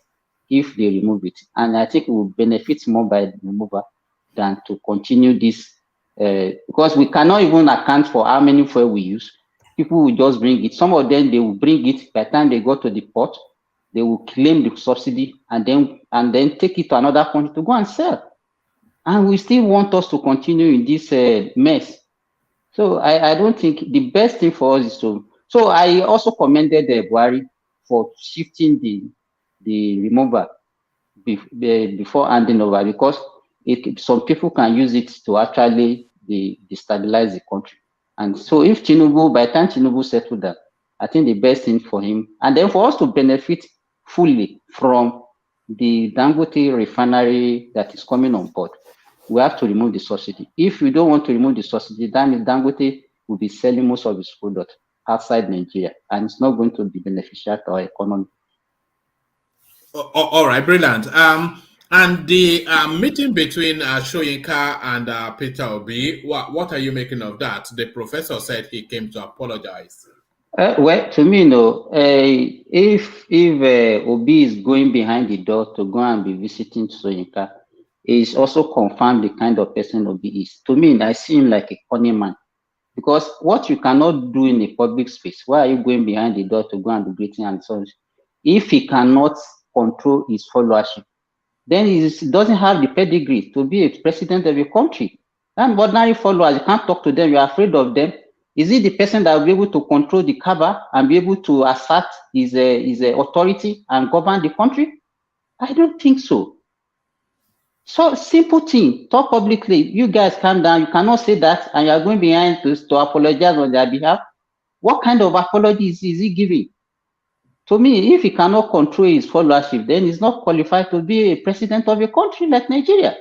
if they remove it. And I think it will benefit more by the removal than to continue this, because we cannot even account for how many fuel we use. People will just bring it. Some of them, they will bring it. By the time they go to the port, they will claim the subsidy and then take it to another country to go and sell. And we still want us to continue in this mess. So I don't think the best thing for us is to. So I also commended Buhari for shifting the removal before handing over, because some people can use it to actually destabilize the country. And so if Tinubu, by the time Tinubu settled that, I think the best thing for him, and then for us to benefit fully from the Dangote refinery that is coming on board, we have to remove the subsidy. If we don't want to remove the subsidy, then Dangote will be selling most of its product outside Nigeria, and it's not going to be beneficial to our economy. All right, brilliant. And the meeting between Soyinka and Peter Obi, what are you making of that? The professor said he came to apologize. Well, to me, no. If Obi is going behind the door to go and be visiting Soyinka, is also confirmed the kind of person Obi is. To me, I see him like a funny man. Because what you cannot do in a public space, why are you going behind the door to go and be greeting and so on? If he cannot control his followership, then he doesn't have the pedigree to be a president of a country. And ordinary followers, you can't talk to them, you're afraid of them. Is he the person that will be able to control the Kaaba and be able to assert his authority and govern the country? I don't think so. So simple thing, talk publicly. You guys calm down. You cannot say that, and you are going behind to apologize on their behalf. What kind of apology is he giving? To me, if he cannot control his followership, then he's not qualified to be a president of a country like Nigeria.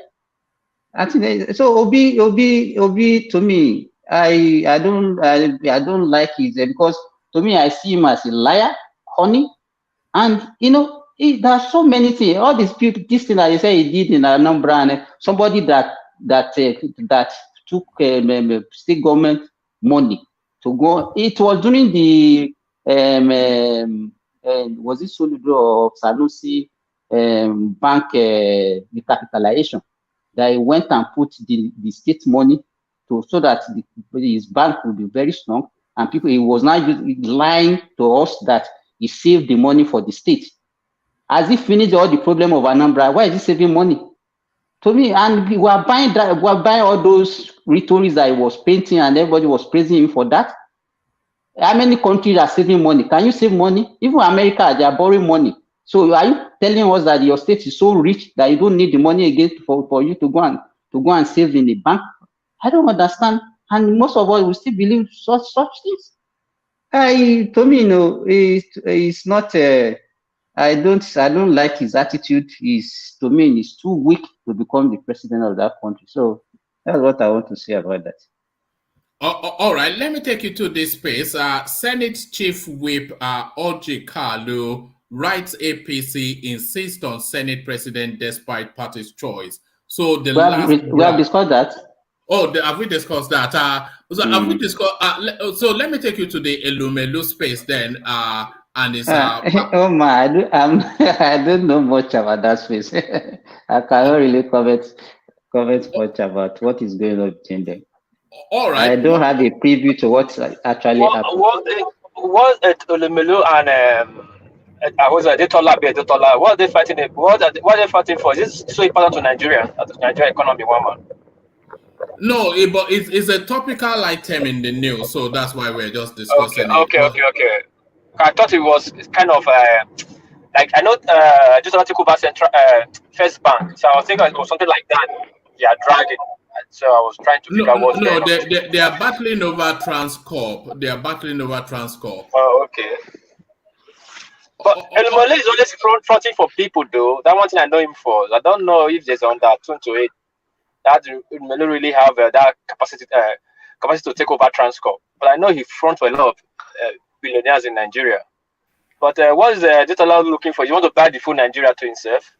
I think so. Obi, to me, I don't like his because to me I see him as a liar, honey, and there are so many things. All these people, this thing that you say he did in Anambra, and somebody that took state government money to go. It was during the was it Soludo of Sanusi bank recapitalization that he went and put the state money so that his bank will be very strong, and people, he was now lying to us that he saved the money for the state. Has he finished all the problem of Anambra? Why is he saving money? To me, and we were buying all those rhetorics that he was painting, and everybody was praising him for that. How many countries are saving money? Can you save money? Even America, they are borrowing money. So are you telling us that your state is so rich that you don't need the money again for you to go and save in the bank? I don't understand. And most of us will still believe such things. To me, it's not. I don't like his attitude. To me, he's too weak to become the president of that country. So that's what I want to say about that. All right, let me take you to this space. Senate Chief Whip ORJI Kalu writes APC insists on Senate President despite party's choice. So we have discussed that. Oh, have we discussed that? Have we discussed? So let me take you to the Elumelu space then. And it's oh my, I don't know much about that space. I cannot really comment much about what is going on between them. All right. I don't have a preview to what's actually happening. What Elumelu and Otedola, what are they fighting? What are they fighting for? Is this so important to Nigeria, the Nigeria economy, woman? No, but it's a topical item in the news, so that's why we're just discussing it. Okay. I thought it was kind of like I know just about to go back Central First Bank, so I was thinking it was something like that. Yeah, dragging. So I was trying to figure out what's going on. They are battling over Transcorp. Oh, okay. But Elumelu is always fronting for people, though. That one thing I know him for. I don't know if there's undertone to it. That Elumelu really have that capacity to take over Transcorp. But I know he fronts for a lot of billionaires in Nigeria. But what is Otedola looking for? You want to buy the full Nigeria to himself?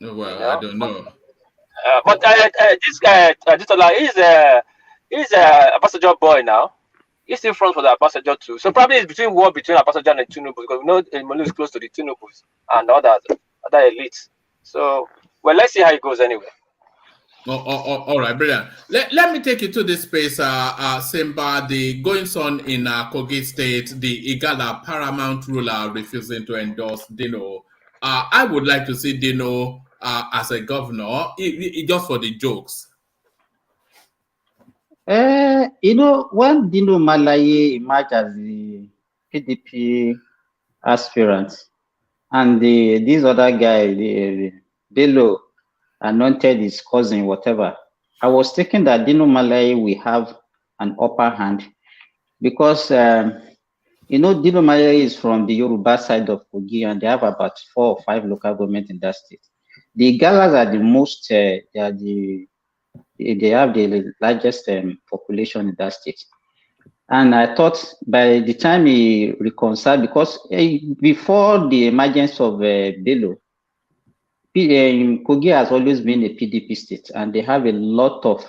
Well, I don't know. But this guy, Otedola, he's a ambassador boy now. He's still front for the ambassador too. So probably it's between ambassador and Tinubu, because we know Elumelu is close to the Tinubus and other elites. So, well, let's see how it goes anyway. All right, brilliant. Let me take you to this space, Simba, the goings on in Kogi State, the Igala paramount ruler refusing to endorse Dino. I would like to see Dino as a governor, just for the jokes. When Dino Malaye emerged as the PDP aspirant, and these other guy, Bello, anointed his cousin, whatever, I was thinking that Dino Malaye will have an upper hand because, Dino Malaye is from the Yoruba side of Kogi, and they have about 4 or 5 local governments in that state. The Galas are the most, they have the largest population in that state. And I thought by the time he reconciled, because before the emergence of Bello, Kogi has always been a PDP state, and they have a lot of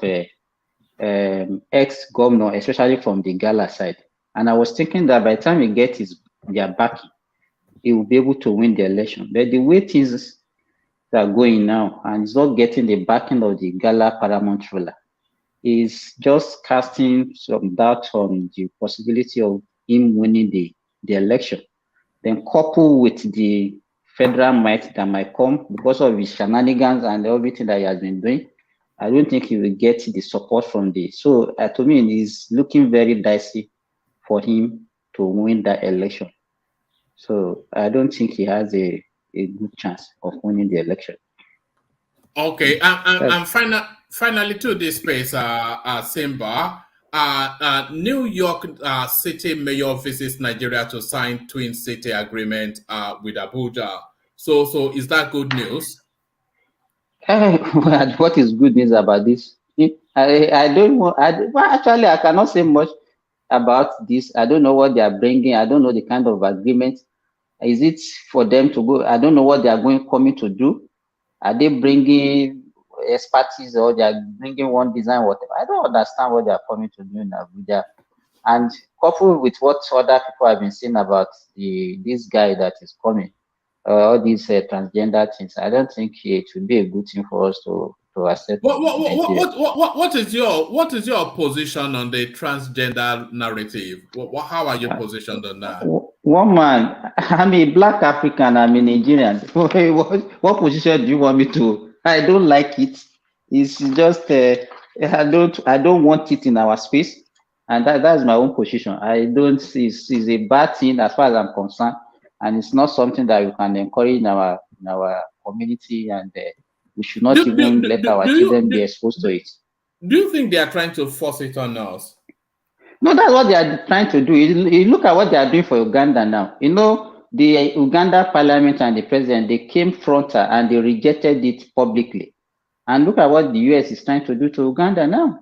ex-governors, especially from the Gala side. And I was thinking that by the time he gets their backing, he will be able to win the election. But the way things are going now, and he's not getting the backing of the Gala Paramount ruler, is just casting some doubt on the possibility of him winning the election. Then coupled with the federal might that might come because of his shenanigans and everything that he has been doing, I don't think he will get the support from the. So to me, it is looking very dicey for him to win that election. So I don't think he has a good chance of winning the election. Okay, and finally to this space, Simba, New York City Mayor visits Nigeria to sign Twin City agreement with Abuja. So is that good news? What is good news about this? I don't know. Well, actually, I cannot say much about this. I don't know what they are bringing. I don't know the kind of agreement. Is it for them to go? I don't know what they are coming to do. Are they bringing expertise or they are bringing one design, whatever? I don't understand what they are coming to do in Abuja. And coupled with what other people have been saying about this guy that is coming, all these transgender things, I don't think it would be a good thing for us to accept. What is your position on the transgender narrative? How are you positioned on that? One man, I'm a black African, I'm a Nigerian. What position do you want me to? I don't like it. It's just I don't want it in our space, and that's my own position. I don't see it's a bad thing as far as I'm concerned, and it's not something that we can encourage in our community, and we should not even let our children be exposed to it. Do you think they are trying to force it on us? No, that's what they are trying to do. You look at what they are doing for Uganda now. You know, the Uganda parliament and the president, they came frontal and they rejected it publicly. And look at what the US is trying to do to Uganda now.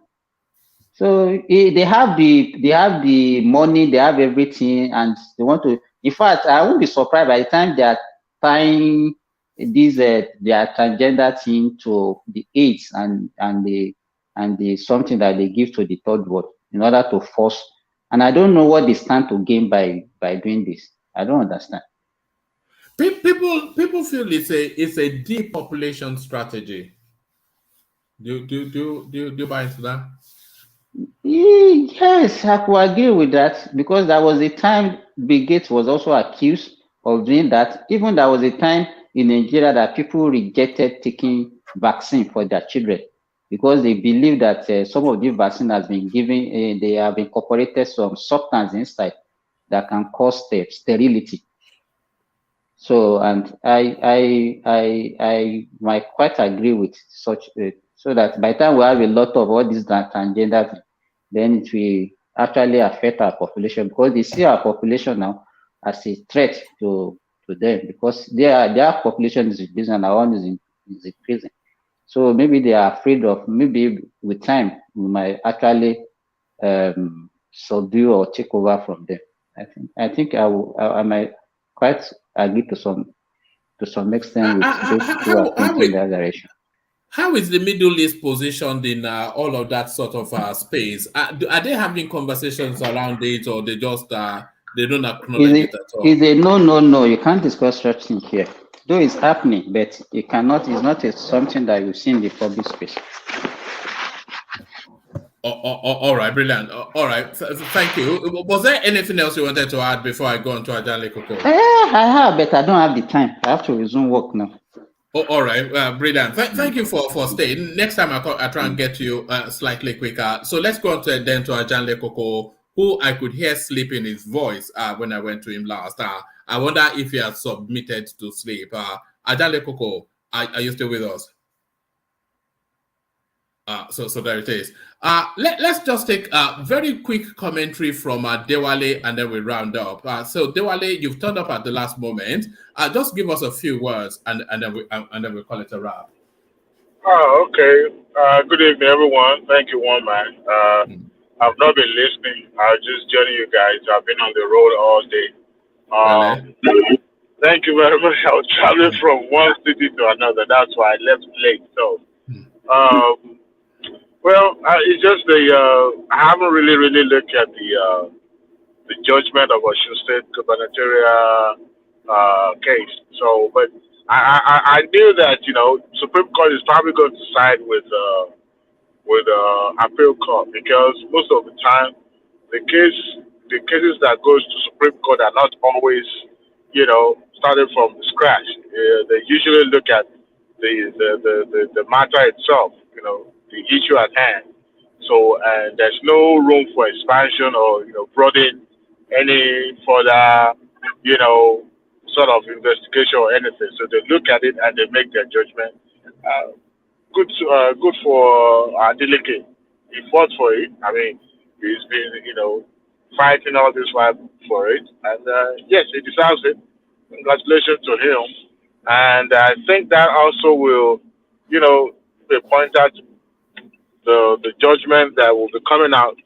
So they have the money, they have everything, and they want to. In fact, I won't be surprised by the time they are tying their transgender thing to the AIDS and the something that they give to the third world in order to force. And I don't know what they stand to gain by doing this. I don't understand. People feel it's a depopulation strategy. Do you buy into that? Yes, I could agree with that, because there was a time Bill Gates was also accused of doing that. Even there was a time in Nigeria that people rejected taking vaccine for their children because they believe that some of the vaccine has been given, they have incorporated some substance inside that can cause sterility. So, and I might quite agree with such, so that by the time we have a lot of all these transgender, then it will actually affect our population, because they see our population now as a threat to them, because their population is reducing and our own is increasing. So maybe they are afraid of, maybe with time we might actually subdue or take over from them. I think I might quite agree to some extent with those who are thinking that direction. How is the Middle East positioned in all of that sort of space? Are they having conversations around it, or they just they don't acknowledge it at all? Is a no. You can't discuss such thing here. Though it's happening, but you cannot. It's not something that you see in the public space. All right, brilliant. All right, thank you. Was there anything else you wanted to add before I go on to Adeleke? I have, but I don't have the time. I have to resume work now. All right, brilliant. Thank you for staying. Next time I try and get you slightly quicker. So let's go on to Adeleke, who I could hear sleep in his voice when I went to him last. I wonder if he has submitted to sleep. Adeleke, are you still with us? So there it is. Let's just take a very quick commentary from Dewale, and then we round up. So Dewale, you've turned up at the last moment. Just give us a few words, and then we call it a wrap. Oh, okay. Good evening, everyone. Thank you, one man. I've not been listening. I was just joining you guys. I've been on the road all day. Thank you very much. I was traveling from one city to another. That's why I left late. So, well, it's just I haven't really looked at the judgment of Osun State gubernatorial case. So, but I knew that Supreme Court is probably going to side with appeal court, because most of the time the cases that goes to Supreme Court are not always started from scratch. They usually look at the matter itself, the issue at hand. So there's no room for expansion or broaden any further sort of investigation or anything. So they look at it and they make their judgment. Good for Adeleke. He fought for it. I mean, he's been fighting all this while for it, and yes, he deserves it. Congratulations to him. And I think that also will be pointed out the judgment that will be coming out,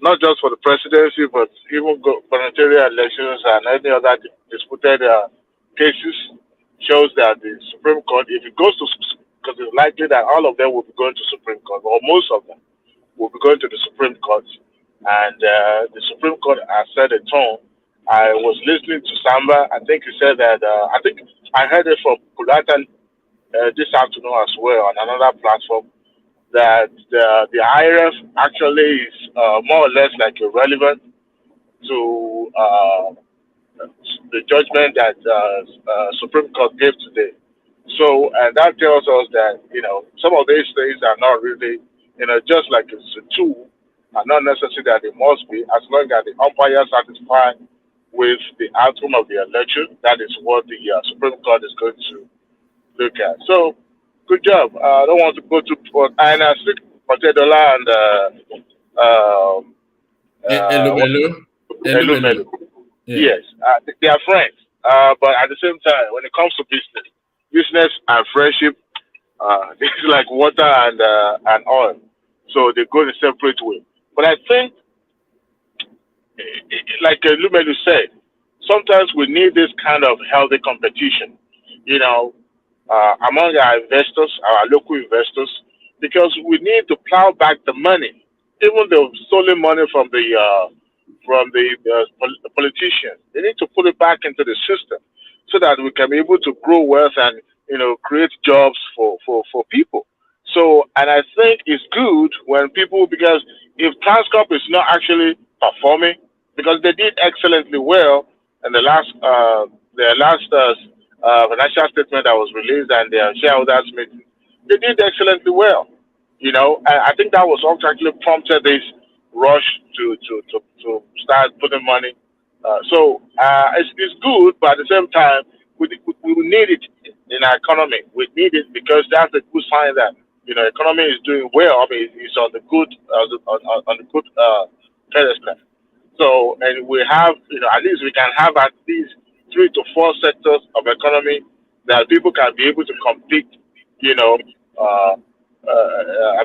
not just for the presidency, but even gubernatorial elections and any other disputed cases, shows that the Supreme Court, if it goes to, because it's likely that all of them will be going to Supreme Court, or most of them will be going to the Supreme Court, and the Supreme Court has set a tone. I was listening to Samba. I think he said that, I think I heard it from Kulatan this afternoon as well on another platform, that the IRF actually is more or less like irrelevant to the judgment that Supreme Court gave today. So, and that tells us that some of these things are not really just like it's a tool, are not necessary that it must be, as long as the umpire is satisfied with the outcome of the election. That is what the Supreme Court is going to look at. So, good job. I don't want to go to, and I speak Otedola and Elumelu. Yes, they are friends. But at the same time, when it comes to business and friendship, it's like water and oil. So they go in a separate way. But I think, like Elumelu said, sometimes we need this kind of healthy competition, among our investors, our local investors, because we need to plow back the money, even the stolen money from the politicians. They need to put it back into the system so that we can be able to grow wealth and create jobs for people. So, and I think it's good when people, because if Transcorp is not actually performing, because they did excellently well in the last financial statement that was released and their shareholders meeting, they did excellently well. I think that was also actually prompted this rush to start putting money. So it's good, but at the same time, we need it in our economy. We need it because that's a good sign that economy is doing well. I mean, it's on the good on the good pedestal. So, and we have at least we can have at least 3 to 4 sectors of economy that people can be able to compete. I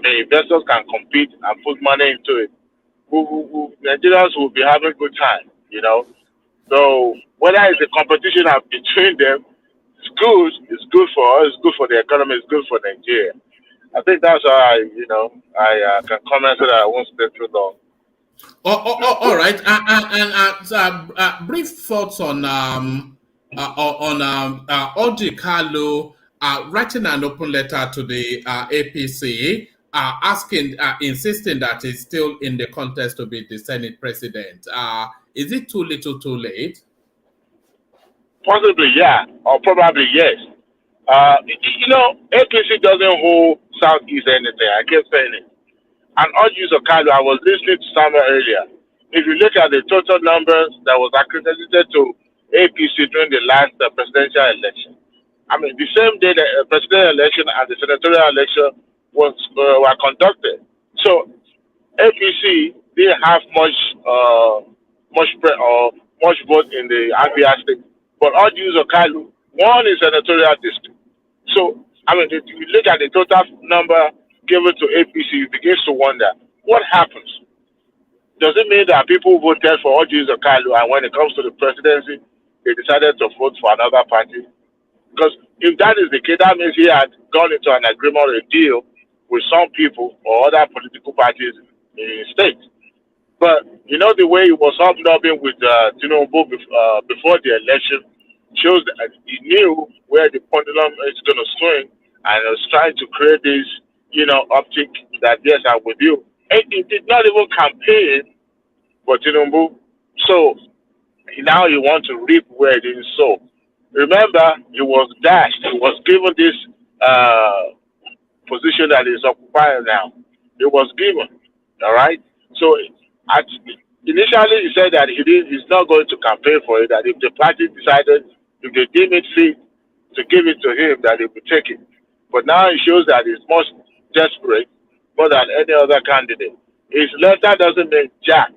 mean, investors can compete and put money into it. Nigerians will be having a good time. So whether it's a competition between them, it's good. It's good for us. It's good for the economy. It's good for Nigeria. I think that's how I can comment so that I won't stay too long. All right. And brief thoughts on ORJI Kalu writing an open letter to the APC, insisting that he's still in the contest to be the Senate president. Is it too little, too late? Possibly, yeah, or probably yes. APC doesn't hold Southeast anything. I keep saying it. And ORJI Kalu, I was listening to Samuel earlier. If you look at the total numbers that was accredited to APC during the last presidential election, I mean, the same day the presidential election and the senatorial election were conducted. So APC didn't have much vote in the Abia state, but ORJI Kalu won the senatorial district. So I mean, if you look at the total number given to APC, you begin to wonder what happens. Does it mean that people voted for ORJI Kalu, and when it comes to the presidency, they decided to vote for another party? Because if that is the case, that means he had gone into an agreement or a deal with some people or other political parties in the state. But you know the way he was hobnobbing with Tinubu before the election shows that he knew where the pendulum is going to swing, and was trying to create this, optic that yes, I'm with you. And he did not even campaign for Tinubu, so now he wants to reap where it didn't sow. Remember, he was dashed. He was given this position that is occupying now. It was given. All right. So initially he said that he's not going to campaign for it. That if the party decided, if they deem it fit to give it to him, that he would take it. But now it shows that he's much desperate more than any other candidate. His letter doesn't make jack.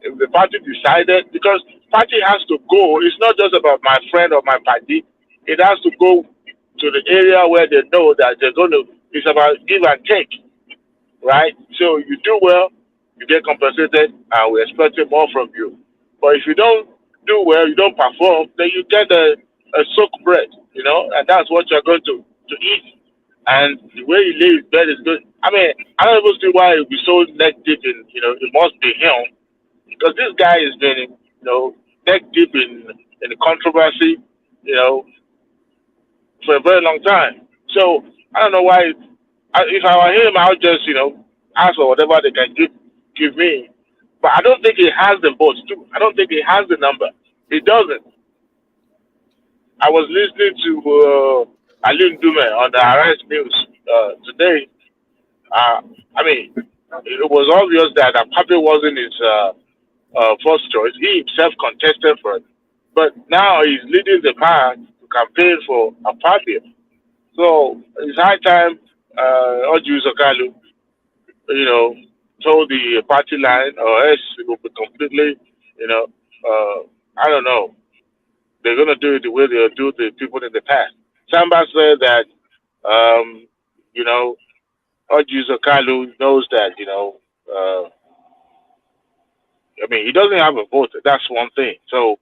If the party decided, because party has to go, it's not just about my friend or my party. It has to go to the area where they know that they're going to. It's about give and take, right? So you do well, you get compensated, and we're expecting more from you. But if you don't do well, you don't perform, then you get a soak bread, and that's what you're going to eat. And the way he lays his bed is good. I mean, I don't even see why it would be so neck deep in, it must be him. Because this guy has been, neck deep in the controversy, for a very long time. So I don't know why. If I were him, I would just, ask for whatever they can give me. But I don't think he has the votes too. I don't think he has the number. He doesn't. I was listening to Elumelu on the Arise News today. I mean, it was obvious that Pape wasn't his first choice. He himself contested for it. But now he's leading the pack to campaign for a party. So it's high time ORJI Kalu, told the party line, or else it will be completely, I don't know. They're going to do it the way they do the people in the past. Samba said that, ORJI Kalu knows that, he doesn't have a vote. That's one thing. So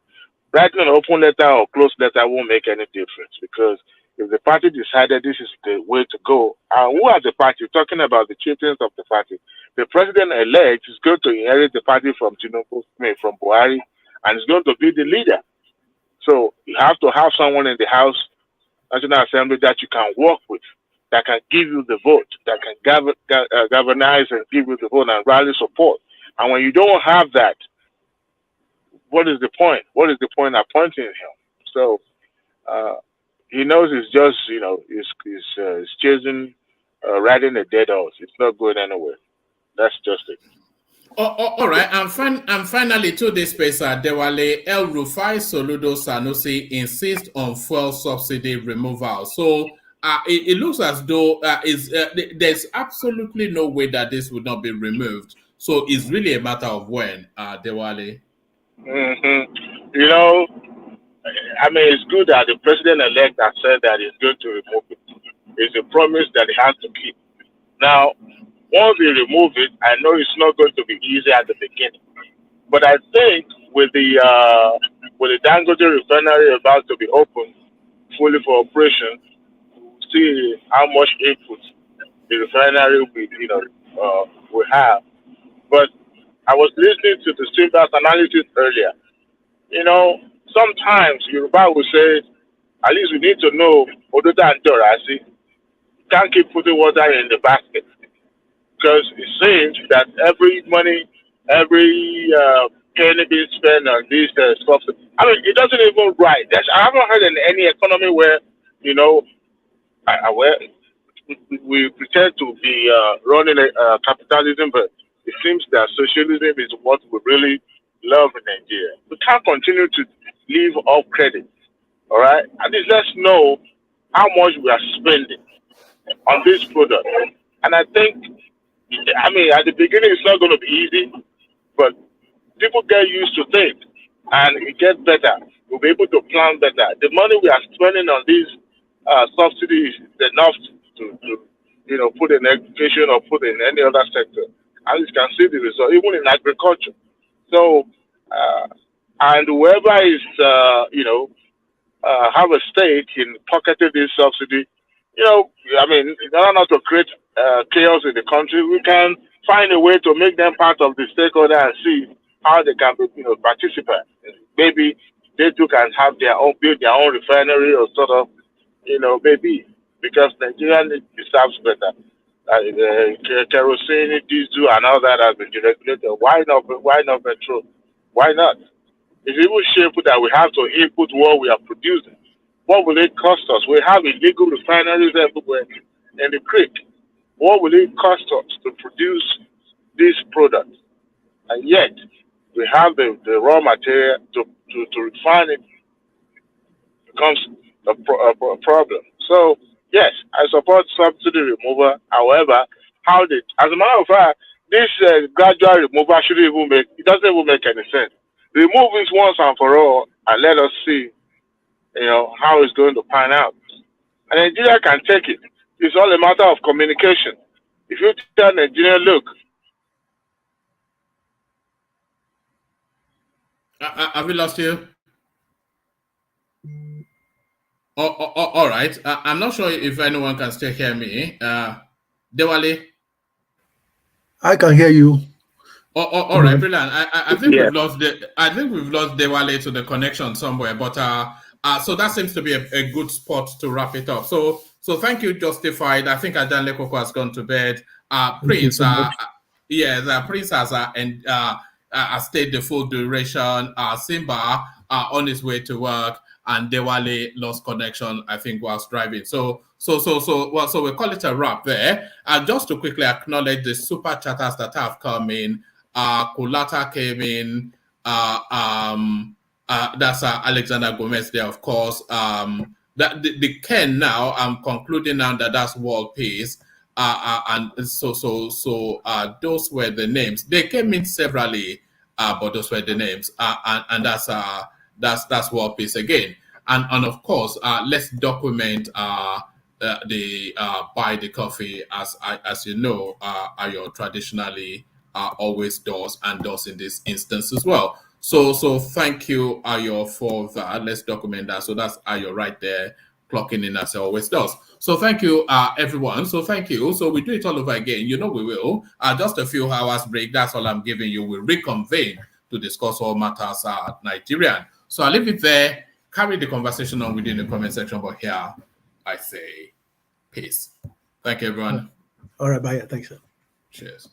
writing an open letter or closed letter won't make any difference, because if the party decided this is the way to go, who are the party? Talking about the chieftains of the party. The president-elect is going to inherit the party from Tinubu, from Buhari, and is going to be the leader. So you have to have someone in the House, National Assembly, that you can work with, that can give you the vote, that can galvanize and give you the vote and rally support. And when you don't have that, what is the point? What is the point of appointing him? So he knows it's just, he's chasing, riding a dead horse. It's not going anywhere. That's just it. All right. And finally, to this space, Dewale El Rufai Soludo Sanusi insists on fuel subsidy removal. So it looks as though there's absolutely no way that this would not be removed. So it's really a matter of when, Dewale. It's good that the president-elect has said that he's going to remove it. It's a promise that he has to keep. Now, once he remove it, I know it's not going to be easy at the beginning. But I think with the Dangote refinery about to be open fully for operation, we'll see how much input the refinery will have. But I was listening to the Simba's analysis earlier. Sometimes Yoruba will say, at least we need to know Otedola and Dorasi. Can't keep putting water in the basket. Because it seems that every money, every penny being spent on these stuff, it doesn't even right. I haven't heard in any economy where, where we pretend to be running a capitalism, but it seems that socialism is what we really love in Nigeria. We can't continue to live off credit, all right? At least let's know how much we are spending on this product. And I think, at the beginning it's not going to be easy, but people get used to things, and it gets better. We'll be able to plan better. The money we are spending on these subsidies is enough to put in education or put in any other sector. And you can see the result, even in agriculture. So, and whoever is, have a stake in pocketing this subsidy, in order not to create chaos in the country, we can find a way to make them part of the stakeholder and see how they can participate. Maybe they too can have their own, build their own refinery or sort of, maybe, because Nigeria deserves better. Kerosene, diesel, and all that has been deregulated. Why not petrol? Why not? It's even shameful that we have to input what we are producing. What will it cost us? We have illegal refineries everywhere in the creek. What will it cost us to produce these products? And yet, we have the raw material to refine it. Becomes a problem. So, yes, I support subsidy removal. However, as a matter of fact, this gradual removal it doesn't even make any sense. Remove it once and for all and let us see, how it's going to pan out. And Nigeria can take it. It's all a matter of communication. If you tell Nigeria, look. Have we lost you? All right. I'm not sure if anyone can still hear me. Dewale? I can hear you. All right, brilliant. I think we've lost Dewale to the connection somewhere, but so that seems to be a good spot to wrap it up. So thank you, Justified. I think Adeleke Affirmed has gone to bed. Prince, the Prince has stayed the full duration. Simba on his way to work, and Dewale lost connection, I think, whilst driving. So we call it a wrap there. Just to quickly acknowledge the super chatters that have come in. Kulata came in. That's Alexander Gomez there, of course. The Ken now, I'm concluding now that's world peace. And so those were the names. They came in severally, but those were the names. And that's world peace again. And of course, let's document the buy the coffee as you know, Ayo traditionally always does and does in this instance as well. So thank you, Ayo, for that. Let's document that. So that's Ayo right there, clocking in as it always does. So thank you, everyone. So thank you. So we do it all over again. We will. Just a few hours break. That's all I'm giving you. We'll reconvene to discuss all matters Nigerian. So I'll leave it there. Carry the conversation on within the comment section. But here, I say peace. Thank you, everyone. All right, bye. Thanks, sir. Cheers.